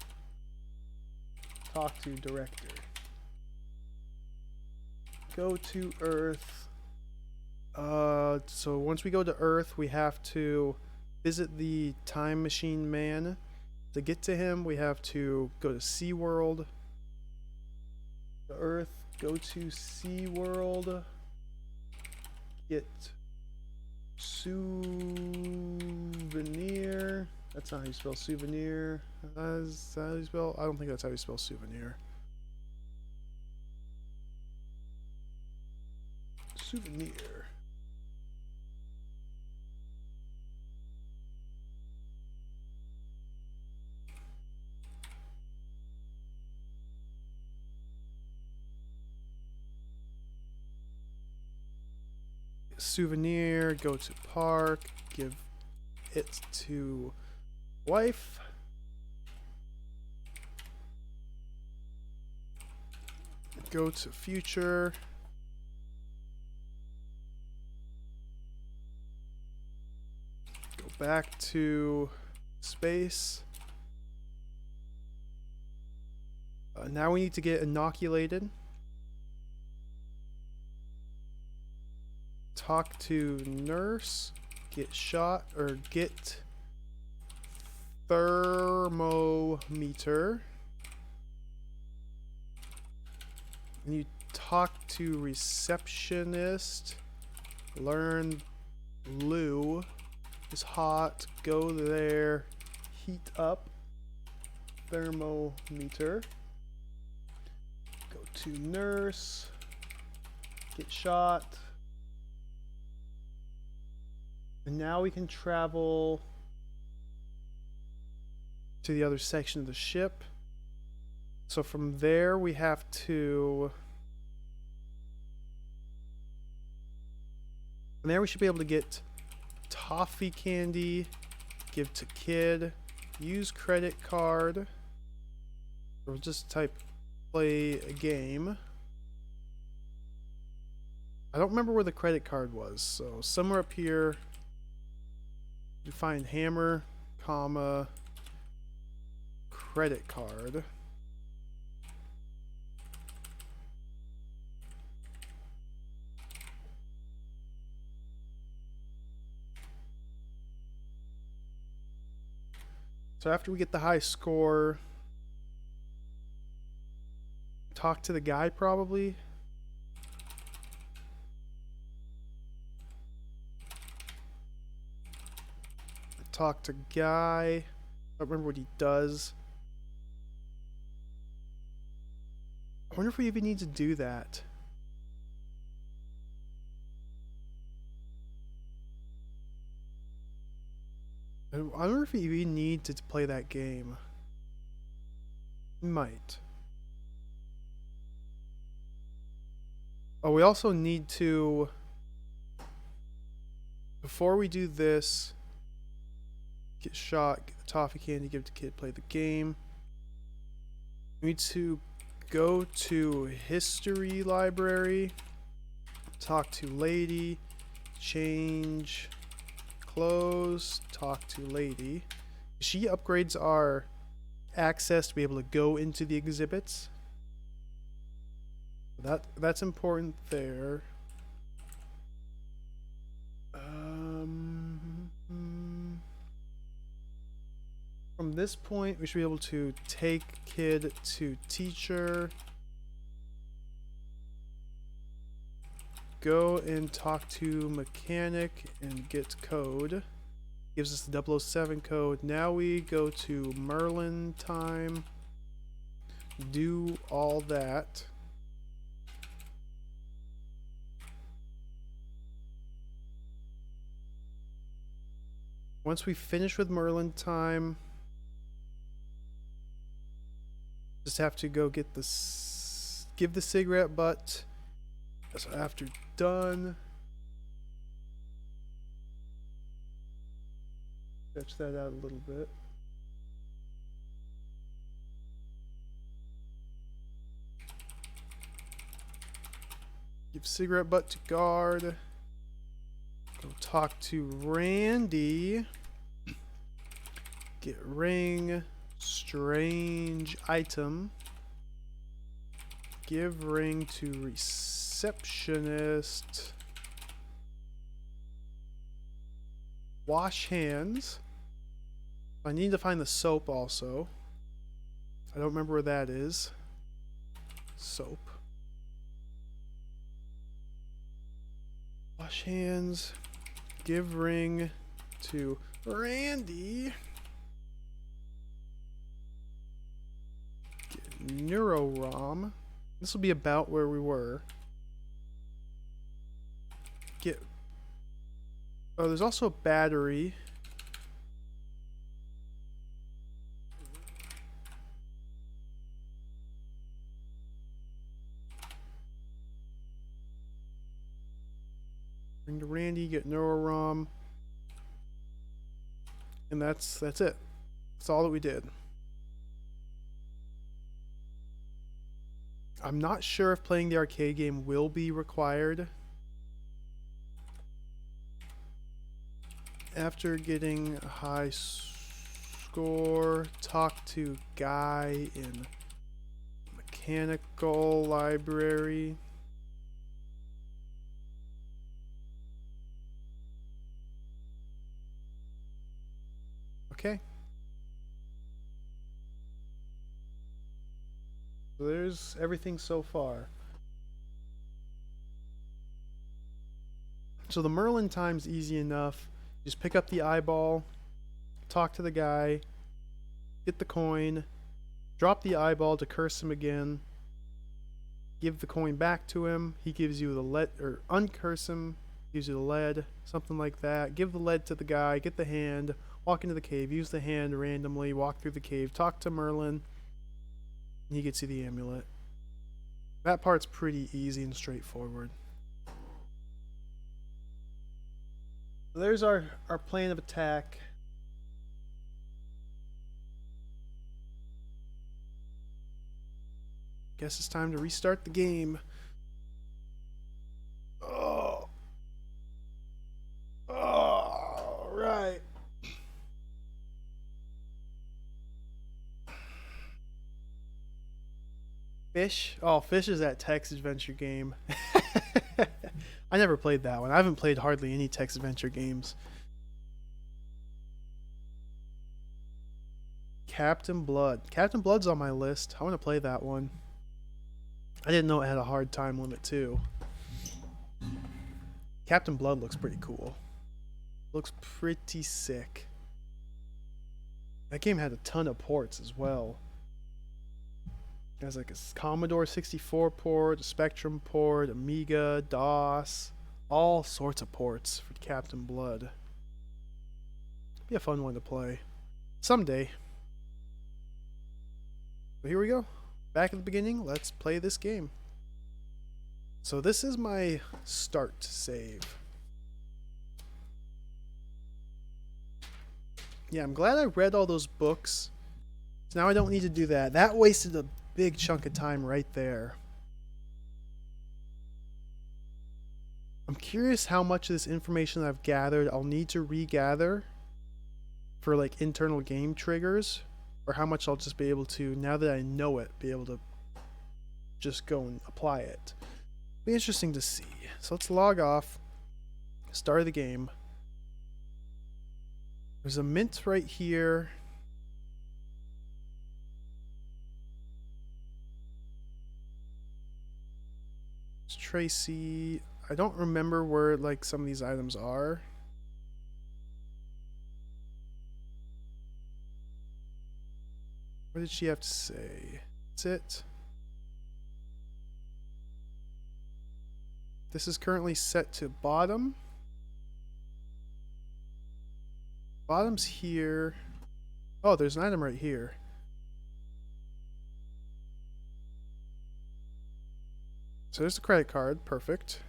Talk to director. Go to Earth. So once we go to Earth, we have to visit the Time Machine Man. To get to him, we have to go to SeaWorld. Earth, go to SeaWorld. Get souvenir. That's not how you spell souvenir. Is that how you spell? I don't think that's how you spell souvenir. Souvenir. Souvenir, go to park, give it to wife. Go to future. Go back to space. Now we need to get inoculated. Talk to nurse. Get shot or get thermometer. And you talk to receptionist. Learn Lou is hot. Go there. Heat up. Thermometer. Go to nurse. Get shot. And now we can travel to the other section of the ship. So from there we have to... From there we should be able to get toffee candy, give to kid, use credit card, or just type play a game. I don't remember where the credit card was, so somewhere up here you find hammer, comma, credit card. So after we get the high score, talk to the guy probably. Talk to guy. I don't remember what he does. I wonder if we even need to do that. I wonder if we even need to play that game. We might. Oh, we also need to... Before we do this... Get shot, get the toffee candy, give it to kid, play the game. We need to go to history library, talk to lady, change clothes, talk to lady. She upgrades our access to be able to go into the exhibits. That's important there. From this point, we should be able to take kid to teacher. Go and talk to mechanic and get code. Gives us the 007 code. Now we go to Merlin time. Do all that. Once we finish with Merlin time, just have to go get this, give the cigarette butt. So after done, fetch that out a little bit. Give cigarette butt to guard. Go talk to Randy. Get ring. Strange item. Give ring to receptionist. Wash hands. I need to find the soap also. I don't remember where that is. Soap. Wash hands. Give ring to Randy. Get Neuro-ROM. This will be about where we were. Get... Oh, there's also a battery. Bring to Randy, get Neuro-ROM. And that's it. That's all that we did. I'm not sure if playing the arcade game will be required. After getting a high score, talk to guy in mechanical library. Okay. So there's everything so far. So the Merlin time's easy enough. Just pick up the eyeball, talk to the guy, get the coin, drop the eyeball to curse him again, give the coin back to him. He gives you the lead, or uncurse him, gives you the lead, something like that. Give the lead to the guy, get the hand, walk into the cave, use the hand randomly, walk through the cave, talk to Merlin, and he gets you the amulet. That part's pretty easy and straightforward. So there's our plan of attack. Guess it's time to restart the game. Oh. All right. Fish? Oh, Fish is that text adventure game. I never played that one. I haven't played hardly any text adventure games. Captain Blood. Captain Blood's on my list. I want to play that one. I didn't know it had a hard time limit too. Captain Blood looks pretty cool. Looks pretty sick. That game had a ton of ports as well. It has like a Commodore 64 port, a Spectrum port, Amiga, DOS, all sorts of ports for Captain Blood. Be a fun one to play. Someday. But here we go. Back at the beginning, let's play this game. So this is my start save. Yeah, I'm glad I read all those books. So now I don't need to do that. That wasted a big chunk of time right there. I'm curious how much of this information that I've gathered I'll need to regather for like internal game triggers, or how much I'll just be able to, now that I know it, be able to just go and apply it. Be interesting to see. So let's log off, start the game. There's a mint right here. It's Tracy. I don't remember where like some of these items are. What did she have to say? That's it. This is currently set to bottom. Bottom's here. Oh, there's an item right here. So there's the credit card. Perfect.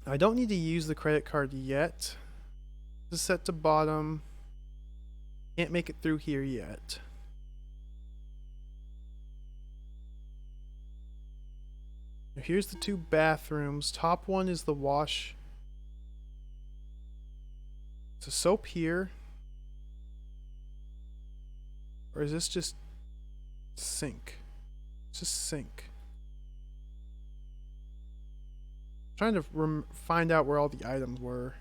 I don't need to use the credit card yet. This is set to bottom. Can't make it through here yet. Here's the two bathrooms. Top one is the wash. Is the soap here? Or is this just sink? It's just sink. I'm trying to find out where all the items were.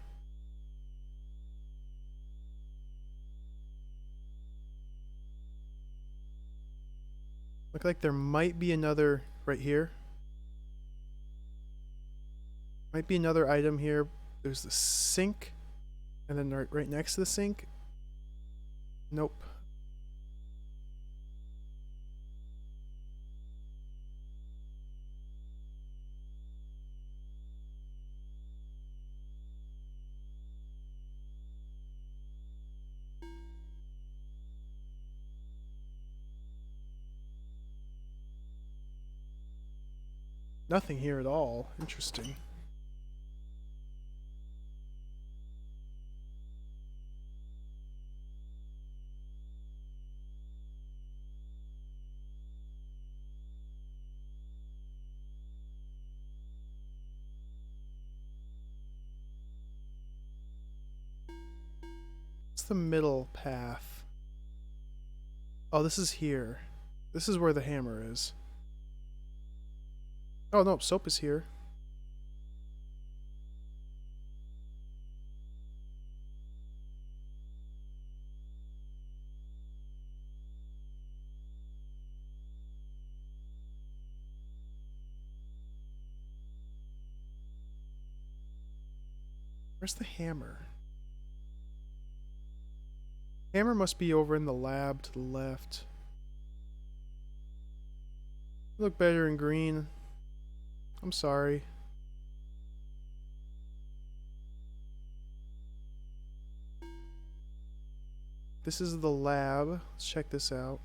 Look like there might be another right here. Might be another item here. There's the sink. And then right next to the sink. Nope. Nothing here at all. Interesting. What's the middle path? Oh, this is here. This is where the hammer is. Oh no, soap is here. Where's the hammer? Hammer must be over in the lab to the left. You look better in green. I'm sorry. This is the lab. Let's check this out.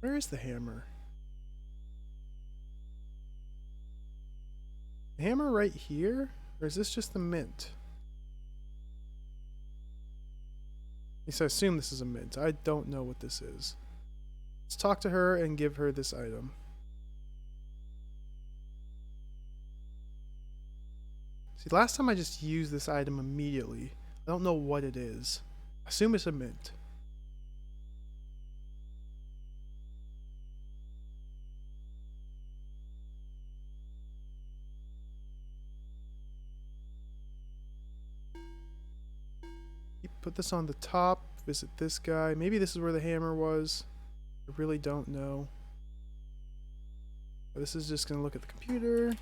Where is the hammer? The hammer right here? Or is this just the mint? At least I assume this is a mint. I don't know what this is. Let's talk to her and give her this item. See, last time I just used this item immediately. I don't know what it is. I assume it's a mint. Put this on the top, visit this guy. Maybe this is where the hammer was. I really don't know. But this is just going to look at the computer.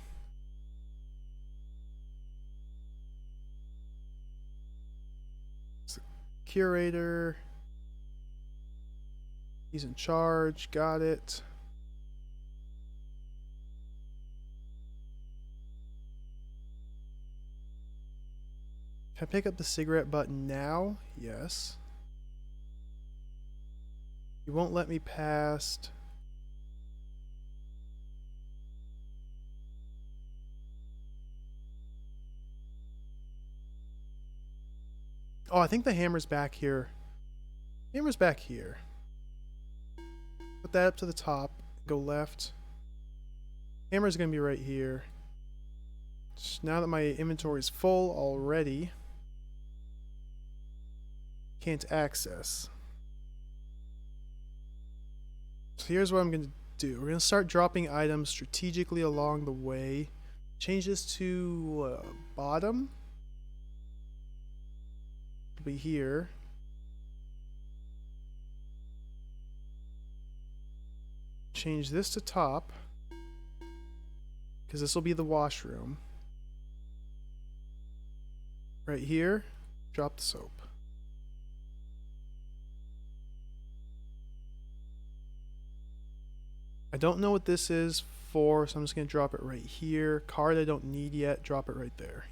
It's the curator. He's in charge. Got it. Can I pick up the cigarette button now? Yes. You won't let me past. Oh, I think the hammer's back here. Hammer's back here. Put that up to the top. Go left. Hammer's gonna be right here. Now that my inventory is full already. Can't access. So here's what I'm going to do. We're going to start dropping items strategically along the way. Change this to bottom. It'll be here. Change this to top. Because this will be the washroom. Right here, drop the soap. I don't know what this is for, so I'm just going to drop it right here. Card I don't need yet, drop it right there.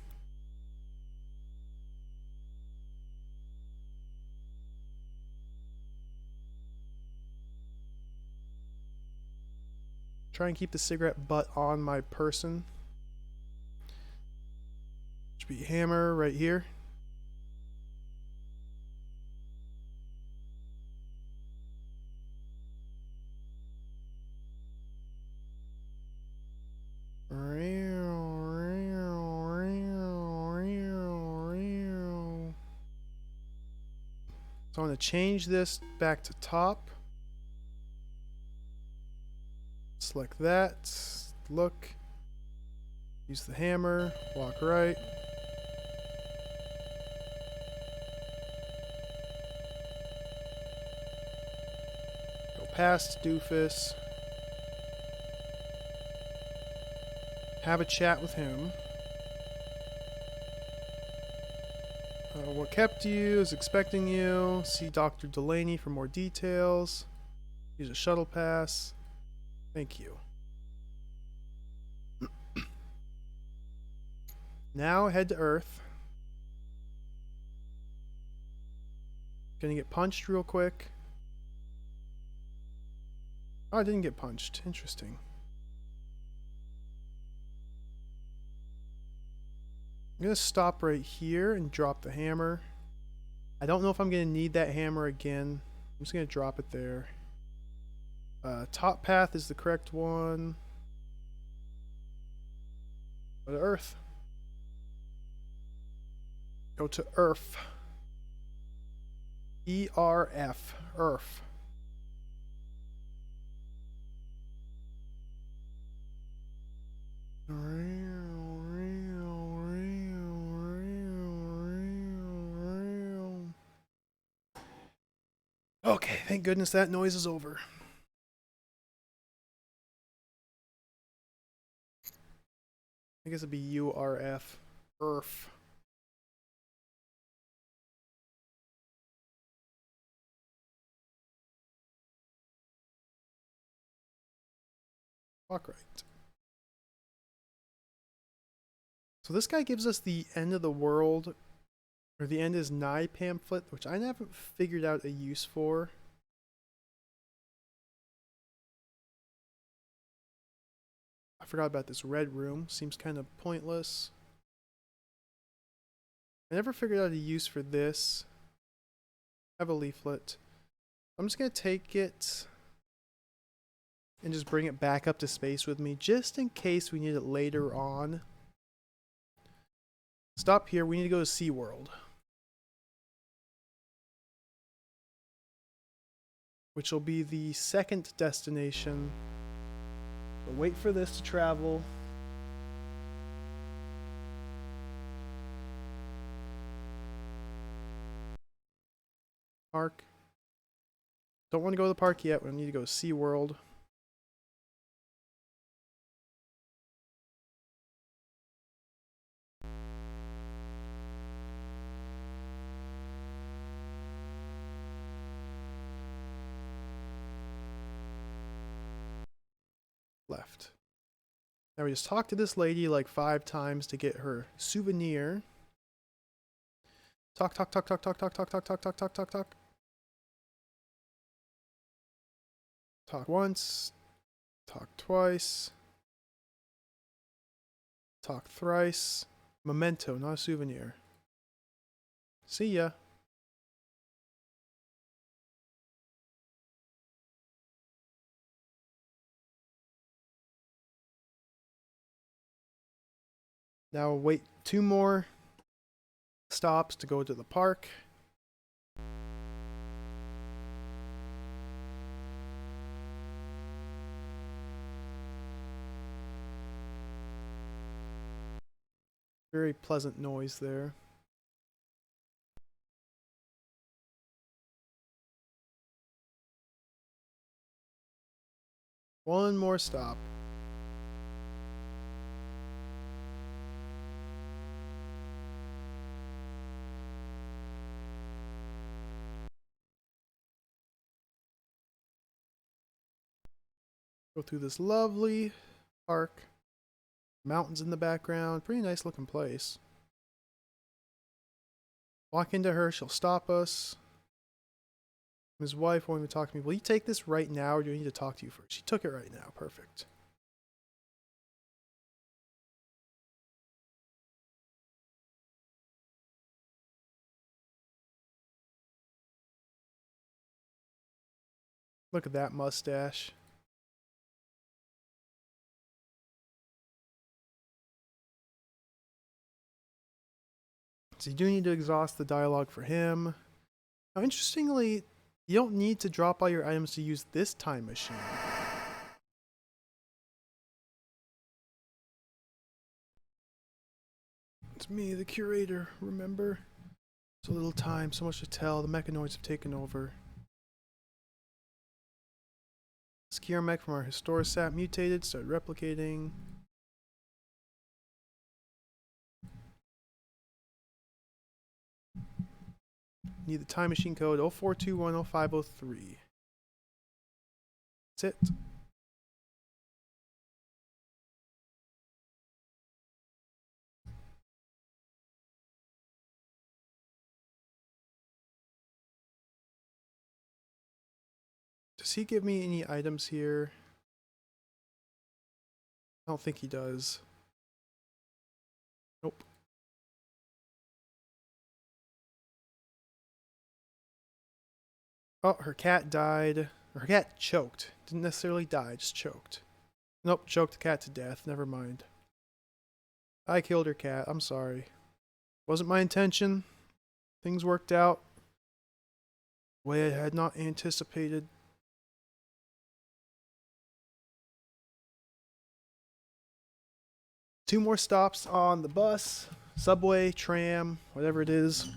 Try and keep the cigarette butt on my person. Should be hammer right here. So I'm going to change this back to top. Select that. Look. Use the hammer. Walk right. Go past doofus. Have a chat with him. What kept you is expecting you. See Dr. Delaney for more details. Use a shuttle pass. Thank you. Now head to Earth. Gonna get punched real quick. Oh, I didn't get punched. Interesting. I'm going to stop right here and drop the hammer. I don't know if I'm going to need that hammer again. I'm just going to drop it there. Top path is the correct one. Go to Earth. Go to Earth. E-R-F. Earth. Okay, thank goodness that noise is over. I guess it'd be U-R-F. Earth. Walk right. So this guy gives us the end of the world, or the end is nigh pamphlet, which I haven't figured out a use for. I forgot about this red room. Seems kind of pointless. I never figured out a use for this. I have a leaflet. I'm just going to take it and just bring it back up to space with me, just in case we need it later on. Stop here. We need to go to SeaWorld, which will be the second destination. But wait for this to travel. Park. Don't want to go to the park yet. We need to go to SeaWorld. Left. Now we just talked to this lady like 5 times to get her souvenir. Talk, talk, talk, talk, talk, talk, talk, talk, talk, talk, talk, talk, talk. Talk once. Talk twice. Talk thrice. Memento, not a souvenir. See ya. Now wait 2 more stops to go to the park. Very pleasant noise there. One more stop. Go through this lovely park. Mountains in the background. Pretty nice looking place. Walk into her. She'll stop us. His wife won't even talk to me. Will you take this right now, or do I need to talk to you first? She took it right now. Perfect. Look at that mustache. So you do need to exhaust the dialogue for him. Now, interestingly, you don't need to drop all your items to use this time machine. It's me, the curator, remember? So little time, so much to tell. The mechanoids have taken over. Skier mech from our Historisat mutated, started replicating. Need the time machine code 04210503. That's it. Does he give me any items here? I don't think he does. Nope. Oh, her cat died. Her cat choked. Didn't necessarily die, just choked. Nope, choked the cat to death. Never mind. I killed her cat. I'm sorry. Wasn't my intention. Things worked out the way I had not anticipated. Two more stops on the bus, subway, tram, whatever it is.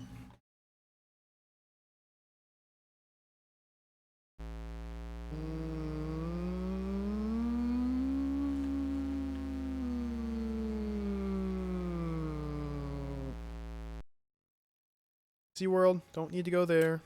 SeaWorld, don't need to go there.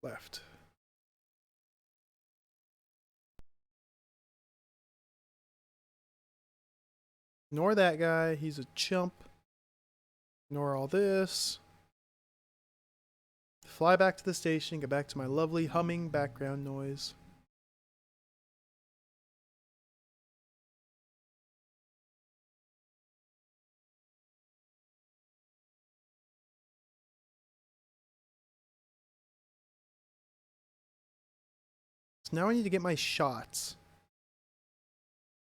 Left. Ignore that guy, he's a chump. Ignore all this. Fly back to the station, get back to my lovely humming background noise. So now I need to get my shots.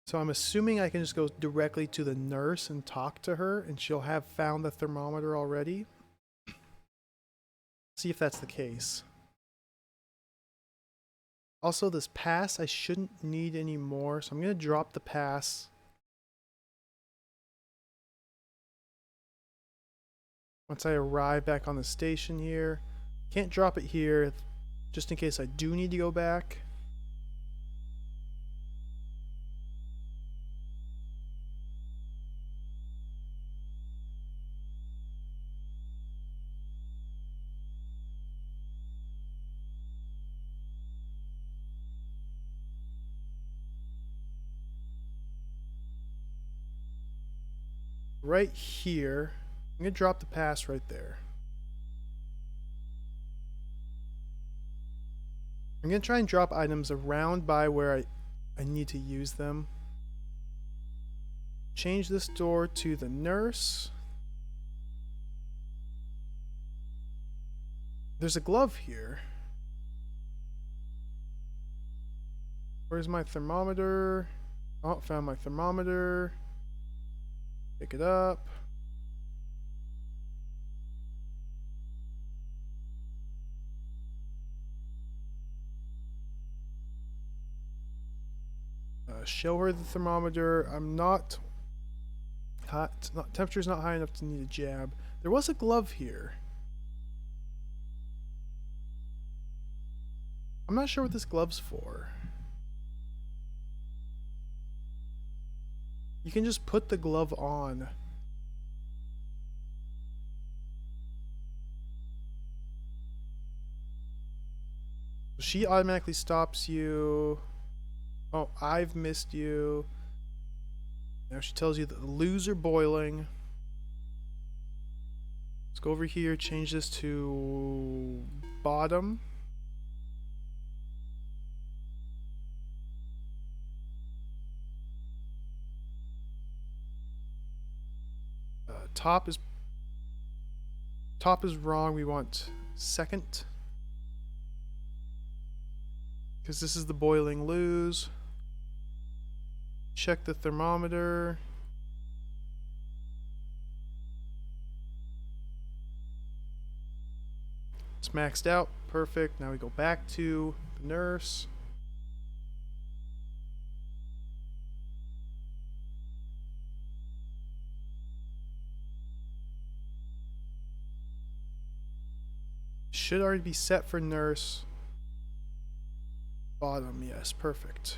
So I'm assuming I can just go directly to the nurse and talk to her, and she'll have found the thermometer already. See if that's the case. Also, this pass I shouldn't need anymore, so I'm going to drop the pass. Once I arrive back on the station here. Can't drop it here, just in case I do need to go back. Right here. I'm going to drop the pass right there. I'm going to try and drop items around by where I need to use them. Change this door to the nurse. There's a glove here. Where's my thermometer? Oh, found my thermometer. Pick it up. Show her the thermometer. I'm not hot. Temperature's not high enough to need a jab. There was a glove here. I'm not sure what this glove's for. You can just put the glove on. She automatically stops you. Oh, I've missed you. Now she tells you that the loos are boiling. Let's go over here, change this to bottom. Top is wrong. We want second, because this is the boiling lose. Check the thermometer. It's maxed out. Perfect. Now we go back to the nurse. Should already be set for nurse. Bottom, yes, perfect.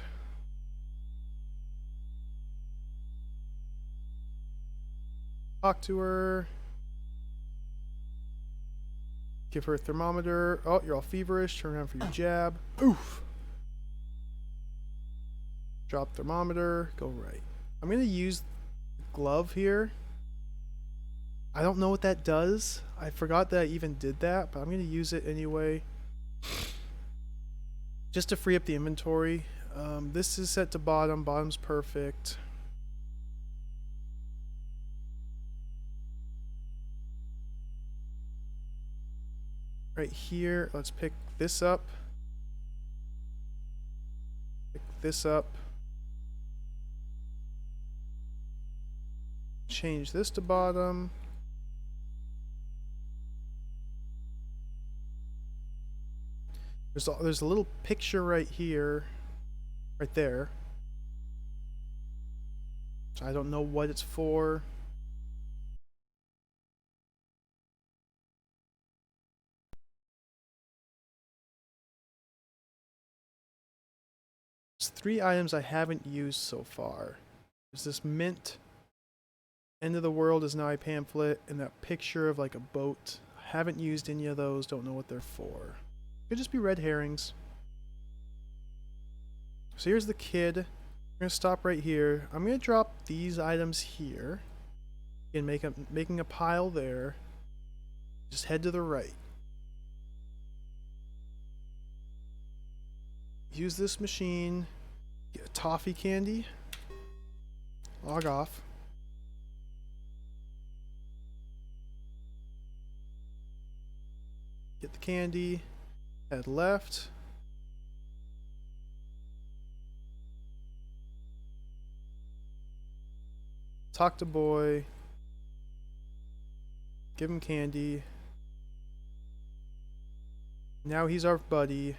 Talk to her. Give her a thermometer. Oh, you're all feverish. Turn around for your jab. Oof. Drop thermometer. Go right. I'm going to use glove here. I don't know what that does. I forgot that I even did that, but I'm going to use it anyway. Just to free up the inventory. This is set to bottom. Bottom's perfect. Right here, let's pick this up. Pick this up. Change this to bottom. There's a little picture right here, right there. I don't know what it's for. There's 3 items I haven't used so far. There's this mint, End of the World is now a pamphlet, and that picture of like a boat. I haven't used any of those, don't know what they're for. Could just be red herrings. So here's the kid. We're gonna stop right here. I'm gonna drop these items here and making a pile there. Just head to the right. Use this machine. Get a toffee candy. Log off. Get the candy. Head left. Talk to boy. Give him candy. Now he's our buddy.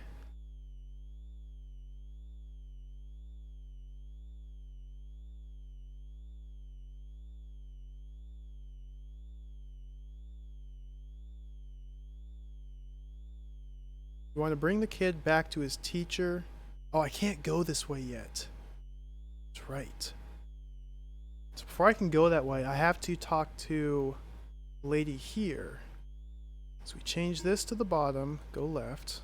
You want to bring the kid back to his teacher. Oh, I can't go this way yet. That's right. So before I can go that way, I have to talk to the lady here. So we change this to the bottom, go left.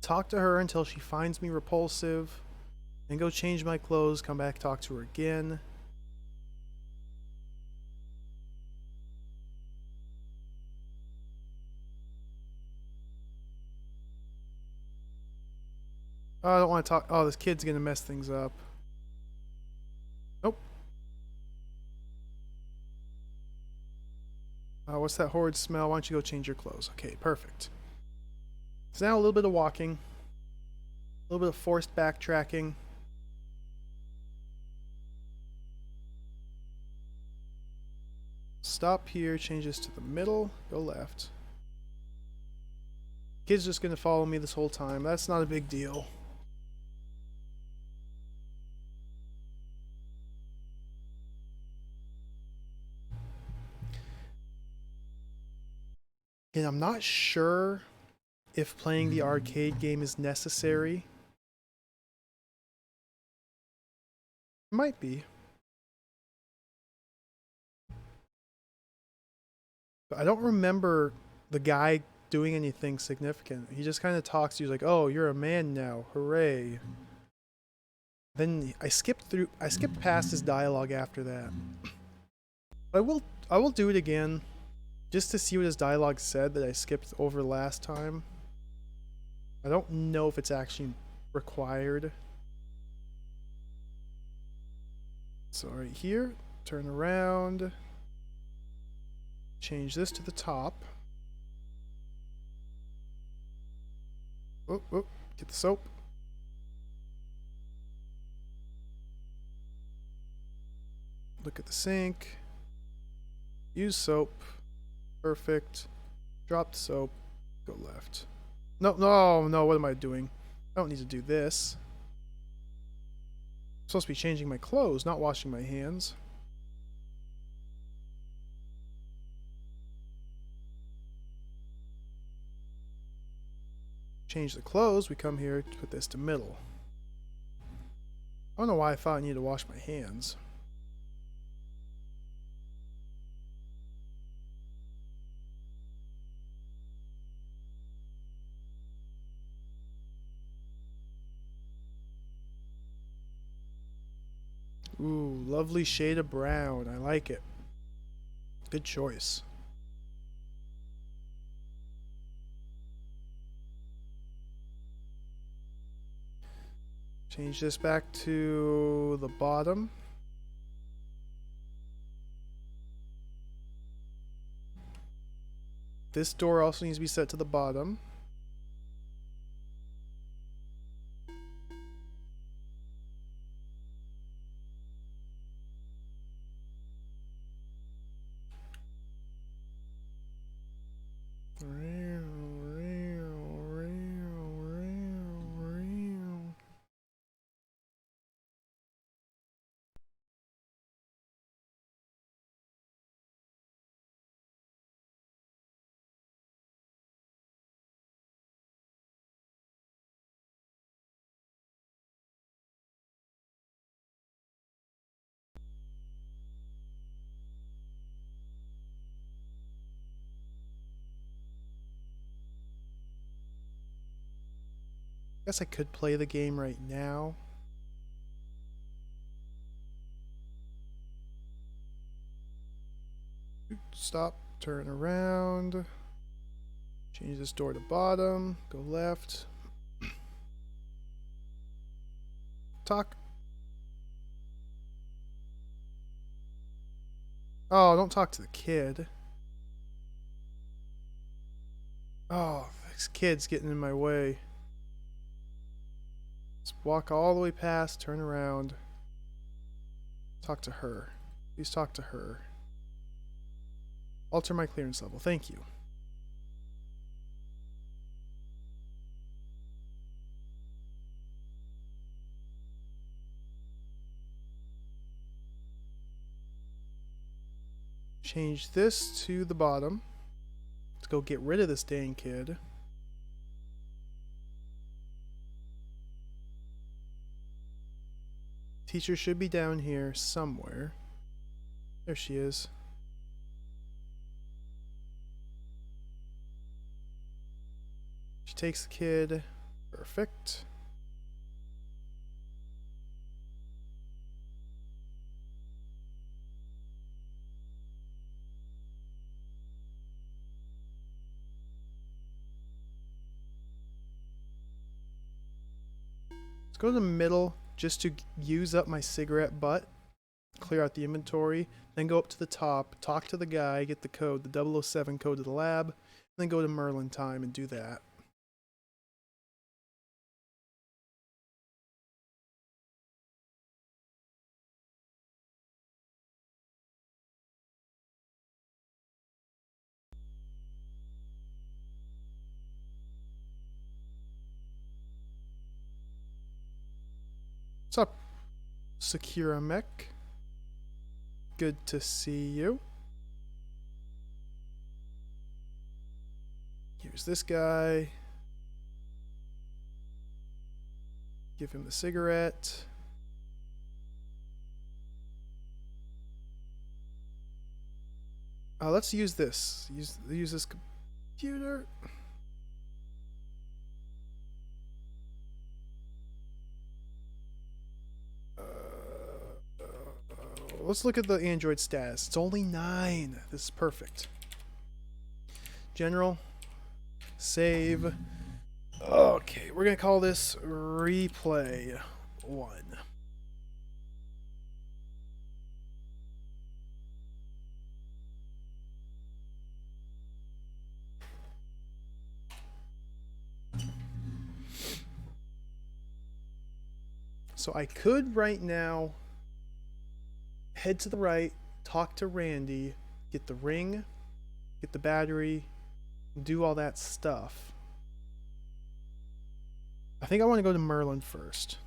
Talk to her until she finds me repulsive. Then go change my clothes, come back, talk to her again. Oh, I don't want to talk. Oh, this kid's gonna mess things up. Nope. What's that horrid smell? Why don't you go change your clothes? Okay, perfect. So now a little bit of walking. A little bit of forced backtracking. Stop here, change this to the middle, go left. Kid's just gonna follow me this whole time. That's not a big deal. And I'm not sure if playing the arcade game is necessary. It might be. But I don't remember the guy doing anything significant. He just kind of talks to you like, "Oh, you're a man now. Hooray." Then I skipped past his dialogue after that. I will do it again. just to see what his dialogue said that I skipped over last time. I don't know if it's actually required. So right here, turn around, change this to the top. Oh, oh, get the soap. Look at the sink. Use soap. Perfect. Drop the soap. Go left. No, no, no, what am I doing? I don't need to do this. I'm supposed to be changing my clothes, not washing my hands. Change the clothes, we come here to put this to middle. I don't know why I thought I needed to wash my hands. Ooh, lovely shade of brown. I like it. Good choice. Change this back to the bottom. This door also needs to be set to the bottom. Guess I could play the game right now. Stop, turn around. Change this door to bottom, go left. Talk. Oh, don't talk to the kid. Oh, this kid's getting in my way. Let's walk all the way past, turn around. Talk to her. Please talk to her. Alter my clearance level. Thank you. Change this to the bottom. Let's go get rid of this dang kid. Teacher should be down here somewhere. There she is. She takes the kid. Perfect. Let's go to the middle just to use up my cigarette butt. Clear out the inventory. Then go up to the top, talk to the guy, get the code, the 007 code to the lab. Then go to Merlin time and do that. What's up, Secura Mech? Good to see you. Here's this guy. Give him the cigarette. Let's use this. Use this computer. Let's look at the Android status. It's only 9. This is perfect. General. Save. Okay, we're gonna call this replay 1. So I could right now head to the right, talk to Randy, get the ring, get the battery, do all that stuff. I think I want to go to Merlin first.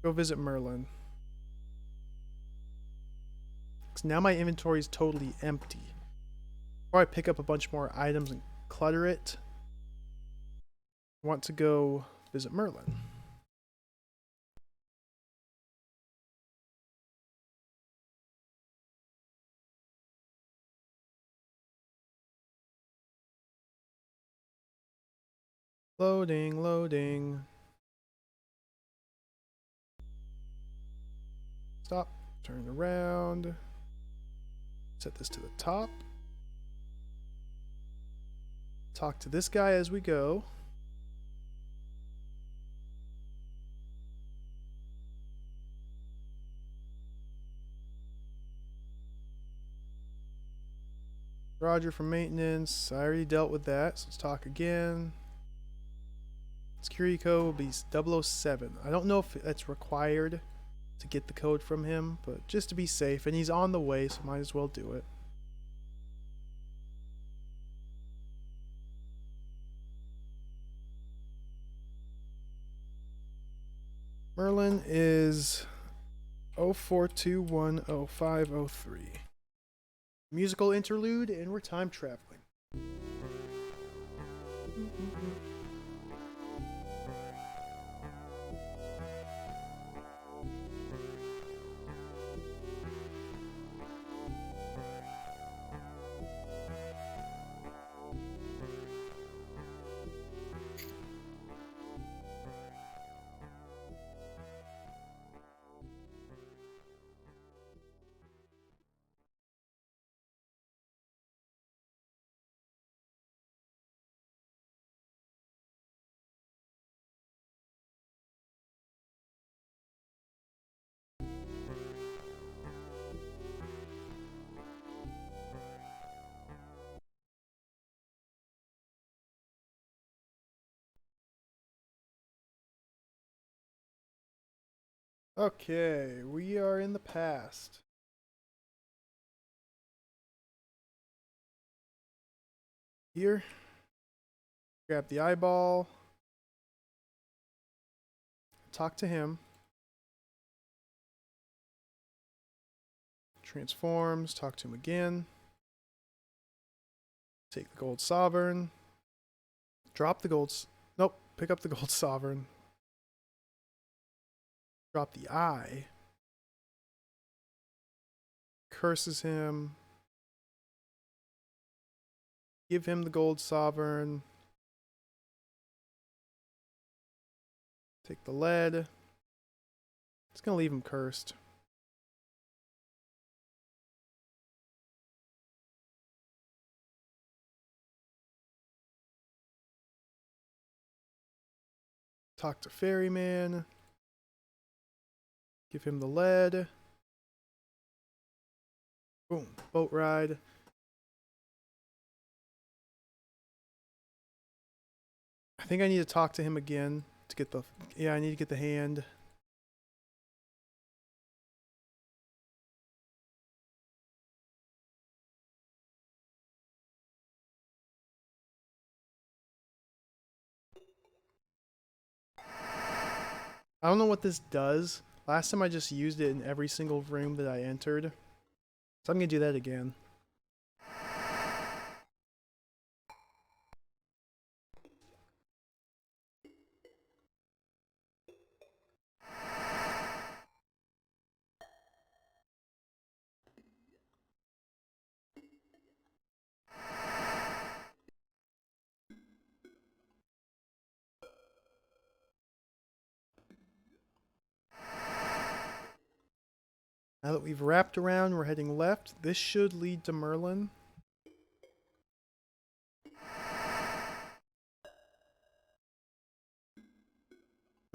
Go visit Merlin. Because now my inventory is totally empty. Before I pick up a bunch more items and clutter it, I want to go visit Merlin. Loading, loading. Stop, turn around. Set this to the top. Talk to this guy as we go. Roger from maintenance. I already dealt with that, so let's talk again. Security code will be 007. I don't know if that's required to get the code from him, but just to be safe, and he's on the way, so might as well do it. Merlin is 04210503. Musical interlude, and we're time traveling. Okay, we are in the past. Here, grab the eyeball, talk to him, transforms, talk to him again, take the gold sovereign, drop the nope, pick up the gold sovereign, drop the eye, curses him, give him the gold sovereign, take the lead. It's gonna leave him cursed. Talk to Ferryman, give him the lead. Boom, boat ride. I think I need to talk to him again to get the, yeah, I need to get the hand. I don't know what this does. Last time I just used it in every single room that I entered. So I'm gonna do that again. Now that we've wrapped around, we're heading left. This should lead to Merlin.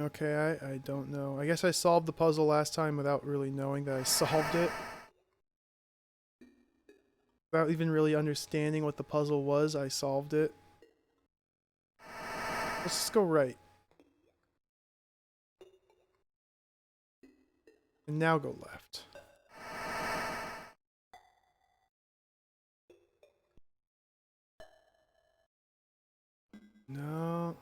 Okay, I don't know. I guess I solved the puzzle last time without really knowing that I solved it. Without even really understanding what the puzzle was, I solved it. Let's just go right. And now go left. No.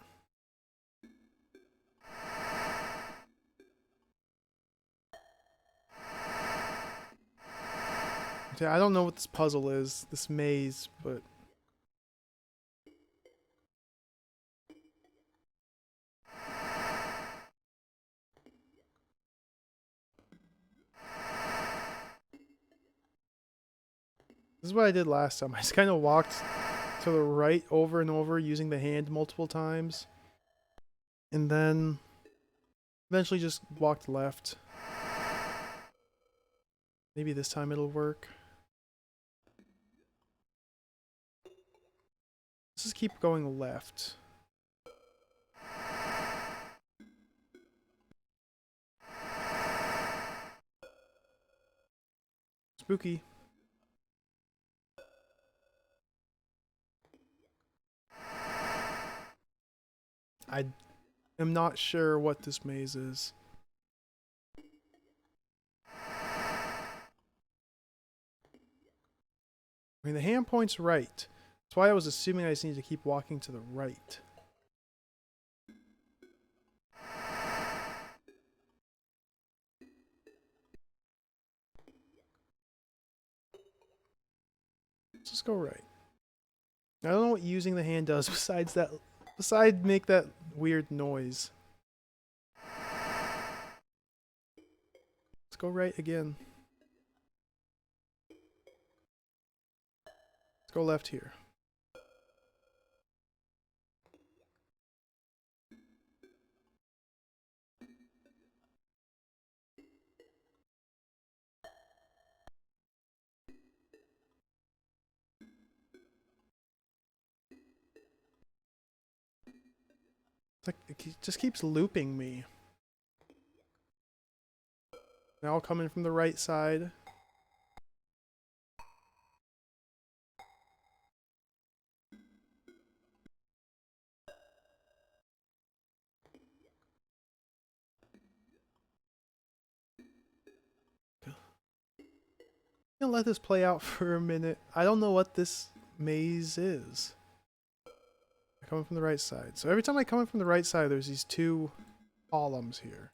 Okay, I don't know what this puzzle is, this maze, but... This is what I did last time. I just kind of walked to the right over and over using the hand multiple times. And then eventually just walked left. Maybe this time it'll work. Let's just keep going left. Spooky. I am not sure what this maze is. I mean, the hand point's right. That's why I was assuming I just need to keep walking to the right. Let's just go right. I don't know what using the hand does besides make that weird noise. Let's go right again. Let's go left here. It's like it just keeps looping me. Now I'll come in from the right side. I'm gonna let this play out for a minute. I don't know what this maze is. I'm coming from the right side. So every time I come in from the right side, there's these two columns here.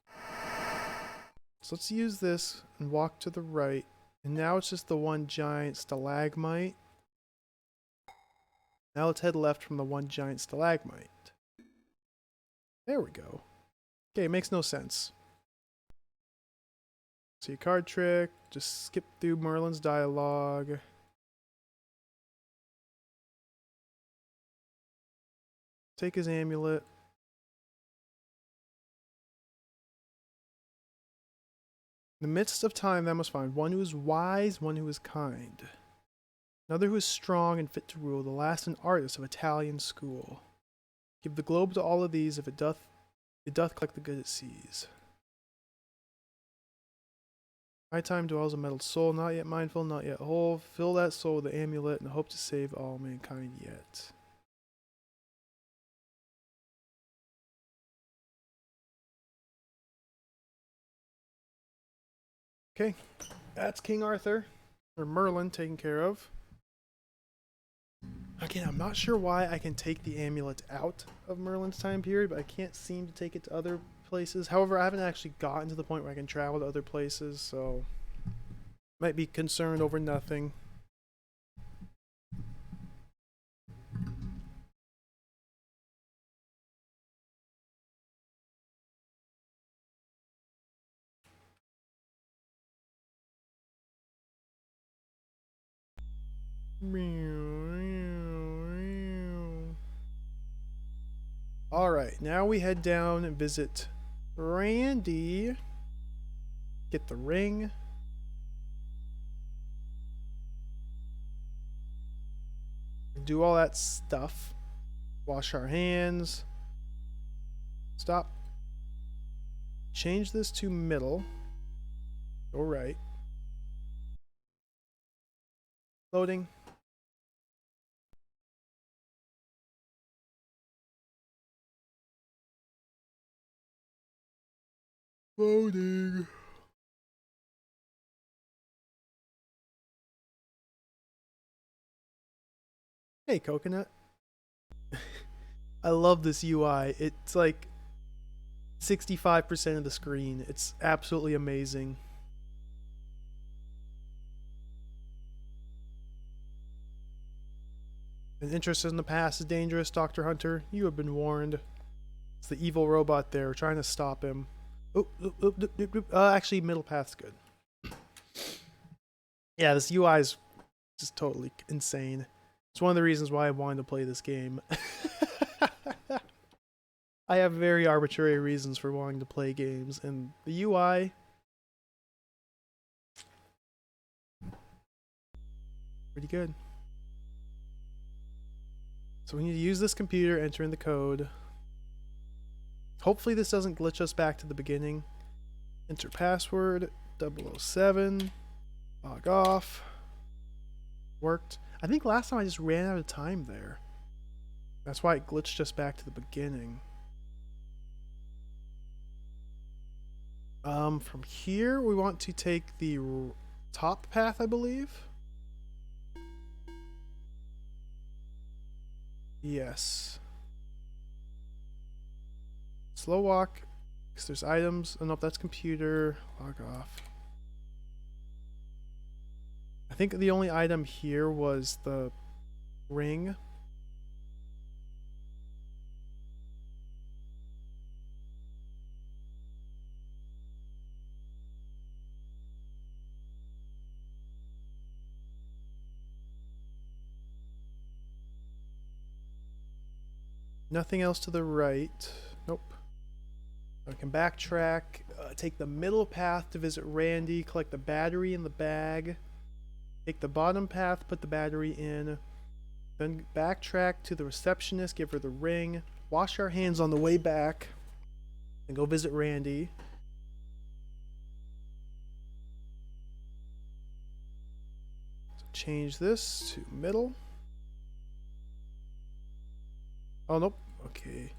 So let's use this and walk to the right. And now it's just the one giant stalagmite. Now let's head left from the one giant stalagmite. There we go. Okay, it makes no sense. See a card trick, just skip through Merlin's dialogue. Take his amulet. In the midst of time thou must find one who is wise, one who is kind. Another who is strong and fit to rule, the last an artist of Italian school. Give the globe to all of these, if it doth collect the good it sees. My time dwells a metal soul, not yet mindful, not yet whole. Fill that soul with the amulet and hope to save all mankind yet. Okay, that's King Arthur, or Merlin, taken care of. Again, I'm not sure why I can take the amulet out of Merlin's time period, but I can't seem to take it to other places. However, I haven't actually gotten to the point where I can travel to other places, so might be concerned over nothing. Alright, now we head down and visit Randy. Get the ring. Do all that stuff. Wash our hands. Stop. change this to middle. Go right. Loading. Loading. Hey, Coconut. I love this UI. It's like 65% of the screen. It's absolutely amazing. An interest in the past is dangerous, Dr. Hunter. You have been warned. It's the evil robot there. We're trying to stop him. Actually, middle path's good. Yeah, this UI is just totally insane. It's one of the reasons why I wanted to play this game. I have very arbitrary reasons for wanting to play games, and the UI... pretty good. So we need to use this computer, enter in the code. Hopefully this doesn't glitch us back to the beginning. Enter password 007. Log off. Worked. I think last time I just ran out of time there. That's why it glitched us back to the beginning. From here we want to take the top path, I believe. Yes. Slow walk, because there's items. Oh, nope, that's computer. Log off. I think the only item here was the ring. Nothing else to the right. Nope. I can backtrack, take the middle path to visit Randy, collect the battery in the bag, take the bottom path, put the battery in, then backtrack to the receptionist, give her the ring, wash our hands on the way back, and go visit Randy. So change this to middle. Oh, nope. Okay.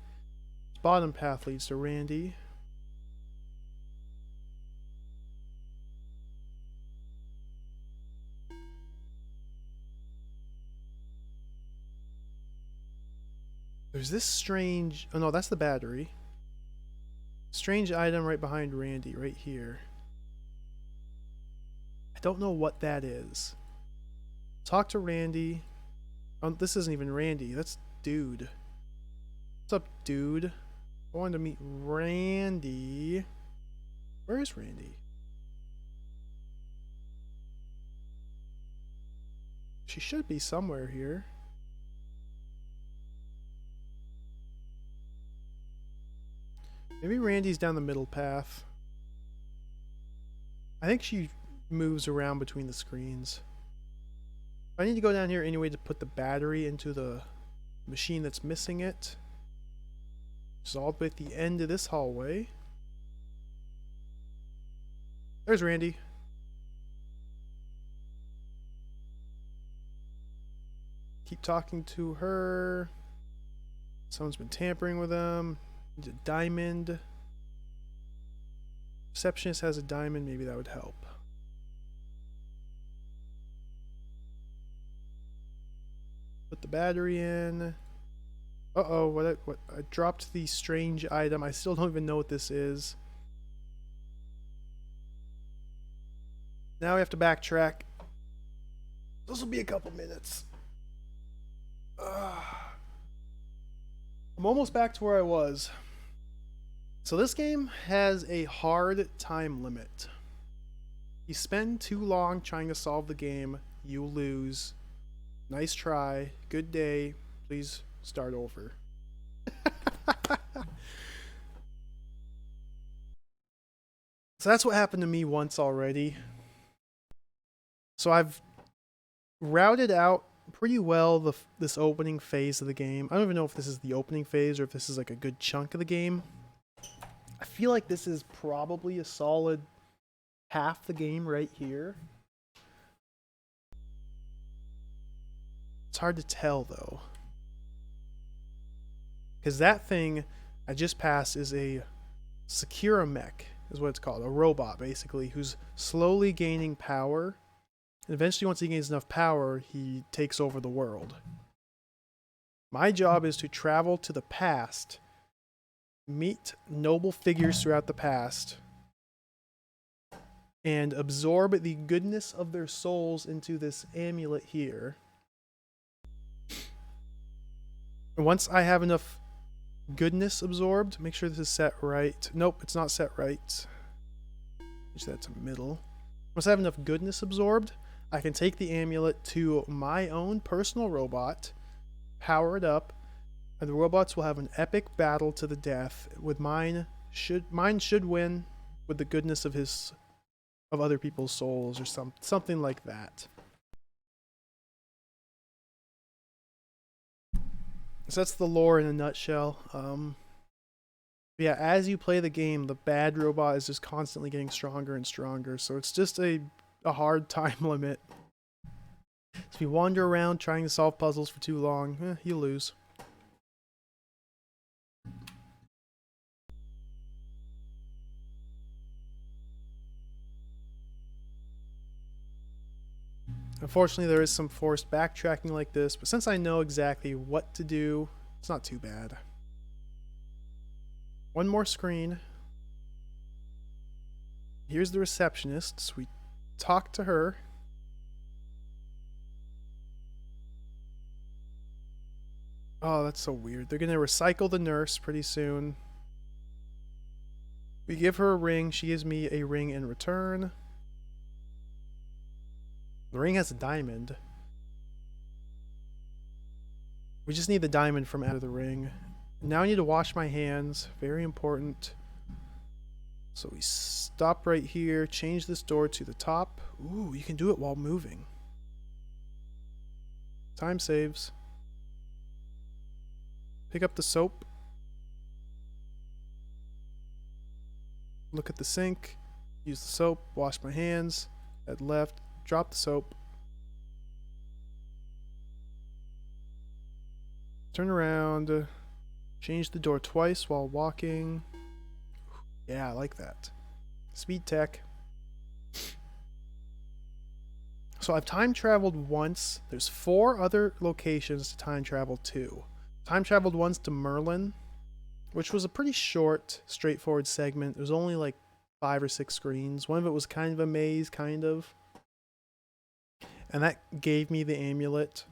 Bottom path leads to Randy. There's this strange... oh no, that's the battery. Strange item right behind Randy, right here. I don't know what that is. Talk to Randy. Oh, this isn't even Randy. That's Dude. What's up, Dude? I wanted to meet Randy. Where is Randy? She should be somewhere here. Maybe Randy's down the middle path. I think she moves around between the screens. I need to go down here anyway to put the battery into the machine that's missing it. It's all the way at the end of this hallway. There's Randy. Keep talking to her. Someone's been tampering with him. Needs a diamond. Receptionist has a diamond. Maybe that would help. Put the battery in. Uh-oh, what I dropped the strange item. I still don't even know what this is. Now we have to backtrack. This will be a couple minutes. I'm almost back to where I was. So this game has a hard time limit. You spend too long trying to solve the game, you lose. Nice try. Good day. Please start over. So that's what happened to me once already. So I've routed out pretty well this opening phase of the game. I don't even know if this is the opening phase or if this is like a good chunk of the game. I feel like this is probably a solid half the game right here. It's hard to tell though, because that thing I just passed is a Secura mech, is what it's called, a robot basically, who's slowly gaining power. And eventually, once he gains enough power, he takes over the world. My job is to travel to the past, meet noble figures throughout the past, and absorb the goodness of their souls into this amulet here. And once I have enough goodness absorbed, make sure this is set right. Nope, it's not set right. Change that to middle. Once I have enough goodness absorbed, I can take the amulet to my own personal robot, power it up, and the robots will have an epic battle to the death. With mine should win with the goodness of other people's souls, or something like that. So that's the lore in a nutshell. Yeah, as you play the game, the bad robot is just constantly getting stronger and stronger, so it's just a hard time limit. So if you wander around trying to solve puzzles for too long, you lose. Unfortunately, there is some forced backtracking like this, but since I know exactly what to do, it's not too bad. One more screen. Here's the receptionist, so we talk to her. Oh, that's so weird. They're gonna recycle the nurse pretty soon. We give her a ring, she gives me a ring in return. The ring has a diamond. We just need the diamond from out of the ring. Now I need to wash my hands. Very important. So we stop right here. Change this door to the top. Ooh, you can do it while moving. Time saves. Pick up the soap. Look at the sink. Use the soap. Wash my hands. Head left. Drop the soap. Turn around. Change the door twice while walking. Yeah, I like that. Speed tech. So I've time traveled once. There's 4 other locations to time travel to. Time traveled once to Merlin, which was a pretty short, straightforward segment. There was only like 5 or 6 screens. One of it was kind of a maze, kind of. And that gave me the amulet.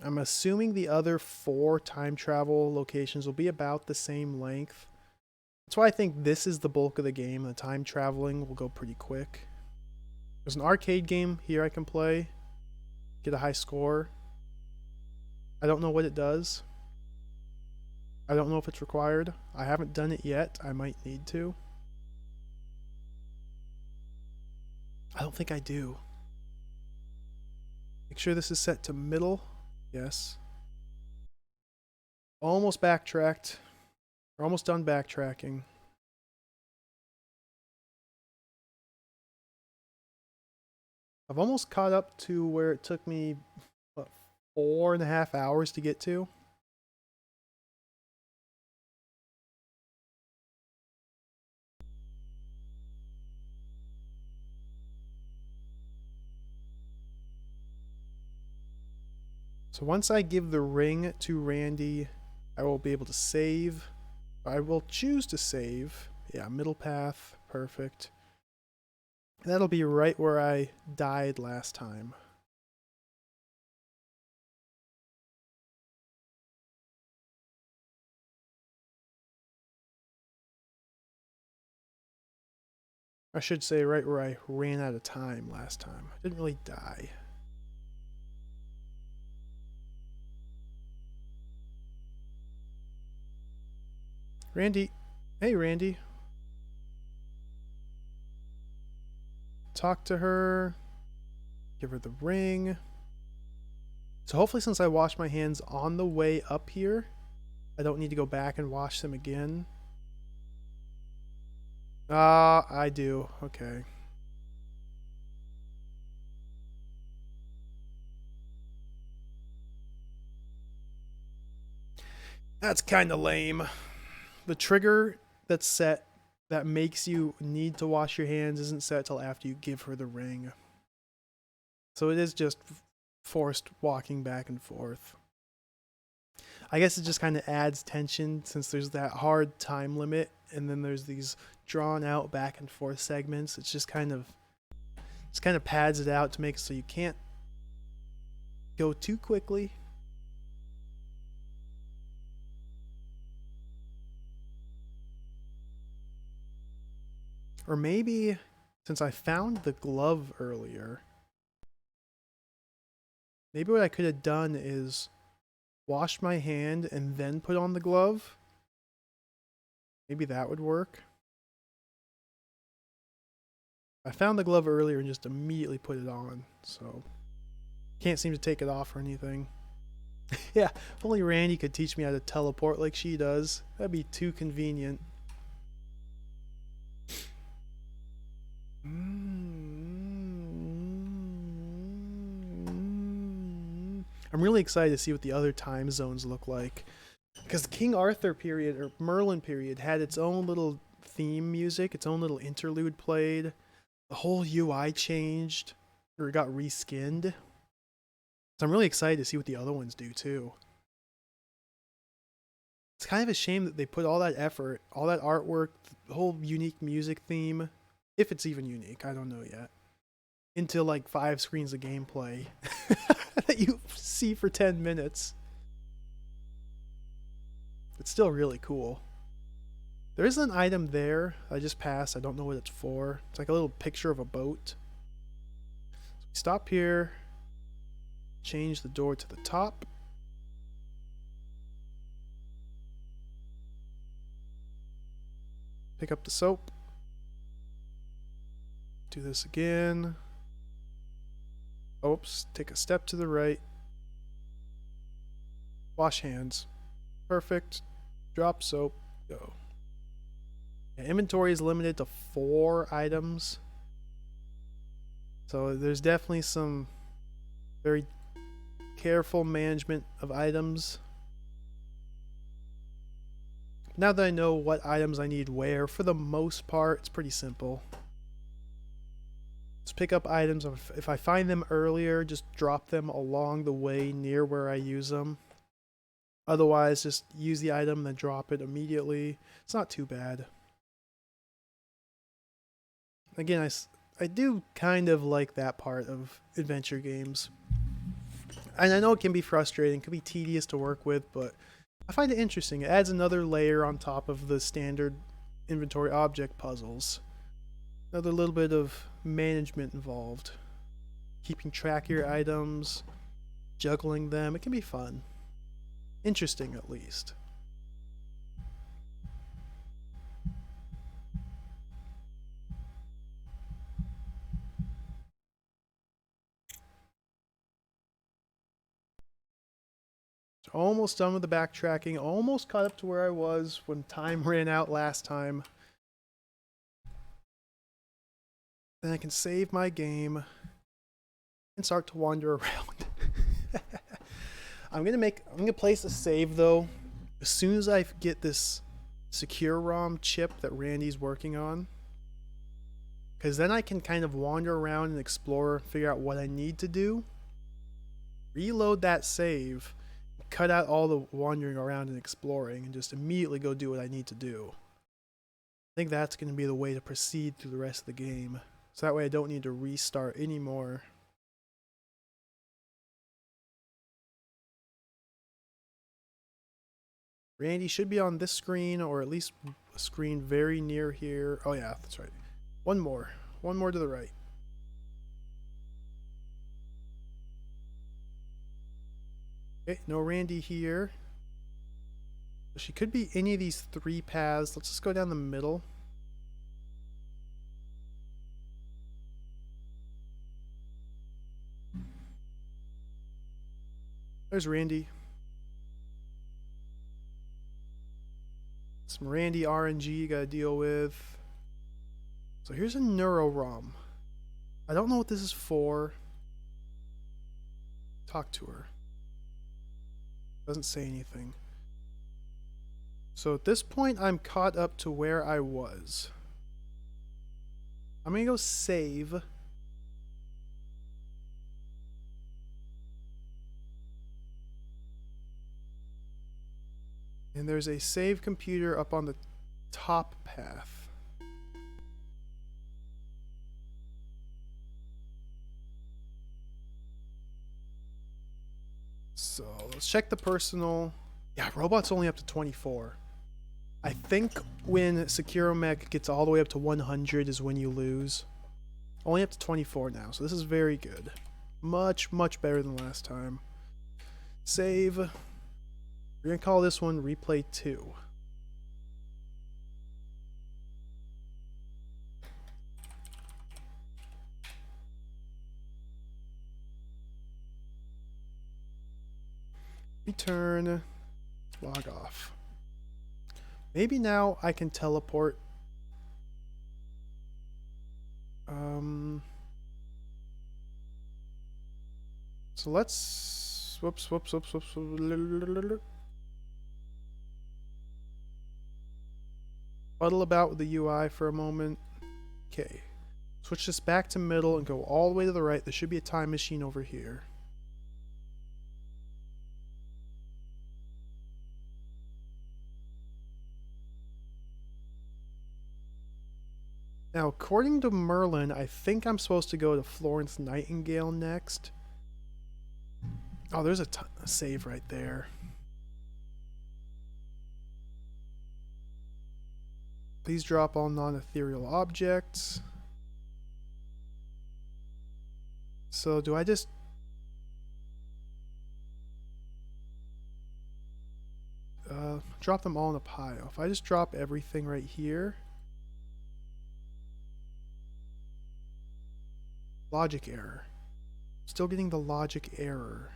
I'm assuming the other 4 time travel locations will be about the same length. That's why I think this is the bulk of the game. The time traveling will go pretty quick. There's an arcade game here I can play. Get a high score. I don't know what it does. I don't know if it's required. I haven't done it yet. I might need to. I don't think I do. Make sure this is set to middle. Yes. Almost backtracked. We're almost done backtracking. I've almost caught up to where it took me, what, 4.5 hours to get to. So once I give the ring to Randy, I will be able to save. I will choose to save. Yeah, middle path. Perfect. That'll be right where I died last time. I should say right where I ran out of time last time. I didn't really die. Randy. Hey, Randy. Talk to her. Give her the ring. So hopefully since I washed my hands on the way up here, I don't need to go back and wash them again. I do. Okay. That's kind of lame. The trigger that's set that makes you need to wash your hands isn't set till after you give her the ring. So it is just forced walking back and forth. I guess it just kind of adds tension since there's that hard time limit and then there's these drawn out back and forth segments. It's just kind of pads it out to make it so you can't go too quickly. Or maybe since I found the glove earlier, maybe what I could have done is wash my hand and then put on the glove. Maybe that would work. I found the glove earlier and just immediately put it on, so can't seem to take it off or anything. Yeah, if only Randy could teach me how to teleport like she does. That'd be too convenient. I'm really excited to see what the other time zones look like. Because the King Arthur period, or Merlin period, had its own little theme music, its own little interlude played. The whole UI changed, or it got reskinned. So I'm really excited to see what the other ones do too. It's kind of a shame that they put all that effort, all that artwork, the whole unique music theme, if it's even unique, I don't know yet, into like 5 screens of gameplay that you see for 10 minutes. It's still really cool. There is an item there I just passed. I don't know what it's for. It's like a little picture of a boat. So we stop here, change the door to the top. Pick up the soap. Do this again. Oops, take a step to the right. Wash hands. Perfect. Drop soap. Go. Yeah, inventory is limited to 4 items. So there's definitely some very careful management of items. Now that I know what items I need where, for the most part, it's pretty simple. Just pick up items. If I find them earlier, just drop them along the way near where I use them. Otherwise, just use the item, then drop it immediately. It's not too bad. Again, I do kind of like that part of adventure games. And I know it can be frustrating, it can be tedious to work with, but I find it interesting. It adds another layer on top of the standard inventory object puzzles. Another little bit of management involved. Keeping track of your items, juggling them, it can be fun. Interesting, at least. Almost done with the backtracking. Almost caught up to where I was when time ran out last time. Then I can save my game and start to wander around. I'm gonna place a save though. As soon as I get this secure ROM chip that Randy's working on. Because then I can kind of wander around and explore, figure out what I need to do. Reload that save, cut out all the wandering around and exploring, and just immediately go do what I need to do. I think that's going to be the way to proceed through the rest of the game. So that way I don't need to restart anymore. Randy should be on this screen, or at least a screen very near here. Oh yeah, that's right. One more to the right. Okay, no Randy here. She could be any of these 3 paths. Let's just go down the middle. There's Randy. Some Randy RNG you gotta deal with. So here's a neuro ROM. I don't know what this is for. Talk to her. Doesn't say anything. So at this point, I'm caught up to where I was. I'm gonna go save. And there's a save computer up on the top path. So let's check the personal. Yeah, robot's only up to 24. I think when Securomech gets all the way up to 100 is when you lose. Only up to 24 now, so this is very good. Much, much better than last time. Save. We're gonna call this one Replay 2. Return. Log off. Maybe now I can teleport. So let's whoops. Fuddle about with the UI for a moment. Okay. Switch this back to middle and go all the way to the right. There should be a time machine over here. Now, according to Merlin, I think I'm supposed to go to Florence Nightingale next. Oh, there's a save right there. Please drop all non-ethereal objects. So, do I just... drop them all in a pile. If I just drop everything right here... Logic error. Still getting the logic error.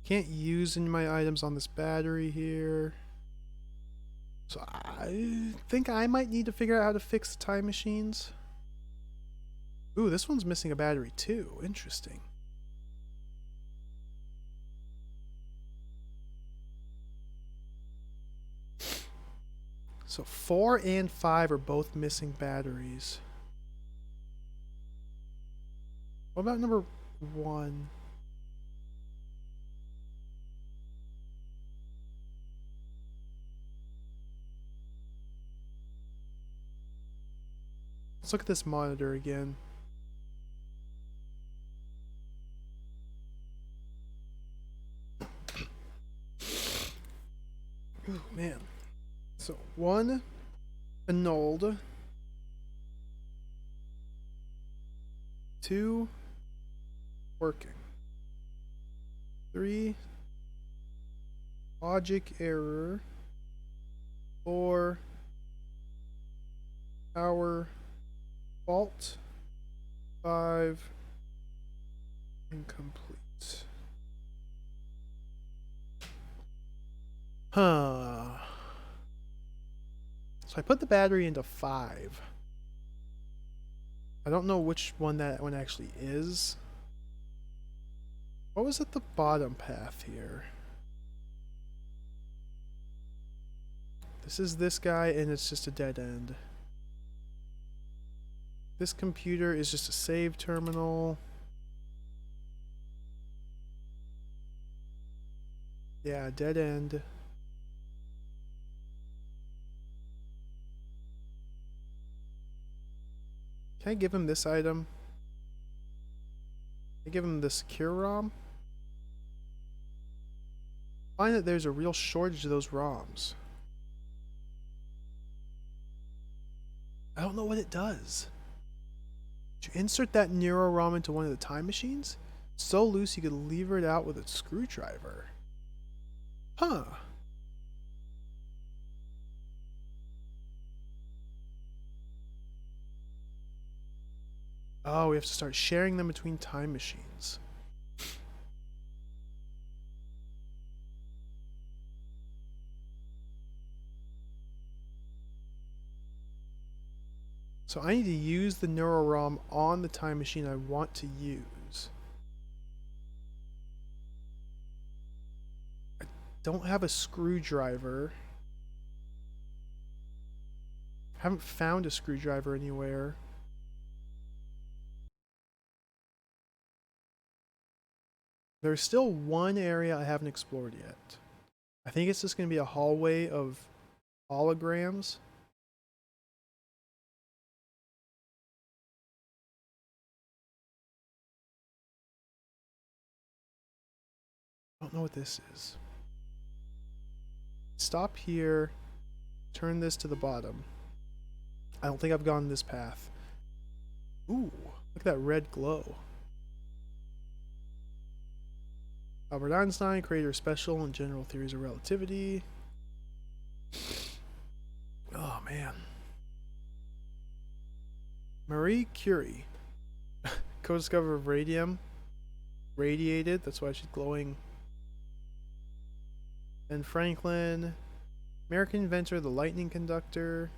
Can't use any of my items on this battery here. So I think I might need to figure out how to fix the time machines. Ooh, this one's missing a battery too. Interesting. So 4 and 5 are both missing batteries. What about number 1? Let's look at this monitor again. Oh man. So 1 annulled. 2 working. 3 logic error. 4 power fault. 5 incomplete. Huh. So I put the battery into 5. I don't know which one that one actually is. What was at the bottom path here? This is this guy and it's just a dead end. This computer is just a save terminal. Yeah, dead end. Can I give him this item? Can I give him the secure ROM? I find that there's a real shortage of those ROMs. I don't know what it does. Did you insert that Neuro ROM into one of the time machines? So loose you could lever it out with a screwdriver. Huh. Oh, we have to start sharing them between time machines. So I need to use the NeuroROM on the time machine I want to use. I don't have a screwdriver. Haven't found a screwdriver anywhere. There's still one area I haven't explored yet. I think it's just going to be a hallway of holograms. I don't know what this is. Stop here. Turn this to the bottom. I don't think I've gone this path. Ooh, look at that red glow. Albert Einstein, creator of special and general theories of relativity. Oh, man. Marie Curie, co-discoverer of radium. Radiated, that's why she's glowing. Ben Franklin, American inventor of the lightning conductor.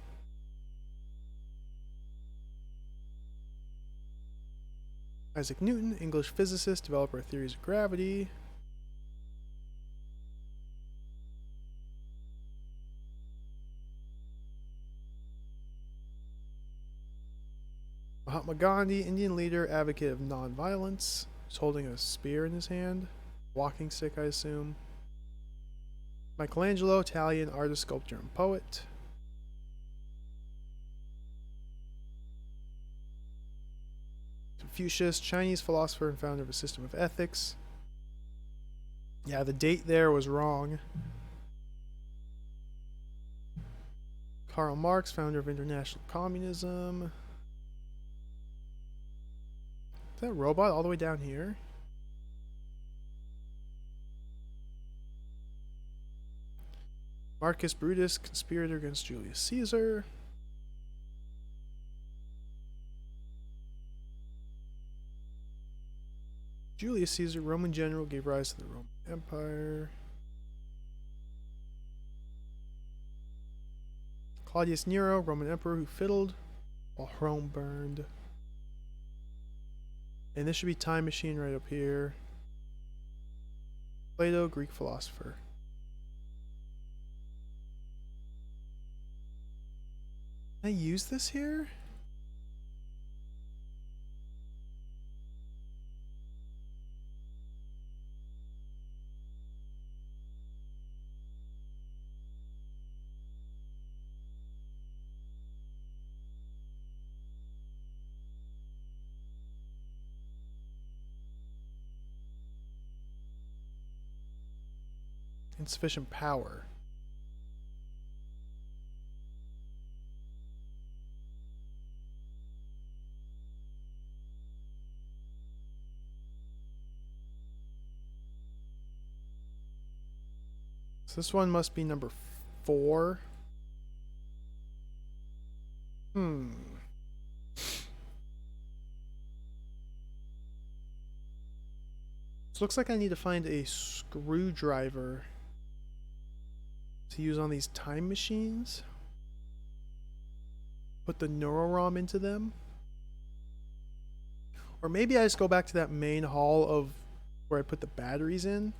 Isaac Newton, English physicist, developer of theories of gravity. Mahatma Gandhi, Indian leader, advocate of non-violence. He's holding a spear in his hand. Walking stick, I assume. Michelangelo, Italian artist, sculptor, and poet. Confucius, Chinese philosopher and founder of a system of ethics. Yeah, the date there was wrong. Karl Marx, founder of international communism. Is that robot all the way down here? Marcus Brutus, conspirator against Julius Caesar. Julius Caesar, Roman general, gave rise to the Roman Empire. Claudius Nero, Roman emperor who fiddled while Rome burned. And this should be time machine right up here. Plato, Greek philosopher. Can I use this here? Insufficient power. So this one must be number 4. So looks like I need to find a screwdriver to use on these time machines. Put the NeuroROM into them. Or maybe I just go back to that main hall of where I put the batteries in.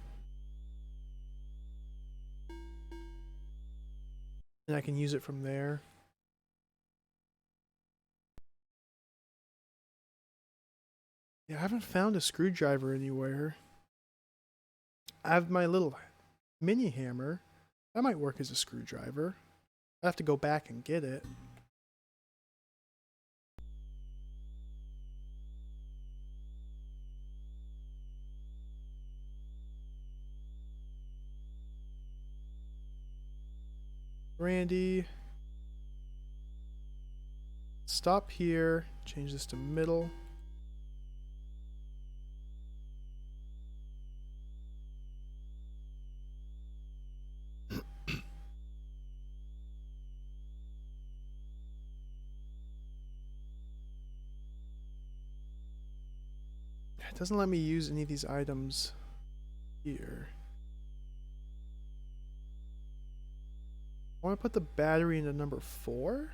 And I can use it from there. Yeah, I haven't found a screwdriver anywhere. I have my little mini hammer. That might work as a screwdriver. I have to go back and get it. Randy. Stop here. Change this to middle. It doesn't let me use any of these items here. I want to put the battery into number 4.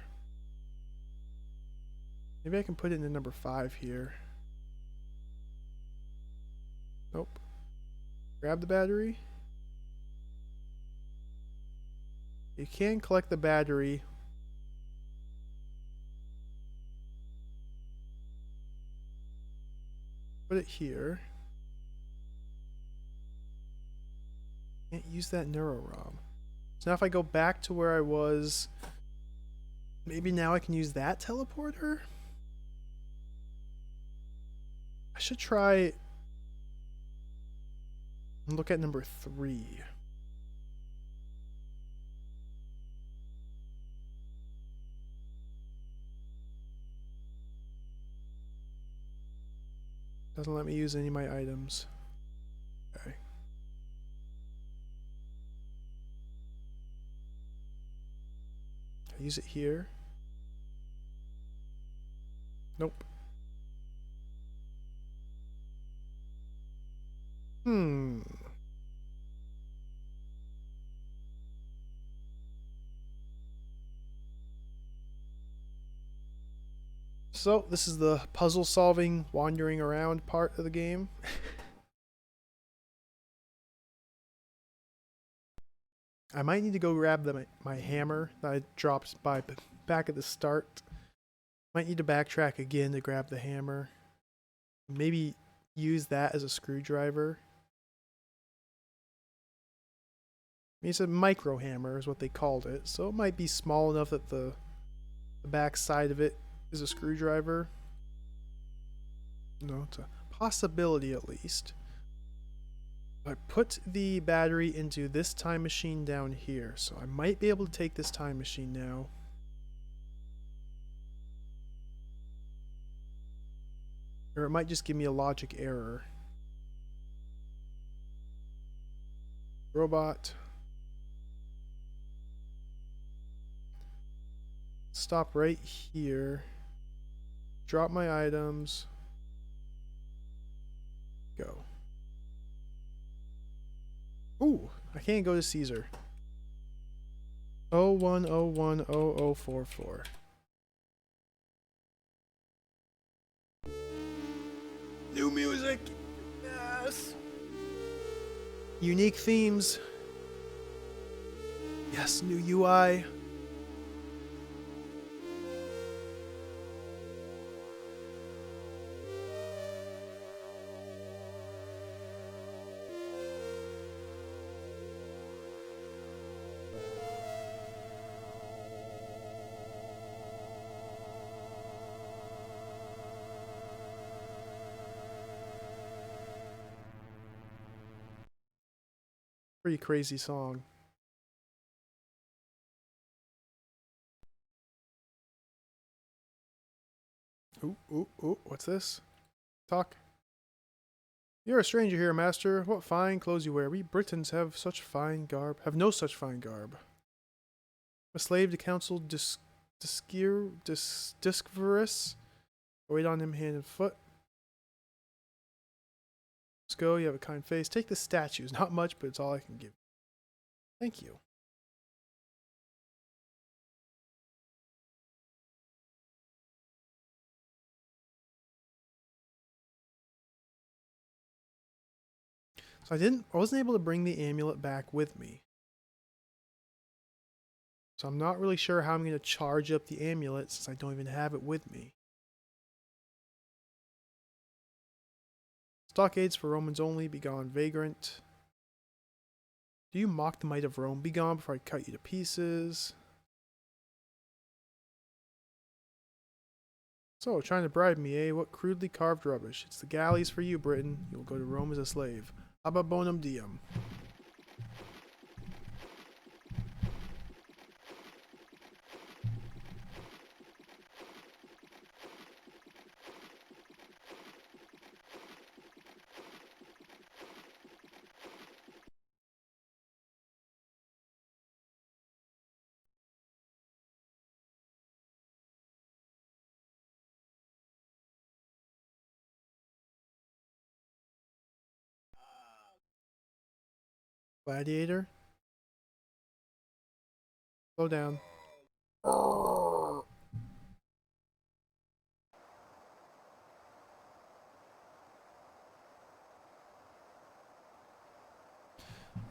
Maybe I can put it into number 5 here. Nope. Grab the battery. You can collect the battery. Put it here. Can't use that neuro-ROM. So now if I go back to where I was, maybe now I can use that teleporter? I should try and look at number 3. Doesn't let me use any of my items. Okay. I use it here. Nope. So, this is the puzzle solving, wandering around part of the game. I might need to go grab my hammer that I dropped back at the start. Might need to backtrack again to grab the hammer. Maybe use that as a screwdriver. I mean, it's a micro hammer is what they called it, so it might be small enough that the back side of it is a screwdriver. No, it's a possibility at least. I put the battery into this time machine down here, so I might be able to take this time machine now. Or it might just give me a logic error. Robot. Stop right here. Drop my items. Go. Ooh, I can't go to Caesar. 01010044. New music! Yes! Unique themes. Yes, new UI. Pretty crazy song. Ooh, what's this? Talk. You're a stranger here, master. What fine clothes you wear. We Britons have such fine garb. Have no such fine garb. A slave to Council Discverus. Wait on him hand and foot. Let's go. You have a kind face. Take the statues. Not much, but it's all I can give. Thank you. So I wasn't able to bring the amulet back with me. So I'm not really sure how I'm going to charge up the amulet since I don't even have it with me. Stockades for Romans only. Begone, vagrant. Do you mock the might of Rome? Begone before I cut you to pieces. So, trying to bribe me, eh? What crudely carved rubbish. It's the galleys for you, Britain. You will go to Rome as a slave. Abba bonum diem. Gladiator. Slow down.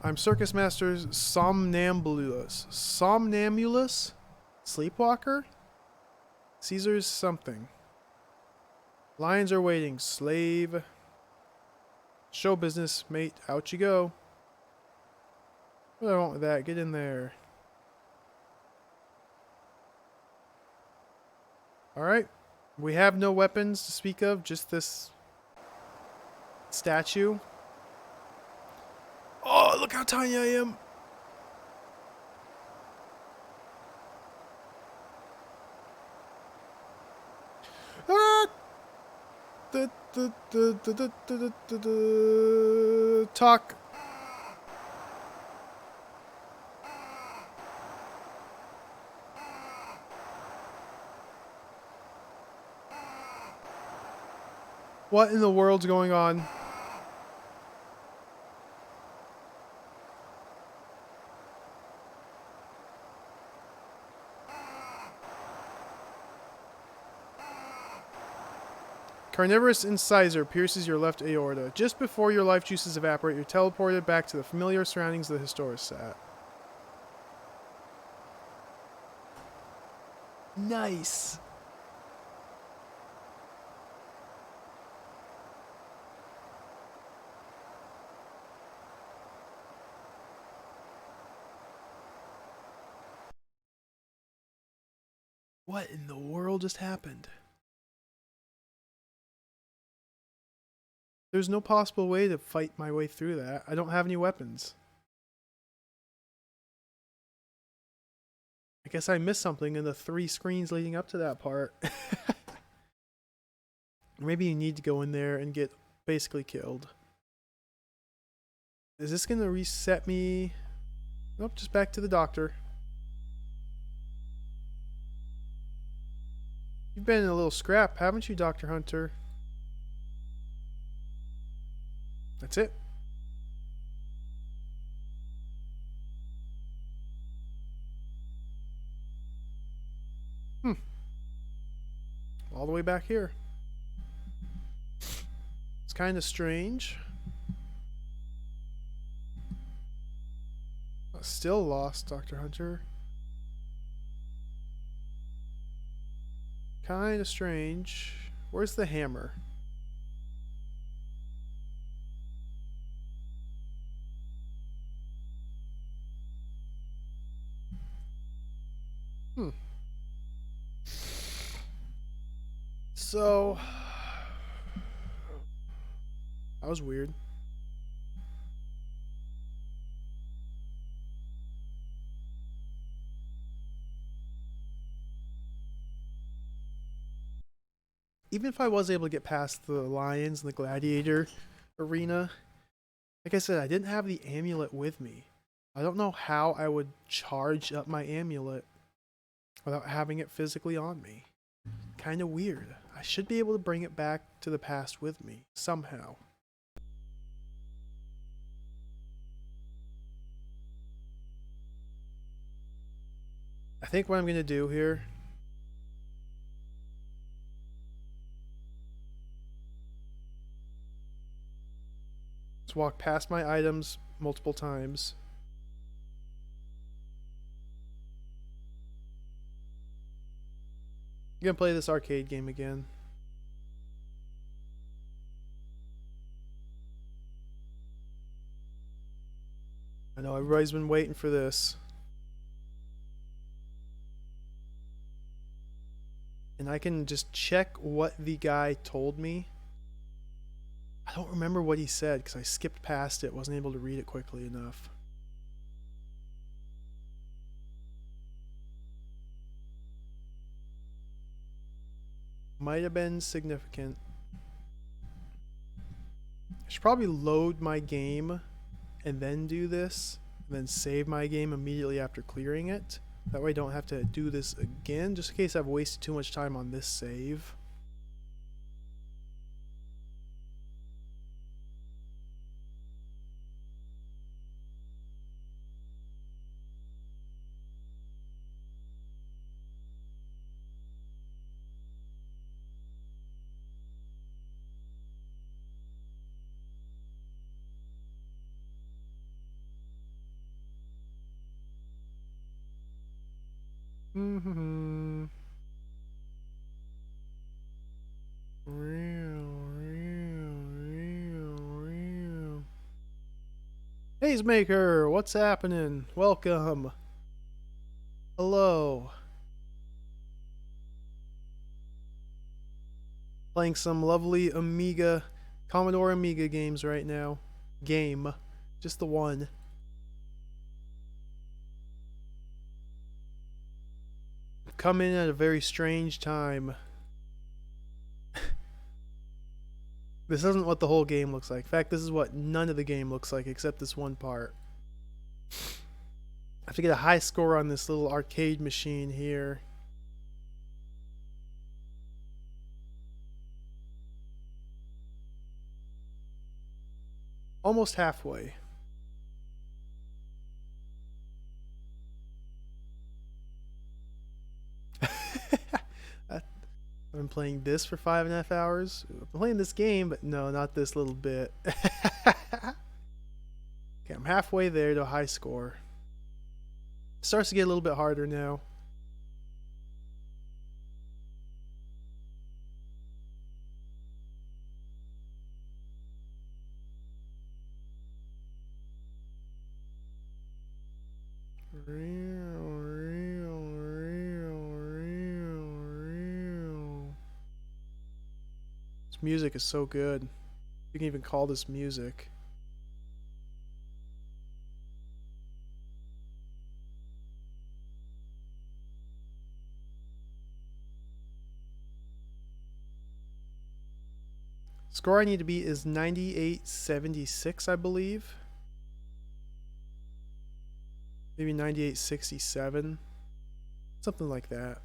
I'm Circus Master's Somnambulus. Somnambulus? Sleepwalker? Caesar's something. Lions are waiting. Slave. Show business, mate. Out you go. What do I want with that? Get in there. Alright. We have no weapons to speak of, just this statue. Oh, look how tiny I am. Ah! Talk. What in the world's going on? Carnivorous incisor pierces your left aorta. Just before your life juices evaporate, you're teleported back to the familiar surroundings of the historisat. Nice. What in the world just happened? There's no possible way to fight my way through that. I don't have any weapons. I guess I missed something in the 3 screens leading up to that part. Maybe you need to go in there and get basically killed. Is this going to reset me? Nope, just back to the doctor. You've been in a little scrap, haven't you, Dr. Hunter? That's it. All the way back here. It's kind of strange. Still lost, Dr. Hunter. Kind of strange. Where's the hammer? So, that was weird. Even if I was able to get past the lions and the gladiator arena, like I said, I didn't have the amulet with me. I don't know how I would charge up my amulet without having it physically on me. Kind of weird. I should be able to bring it back to the past with me, somehow. I think what I'm going to do here is walk past my items multiple times. I'm going to play this arcade game again. I know everybody's been waiting for this. And I can just check what the guy told me. I don't remember what he said because I skipped past it, wasn't able to read it quickly enough. Might have been significant. I should probably load my game and then do this, and then save my game immediately after clearing it. That way I don't have to do this again, just in case I've wasted too much time on this save. Mm-hmm. Hazemaker, what's happening? Welcome. Hello. Playing some lovely Amiga, Commodore Amiga games right now. Game. Just the one. Come in at a very strange time. This isn't what the whole game looks like. In fact, this is what none of the game looks like except this one part. I have to get a high score on this little arcade machine here. Almost halfway. I've been playing this for 5.5 hours. I'm playing this game, but no, not this little bit. Okay, I'm halfway there to a high score. It starts to get a little bit harder now. This music is so good. You can even call this music. Score I need to beat is 98.76, I believe. Maybe 98.67. Something like that.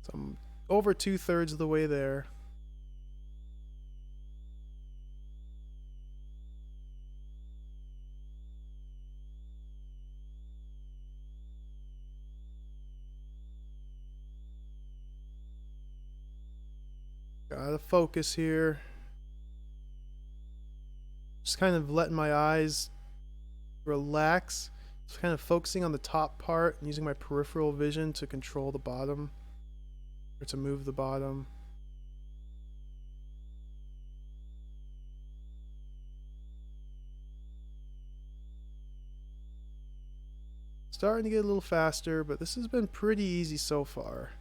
So I'm over 2/3 of the way there. Gotta focus here. Just kind of letting my eyes relax. Just kind of focusing on the top part and using my peripheral vision to control the bottom. Or to move the bottom. Starting to get a little faster, but this has been pretty easy so far.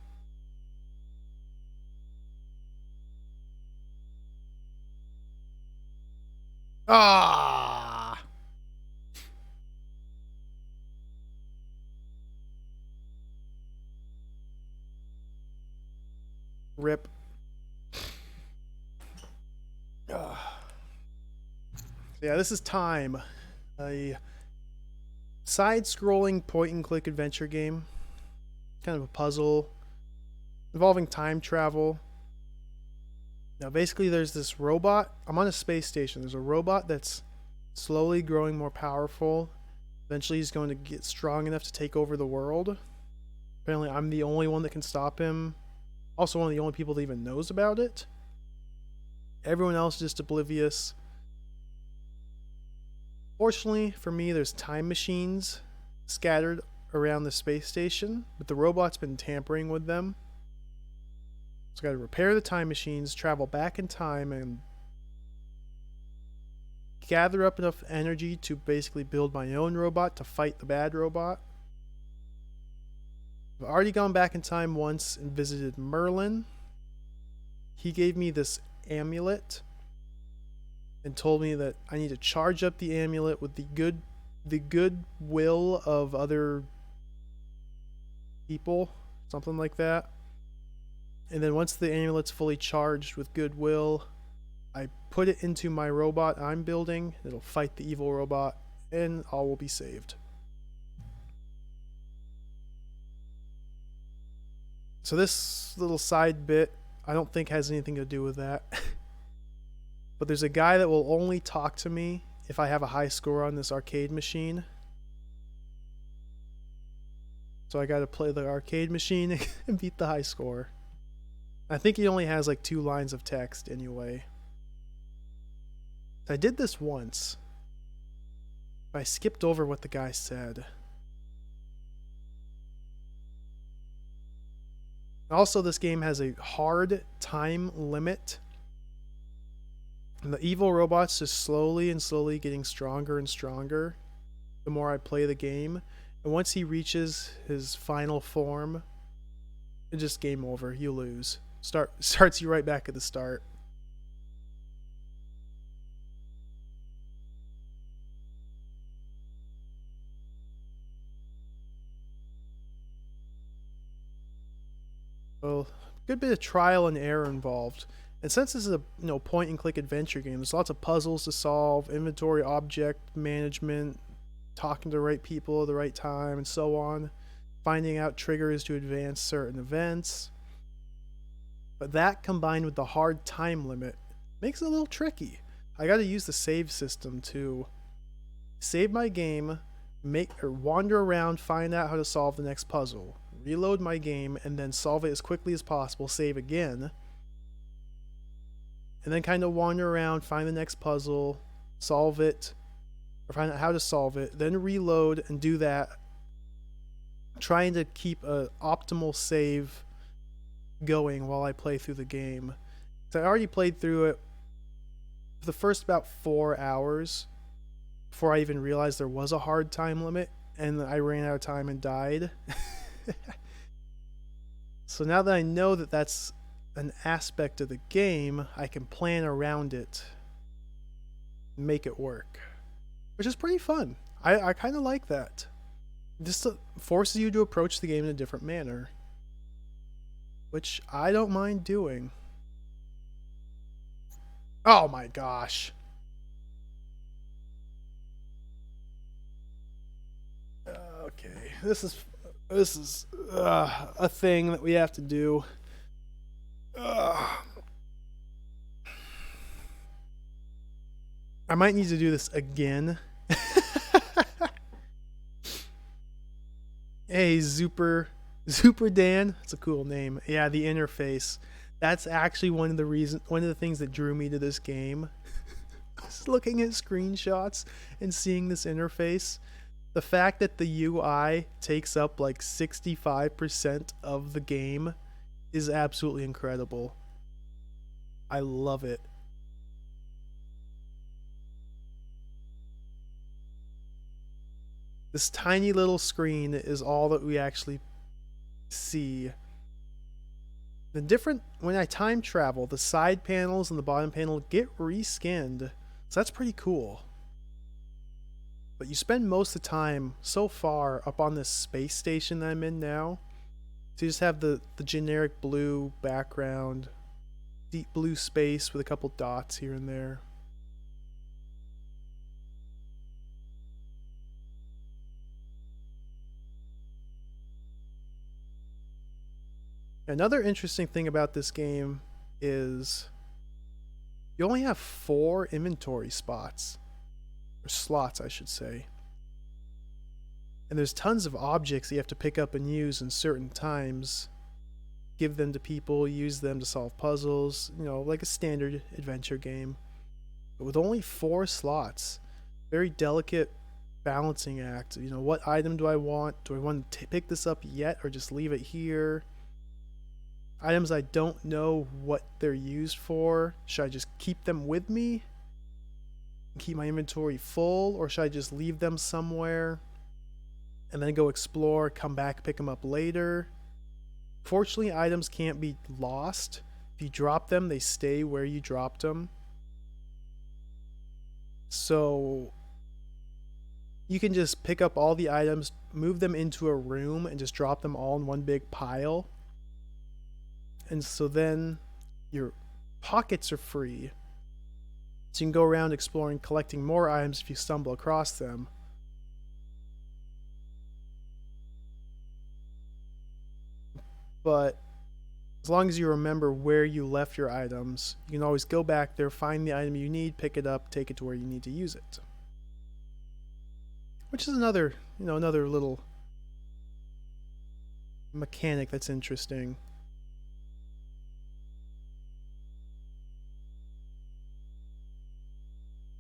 Ah! Rip. Yeah, this is Time. A side-scrolling point-and-click adventure game. Kind of a puzzle involving time travel. Now, basically, there's this robot. I'm on a space station. There's a robot that's slowly growing more powerful. Eventually, he's going to get strong enough to take over the world. Apparently, I'm the only one that can stop him. Also, one of the only people that even knows about it. Everyone else is just oblivious. Fortunately for me, there's time machines scattered around the space station, but the robot's been tampering with them. So I gotta repair the time machines, travel back in time, and gather up enough energy to basically build my own robot to fight the bad robot. I've already gone back in time once and visited Merlin. He gave me this amulet and told me that I need to charge up the amulet with the goodwill of other people, something like that. And then once the amulet's fully charged with goodwill, I put it into my robot I'm building. It'll fight the evil robot, and all will be saved. So this little side bit, I don't think has anything to do with that. But there's a guy that will only talk to me if I have a high score on this arcade machine. So I gotta play the arcade machine and beat the high score. I think he only has like 2 lines of text anyway. I did this once. I skipped over what the guy said. Also, this game has a hard time limit. And the evil robot's just slowly and slowly getting stronger and stronger the more I play the game. And once he reaches his final form, it's just game over. You lose. Starts you right back at the start. So, good bit of trial and error involved. And since this is a point and click adventure game, there's lots of puzzles to solve, inventory, object management, talking to the right people at the right time, and so on. Finding out triggers to advance certain events. But that combined with the hard time limit makes it a little tricky. I gotta use the save system to save my game, wander around, find out how to solve the next puzzle, reload my game, and then solve it as quickly as possible, save again, and then kind of wander around, find the next puzzle, solve it, or find out how to solve it, then reload and do that, trying to keep an optimal save going while I play through the game. So I already played through it for the first about 4 hours before I even realized there was a hard time limit, and I ran out of time and died. So now that I know that that's an aspect of the game, I can plan around it and make it work, which is pretty fun. I kind of like that. Just forces you to approach the game in a different manner, which I don't mind doing. Oh my gosh. Okay, this is a thing that we have to do. I might need to do this again. Hey, Super Dan. That's a cool name. Yeah, the interface. That's actually one of the things that drew me to this game. Just looking at screenshots and seeing this interface. The fact that the UI takes up like 65% of the game is absolutely incredible. I love it. This tiny little screen is all that we actually see. When I time travel, the side panels and the bottom panel get reskinned. So that's pretty cool. But you spend most of the time so far up on this space station that I'm in now. So you just have the generic blue background, deep blue space with a couple dots here and there. Another interesting thing about this game is you only have 4 inventory spots. Or slots, I should say. And there's tons of objects that you have to pick up and use in certain times. Give them to people, use them to solve puzzles, like a standard adventure game. But with only 4 slots, very delicate balancing act. What item do I want? Do I want to pick this up yet or just leave it here? Items I don't know what they're used for. Should I just keep them with me? Keep my inventory full, or should I just leave them somewhere and then go explore, come back, pick them up later? Fortunately, items can't be lost. If you drop them, they stay where you dropped them. So you can just pick up all the items, move them into a room, and just drop them all in one big pile. And so then your pockets are free. So you can go around exploring, collecting more items if you stumble across them. But as long as you remember where you left your items, you can always go back there, find the item you need, pick it up, take it to where you need to use it. Which is another little mechanic that's interesting.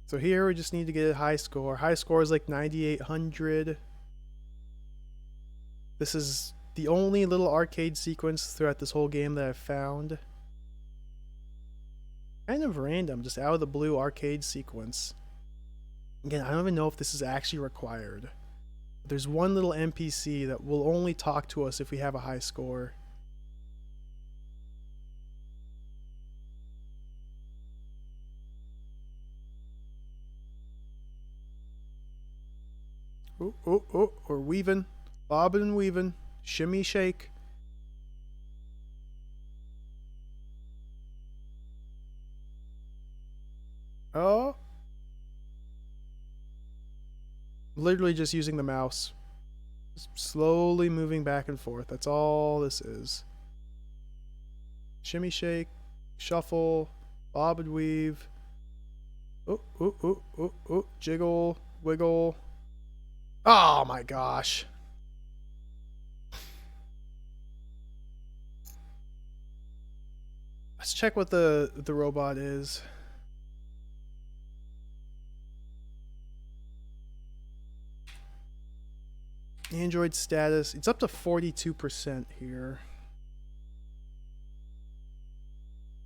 So here we just need to get a high score. High score is like 9,800. This is the only little arcade sequence throughout this whole game that I've found. Kind of random, just out of the blue arcade sequence. Again, I don't even know if this is actually required. There's one little NPC that will only talk to us if we have a high score. Oh, oh, oh, we're weaving. Bobbing and weaving. Shimmy shake. Oh. Literally just using the mouse. Just slowly moving back and forth. That's all this is. Shimmy shake. Shuffle. Bob and weave. Oh, oh, oh, oh, oh. Jiggle. Wiggle. Oh my gosh. Let's check what the robot is. Android status. It's up to 42% here.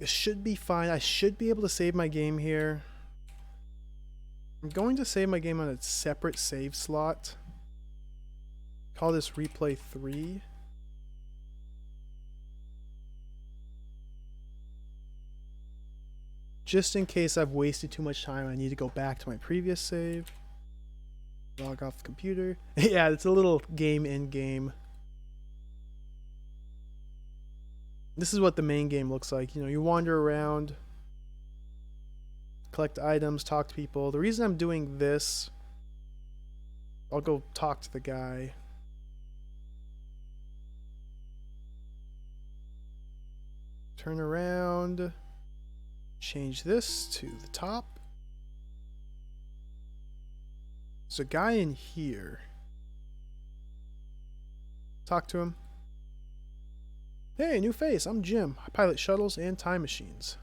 It should be fine. I should be able to save my game here. I'm going to save my game on a separate save slot. Call this replay 3. Just in case I've wasted too much time, I need to go back to my previous save. Log off the computer. Yeah, it's a little game in game. This is what the main game looks like. You know, you wander around, collect items, talk to people. The reason I'm doing this, I'll go talk to the guy. Turn around. Change this to the top. There's a guy in here. Talk to him. Hey, new face. I'm Jim. I pilot shuttles and time machines.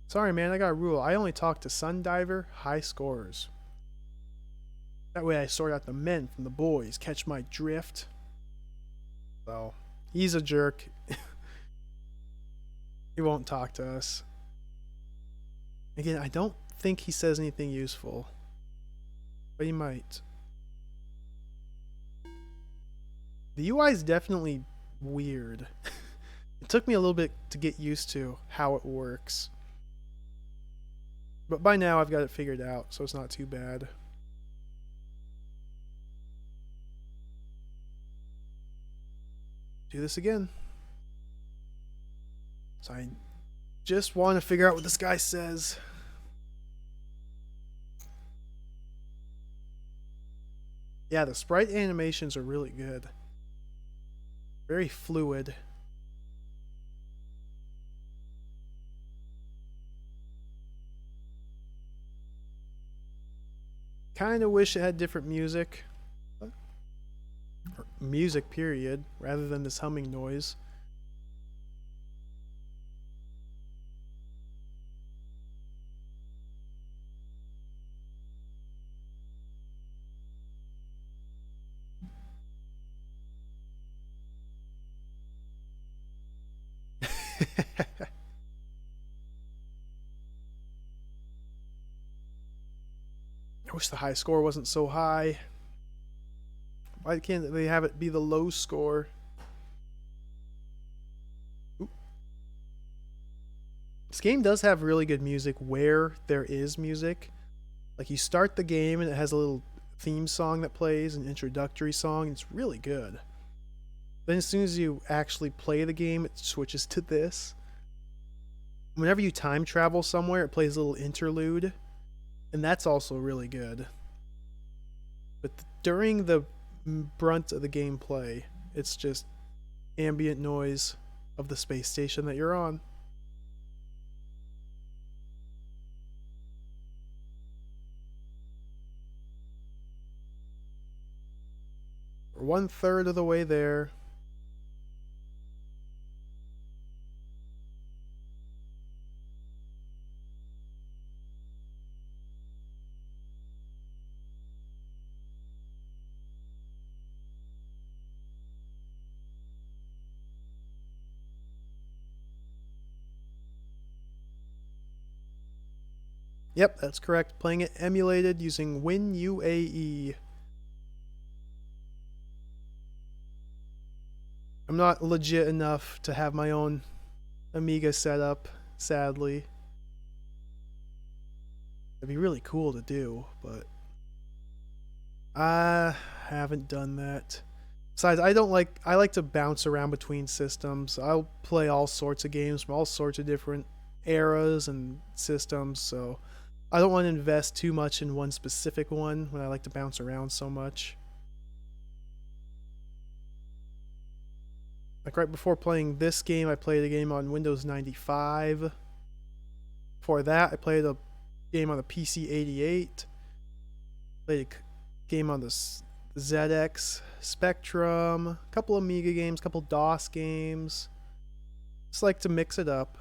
Sorry, man. I got a rule. I only talk to Sundiver high scorers. That way I sort out the men from the boys. Catch my drift. So, he's a jerk. He won't talk to us. Again, I don't think he says anything useful. But he might. The UI is definitely weird. It took me a little bit to get used to how it works. But by now I've got it figured out, so it's not too bad. Do this again. So I just want to figure out what this guy says. Yeah, the sprite animations are really good. Very fluid. Kind of wish it had different music. Or music, period, rather than this humming noise. I wish the high score wasn't so high. Why can't they have it be the low score? Ooh. This game does have really good music where there is music. Like you start the game and it has a little theme song that plays, an introductory song. It's really good. Then as soon as you actually play the game, it switches to this. Whenever you time travel somewhere, it plays a little interlude. And that's also really good. But during the brunt of the gameplay, it's just ambient noise of the space station that you're on. We're 1/3 of the way there. Yep, that's correct. Playing it emulated using WinUAE. I'm not legit enough to have my own Amiga setup, sadly. It'd be really cool to do, but I haven't done that. Besides, I like to bounce around between systems. I'll play all sorts of games from all sorts of different eras and systems, so I don't want to invest too much in one specific one when I like to bounce around so much. Like right before playing this game, I played a game on Windows 95. Before that, I played a game on the PC 88. Played a game on the ZX Spectrum. A couple Amiga games, a couple DOS games. Just like to mix it up.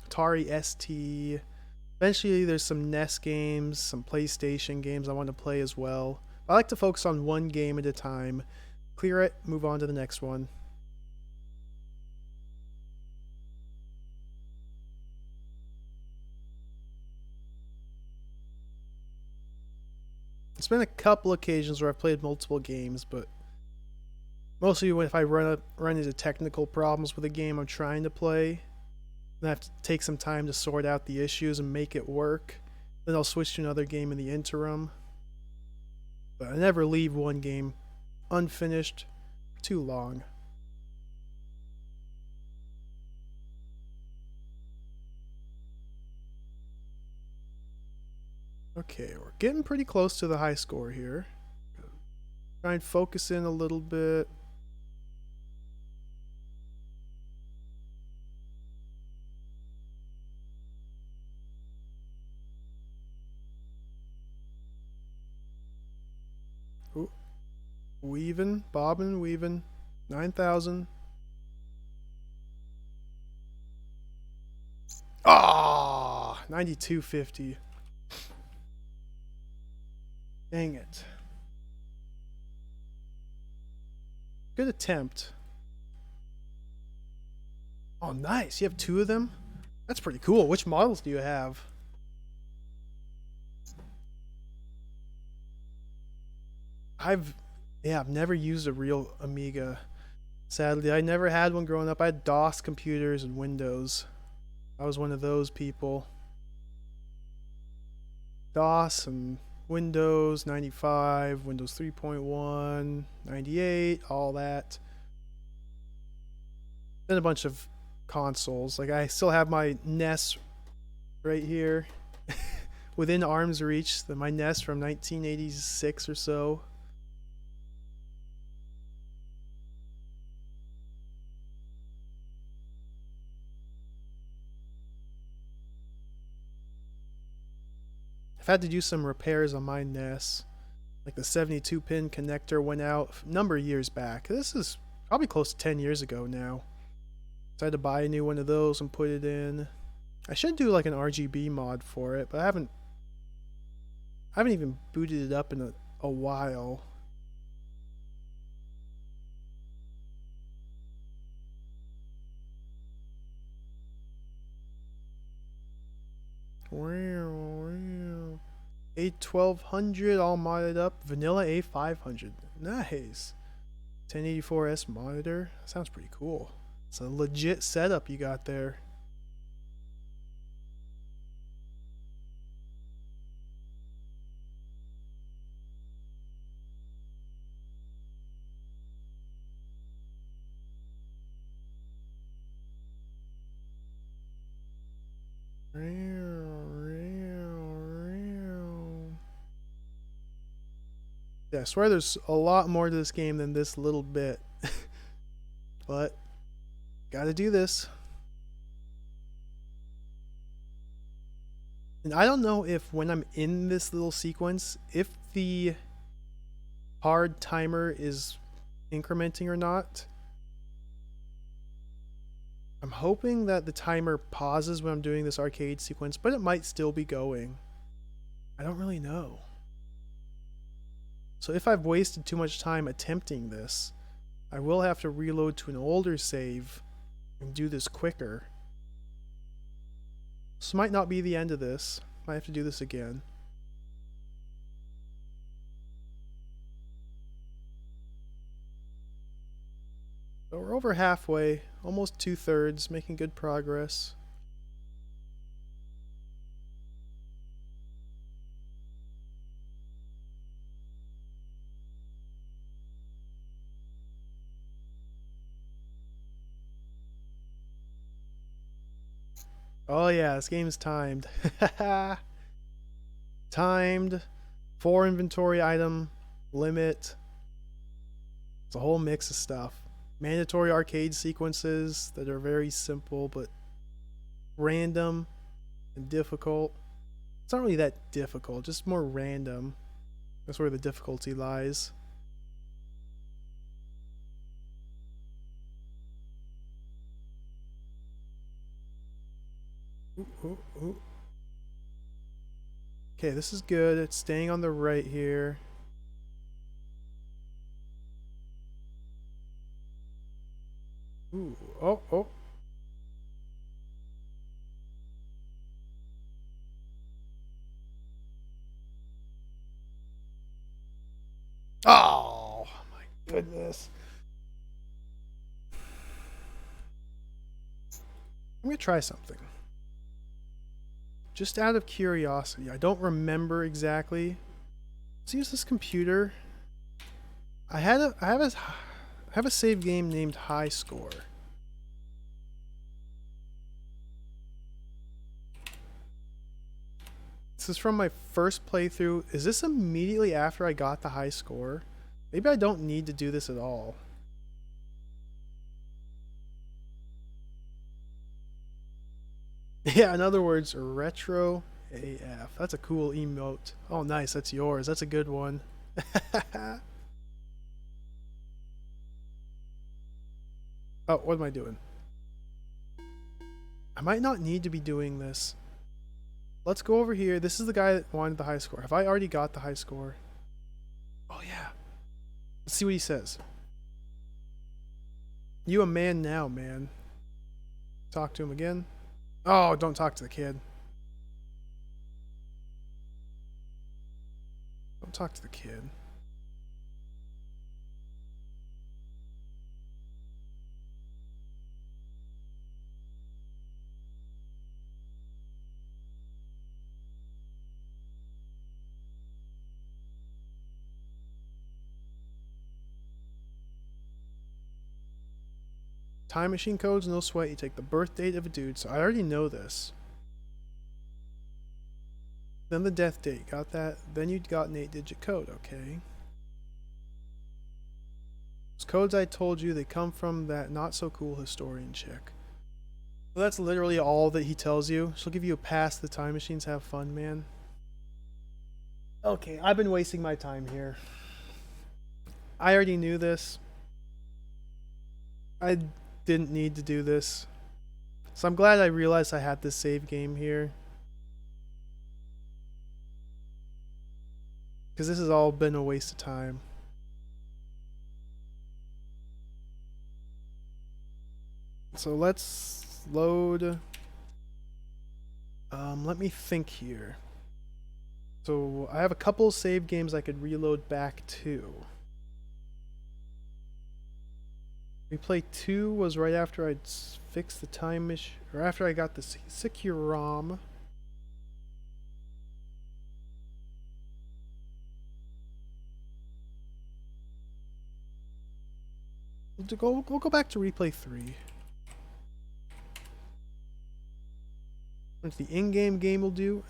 Atari ST. Eventually, there's some NES games, some PlayStation games I want to play as well. I like to focus on one game at a time. Clear it, move on to the next one. It's been a couple occasions where I've played multiple games, but mostly if I run into technical problems with a game I'm trying to play, then I have to take some time to sort out the issues and make it work. Then I'll switch to another game in the interim. But I never leave one game unfinished for too long. Okay, we're getting pretty close to the high score here. Try and focus in a little bit. Ooh. Weaving, bobbing, weaving. 9,000. Ah, 9250. Dang it. Good attempt. Oh, nice. You have two of them? That's pretty cool. Which models do you have? I've never used a real Amiga. Sadly, I never had one growing up. I had DOS computers and Windows. I was one of those people. DOS and Windows 95, Windows 3.1, 98, all that. Then a bunch of consoles. Like I still have my NES right here within arm's reach. My NES from 1986 or so. I've had to do some repairs on my NES. Like the 72-pin connector went out a number of years back. This is probably close to 10 years ago now. So I had to buy a new one of those and put it in. I should do like an RGB mod for it, but I haven't even booted it up in a while. A1200 all modded up. Vanilla A500. Nice. 1084S monitor. That sounds pretty cool. It's a legit setup you got there. Yeah, I swear there's a lot more to this game than this little bit. But, gotta do this. And I don't know if when I'm in this little sequence, if the hard timer is incrementing or not. I'm hoping that the timer pauses when I'm doing this arcade sequence, but it might still be going. I don't really know. So if I've wasted too much time attempting this, I will have to reload to an older save and do this quicker. This might not be the end of this. Might have to do this again. So we're over halfway, almost 2/3, making good progress. Oh yeah, this game's timed. Timed, 4 inventory item limit. It's a whole mix of stuff. Mandatory arcade sequences that are very simple but random and difficult. It's not really that difficult, just more random. That's where the difficulty lies. Ooh, ooh, ooh. Okay, this is good. It's staying on the right here. Ooh, oh, oh. Oh, my goodness. I'm going to try something. Just out of curiosity, I don't remember exactly. Let's use this computer. I have a save game named High Score. This is from my first playthrough. Is this immediately after I got the high score? Maybe I don't need to do this at all. Yeah, in other words, retro AF. That's a cool emote. Oh, nice. That's yours. That's a good one. Oh, what am I doing? I might not need to be doing this. Let's go over here. This is the guy that wanted the high score. Have I already got the high score? Oh, yeah. Let's see what he says. You a man now, man. Talk to him again. Oh, don't talk to the kid. Don't talk to the kid. Time machine codes, no sweat. You take the birth date of a dude, so I already know this. Then the death date, got that. Then you got an 8-digit code, okay. Those codes I told you, they come from that not so cool historian chick. So that's literally all that he tells you. She'll give you a pass. The time machines have fun, man. Okay, I've been wasting my time here. I already knew this. I didn't need to do this. So I'm glad I realized I had this save game here. Because this has all been a waste of time. So let's load. Let me think here. So I have a couple save games I could reload back to. Replay 2 was right after I'd fixed the time machine, or after I got the secure ROM. We'll go back to replay 3. What's the in-game game will do?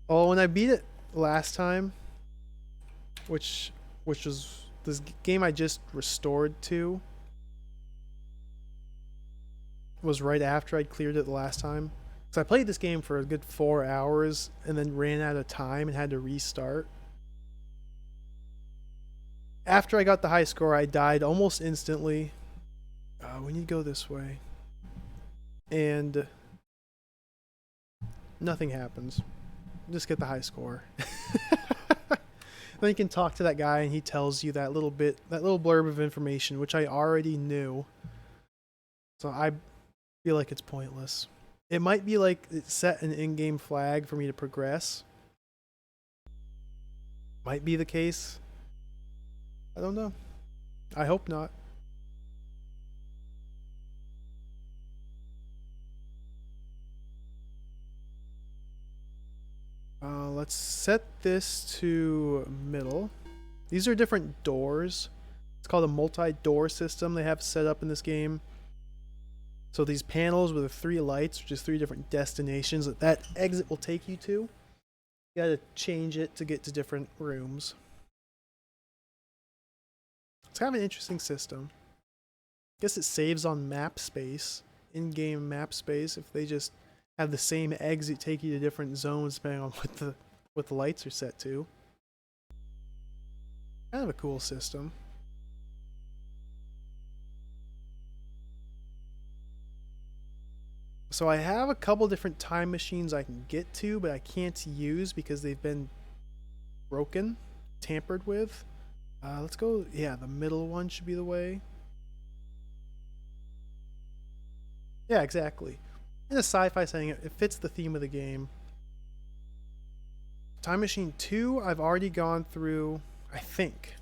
Oh, when I beat it last time, which was this game I just restored to, was right after I'd cleared it the last time. So I played this game for a good 4 hours and then ran out of time and had to restart. After I got the high score, I died almost instantly. We need to go this way. And nothing happens. Just get the high score. Then you can talk to that guy and he tells you that little blurb of information, which I already knew. So I feel like it's pointless. It might be like it set an in-game flag for me to progress. Might be the case. I don't know. I hope not. Let's set this to middle. These are different doors. It's called a multi-door system they have set up in this game. So these panels with the 3 lights, which is 3 different destinations that exit will take you to. You gotta change it to get to different rooms. It's kind of an interesting system. I guess it saves on map space, in-game map space, if they just have the same exit take you to different zones depending on what the lights are set to. Kind of a cool system. So I have a couple different time machines I can get to, but I can't use because they've been broken, tampered with. Let's go, yeah, the middle one should be the way. Yeah, exactly. In a sci-fi setting, it fits the theme of the game. Time Machine 2, I've already gone through, I think.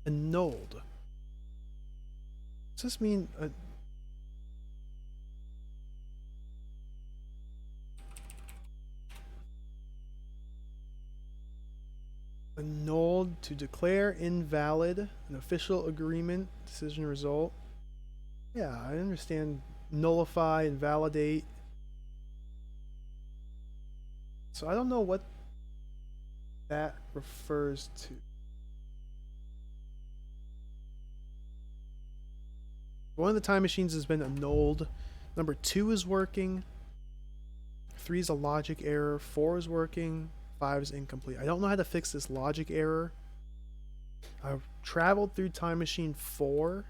Annulled. Does this mean... annulled to declare invalid an official agreement decision result. Yeah, I understand nullify, invalidate. So I don't know what that refers to. One of the time machines has been annulled. Number 2 is working. 3 is a logic error. 4 is working. 5 is incomplete. I don't know how to fix this logic error. I've traveled through Time Machine 4.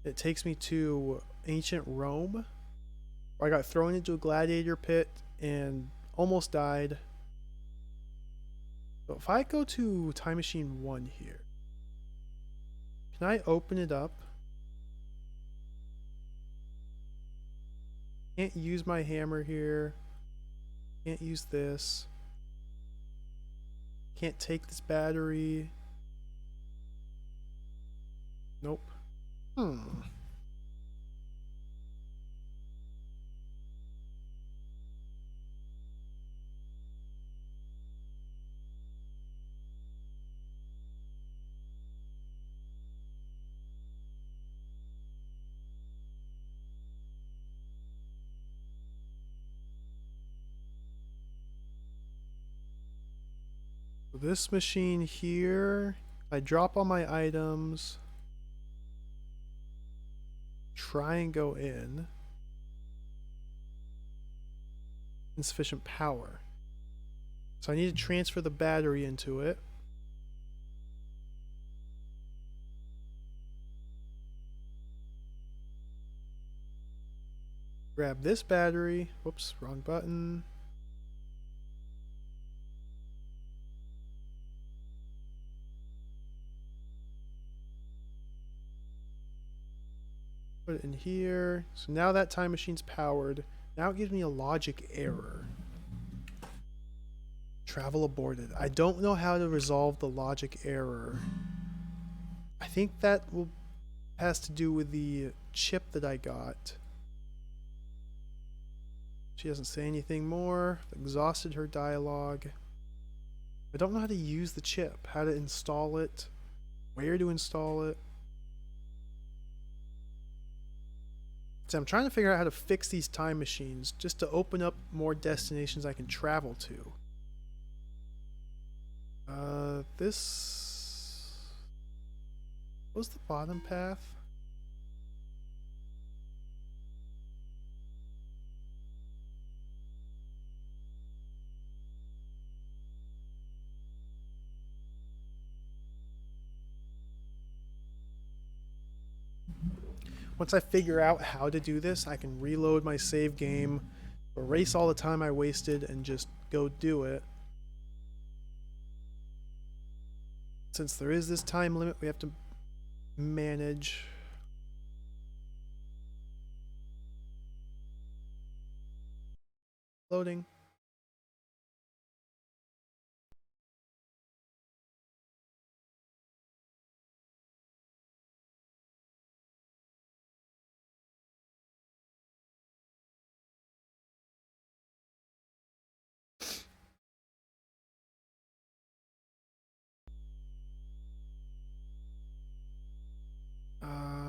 It takes me to ancient Rome, where I got thrown into a gladiator pit and almost died. So if I go to Time Machine 1 here, can I open it up? Can't use my hammer here. Can't use this. Can't take this battery. Nope. So this machine here, I drop all my items, try and go in. Insufficient power. So I need to transfer the battery into it. Grab this battery. Whoops, wrong button. Put it in here. So now that time machine's powered. Now it gives me a logic error. Travel aborted. I don't know how to resolve the logic error. I think that has to do with the chip that I got. She doesn't say anything more. Exhausted her dialogue. I don't know how to use the chip, how to install it, where to install it. So I'm trying to figure out how to fix these time machines just to open up more destinations I can travel to. This was the bottom path. Once I figure out how to do this, I can reload my save game, erase all the time I wasted, and just go do it. Since there is this time limit we have to manage. Loading.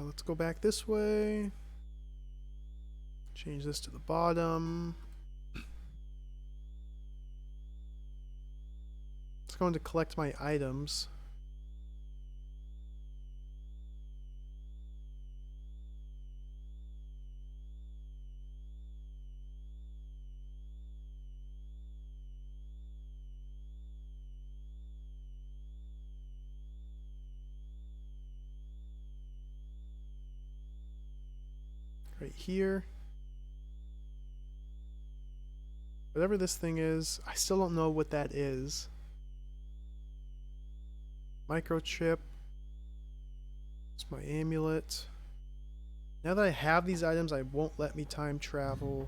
Let's go back this way. Change this to the bottom. It's going to collect my items. Right here. Whatever this thing is, I still don't know what that is. Microchip. It's my amulet. Now that I have these items, I won't let me time travel.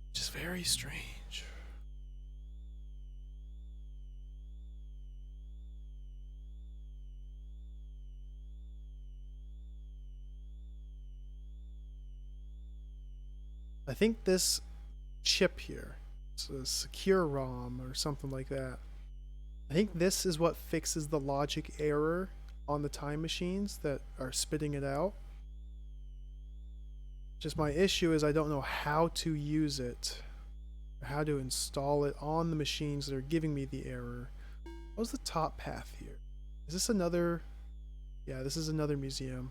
Which is very strange. I think this chip here, it's a secure ROM or something like that. I think this is what fixes the logic error on the time machines that are spitting it out. Just my issue is I don't know how to use it, or how to install it on the machines that are giving me the error. What was the top path here? Is this another? Yeah, this is another museum.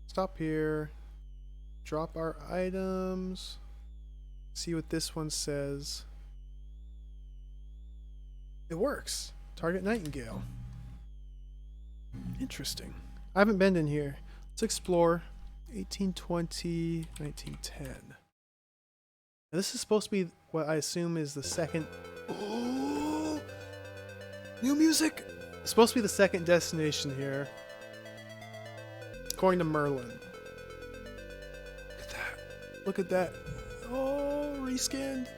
Stop here. Drop our items. See what this one says. It works. Target Nightingale. Interesting. I haven't been in here. Let's explore. 1820, 1910. Now this is supposed to be what I assume is the second. Oh! New music! It's supposed to be the second destination here. According to Merlin. Look at that. Look at that. Oh, rescanned.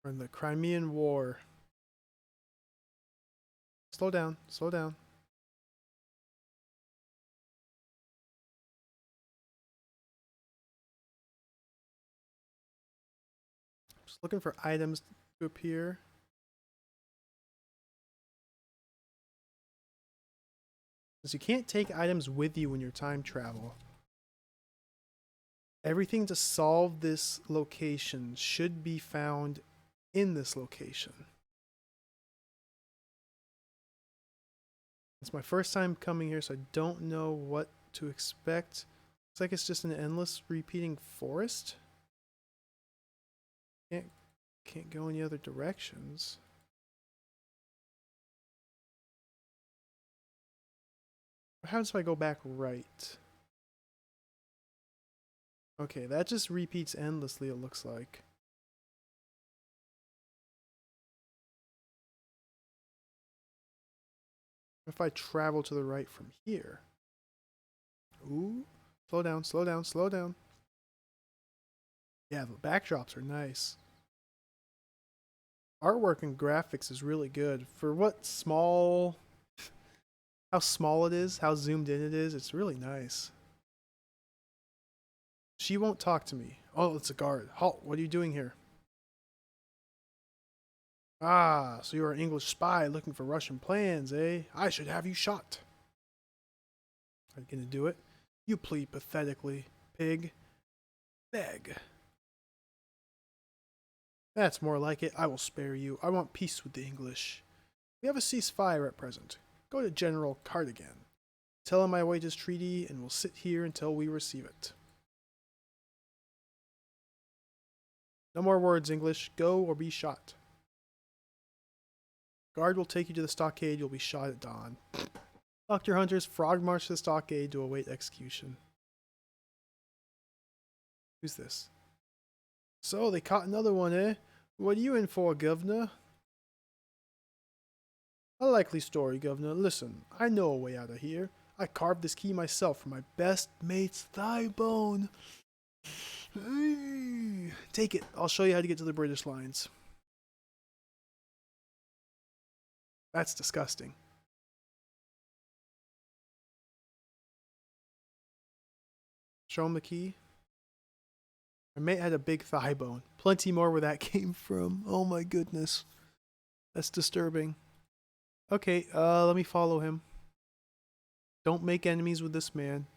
We're in the Crimean War. Slow down, slow down. Just looking for items to appear. Because you can't take items with you when you time travel. Everything to solve this location should be found in this location. It's my first time coming here, so I don't know what to expect. Looks like it's just an endless repeating forest. Can't go any other directions. How does I go back right? Okay, that just repeats endlessly, it looks like. If I travel to the right from here. Ooh, slow down, slow down, slow down. Yeah, the backdrops are nice. Artwork and graphics is really good. For what small... How small it is, how zoomed in it is, it's really nice. She won't talk to me. Oh, it's a guard. Halt, what are you doing here? Ah, so you're an English spy looking for Russian plans, eh? I should have you shot. Are you gonna do it? You plead pathetically, pig. Beg. That's more like it. I will spare you. I want peace with the English. We have a ceasefire at present. Go to General Cardigan. Tell him I await his treaty, and we'll sit here until we receive it. No more words, English. Go or be shot. Guard will take you to the stockade. You'll be shot at dawn. Dr. Hunters frog march to the stockade to await execution. Who's this? So, they caught another one, eh? What are you in for, Governor? A likely story, Governor. Listen, I know a way out of here. I carved this key myself from my best mate's thigh bone. Take it. I'll show you how to get to the British lines. That's disgusting. Show him the key. My mate had a big thigh bone. Plenty more where that came from. Oh my goodness. That's disturbing. Okay, let me follow him. Don't make enemies with this man.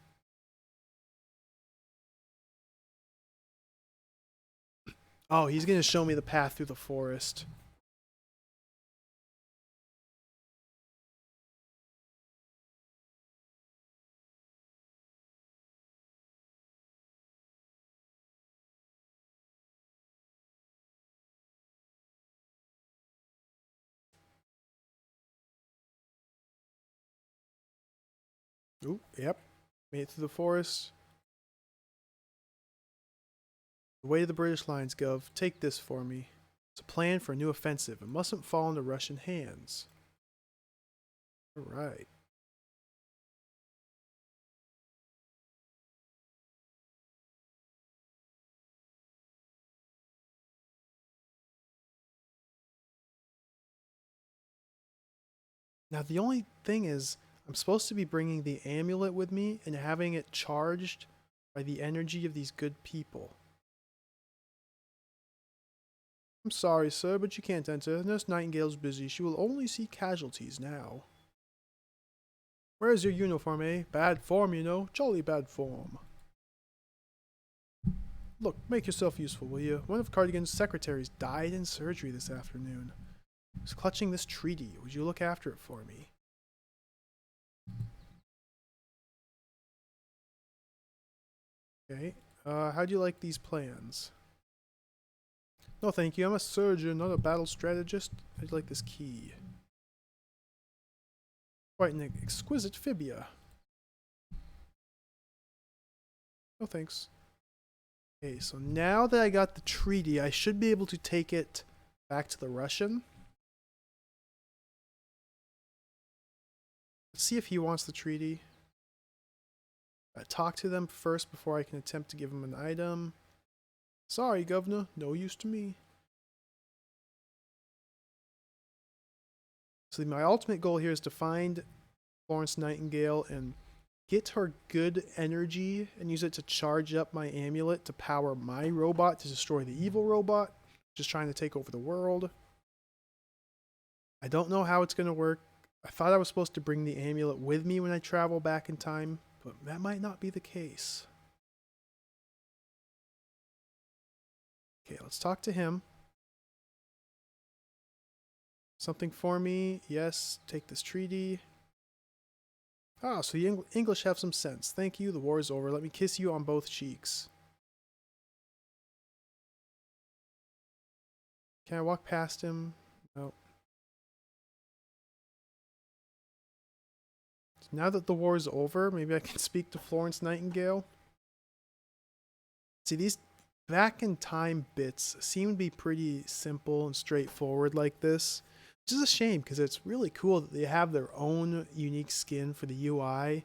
Oh, he's gonna show me the path through the forest. Ooh, yep. Made it through the forest. The way to the British lines, Gov. Take this for me. It's a plan for a new offensive. It mustn't fall into Russian hands. Alright. Now the only thing is, I'm supposed to be bringing the amulet with me and having it charged by the energy of these good people. I'm sorry, sir, but you can't enter. Nurse Nightingale's busy. She will only see casualties now. Where's your uniform, eh? Bad form, you know. Jolly bad form. Look, make yourself useful, will you? One of Cardigan's secretaries died in surgery this afternoon. He was clutching this treaty. Would you look after it for me? Okay. How do you like these plans? No, thank you. I'm a surgeon, not a battle strategist. I'd like this key. Quite an exquisite fibia. No, thanks. Okay, so now that I got the treaty, I should be able to take it back to the Russian. Let's see if he wants the treaty. Talk to them first before I can attempt to give him an item. Sorry, Governor. No use to me. So my ultimate goal here is to find Florence Nightingale and get her good energy and use it to charge up my amulet to power my robot to destroy the evil robot, just trying to take over the world. I don't know how it's going to work. I thought I was supposed to bring the amulet with me when I travel back in time, but that might not be the case. Okay, let's talk to him. Something for me? Yes, take this treaty. Ah, so the English have some sense. Thank you, the war is over. Let me kiss you on both cheeks. Can I walk past him? No. So now that the war is over, maybe I can speak to Florence Nightingale. See, these back in time bits seem to be pretty simple and straightforward like this. Which is a shame because it's really cool that they have their own unique skin for the UI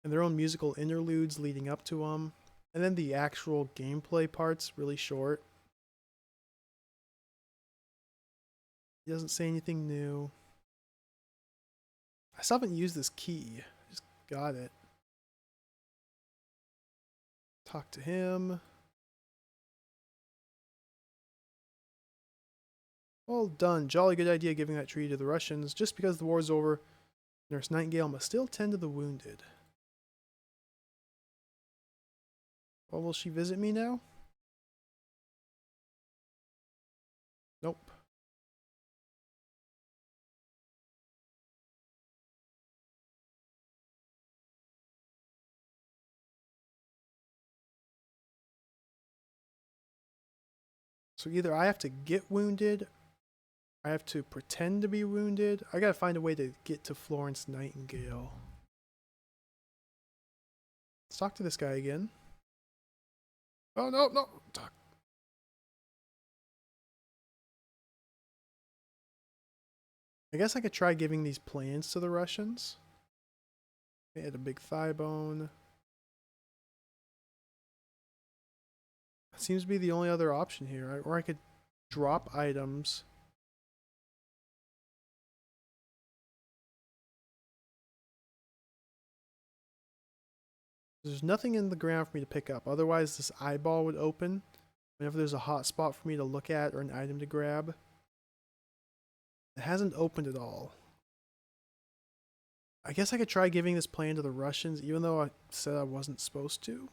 and their own musical interludes leading up to them. And then the actual gameplay part's really short. He doesn't say anything new. I still haven't used this key. I just got it. Talk to him. Well done. Jolly good idea giving that treaty to the Russians. Just because the war's over, Nurse Nightingale must still tend to the wounded. Well, will she visit me now? Nope. So either I have to get wounded, I have to pretend to be wounded. I gotta find a way to get to Florence Nightingale. Let's talk to this guy again. Oh, no, no. Talk. I guess I could try giving these plans to the Russians. They had a big thigh bone. That seems to be the only other option here. Or I could drop items. There's nothing in the ground for me to pick up. Otherwise, this eyeball would open whenever there's a hot spot for me to look at or an item to grab. It hasn't opened at all. I guess I could try giving this plan to the Russians, even though I said I wasn't supposed to.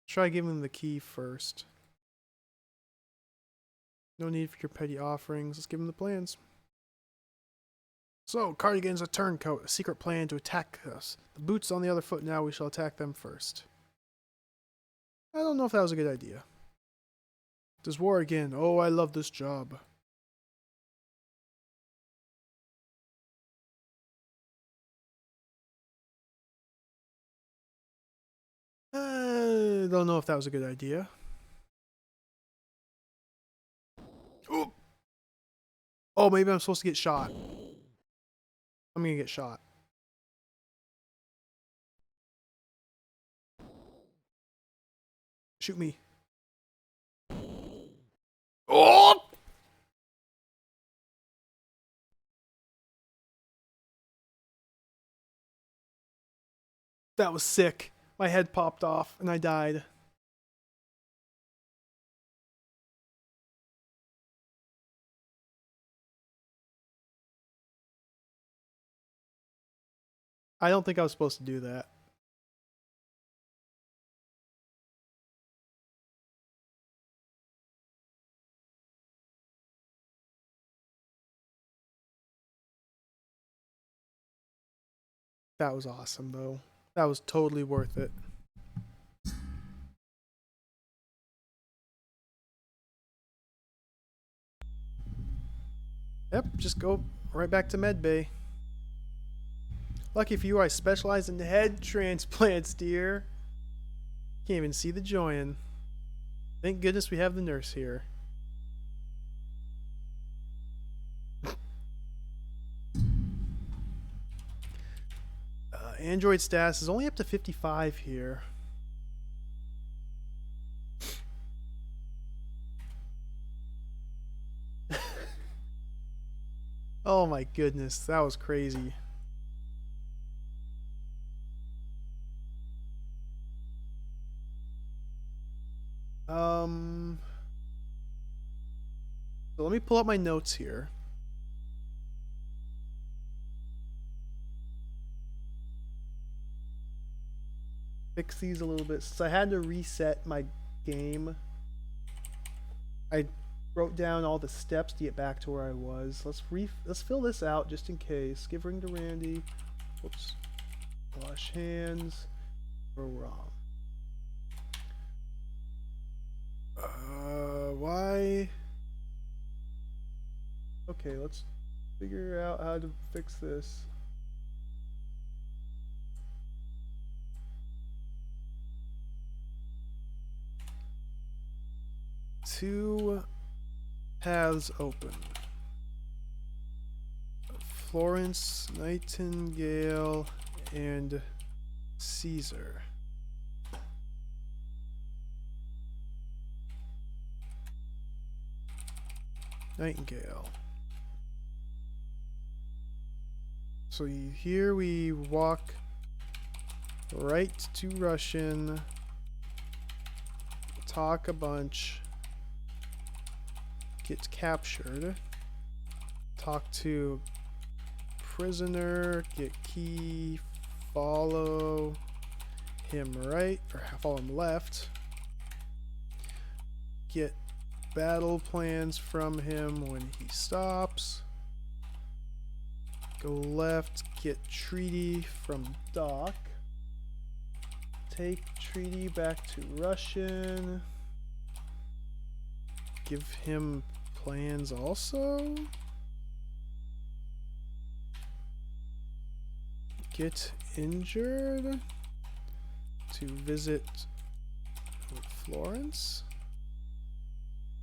Try giving them the key first. No need for your petty offerings. Let's give them the plans. So, Cardigan's a turncoat, a secret plan to attack us. The boot's on the other foot now, we shall attack them first. I don't know if that was a good idea. There's war again. Oh, I love this job. I don't know if that was a good idea. Ooh. Oh, maybe I'm supposed to get shot. I'm gonna get shot. Shoot me. Oh! That was sick. My head popped off and I died. I don't think I was supposed to do that. That was awesome, though. That was totally worth it. Yep, just go right back to medbay. Lucky for you, I specialize in head transplants, dear. Can't even see the join. Thank goodness we have the nurse here. Android status is only up to 55 here. Oh my goodness, that was crazy. So let me pull up my notes here. Fix these a little bit since I had to reset my game. I wrote down all the steps to get back to where I was. Let's fill this out just in case. Give ring to Randy. Whoops. Wash hands. We're wrong. Why? Okay, let's figure out how to fix this. Two paths open. Florence Nightingale and Caesar. Nightingale. So here we walk right to Russian, talk a bunch, get captured, talk to prisoner, get key, follow, him right, or follow him left. Get battle plans from him when he stops. Go left, get treaty from Doc. Take treaty back to Russian. Give him plans also. Get injured to visit Florence.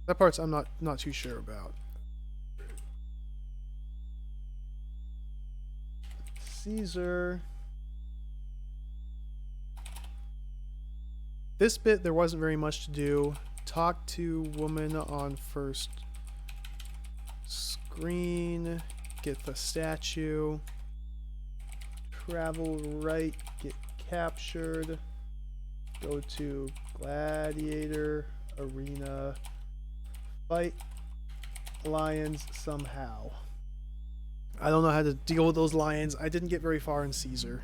That part's I'm not too sure about. Caesar. This bit there wasn't very much to do. Talk to woman on first screen. Get the statue. Travel right. Get captured. Go to gladiator arena. Fight lions somehow. I don't know how to deal with those lions. I didn't get very far in Caesar.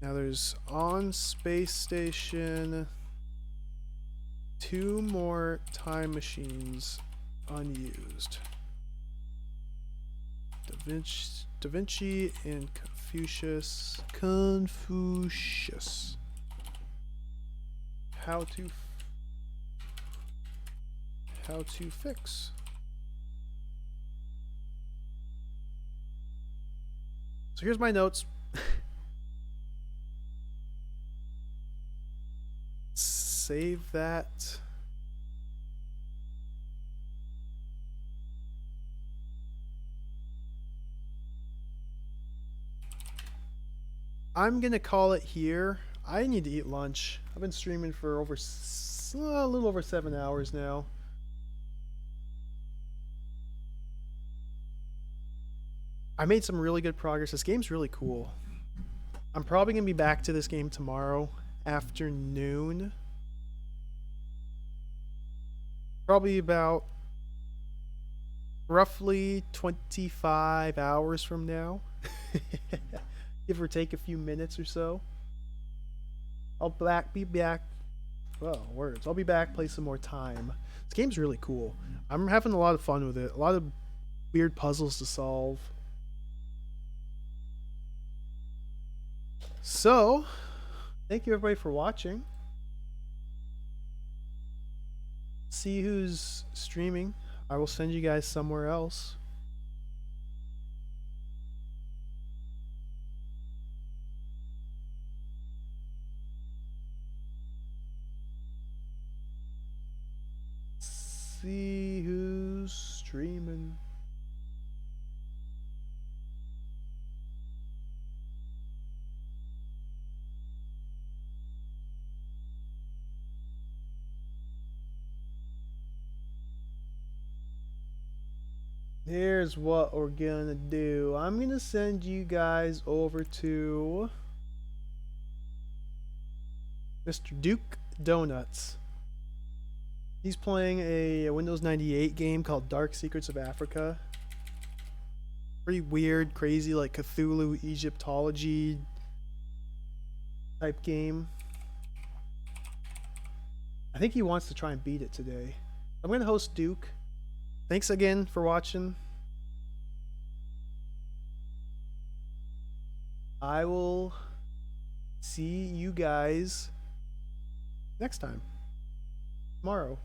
Now there's on space station 2 more time machines unused. Da Vinci and Confucius. How to fix. So here's my notes. Save that. I'm gonna call it here. I need to eat lunch. I've been streaming for over a little over 7 hours now. I made some really good progress. This game's really cool. I'm probably gonna be back to this game tomorrow afternoon. Probably about roughly 25 hours from now. Give or take a few minutes or so. I'll be back. Well, words. I'll be back, play some more time. This game's really cool. I'm having a lot of fun with it. A lot of weird puzzles to solve. So, thank you everybody for watching. See who's streaming. I will send you guys somewhere else. See who's streaming. Here's what we're gonna do. I'm gonna send you guys over to Mr. Duke Donuts. He's playing a Windows 98 game called Dark Secrets of Africa. Pretty weird, crazy, like Cthulhu Egyptology type game. I think he wants to try and beat it today. I'm gonna host Duke. Thanks again for watching. I will see you guys next time. Tomorrow.